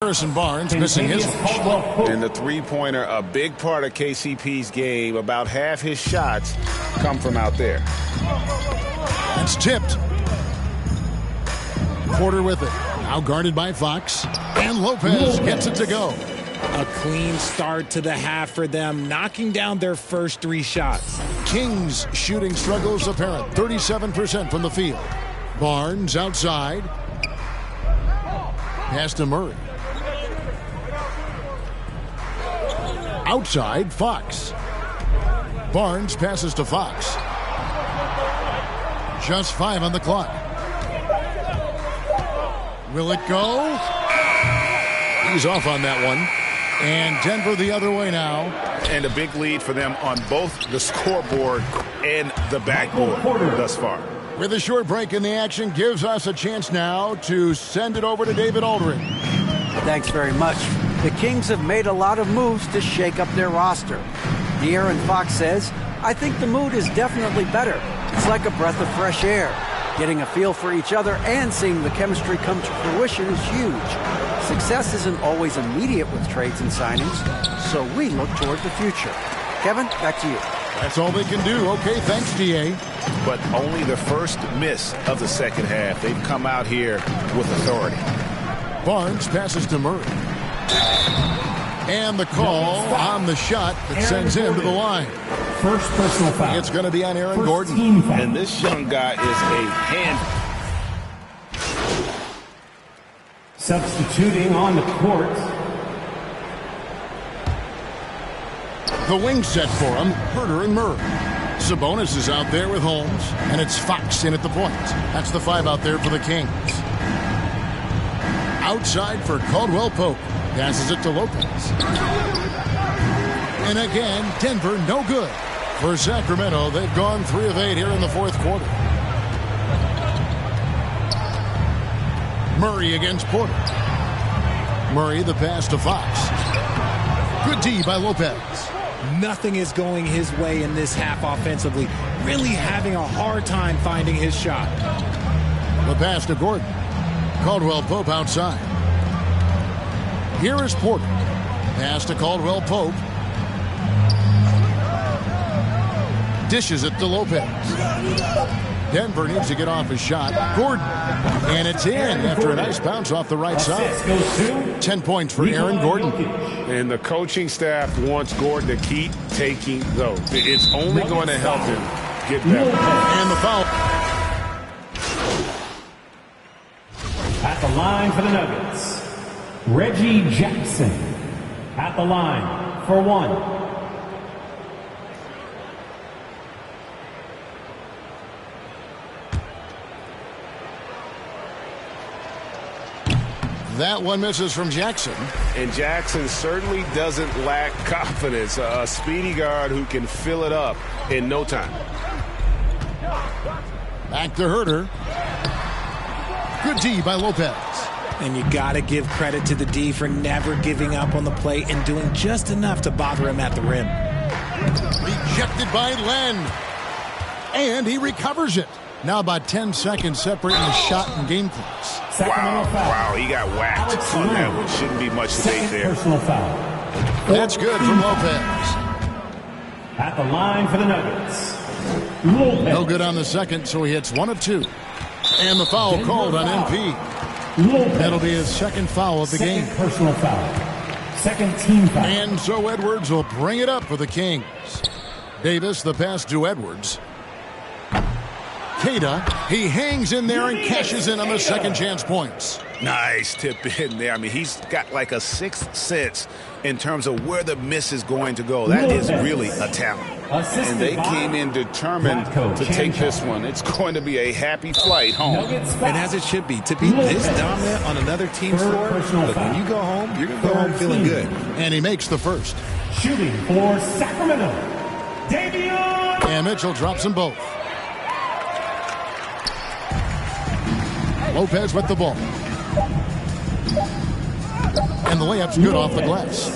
[SPEAKER 7] Harrison Barnes missing his.
[SPEAKER 23] And the three-pointer, a big part of KCP's game. About half his shots come from out there.
[SPEAKER 7] That's tipped. Porter with it. Now guarded by Fox. And Lopez gets it to go.
[SPEAKER 2] A clean start to the half for them, knocking down their first 3 shots.
[SPEAKER 7] Kings shooting struggles apparent. 37% from the field. Barnes outside. Pass to Murray. Outside, Fox. Barnes passes to Fox. Just 5 on the clock. Will it go? He's off on that one. And Denver the other way now.
[SPEAKER 23] And a big lead for them on both the scoreboard and the backboard thus far.
[SPEAKER 7] With a short break in the action, gives us a chance now to send it over to David Aldridge.
[SPEAKER 4] Thanks very much. The Kings have made a lot of moves to shake up their roster. De'Aaron Fox says, I think the mood is definitely better. It's like a breath of fresh air. Getting a feel for each other and seeing the chemistry come to fruition is huge. Success isn't always immediate with trades and signings, so we look toward the future. Kevin, back to you.
[SPEAKER 7] That's all they can do. Okay, thanks, DA.
[SPEAKER 23] But only the first miss of the second half. They've come out here with authority.
[SPEAKER 7] Barnes passes to Murray. And the call on the shot that sends him to the line.
[SPEAKER 5] First personal foul.
[SPEAKER 7] It's going to be on Aaron Gordon.
[SPEAKER 23] And this young guy is a hand.
[SPEAKER 5] Substituting on the court.
[SPEAKER 7] The wing set for him, Herter and Murray. Sabonis is out there with Holmes, and it's Fox in at the point. That's the 5 out there for the Kings. Outside for Caldwell Pope. Passes it to Lopez. And again, Denver no good. For Sacramento, they've gone 3 of 8 here in the fourth quarter. Murray against Porter. Murray the pass to Fox. Good D by Lopez.
[SPEAKER 2] Nothing is going his way in this half offensively. Really having a hard time finding his shot.
[SPEAKER 7] The pass to Gordon. Caldwell Pope outside. Here is Porter. Pass to Caldwell Pope. Dishes it to Lopez. Denver needs to get off his shot. Gordon. And it's in after a nice bounce off the right side. 10 points for Aaron Gordon.
[SPEAKER 23] And the coaching staff wants Gordon to keep taking those. It's only going to help him get better.
[SPEAKER 7] And the foul.
[SPEAKER 5] At the line for the Nuggets, Reggie Jackson. At the line for 1.
[SPEAKER 7] That one misses from Jackson.
[SPEAKER 23] And Jackson certainly doesn't lack confidence. A speedy guard who can fill it up in no time.
[SPEAKER 7] Back to Herter. Good D by Lopez.
[SPEAKER 2] And you got to give credit to the D for never giving up on the play and doing just enough to bother him at the rim.
[SPEAKER 7] Rejected by Len. And he recovers it. Now about 10 seconds separating the shot and game clocks.
[SPEAKER 23] Wow, he got whacked on that one. Shouldn't be much debate there.
[SPEAKER 5] Personal foul.
[SPEAKER 7] That's good from Lopez.
[SPEAKER 5] At the line for the Nuggets, Lopez.
[SPEAKER 7] No good on the second, so he hits 1 of 2. And the foul called on MP.
[SPEAKER 5] Lopez.
[SPEAKER 7] That'll be his second foul of the game.
[SPEAKER 5] Personal foul. Second team foul.
[SPEAKER 7] And so Edwards will bring it up for the Kings. Davis, the pass to Edwards. Queta, he hangs in there and cashes in on the second chance points.
[SPEAKER 23] Nice tip in there. I mean, he's got like a sixth sense in terms of where the miss is going to go. That is really a talent. And they came in determined to take this one. It's going to be a happy flight home.
[SPEAKER 2] And as it should be. To be this dominant on another team's floor, look, when you go home, you're going to go home feeling good.
[SPEAKER 7] And he makes the first.
[SPEAKER 5] Shooting for Sacramento, Davion.
[SPEAKER 7] And Mitchell drops them both. Lopez with the ball. And the layup's good off the glass.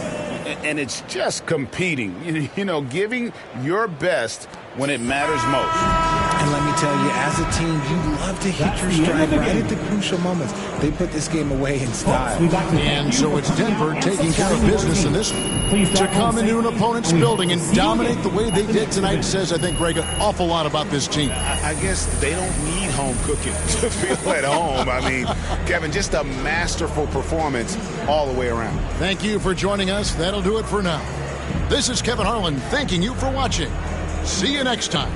[SPEAKER 23] And it's just competing, you know, giving your best when it matters most.
[SPEAKER 2] And let me tell you, as a team, you love to hit your stride right at the crucial moments. They put this game away in style.
[SPEAKER 7] And so it's Denver taking care of business in this one. To come into an opponent's building and dominate the way they did tonight says, I think, Greg, an awful lot about this team.
[SPEAKER 23] I guess they don't need home cooking to feel at home. I mean, Kevin, just a masterful performance all the way around.
[SPEAKER 7] Thank you for joining us. That'll do it for now. This is Kevin Harlan thanking you for watching. See you next time.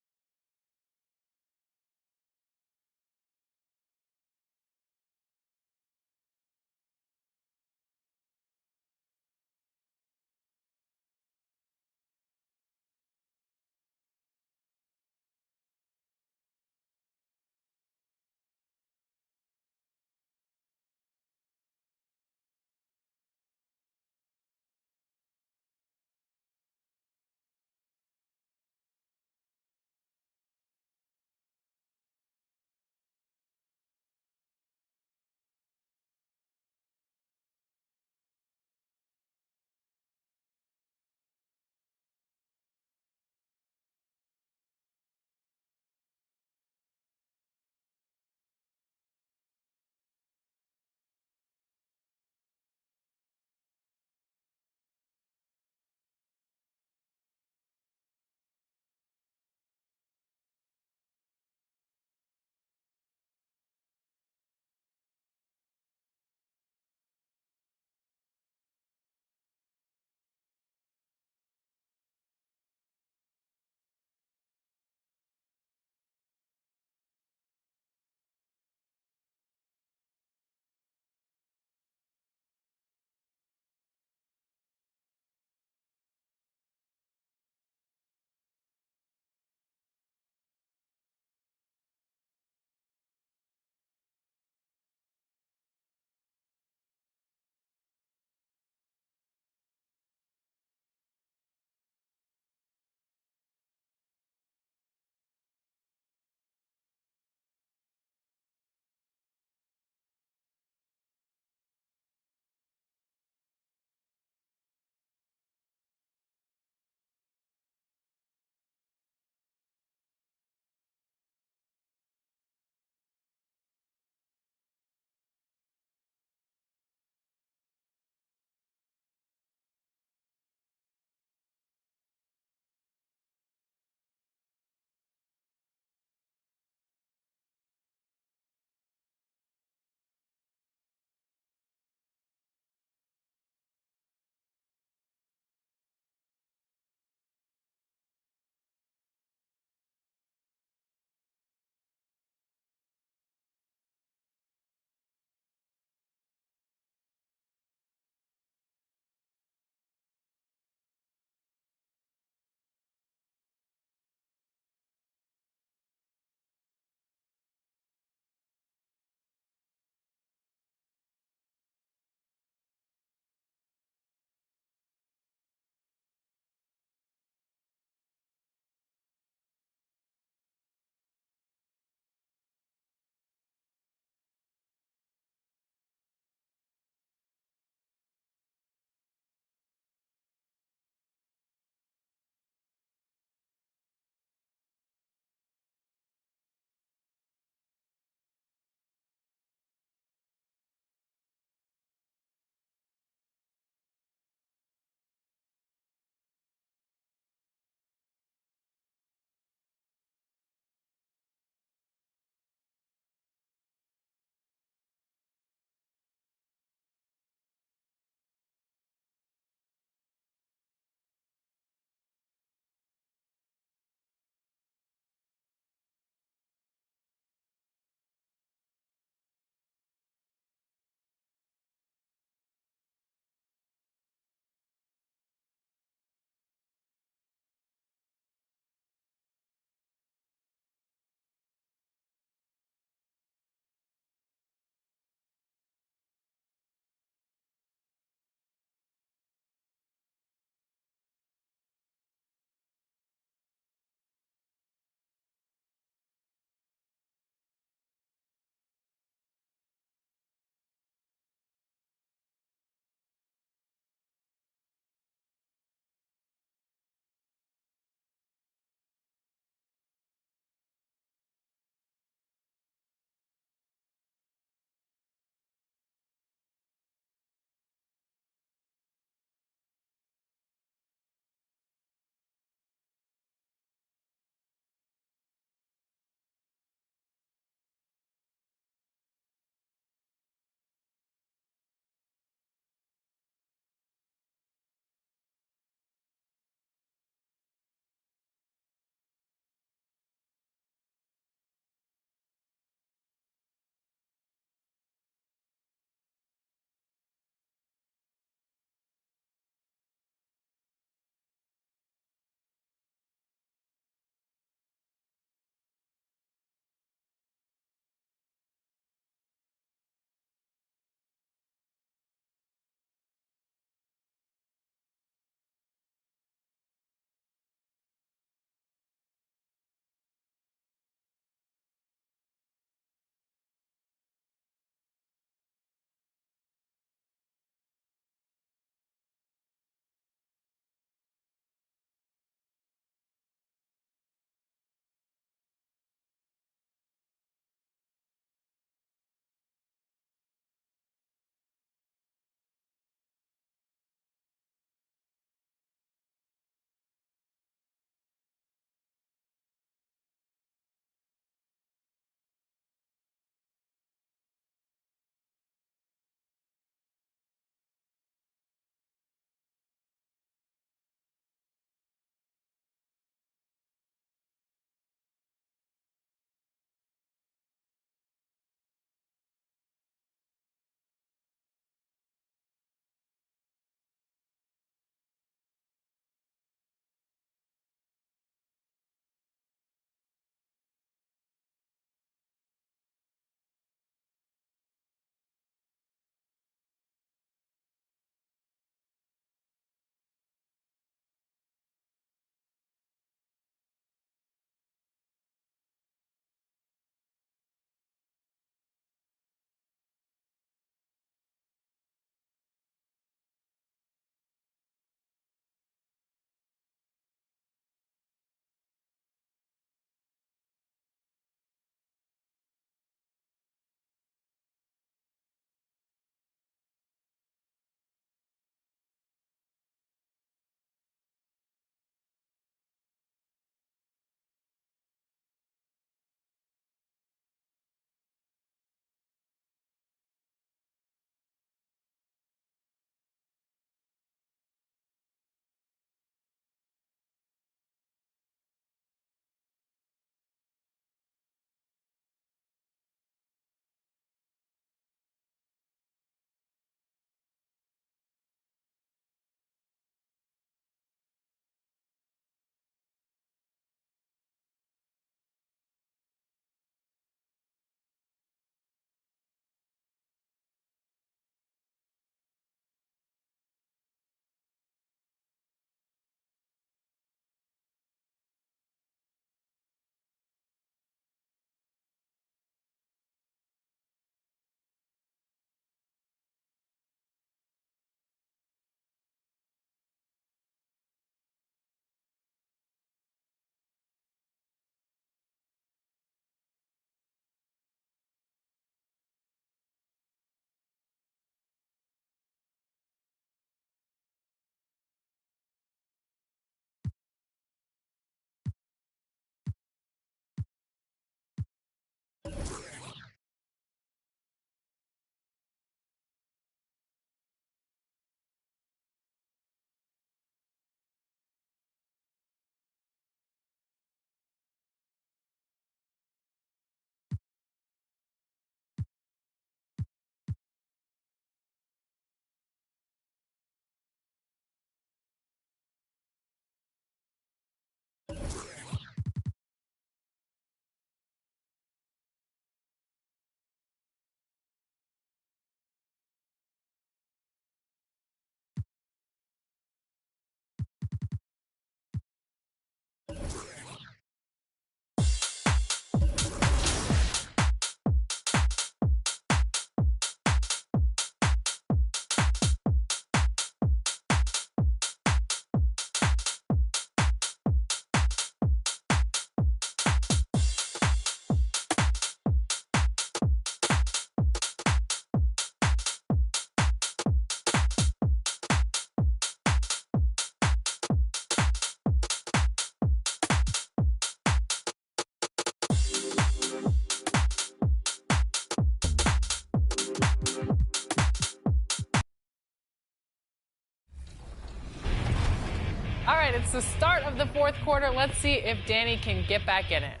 [SPEAKER 9] right, it's the start of the fourth quarter. Let's see if Danny can get back in it.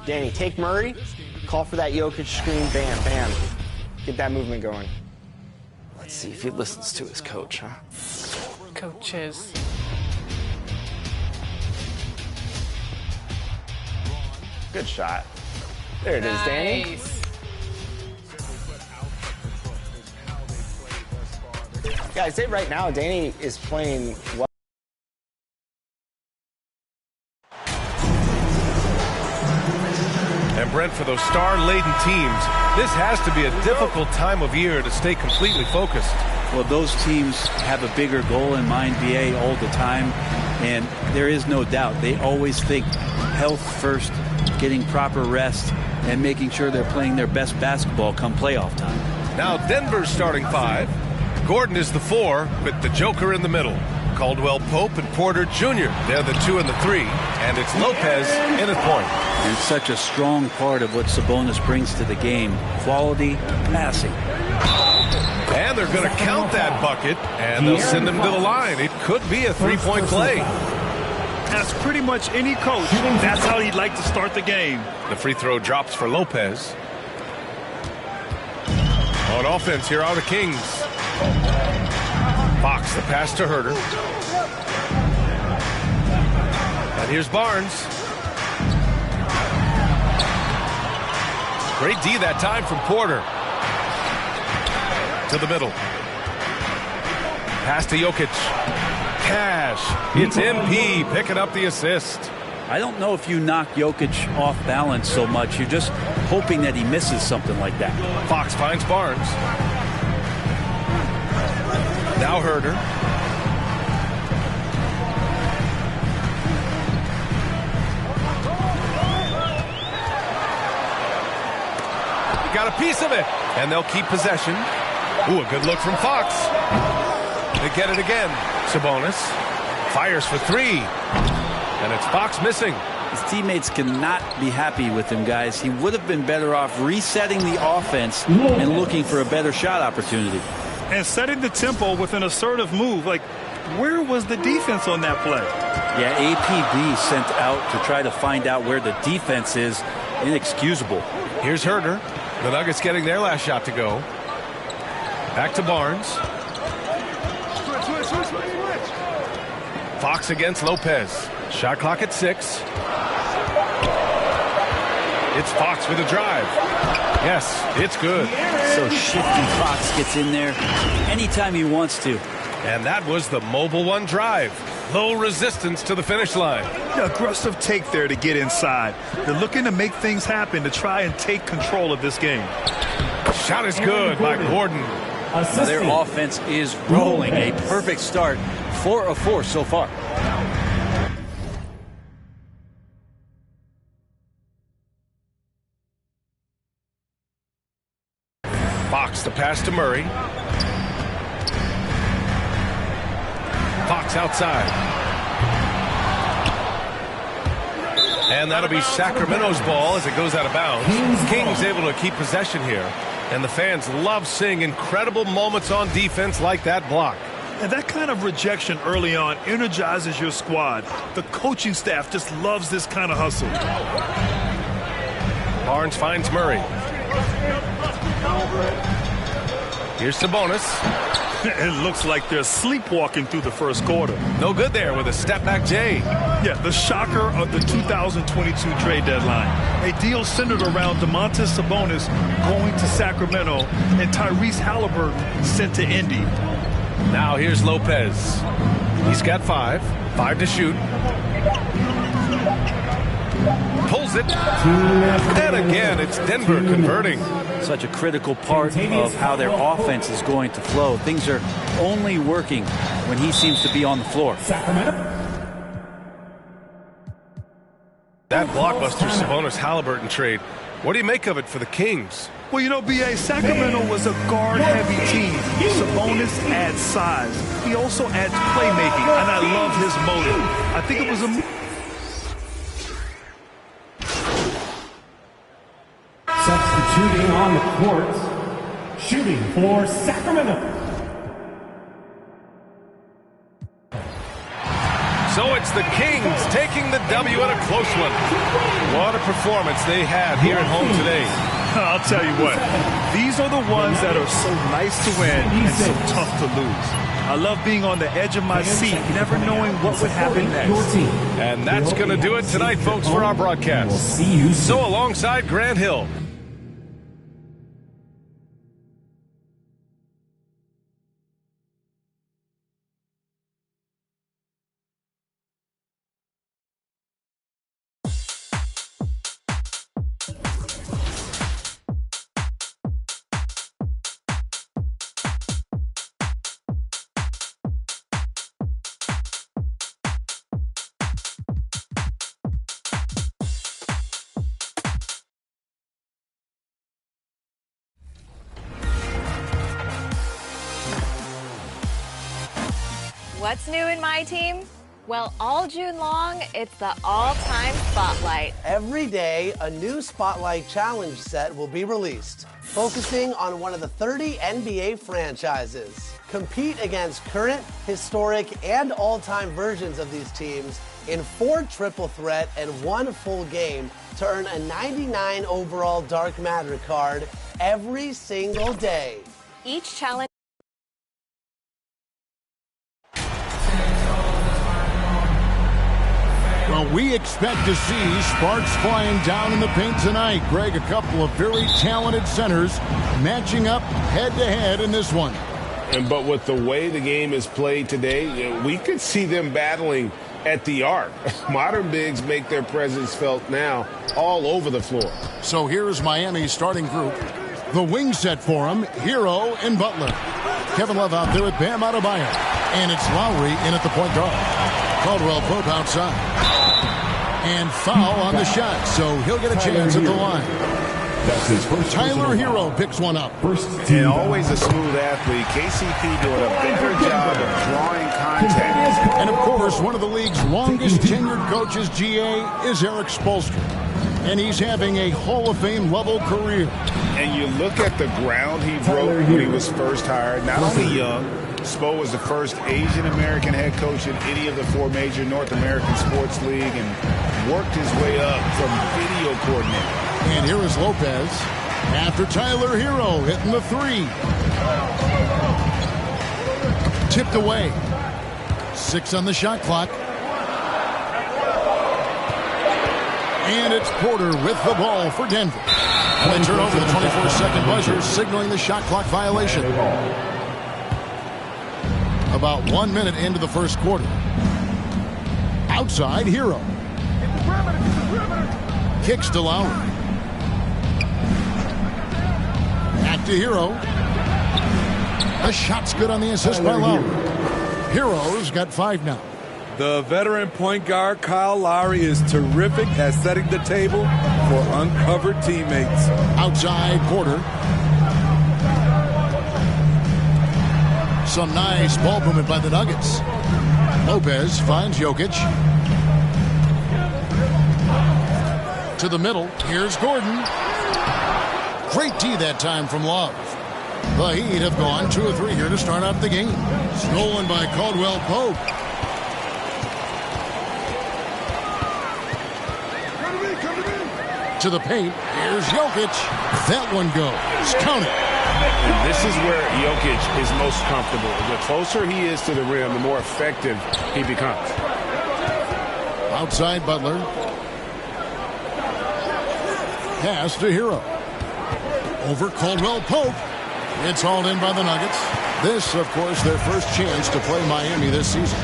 [SPEAKER 10] Danny, take Murray, call for that Jokic screen, bam, bam. Get that movement going. Let's see if he listens to his coach, huh?
[SPEAKER 9] Coaches.
[SPEAKER 10] Good shot. There it is, Danny.
[SPEAKER 9] Nice.
[SPEAKER 10] Yeah, I'd say right now, Danny is playing well.
[SPEAKER 14] And Brent, for those star-laden teams, this has to be a difficult time of year to stay completely focused.
[SPEAKER 4] Well, those teams have a bigger goal in mind, BA, all the time. And there is no doubt, they always think health first, getting proper rest, and making sure they're playing their best basketball come playoff time.
[SPEAKER 14] Now Denver's starting five. Gordon is the 4, with the Joker in the middle. Caldwell Pope and Porter Jr. They're the 2 and the 3. And it's Lopez in at point.
[SPEAKER 4] And such a strong part of what Sabonis brings to the game. Quality passing.
[SPEAKER 14] And they're going to count that bucket, and they'll send him to the line. It could be a three-point play.
[SPEAKER 25] As pretty much any coach, that's how he'd like to start the game.
[SPEAKER 14] The free throw drops for Lopez. On offense, here are the Kings. Fox, the pass to Herter. And here's Barnes. Great D that time from Porter. To the middle. Pass to Jokic. Cash. It's MP picking up the assist.
[SPEAKER 4] I don't know if you knock Jokic off balance so much. You're just hoping that he misses something like that.
[SPEAKER 14] Fox finds Barnes. Now Herter. Got a piece of it. And they'll keep possession. Ooh, a good look from Fox. They get it again. Sabonis fires for 3. And it's Fox missing.
[SPEAKER 4] His teammates cannot be happy with him, guys. He would have been better off resetting the offense and looking for a better shot opportunity.
[SPEAKER 25] And setting the tempo with an assertive move. Like, where was the defense on that play?
[SPEAKER 4] Yeah, APB sent out to try to find out where the defense is. Inexcusable.
[SPEAKER 14] Here's Herter. The Nuggets getting their last shot to go. Back to Barnes. Fox against Lopez. Shot clock at 6. It's Fox with a drive. Yes, it's good.
[SPEAKER 4] So shifty Fox gets in there anytime he wants to.
[SPEAKER 14] And that was the mobile one drive. Low resistance to the finish line.
[SPEAKER 25] The aggressive take there to get inside. They're looking to make things happen to try and take control of this game.
[SPEAKER 14] Shot is good by Gordon.
[SPEAKER 4] Their offense is rolling. A perfect start. 4 of 4 so far.
[SPEAKER 14] Fox, the pass to Murray. Fox outside. And that'll be Sacramento's ball as it goes out of bounds. Kings able to keep possession here. And the fans love seeing incredible moments on defense like that block.
[SPEAKER 25] And that kind of rejection early on energizes your squad. The coaching staff just loves this kind of hustle.
[SPEAKER 14] Barnes finds Murray. Here's Sabonis.
[SPEAKER 25] It looks like they're sleepwalking through the first quarter.
[SPEAKER 14] No good there with a step-back J.
[SPEAKER 25] Yeah, the shocker of the 2022 trade deadline. A deal centered around Domantas Sabonis going to Sacramento and Tyrese Halliburton sent to Indy.
[SPEAKER 14] Now here's Lopez. He's got 5. 5 to shoot. Pulls it. And again, it's Denver converting.
[SPEAKER 4] Such a critical part of how their offense is going to flow. Things are only working when he seems to be on the floor.
[SPEAKER 14] That blockbuster Sabonis Halliburton trade. What do you make of it for the Kings?
[SPEAKER 25] Well, you know, B.A., Sacramento was a guard-heavy team. Sabonis adds size. He also adds playmaking, and I love his motive. I think it was a...
[SPEAKER 5] Substituting on the court, shooting for Sacramento.
[SPEAKER 14] it's the Kings taking the W in a close one. What a performance they had here at home today.
[SPEAKER 25] I'll tell you what, these are the ones that are so nice to win and so tough to lose. I love being on the edge of my seat, never knowing what would happen next.
[SPEAKER 14] And that's going to do it tonight, folks, for our broadcast. So alongside Grant Hill.
[SPEAKER 6] What's new in my team? Well, all June long, it's the all-time Spotlight.
[SPEAKER 15] Every day, a new Spotlight Challenge set will be released, focusing on one of the 30 NBA franchises. Compete against current, historic, and all-time versions of these teams in 4 triple threat and 1 full game to earn a 99 overall Dark Matter card every single day.
[SPEAKER 6] Each challenge
[SPEAKER 7] Well, we expect to see sparks flying down in the paint tonight. Greg, a couple of very talented centers matching up head-to-head in this one.
[SPEAKER 23] But with the way the game is played today, we could see them battling at the arc. Modern bigs make their presence felt now all over the floor.
[SPEAKER 7] So here's Miami's starting group. The wing set for him, Hero and Butler. Kevin Love out there with Bam Adebayo. And it's Lowry in at the point guard. Caldwell Pope outside. And foul on the shot, so he'll get a chance at the line.
[SPEAKER 5] That's his first.
[SPEAKER 7] Tyler Hero picks one up.
[SPEAKER 23] And always a smooth athlete. KCP doing a better job of drawing contact.
[SPEAKER 7] And of course, one of the league's longest tenured coaches, GA, is Eric Spoelstra. And he's having a Hall of Fame level career.
[SPEAKER 23] And you look at the ground he broke when he was first hired. Not only young, Spo was the first Asian American head coach in any of the 4 major North American sports league and worked his way up from video coordinator.
[SPEAKER 7] And here is Lopez after Tyler Hero hitting the 3. Tipped away. 6 on the shot clock. And it's Porter with the ball for Denver. And they turn over the 24-second buzzer, signaling the shot clock violation. About 1 minute into the first quarter. Outside, Hero. Kicks to Lowry. Back to Hero. The shot's good on the assist by Lowry. Hero's got 5 now.
[SPEAKER 19] The veteran point guard Kyle Lowry is terrific at setting the table for uncovered teammates.
[SPEAKER 7] Outside, Porter. Some nice ball movement by the Nuggets. Lopez finds Jokic. To the middle. Here's Gordon. Great D that time from Love. The Heat have gone 2 of 3 here to start out the game. Stolen by Caldwell Pope. To the paint. Here's Jokic. That one goes. Count it.
[SPEAKER 23] And this is where Jokic is most comfortable. The closer he is to the rim, the more effective he becomes.
[SPEAKER 7] Outside Butler. Pass to Hero. Over Caldwell Pope. It's hauled in by the Nuggets. This, of course, their first chance to play Miami this season.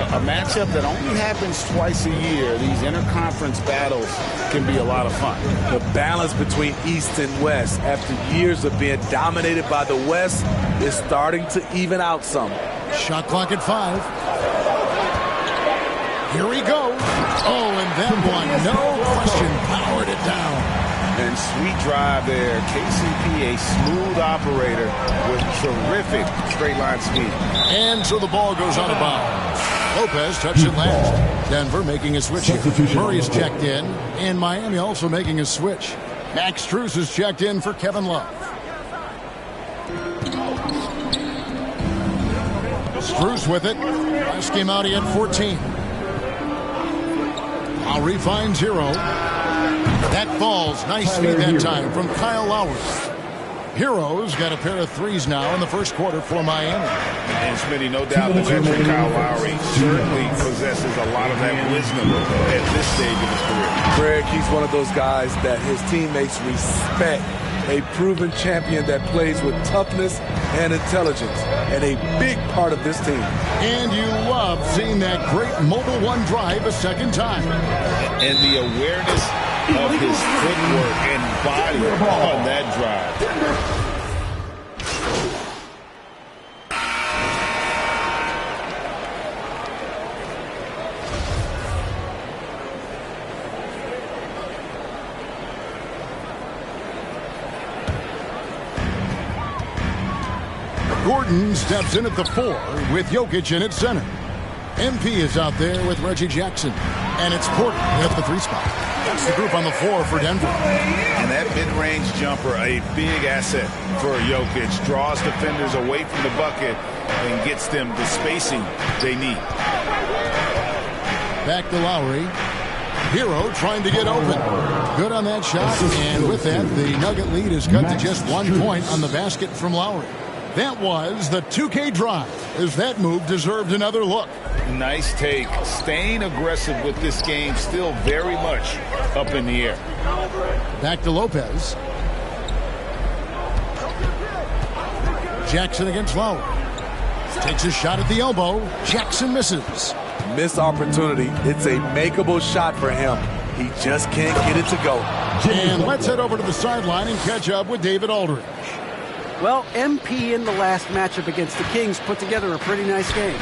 [SPEAKER 23] A matchup that only happens twice a year. These interconference battles can be a lot of fun.
[SPEAKER 19] The balance between East and West after years of being dominated by the West is starting to even out some.
[SPEAKER 7] Shot clock at 5. Here he goes. Oh, and that one, no question, powered it down.
[SPEAKER 23] And sweet drive there. KCP, a smooth operator with terrific straight line speed.
[SPEAKER 7] And so the ball goes out of bounds. Lopez touched it last. Denver making a switch here. Murray's checked in, and Miami also making a switch. Max Strus is checked in for Kevin Love. Strus with it. Last game out, he had 14. Lowry finds Hero. That falls. Nice speed that time from Kyle Lowry. Hero's got a pair of threes now in the first quarter for Miami.
[SPEAKER 23] And Smitty, no doubt the veteran Kyle Lowry certainly possesses a lot of that wisdom at this stage of his career.
[SPEAKER 19] Greg, he's one of those guys that his teammates respect. A proven champion that plays with toughness and intelligence, and a big part of this team.
[SPEAKER 7] And you love seeing that great mobile one drive a second time.
[SPEAKER 23] And the awareness of his footwork and body on that drive.
[SPEAKER 7] Gordon steps in at the 4 with Jokic in at center. MP is out there with Reggie Jackson. And it's Porter at the 3 spot. That's the group on the floor for Denver.
[SPEAKER 23] And that mid-range jumper, a big asset for Jokic. Draws defenders away from the bucket and gets them the spacing they need.
[SPEAKER 7] Back to Lowry. Hero trying to get open. Good on that shot. And with that, the Nugget lead is cut to just 1 point on the basket from Lowry. That was the 2K drive, as that move deserved another look.
[SPEAKER 23] Nice take. Staying aggressive with this game, still very much up in the air.
[SPEAKER 7] Back to Lopez. Jackson against Lowry. Takes a shot at the elbow. Jackson misses.
[SPEAKER 19] Missed opportunity. It's a makeable shot for him. He just can't get it to go.
[SPEAKER 7] And let's head over to the sideline and catch up with David Aldridge.
[SPEAKER 4] Well, MP in the last matchup against the Kings put together a pretty nice game.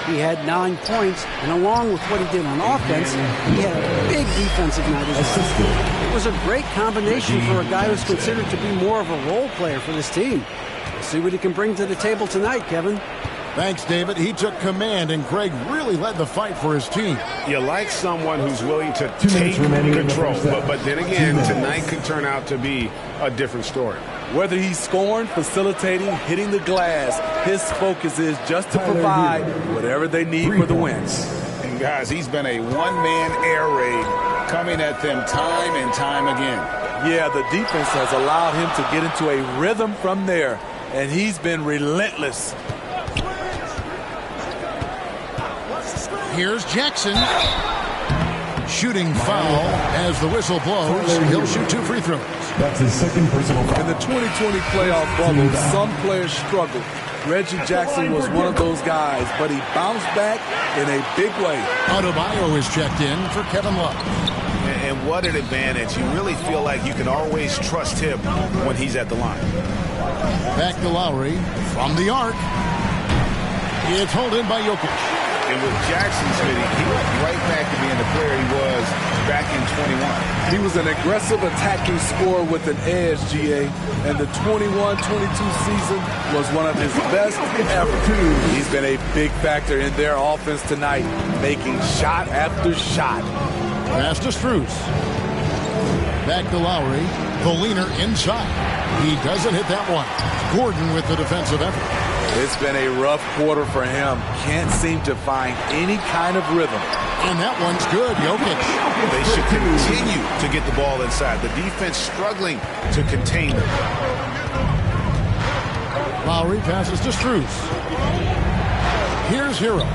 [SPEAKER 4] He had 9 points, and along with what he did on offense, he had a big defensive night as well. It was a great combination for a guy who's considered to be more of a role player for this team. We'll see what he can bring to the table tonight, Kevin.
[SPEAKER 7] Thanks, David. He took command, and Greg really led the fight for his team.
[SPEAKER 23] You like someone who's willing to take control, but then again, tonight could turn out to be a different story.
[SPEAKER 19] Whether he's scoring, facilitating, hitting the glass, his focus is just to provide whatever they need for the wins.
[SPEAKER 23] And guys, he's been a one-man air raid coming at them time and time again.
[SPEAKER 19] Yeah, the defense has allowed him to get into a rhythm from there, and he's been relentless.
[SPEAKER 7] Here's Jackson. Shooting foul as the whistle blows. He'll shoot 2 free throws.
[SPEAKER 5] That's his second personal foul.
[SPEAKER 19] In the 2020 playoff bubble, some players struggled. Reggie Jackson was one of those guys, but he bounced back in a big way.
[SPEAKER 7] Adebayo is checked in for Kevin Love.
[SPEAKER 23] And what an advantage. You really feel like you can always trust him when he's at the line.
[SPEAKER 7] Back to Lowry from the arc. It's held in by Jokic.
[SPEAKER 23] And with Jackson's hitting, he went right back to being the player he was back in 21.
[SPEAKER 19] He was an aggressive attacking scorer with an edge, GA, and the 21-22 season was one of his best ever. He's been a big factor in their offense tonight, making shot after shot.
[SPEAKER 7] Pass to Strus. Back to Lowry. The leaner inside. He doesn't hit that one. Gordon with the defensive effort.
[SPEAKER 19] It's been a rough quarter for him. Can't seem to find any kind of rhythm.
[SPEAKER 7] And that one's good, Jokic.
[SPEAKER 23] They should continue to get the ball inside. The defense struggling to contain them.
[SPEAKER 7] Lowry passes to Strus. Here's Hero.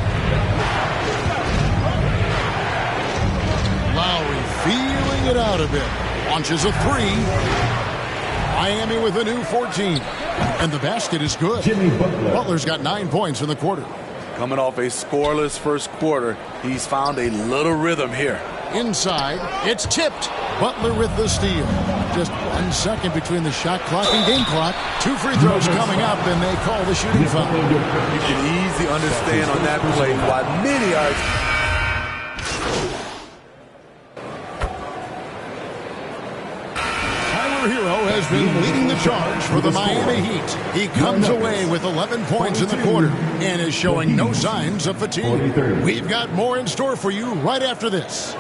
[SPEAKER 7] Lowry feeling it out a bit. Launches a 3. Miami with a new 14. And the basket is good. Butler's got 9 points in the quarter.
[SPEAKER 19] Coming off a scoreless first quarter, he's found a little rhythm here.
[SPEAKER 7] Inside, it's tipped. Butler with the steal. Just 1 second between the shot clock and game clock. 2 free throws coming up, and they call the shooting foul.
[SPEAKER 19] You can easily understand on that play why many are...
[SPEAKER 7] Hero has been leading the charge for the Miami Heat. He comes away with 11 points in the quarter and is showing no signs of fatigue. We've got more in store for you right after this.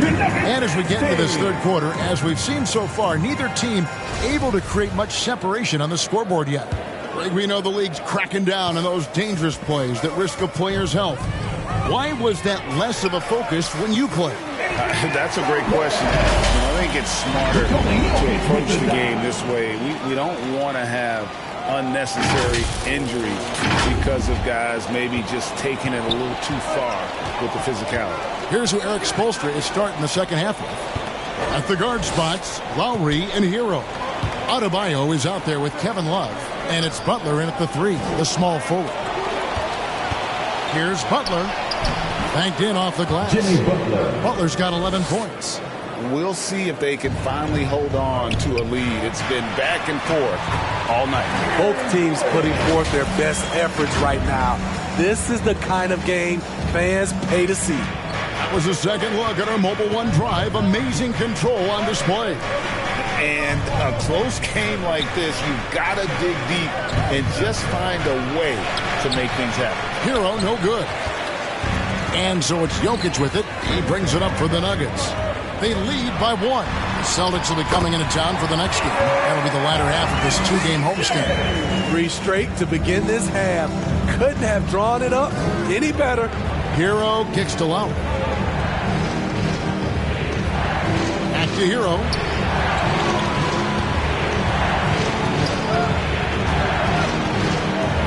[SPEAKER 7] And as we get into this third quarter, as we've seen so far, neither team able to create much separation on the scoreboard yet. We know the league's cracking down on those dangerous plays that risk a player's health. Why was that less of a focus when you played?
[SPEAKER 23] That's a great question. I think it's smarter to approach the game this way. We don't want to have unnecessary injuries because of guys maybe just taking it a little too far with the physicality.
[SPEAKER 7] Here's who Eric Spoelstra is starting the second half with. At the guard spots, Lowry and Hero. Adebayo is out there with Kevin Love, and it's Butler in at the 3, the small forward. Here's Butler. Banked in off the glass. Butler's got 11 points.
[SPEAKER 23] We'll see if they can finally hold on to a lead. It's been back and forth all night.
[SPEAKER 19] Both teams putting forth their best efforts right now. This is the kind of game fans pay to see.
[SPEAKER 7] That was a second look at our Mobile One drive. Amazing control on display.
[SPEAKER 23] And a close game like this, you've got to dig deep and just find a way to make things happen.
[SPEAKER 7] Hero, no good. And so it's Jokic with it. He brings it up for the Nuggets. They lead by 1. The Celtics will be coming into town for the next game. That'll be the latter half of this 2-game homestand.
[SPEAKER 19] 3 straight to begin this half. Couldn't have drawn it up any better.
[SPEAKER 7] Hero kicks to Lowry. Back to Hero.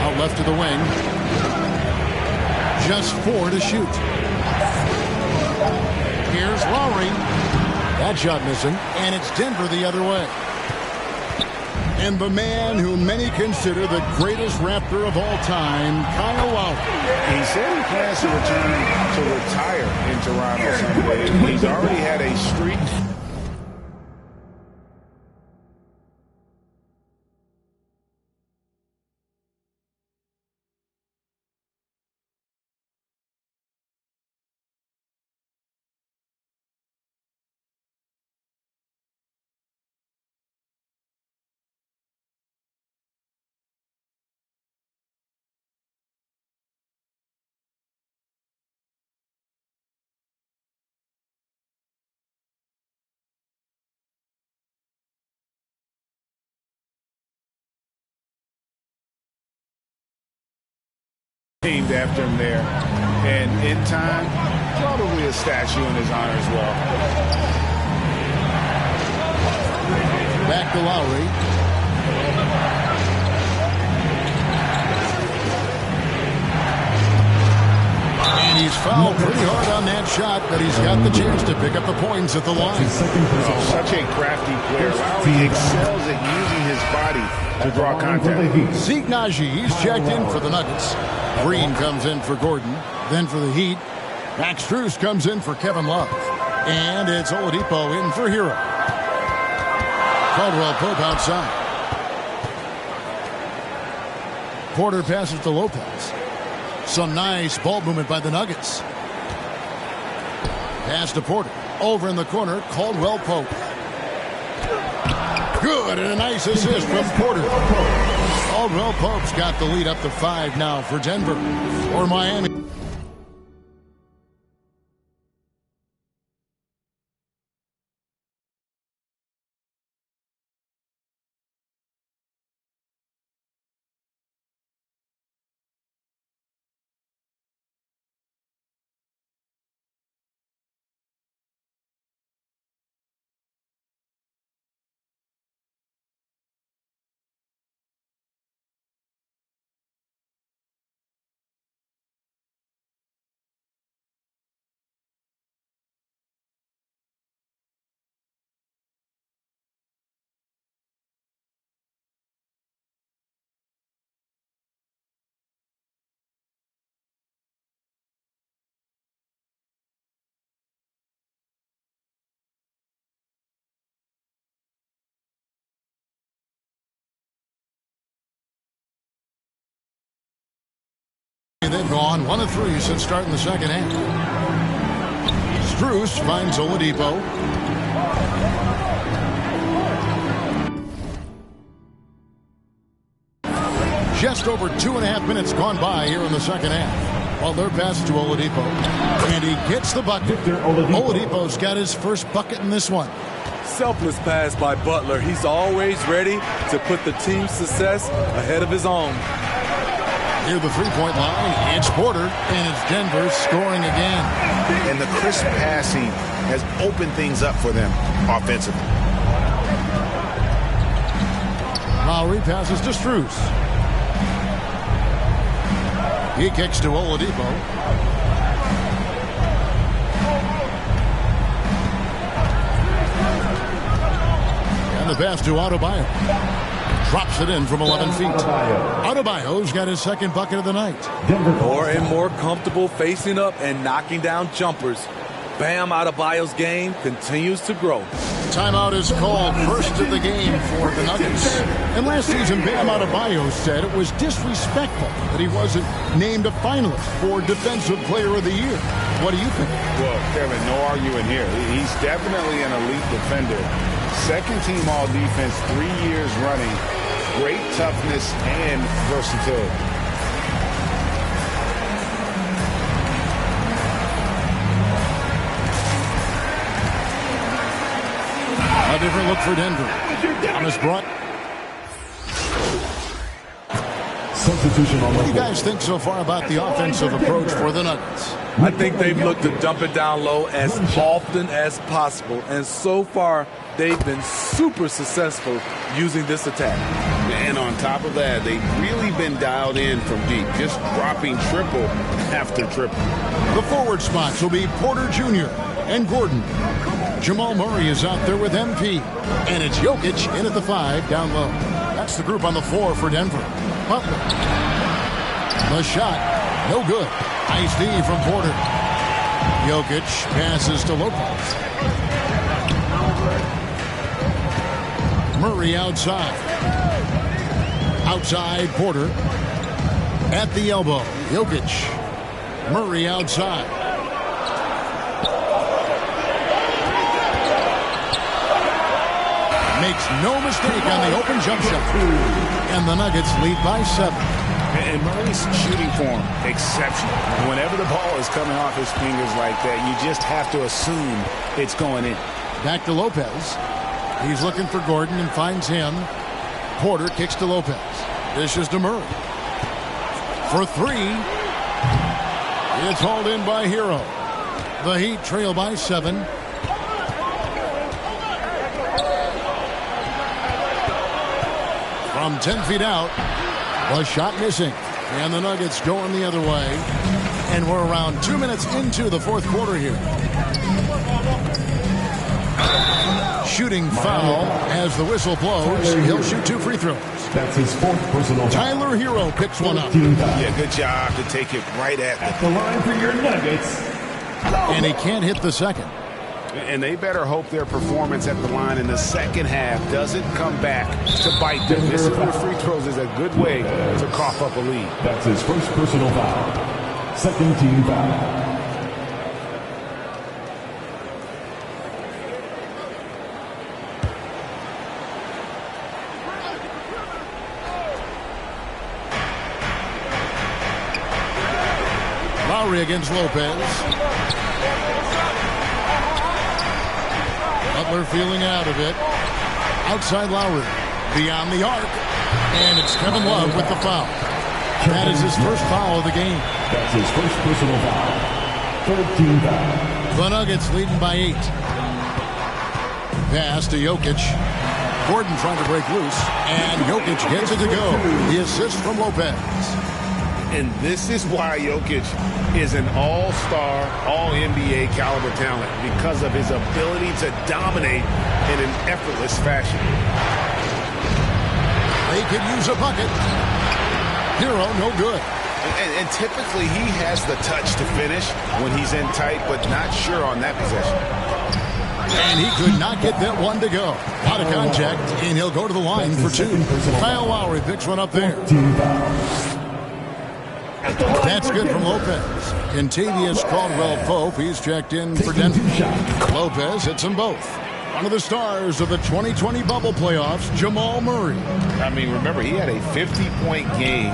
[SPEAKER 7] Out left to the wing. Just 4 to shoot. Here's Lowry. That shot missing, and it's Denver the other way. And the man who many consider the greatest Raptor of all time, Kyle Lowry.
[SPEAKER 23] He said he plans to return to retire in Toronto someday. He's already had a streak. Named after him there, and in time, probably a statue in his honor as well.
[SPEAKER 7] Back to Lowry. And he's fouled pretty hard on that shot, but he's got the chance to pick up the points at the line.
[SPEAKER 23] Such a crafty player. Lowry excels at using his body to draw contact.
[SPEAKER 7] Zeke Naji, he's checked in for the Nuggets. Green comes in for Gordon. Then for the Heat, Max Strus comes in for Kevin Love. And it's Oladipo in for Hero. Caldwell Pope outside. Porter passes to Lopez. Some nice ball movement by the Nuggets. Pass to Porter. Over in the corner, Caldwell Pope. Good, and a nice assist from Porter. Caldwell Pope's got the lead up to 5 now for Denver. Or Miami. They've gone 1 of 3 since starting the second half. Strus finds Oladipo. Just over 2.5 minutes gone by here in the second half. Butler passes to Oladipo, and he gets the bucket. Oladipo's got his first bucket in this one.
[SPEAKER 19] Selfless pass by Butler. He's always ready to put the team's success ahead of his own.
[SPEAKER 7] Near the three-point line, it's Porter, and it's Denver scoring again.
[SPEAKER 23] And the crisp passing has opened things up for them offensively.
[SPEAKER 7] Lowry passes to Strus. He kicks to Oladipo. And the pass to Adebayo. Drops it in from 11 feet. Adebayo's got his second bucket of the night.
[SPEAKER 19] More and more comfortable facing up and knocking down jumpers. Bam Adebayo's game continues to grow.
[SPEAKER 7] Timeout is called, first of the game for the Nuggets. And last season, Bam Adebayo said it was disrespectful that he wasn't named a finalist for Defensive Player of the Year. What do you think?
[SPEAKER 23] Well, Kevin, no arguing here. He's definitely an elite defender. Second team all defense 3 years running. Great toughness and versatility.
[SPEAKER 7] A different look for Denver. Thomas brought. What do you guys think so far about the offensive approach for the Nuggets?
[SPEAKER 19] I think they've looked to dump it down low as often as possible. And so far, they've been super successful using this attack.
[SPEAKER 23] And on top of that, they've really been dialed in from deep, just dropping triple after triple.
[SPEAKER 7] The forward spots will be Porter Jr. and Gordon. Jamal Murray is out there with MP. And it's Jokic in at the 5 down low. That's the group on the floor for Denver. Butler. The shot, no good. Nice D from Porter. Jokic passes to Lopez. Murray outside. Outside Porter. At the elbow, Jokic. Murray outside. Makes no mistake on the open jump shot. And the Nuggets lead by 7.
[SPEAKER 23] And Murray's shooting form, exceptional. Whenever the ball is coming off his fingers like that, you just have to assume it's going in.
[SPEAKER 7] Back to Lopez. He's looking for Gordon and finds him. Porter kicks to Lopez. Dishes to Murray. For 3. It's hauled in by Hero. The Heat trail by 7. From 10 feet out. The shot missing. And the Nuggets going the other way. And we're around 2 minutes into the fourth quarter here. Shooting foul as the whistle blows. He'll shoot 2 free throws.
[SPEAKER 5] That's his 4th personal foul.
[SPEAKER 7] Tyler Hero picks one up.
[SPEAKER 23] Yeah, good job to take it right at
[SPEAKER 5] the line for your Nuggets.
[SPEAKER 7] And he can't hit the second.
[SPEAKER 23] And they better hope their performance at the line in the second half doesn't come back to bite them. Missing the free throws is a good way to cough up a lead.
[SPEAKER 5] That's his 1st personal foul. 2nd team foul.
[SPEAKER 7] Lowry against Lopez. Butler feeling out of it. Outside Lowry. Beyond the arc. And it's Kevin Love with the foul. That is his first foul of the game.
[SPEAKER 5] That's his 1st personal foul. 3rd team foul.
[SPEAKER 7] The Nuggets leading by 8. Pass to Jokic. Gordon trying to break loose. And Jokic gets it to go. The assist from Lopez.
[SPEAKER 23] And this is why Jokic is an all-star, all-NBA caliber talent, because of his ability to dominate in an effortless fashion.
[SPEAKER 7] They could use a bucket. Hero, no good.
[SPEAKER 23] And typically he has the touch to finish when he's in tight, but not sure on that possession.
[SPEAKER 7] And he could not get that one to go. Out of contact, and he'll go to the line for 2. Kyle Lowry picks one up there. That's good from Lopez. Contavious Caldwell-Pope, he's checked in for Denver. Lopez hits them both. One of the stars of the 2020 bubble playoffs, Jamal Murray.
[SPEAKER 23] I mean, remember, he had a 50-point game.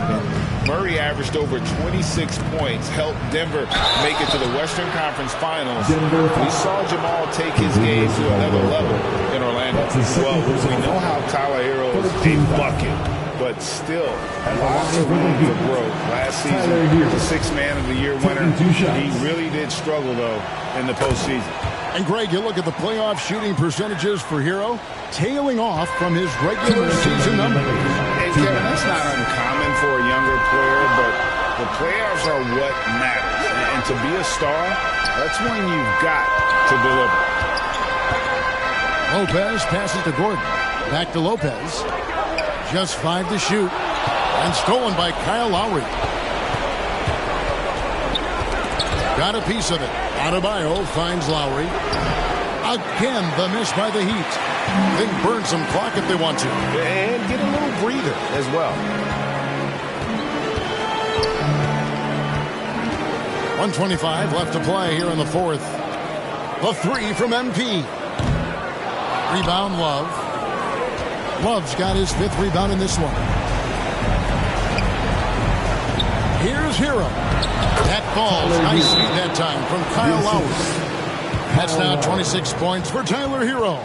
[SPEAKER 23] Murray averaged over 26 points, helped Denver make it to the Western Conference Finals. We saw Jamal take his game to another level in Orlando. Well, we know how Tyler Hero is a bucket, but still, lots of room for growth. Last season, the Sixth Man of the Year winner. He really did struggle, though, in the postseason.
[SPEAKER 7] And, Greg, you look at the playoff shooting percentages for Hero, tailing off from his regular season numbers.
[SPEAKER 23] And, Kevin, that's not uncommon for a younger player, but the playoffs are what matters. And to be a star, that's when you've got to deliver.
[SPEAKER 7] Lopez passes to Gordon. Back to Lopez. Just 5 to shoot. And stolen by Kyle Lowry. Got a piece of it. Adebayo finds Lowry. Again, the miss by the Heat. They can burn some clock if they want to.
[SPEAKER 23] And get a little breather as well.
[SPEAKER 7] 1:25 left to play here in the fourth. The three from MP. Rebound, Love. Love's got his 5th rebound in this one. Here's Hero. That falls. Nice feed that time from Kyle Lowry. That's now 26 points for Tyler Hero.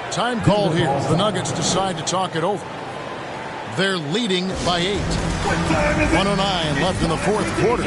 [SPEAKER 7] Time called here. The Nuggets decide to talk it over. They're leading by 8. 1:09 left in the fourth quarter.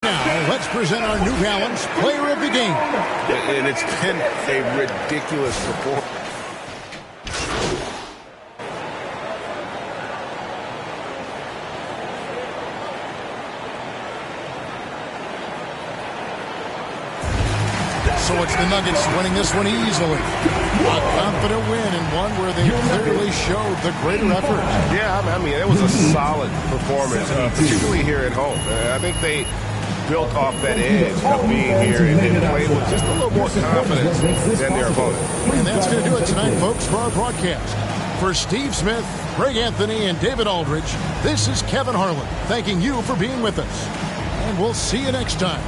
[SPEAKER 7] Now, let's present our New Balance Player of the Game.
[SPEAKER 23] And it's been a ridiculous performance.
[SPEAKER 7] So it's the Nuggets winning this one easily. A confident win and one where they clearly showed the greater effort.
[SPEAKER 23] Yeah, I mean, it was a solid performance, particularly here at home. I think they built off that edge of being here and played with just a little more confidence than their opponent.
[SPEAKER 7] And that's going to do it tonight, folks, for our broadcast. For Steve Smith, Greg Anthony, and David Aldridge, this is Kevin Harlan thanking you for being with us. And we'll see you next time.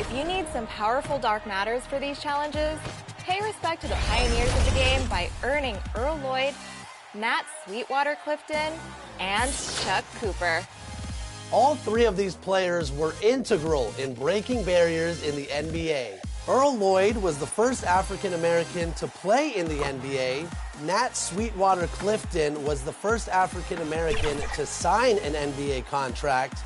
[SPEAKER 6] If you need some powerful dark matters for these challenges, pay respect to the pioneers of the game by earning Earl Lloyd, Matt Sweetwater Clifton, and Chuck Cooper.
[SPEAKER 15] All three of these players were integral in breaking barriers in the NBA. Earl Lloyd was the first African American to play in the NBA. Nat Sweetwater Clifton was the first African American to sign an NBA contract.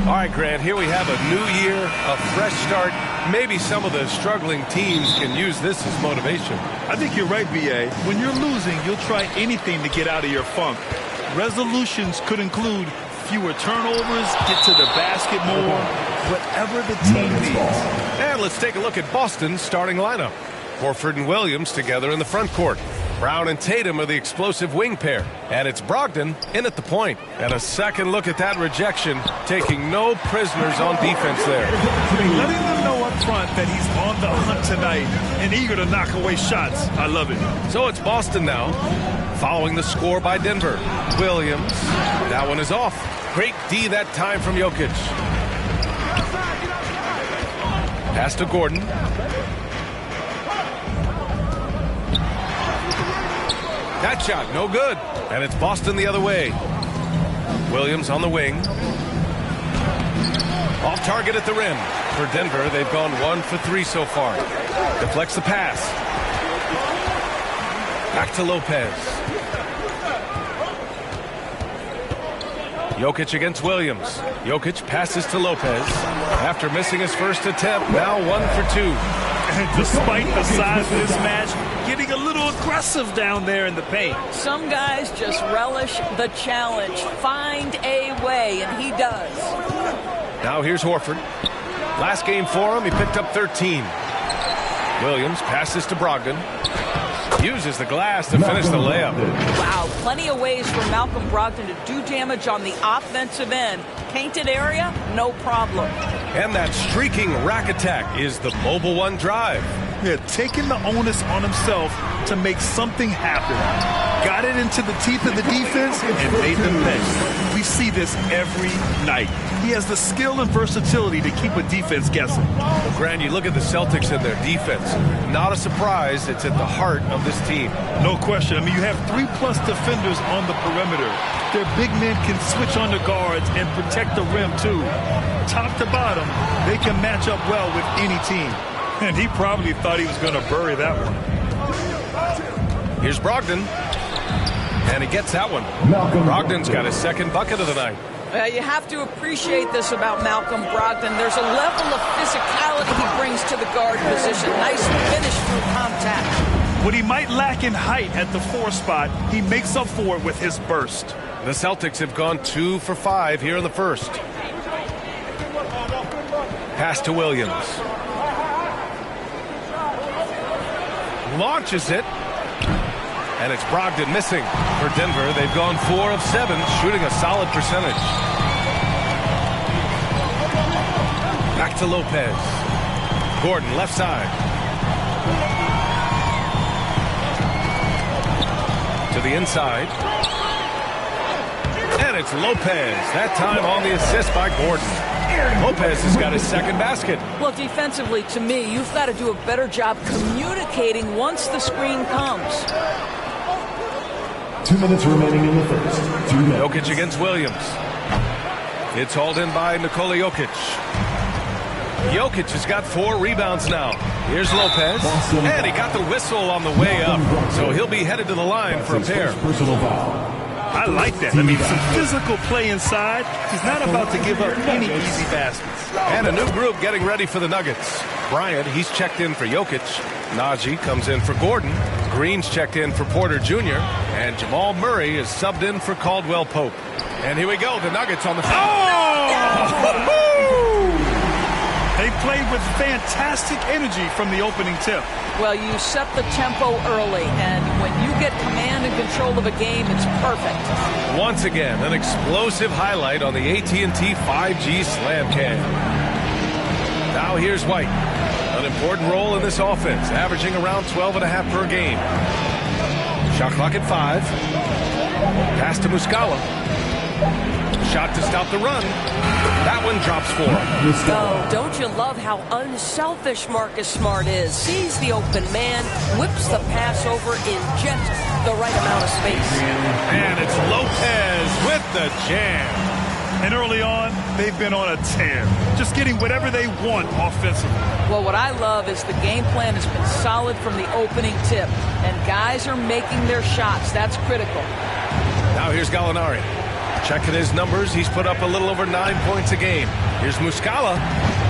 [SPEAKER 14] All right, Grant, here we have a new year, a fresh start. Maybe some of the struggling teams can use this as motivation.
[SPEAKER 25] I think you're right, B.A. When you're losing, you'll try anything to get out of your funk. Resolutions could include fewer turnovers, get to the basket more, whatever the team needs.
[SPEAKER 14] And let's take a look at Boston's starting lineup. Horford and Williams together in the front court. Brown and Tatum are the explosive wing pair. And it's Brogdon in at the point. And a second look at that rejection, taking no prisoners on defense there.
[SPEAKER 25] Letting them know up front that he's on the hunt tonight and eager to knock away shots. I love it.
[SPEAKER 14] So it's Boston now, following the score by Denver. Williams, that one is off. Great D that time from Jokic. Pass to Gordon. That shot, no good. And it's Boston the other way. Williams on the wing. Off target at the rim. For Denver, they've gone 1 for 3 so far. Deflects the pass. Back to Lopez. Jokic against Williams. Jokic passes to Lopez. After missing his first attempt, now 1 for 2.
[SPEAKER 25] And despite the size of this match, getting a little aggressive down there in the paint.
[SPEAKER 13] Some guys just relish the challenge. Find a way, and he does.
[SPEAKER 14] Now here's Horford. Last game for him, he picked up 13. Williams passes to Brogdon. Uses the glass to finish the layup.
[SPEAKER 13] Wow, plenty of ways for Malcolm Brogdon to do damage on the offensive end. Painted area, no problem.
[SPEAKER 14] And that streaking rack attack is the Mobile One drive.
[SPEAKER 25] Yeah, taking the onus on himself to make something happen. Got it into the teeth of the defense and made them pay. We see this every night. He has the skill and versatility to keep a defense guessing.
[SPEAKER 14] Well, Grant, you look at the Celtics and their defense. Not a surprise, it's at the heart of this team.
[SPEAKER 25] No question. I mean, you have 3+ defenders on the perimeter. Their big men can switch on the guards and protect the rim, too. Top to bottom, they can match up well with any team. And he probably thought he was going to bury that one.
[SPEAKER 14] Here's Brogdon. And he gets that one. Brogdon's got his second bucket of the night.
[SPEAKER 13] You have to appreciate this about Malcolm Brogdon. There's a level of physicality he brings to the guard position. Nice finish through contact.
[SPEAKER 25] What he might lack in height at the 4 spot, he makes up for it with his burst.
[SPEAKER 14] The Celtics have gone 2 for 5 here in the first. Pass to Williams. Launches it. And it's Brogdon missing. For Denver, they've gone 4 of 7, shooting a solid percentage. Back to Lopez. Gordon, left side. To the inside. And it's Lopez. That time on the assist by Gordon. Lopez has got his second basket.
[SPEAKER 13] Well, defensively, to me, you've got to do a better job communicating once the screen comes.
[SPEAKER 5] 2 minutes remaining in the first. 2 minutes.
[SPEAKER 14] Jokic against Williams. It's hauled in by Nikola Jokic. Jokic has got 4 rebounds now. Here's Lopez. And he got the whistle on the way up. So he'll be headed to the line for a pair.
[SPEAKER 5] Personal foul.
[SPEAKER 25] I like that. I mean, some physical play inside. He's not about to give up any easy baskets.
[SPEAKER 14] And a new group getting ready for the Nuggets. Bryant, he's checked in for Jokic. Najee comes in for Gordon. Green's checked in for Porter Jr. And Jamal Murray is subbed in for Caldwell Pope. And here we go, the Nuggets on the field.
[SPEAKER 25] Oh! They played with fantastic energy from the opening tip.
[SPEAKER 13] Well, you set the tempo early, and when you get command and control of a game, it's perfect.
[SPEAKER 14] Once again, an explosive highlight on the AT&T 5G Slam Cam. Now here's White. An important role in this offense, averaging around 12.5 per game. Shot clock at 5. Pass to Muscala. Shot to stop the run. That one drops for him.
[SPEAKER 13] Oh, don't you love how unselfish Marcus Smart is? Sees the open man, whips the pass over in just the right amount of space.
[SPEAKER 14] And it's Lopez with the jam.
[SPEAKER 25] And early on, they've been on a tear, just getting whatever they want offensively.
[SPEAKER 13] Well, what I love is the game plan has been solid from the opening tip, and guys are making their shots. That's critical.
[SPEAKER 14] Now here's Gallinari. Checking his numbers, he's put up a little over 9 points a game. Here's Muscala,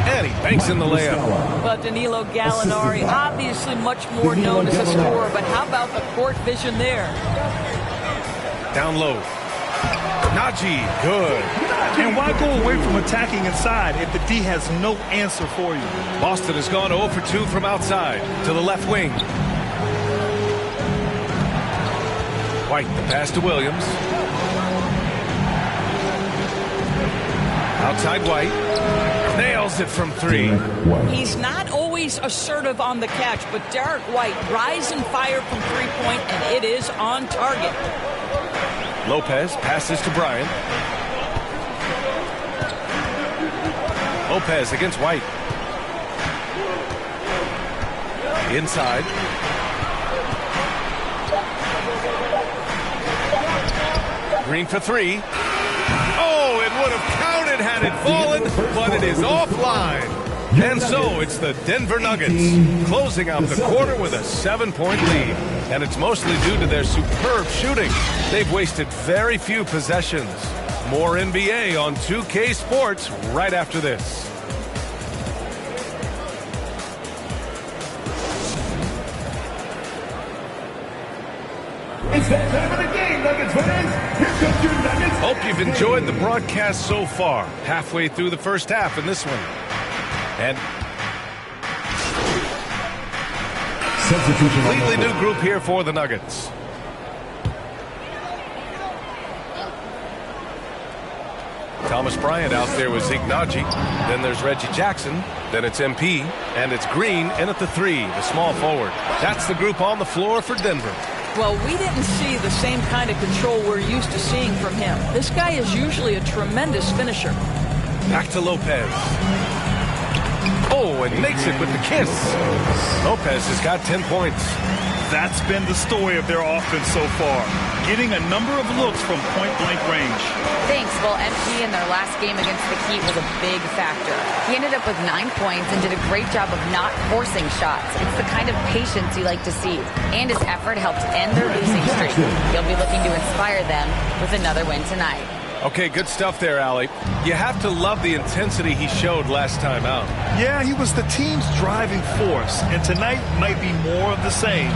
[SPEAKER 14] and he banks in the layup.
[SPEAKER 13] But Danilo Gallinari, obviously much more known as a scorer, but how about the court vision there?
[SPEAKER 14] Down low. Najee, good.
[SPEAKER 25] And why go away from attacking inside if the D has no answer for you?
[SPEAKER 14] Boston has gone 0 for 2 from outside to the left wing. White, the pass to Williams. Outside White. Nails it from 3.
[SPEAKER 13] He's not always assertive on the catch, but Derek White rise and fire from 3-point, and it is on target.
[SPEAKER 14] Lopez passes to Bryant. Lopez against White. Inside. Green for 3. Oh, it would have counted had it fallen, but it is offline. And so it's the Denver Nuggets closing out the quarter with a 7-point lead. And it's mostly due to their superb shooting. They've wasted very few possessions. More NBA on 2K Sports right after this.
[SPEAKER 5] It's that time of the game, Nuggets fans. Here comes your Nuggets.
[SPEAKER 14] Hope you've enjoyed the broadcast so far. Halfway through the first half in this one. And completely new group here for the Nuggets. Thomas Bryant out there with Zeke Naji. Then there's Reggie Jackson. Then it's MP. And it's Green in at the 3, the small forward. That's the group on the floor for Denver.
[SPEAKER 13] Well, we didn't see the same kind of control we're used to seeing from him. This guy is usually a tremendous finisher.
[SPEAKER 14] Back to Lopez. Oh, and makes it with the kiss. Lopez has got 10 points.
[SPEAKER 25] That's been the story of their offense so far, getting a number of looks from point-blank range.
[SPEAKER 3] Thanks. Well, MP in their last game against the Heat was a big factor. He ended up with 9 points and did a great job of not forcing shots. It's the kind of patience you like to see. And his effort helped end their losing streak. He'll be looking to inspire them with another win tonight.
[SPEAKER 14] Okay, good stuff there, Allie. You have to love the intensity he showed last time out.
[SPEAKER 25] Yeah, he was the team's driving force, and tonight might be more of the same.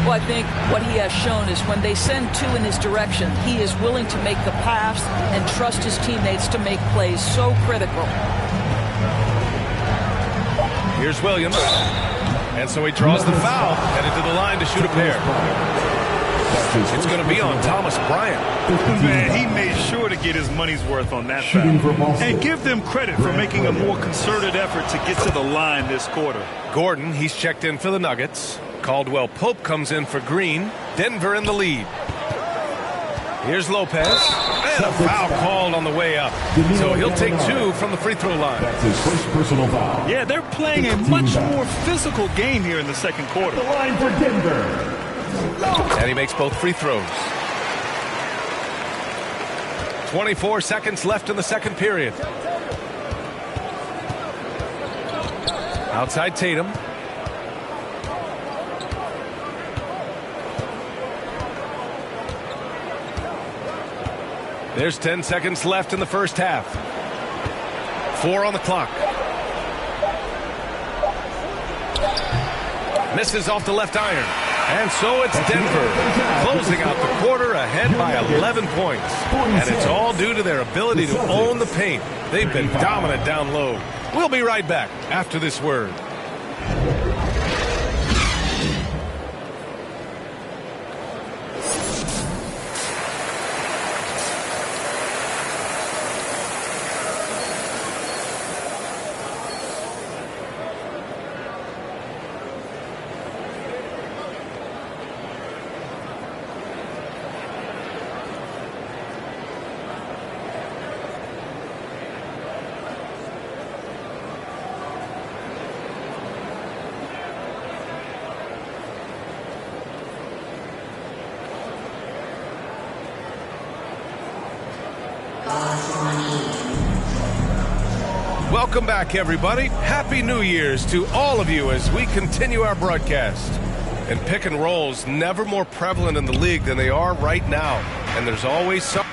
[SPEAKER 13] Well, I think what he has shown is when they send 2 in his direction, he is willing to make the pass and trust his teammates to make plays so critical.
[SPEAKER 14] Here's Williams. And so he draws the foul, headed to the line to shoot a pair. It's going to be on Thomas Bryant.
[SPEAKER 25] Man, he made sure to get his money's worth on that foul. And give them credit for making a more concerted effort to get to the line this quarter.
[SPEAKER 14] Gordon, he's checked in for the Nuggets. Caldwell Pope comes in for Green. Denver in the lead. Here's Lopez. And a foul called on the way up. So he'll take 2 from the free throw line.
[SPEAKER 5] That's his first personal foul.
[SPEAKER 25] Yeah, they're playing a much more physical game here in the second quarter.
[SPEAKER 5] The line for Denver.
[SPEAKER 14] And he makes both free throws. 24 seconds left in the second period. Outside Tatum. There's 10 seconds left in the first half. 4 on the clock. Misses off the left iron. And so it's Denver closing out the quarter ahead by 11 points. And it's all due to their ability to own the paint. They've been dominant down low. We'll be right back after this word. Welcome back, everybody. Happy New Year's to all of you as we continue our broadcast. And pick and rolls never more prevalent in the league than they are right now. And there's always some.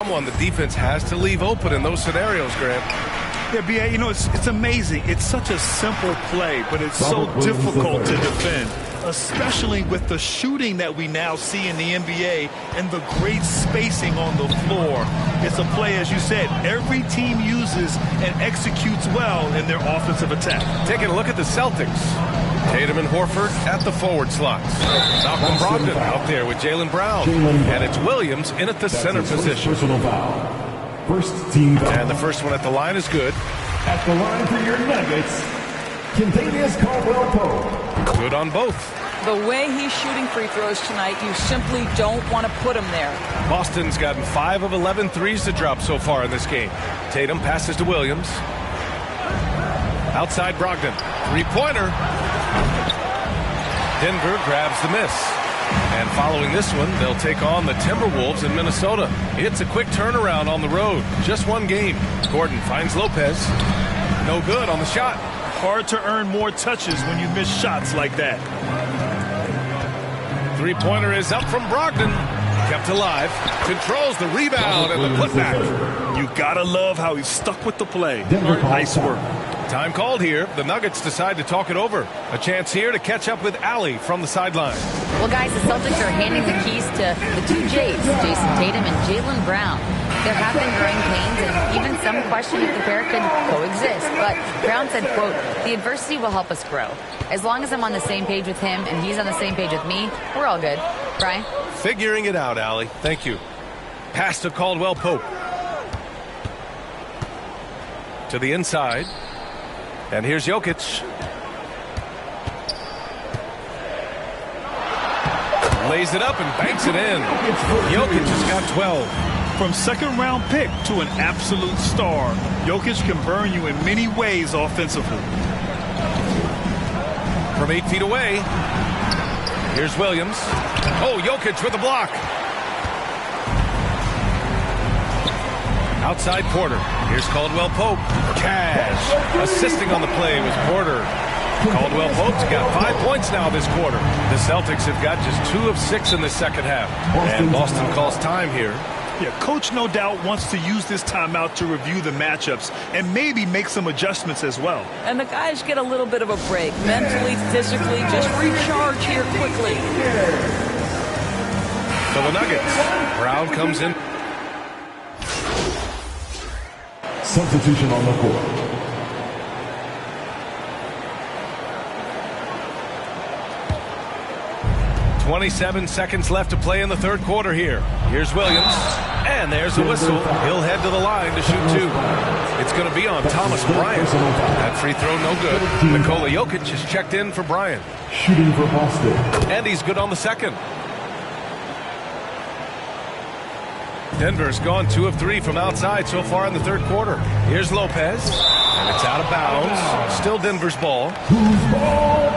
[SPEAKER 14] One the defense has to leave open in those scenarios, Grant.
[SPEAKER 25] Yeah, B.A., you know, it's amazing. It's such a simple play, but it's so difficult to defend, especially with the shooting that we now see in the NBA and the great spacing on the floor. It's a play, as you said, every team uses and executes well in their offensive attack.
[SPEAKER 14] Taking a look at the Celtics. Tatum and Horford at the forward slots. Malcolm Brogdon out there with Jaylen Brown. And it's Williams in at the center position.
[SPEAKER 5] First team foul.
[SPEAKER 14] And the first one at the line is good.
[SPEAKER 5] At the line for your Nuggets, Kentavious Caldwell-Pope.
[SPEAKER 14] Good on both.
[SPEAKER 13] The way he's shooting free throws tonight, you simply don't want to put him there. Boston's
[SPEAKER 14] gotten 5 of 11 threes to drop so far in this game. Tatum passes to Williams. Outside Brogdon. Three-pointer. Denver grabs the miss. And following this one, they'll take on the Timberwolves in Minnesota. It's a quick turnaround on the road. Just one game. Gordon finds Lopez. No good on the shot.
[SPEAKER 26] Hard to earn more touches when you miss shots like that.
[SPEAKER 14] Three-pointer is up from Brogdon. Kept alive. Controls the rebound and the putback.
[SPEAKER 26] You gotta love how he stuck with the play. Nice work.
[SPEAKER 14] Time called here. The Nuggets decide to talk it over. A chance here to catch up with Allie from the sideline.
[SPEAKER 3] Well, guys, the Celtics are handing the keys to the two J's, Jason Tatum and Jaylen Brown. There have been growing pains and even some question if the pair could coexist. But Brown said, quote, "The adversity will help us grow. As long as I'm on the same page with him and he's on the same page with me, we're all good." Brian?
[SPEAKER 14] Figuring it out, Allie. Thank you. Pass to Caldwell Pope. To the inside. And here's Jokic. Lays it up and banks it in. Jokic has got 12.
[SPEAKER 26] From second-round pick to an absolute star, Jokic can burn you in many ways offensively.
[SPEAKER 14] From 8 feet away, here's Williams. Oh, Jokic with a block. Outside Porter. Here's Caldwell Pope. Cash. Assisting on the play was Porter. Caldwell Pope's got 5 points now this quarter. The Celtics have got just 2 of 6 in the second half. And Boston calls time here.
[SPEAKER 26] Yeah, coach no doubt wants to use this timeout to review the matchups and maybe make some adjustments as well.
[SPEAKER 13] And the guys get a little bit of a break. Mentally, physically, just recharge here quickly.
[SPEAKER 14] For the Nuggets, Brown comes in.
[SPEAKER 5] Substitution on the court.
[SPEAKER 14] .27 seconds left to play in the third quarter here. Here's Williams. And there's the whistle. He'll head to the line to shoot 2. It's going to be on Thomas Bryant. That free throw no good. Nikola Jokic is checked in for Bryant.
[SPEAKER 5] Shooting for Boston.
[SPEAKER 14] And he's good on the second. Denver's gone 2 of 3 from outside so far in the third quarter. Here's Lopez. And it's out of bounds. Still Denver's ball.
[SPEAKER 5] Who's ball?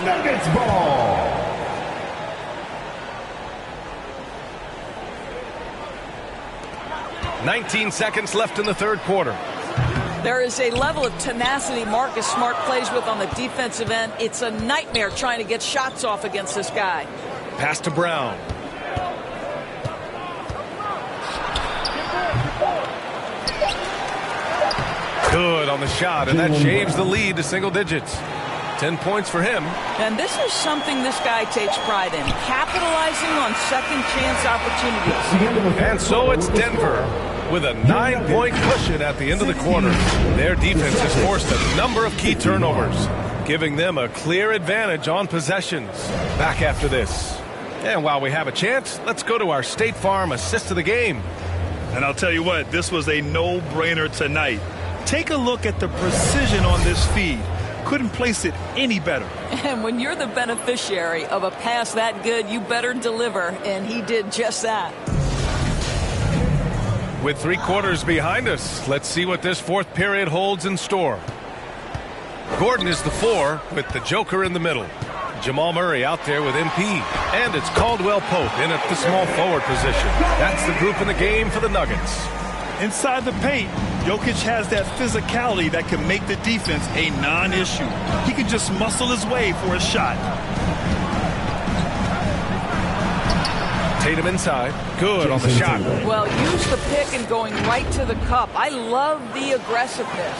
[SPEAKER 5] Nuggets ball.
[SPEAKER 14] .19 seconds left in the third quarter.
[SPEAKER 13] There is a level of tenacity Marcus Smart plays with on the defensive end. It's a nightmare trying to get shots off against this guy.
[SPEAKER 14] Pass to Brown. Good on the shot, and that shaves the lead to single digits. 10 points for him.
[SPEAKER 13] And this is something this guy takes pride in, capitalizing on second chance opportunities.
[SPEAKER 14] And so it's Denver with a 9-point cushion at the end of the quarter. Their defense has forced a number of key turnovers, giving them a clear advantage on possessions. Back after this. And while we have a chance, let's go to our State Farm assist of the game.
[SPEAKER 26] And I'll tell you what, this was a no-brainer tonight. Take a look at the precision on this feed. Couldn't place it any better.
[SPEAKER 13] And when you're the beneficiary of a pass that good, you better deliver, and he did just that.
[SPEAKER 14] With 3 quarters behind us, let's see what this fourth period holds in store. Gordon is the 4 with the Joker in the middle. Jamal Murray out there with MP. And it's Caldwell Pope in at the small forward position. That's the group in the game for the Nuggets.
[SPEAKER 26] Inside the paint, Jokic has that physicality that can make the defense a non-issue. He can just muscle his way for a shot.
[SPEAKER 14] Tatum inside. Good on the shot.
[SPEAKER 13] Well, use the pick and going right to the cup. I love the aggressiveness.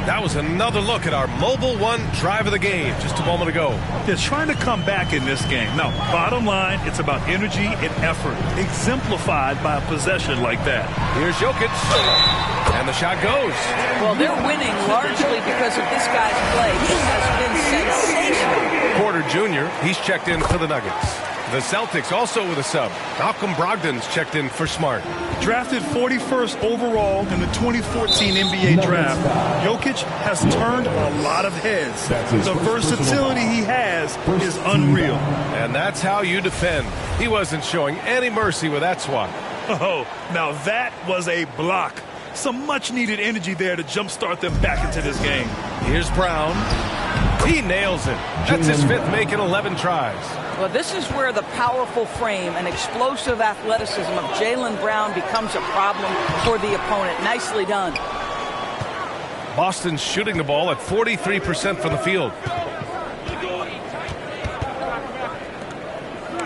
[SPEAKER 14] That was another look at our Mobile One drive of the game just a moment ago.
[SPEAKER 26] They're trying to come back in this game. Now, bottom line, it's about energy and effort, exemplified by a possession like that.
[SPEAKER 14] Here's Jokic, and the shot goes.
[SPEAKER 13] Well, they're winning largely because of this guy's play. He has been sensational.
[SPEAKER 14] Porter Jr., he's checked in for the Nuggets. The Celtics also with a sub. Malcolm Brogdon's checked in for Smart.
[SPEAKER 26] Drafted 41st overall in the 2014 NBA draft, Jokic has turned a lot of heads. The versatility he has is unreal.
[SPEAKER 14] And that's how you defend. He wasn't showing any mercy with that swat.
[SPEAKER 26] Oh, now that was a block. Some much-needed energy there to jumpstart them back into this game.
[SPEAKER 14] Here's Brown. He nails it. That's his 5th make in 11 tries.
[SPEAKER 13] Well, this is where the powerful frame and explosive athleticism of Jaylen Brown becomes a problem for the opponent. Nicely done.
[SPEAKER 14] Boston's shooting the ball at 43% from the field.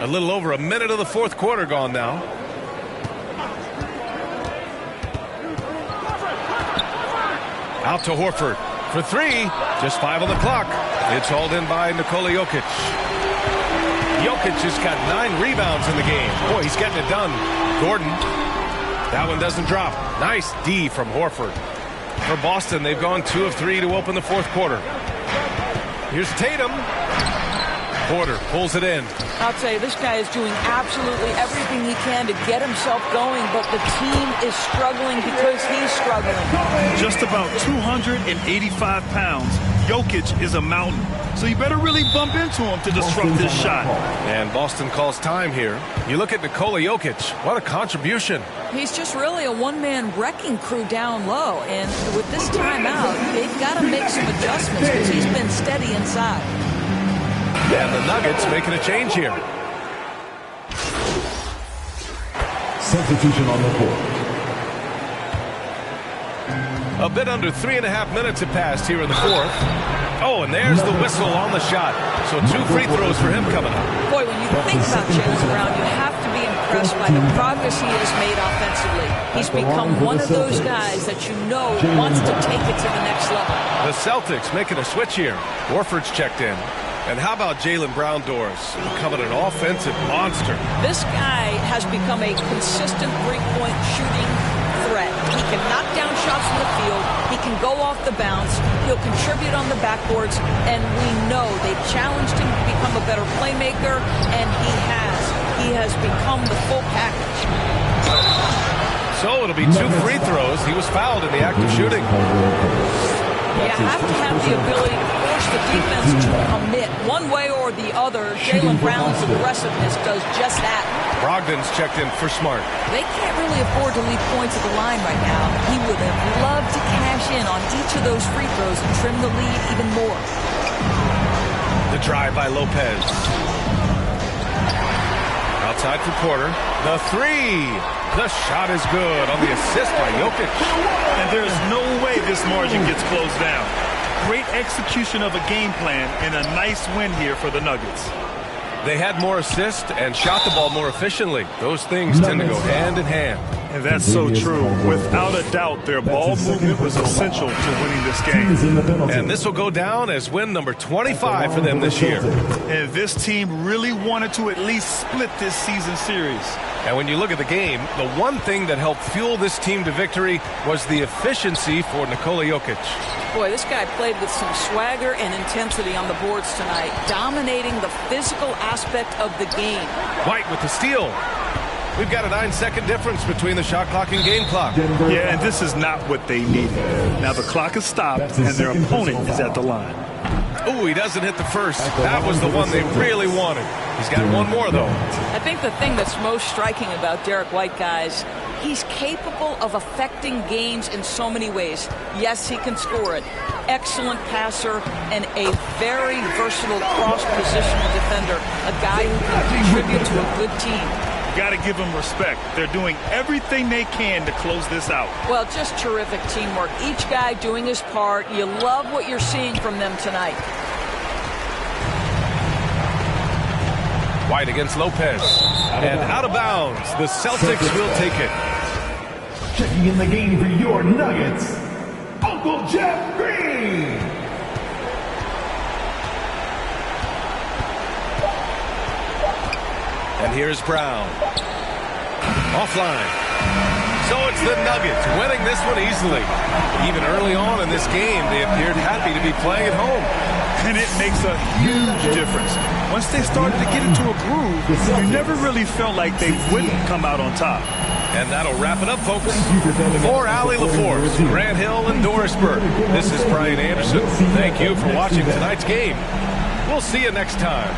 [SPEAKER 14] A little over a minute of the 4th quarter gone now. Out to Horford for 3. Just 5 on the clock. It's hauled in by Nikola Jokic. Jokic has got 9 rebounds in the game. Boy, he's getting it done. Gordon. That one doesn't drop. Nice D from Horford. For Boston, they've gone 2 of 3 to open the 4th quarter. Here's Tatum. Porter pulls it in.
[SPEAKER 13] I'll tell you, this guy is doing absolutely everything he can to get himself going, but the team is struggling because he's struggling.
[SPEAKER 26] Just about 285 pounds. Jokic is a mountain, so you better really bump into him to disrupt this shot.
[SPEAKER 14] And Boston calls time here. You look at Nikola Jokic. What a contribution.
[SPEAKER 13] He's just really a one-man wrecking crew down low, and with this timeout, they've got to make some adjustments because he's been steady inside.
[SPEAKER 14] And the Nuggets making a change here.
[SPEAKER 5] Substitution on the court.
[SPEAKER 14] A bit under 3.5 minutes have passed here in the 4th. Oh, and there's the whistle on the shot. So 2 free throws for him coming up.
[SPEAKER 13] Boy, when you think about Jaylen Brown, you have to be impressed by the progress he has made offensively. He's become one of those guys that you know wants to take it to the next level.
[SPEAKER 14] The Celtics making a switch here. Horford's checked in. And how about Jaylen Brown, Doris, becoming an offensive monster?
[SPEAKER 13] This guy has become a consistent three-point shooting threat. He can knock down shots from the field. He can go off the bounce. He'll contribute on the backboards. And we know they've challenged him to become a better playmaker, and he has. He has become the full package.
[SPEAKER 14] So it'll be 2 free throws. He was fouled in the act of shooting.
[SPEAKER 13] You have to have the ability to force the defense to commit one way or the other. Jaylen Brown's aggressiveness does just that.
[SPEAKER 14] Brogdon's checked in for Smart.
[SPEAKER 13] They can't really afford to leave points at the line right now. He would have loved to cash in on each of those free throws and trim the lead even more.
[SPEAKER 14] The drive by Lopez. Outside for Porter. The 3. The shot is good on the assist by Jokic.
[SPEAKER 26] And there's no way this margin gets closed down. Great execution of a game plan and a nice win here for the Nuggets.
[SPEAKER 14] They had more assists and shot the ball more efficiently. Those things tend to go hand in hand.
[SPEAKER 26] And that's so true. Without a doubt, their ball movement was essential to winning this game.
[SPEAKER 14] And this will go down as win number 25 for them this year.
[SPEAKER 26] And this team really wanted to at least split this season series.
[SPEAKER 14] And when you look at the game, the one thing that helped fuel this team to victory was the efficiency for Nikola Jokic.
[SPEAKER 13] Boy, this guy played with some swagger and intensity on the boards tonight, dominating the physical aspect of the game.
[SPEAKER 14] White with the steal. We've got a 9-second difference between the shot clock and game clock.
[SPEAKER 26] Yeah, and this is not what they needed. Now the clock is stopped, and their opponent is at the line.
[SPEAKER 14] Oh, he doesn't hit the first. That was the one they really wanted. He's got one more, though.
[SPEAKER 13] I think the thing that's most striking about Derek White, guys, he's capable of affecting games in so many ways. Yes, he can score it. Excellent passer and a very versatile cross-positional defender. A guy who can contribute to a good team.
[SPEAKER 26] Got to give them respect. They're doing everything they can to close this out.
[SPEAKER 13] Well, just terrific teamwork. Each guy doing his part. You love what you're seeing from them tonight.
[SPEAKER 14] White against Lopez. And out of bounds. The Celtics will take it.
[SPEAKER 5] Checking in the game for your Nuggets, Uncle Jeff Green.
[SPEAKER 14] And here's Brown. Offline. So it's the Nuggets winning this one easily. Even early on in this game, they appeared happy to be playing at home.
[SPEAKER 26] And it makes a huge difference. Once they started to get into a groove, you never really felt like they wouldn't come out on top.
[SPEAKER 14] And that'll wrap it up, folks. For Allie LaForce, Grant Hill, and Doris Burke, this is Brian Anderson. Thank you for watching tonight's game. We'll see you next time.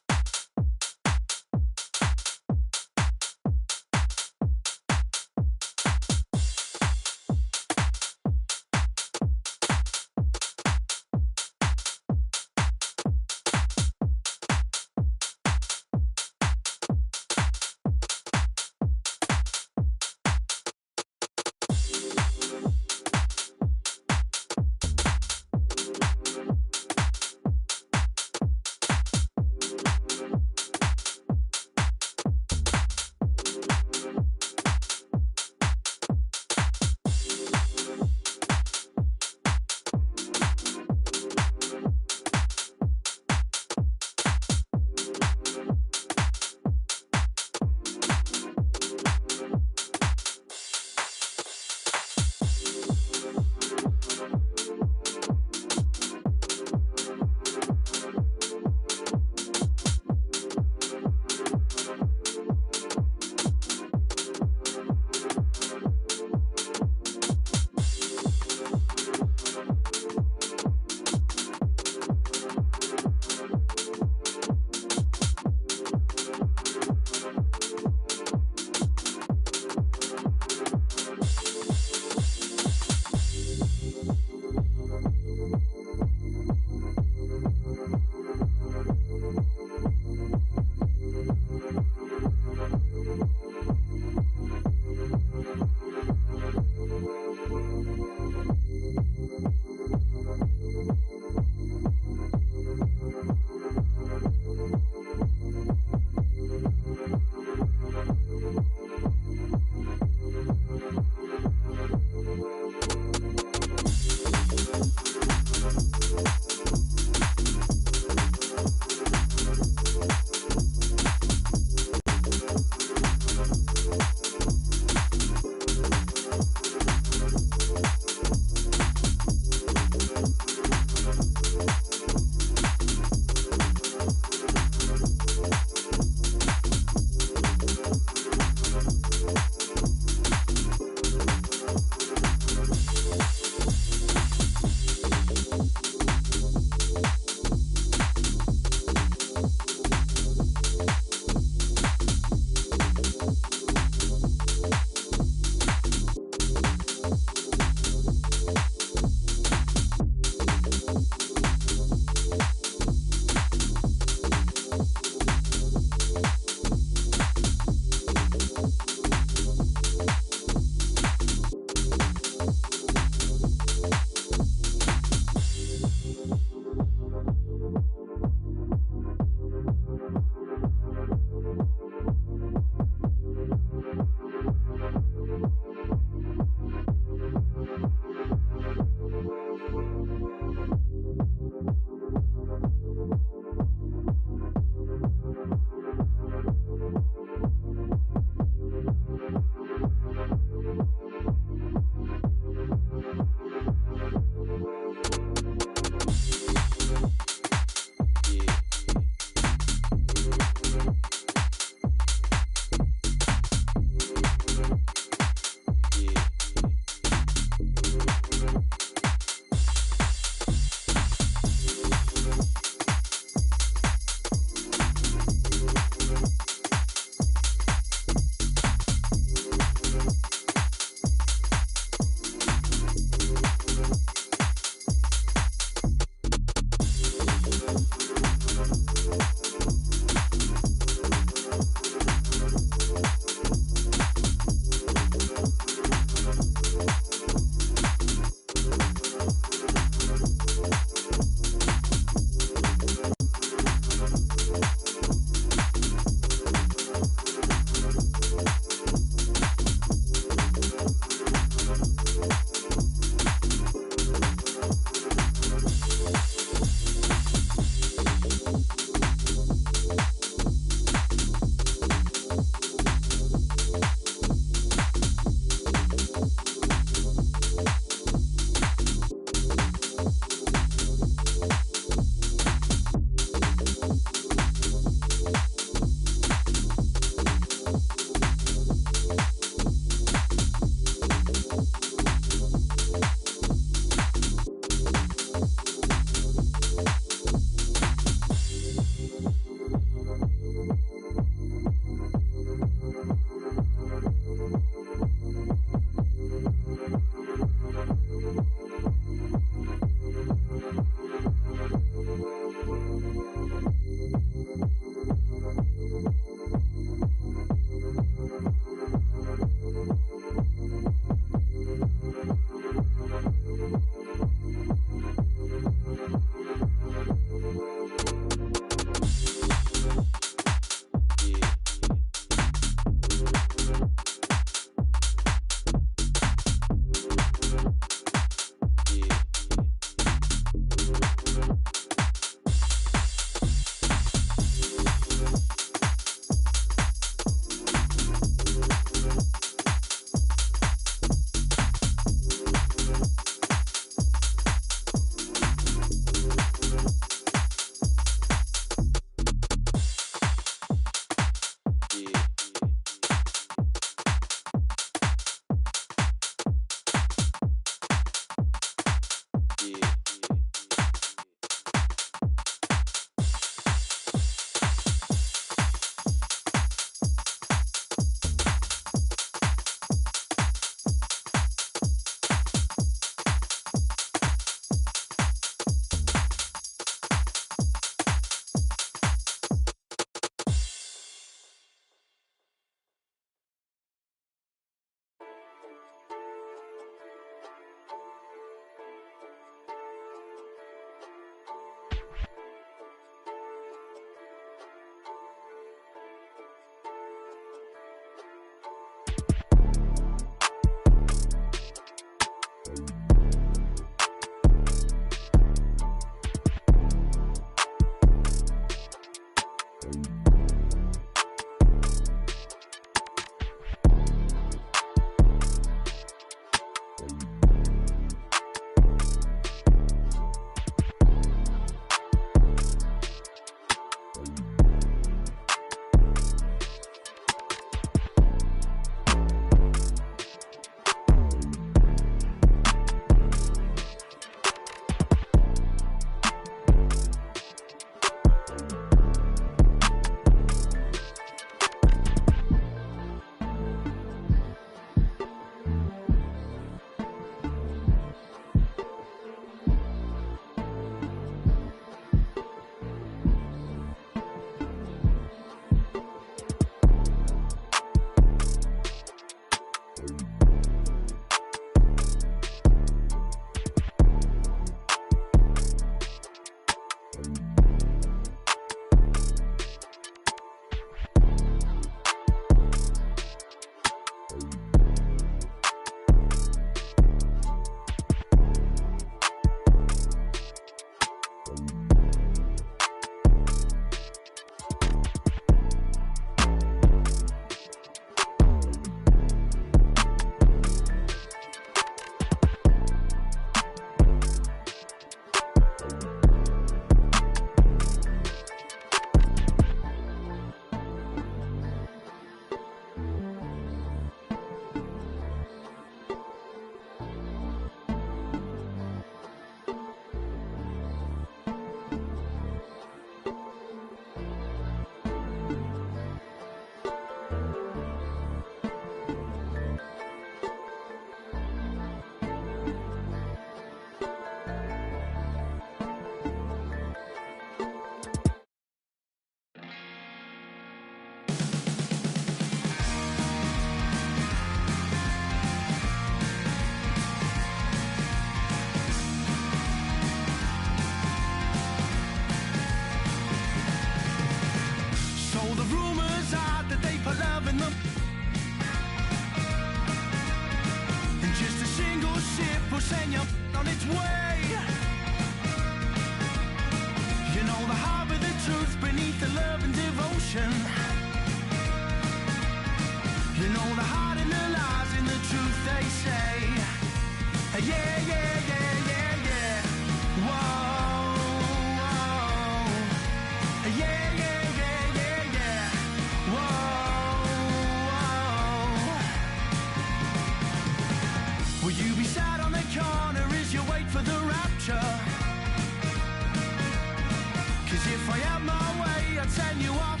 [SPEAKER 11] if I had my way, I'd send you off.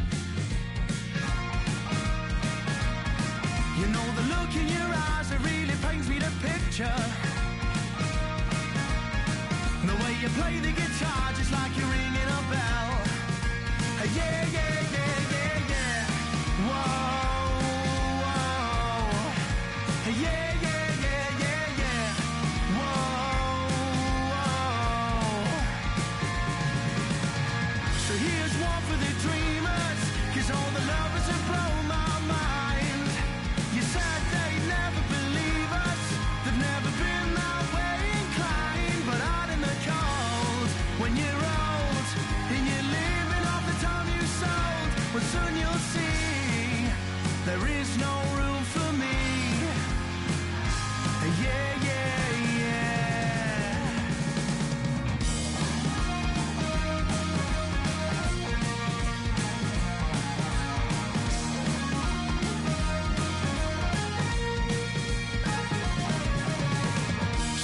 [SPEAKER 11] You know the look in your eyes, it really paints me the picture. The way you play the guitar, just like you're ringing a bell. Yeah, yeah, yeah, yeah, yeah. Whoa, whoa. Yeah, yeah, yeah, yeah, yeah. Whoa, whoa. So here's one for the dreamers, 'cause all the lovers have blown my mind. You said they'd never believe us, they've never been that way inclined. But out in the cold, when you're old, and you're living off the time you sold, well soon you'll see, there is no room for me. Yeah, yeah, yeah.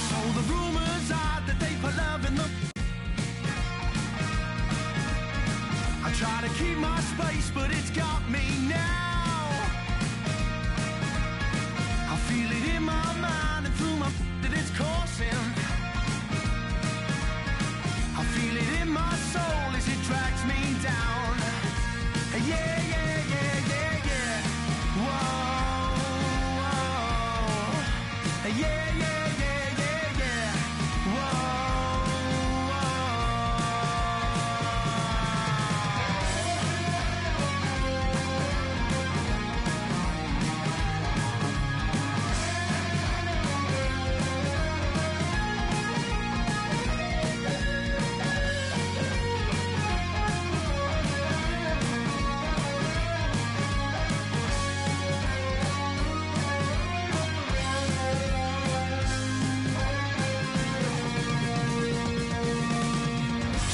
[SPEAKER 11] So the rumors are that they put love in the... I try to keep my space, but it's got me now. I feel it in my mind and through my that it's coursing. I feel it in my soul as it drags me down. Yeah, yeah, yeah, yeah, yeah. Whoa, whoa. Yeah, yeah, yeah, yeah, yeah. Whoa,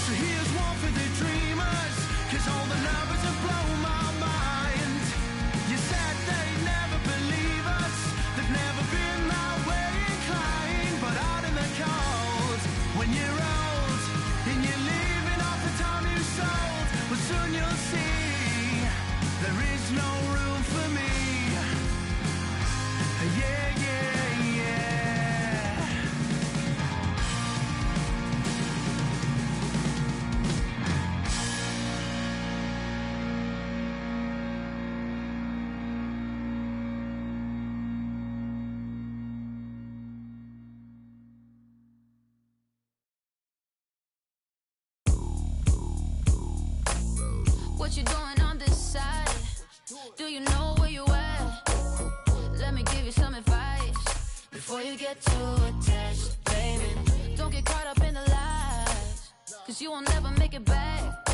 [SPEAKER 11] So here's one for the dreamers, 'cause all the lovers have blown my mind. You said they'd never believe us, they've never been that way inclined. But out in the cold, when you're old, and you're living off the time you sold, well soon you'll see, there is no room for me. Yeah, yeah, yeah.
[SPEAKER 16] What you doing on this side? Do you know where you at? Let me give you some advice before you get too attached, baby. Don't get caught up in the lies, 'cause you will never make it back.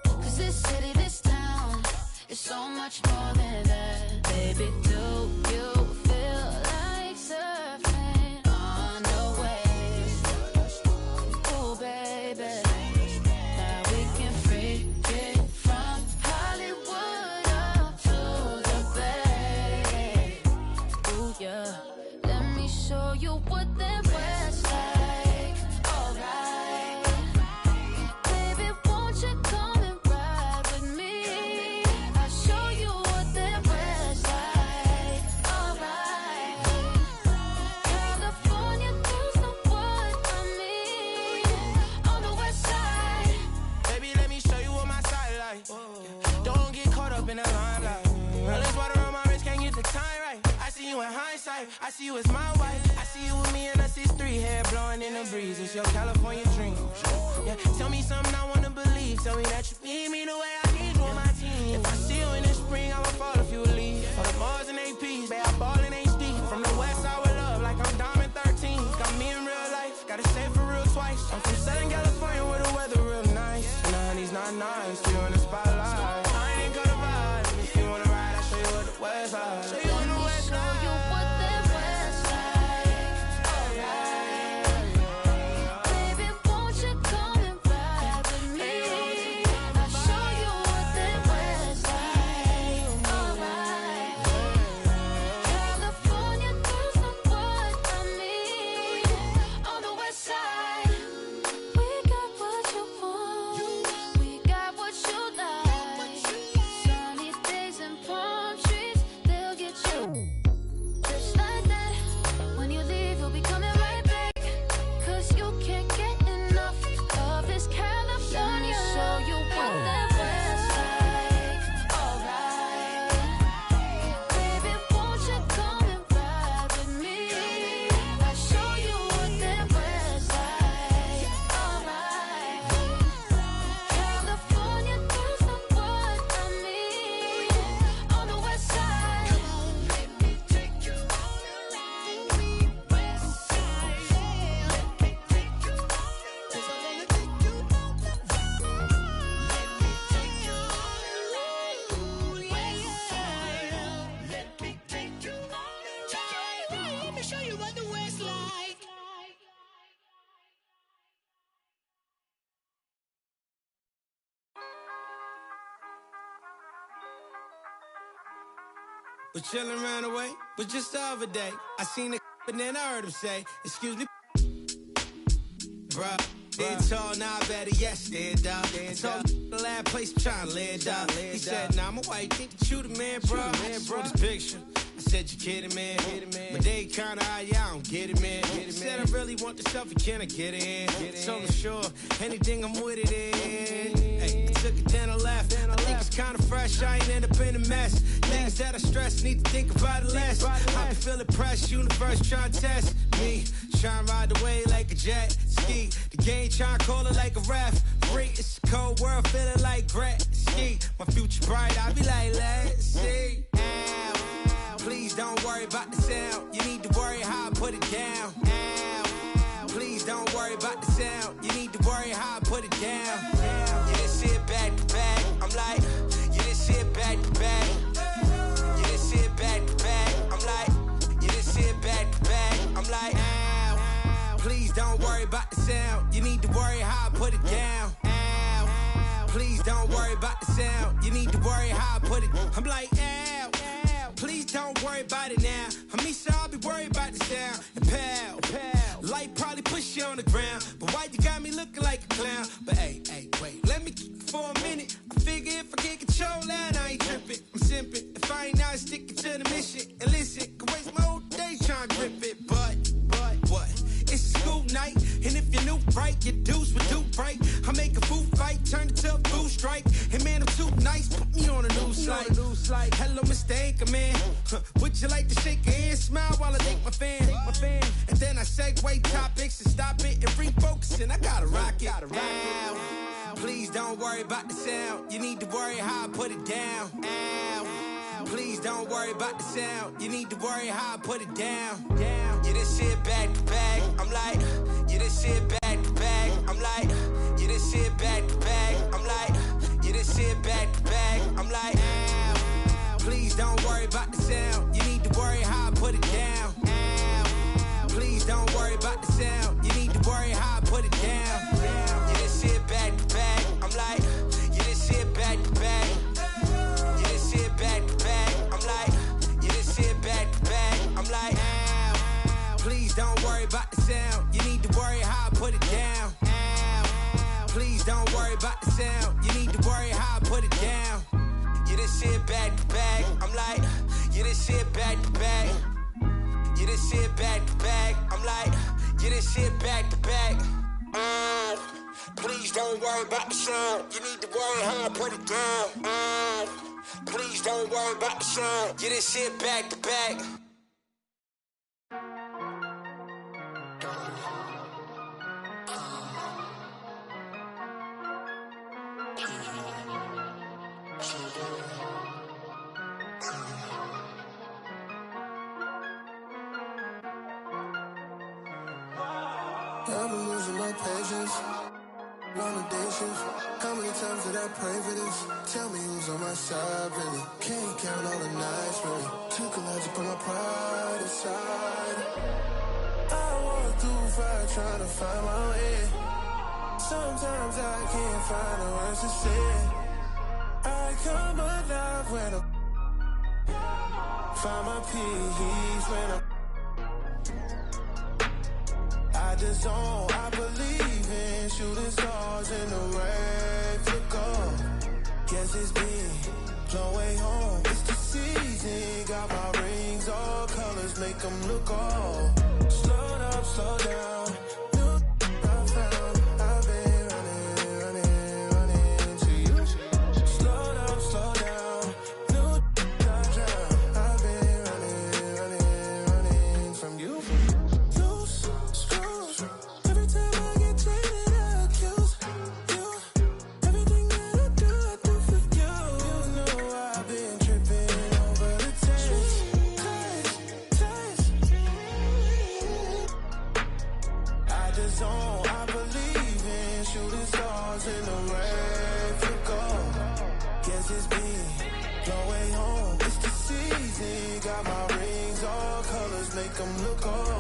[SPEAKER 16] 'Cause this city, this town is so much more than that. Baby, do you feel like surfing on the waves? Oh, baby. Now we can freak it from Hollywood up to the Bay. Ooh, yeah. Let me show you what that West like. Alright. Baby, won't you come and ride with me? I'll show you what that West like. Alright. California girls know what I mean. On the West side.
[SPEAKER 11] Baby, let me show you what my side like. Don't get caught up in the limelight. All this water on my wrist, can't get the time right. I see you in hindsight, I see you as my wife. I see you with me and us is three, hair blowing in the breeze. It's your California dream. Yeah, tell me something I wanna believe. Tell me that you need me the way I need you on my team. If I see you in the spring, I will fall if you would leave. For the Mars and APs, babe, I ball in HD. From the west side with love, like I'm Diamond 13. Got me in real life, gotta say it for real twice. I'm from Southern California where the weather real nice. And the honey's not nice, you in the spotlight. I ain't even got a vibe. If you wanna ride, I'll show you what the west side. Show you on the west side.
[SPEAKER 16] Show you what that West like. Alright. Baby, won't you come and ride with me? I'll show you what that West like.
[SPEAKER 11] me show you what the West like.
[SPEAKER 17] Was chillin' around the way, but just the other day, I seen a and then I heard him say, excuse me, bruh. It's all now better, yes, dead dog. I told him the last place I'm trying to live, dog. He said, nah, my wife think that you the man, bro. I saw this picture. I said, you kidding, man? But they kinda high, yeah, I don't get it, man. He said, I really want the selfie, can I get it in? So I'm sure, anything I'm with it in. Hey, I took it, then I left. I think it's kinda fresh, I ain't end up in a mess. Things that I stress, need to think about it less. I can feel the press, universe trying to test me. Trying to ride the wave like a jet ski. The game trying to call it like a ref. Free, it's a cold world, feeling like Gretzky. My future bright, I be like, let's see. Ow, please don't worry about the sound. You need to worry how I put it down. Ow, please don't worry about the sound. You need to worry how I put it down. You didn't see it back to back. I'm like, you didn't see it back to back. You didn't see it back to back. I'm like, you didn't see it back to back. I'm like, ow, please don't worry about the sound. You need to worry how I put it down. Ow, please don't worry about the sound. You need to worry how I put it. I'm like, ow, please don't worry about it now. I mean, so I'll be worried about the sound. And pal, light probably push you on the ground. But why you got me looking like a clown? But hey, wait, let me keep it for a minute. I figure if I get control that, I ain't tripping. I'm simping. If I ain't not sticking to the mission. And listen, can waste my whole day trying to grip it. But what? It's a school night. And if you're new, right, your dudes would do right. I make a food fight, turn it to a food strike. And man, I'm too nice, put me on a news slide. Hello, Mr. Anchorman. Would you like to shake your hand, smile while I thank my fan? And then I segue topics and stop it and refocus. And I gotta rock it. Ow, please don't worry about the sound. You need to worry how I put it down. Ow, please don't worry about the sound. You need to worry how I put it down. You didn't see it back to back. I'm like, you didn't see it back to back. I'm like, you didn't see it back to back. I'm like, you didn't see it back to back. I'm like, ow, please don't worry about the sound. You need to worry how I put it down. Ow, please don't worry about the sound. You need to worry how I put it down. You didn't see it back to back. I'm like, you didn't see it back to back. You didn't see it back to back. I'm like, you didn't see it back to back. I'm like, ow, please don't worry about the sound. You need to worry how I put it down. Ow, please don't worry about the sound. You need to worry how I put it down. You didn't see it back to back. I'm like, you didn't see it back to back. You didn't see it back to back. I'm like, you didn't see it back to back. Please don't worry about the sound. You need to worry how I put it down. Please don't worry about the sound. You didn't see it back to back.
[SPEAKER 11] I've been losing my patience on the day shift. How many times did I pray for this? Tell me who's on my side, really. Can't count all the nights, really. Took a lot to put my pride aside. I walk through fire trying to find my way. Sometimes I can't find the words to say. I come alive when I find my peace when I just don't, I believe in shooting stars in the rain to go. Guess it's been long way home. It's the season, got my rings, all colors make them look old. Slow up, slow down. New I found, I've been running to you. Slow up, slow down. New I drown. I've been running from you. In the rain for gold. Guess it's been long way home. It's the season, got my rings, all colors make them look hard.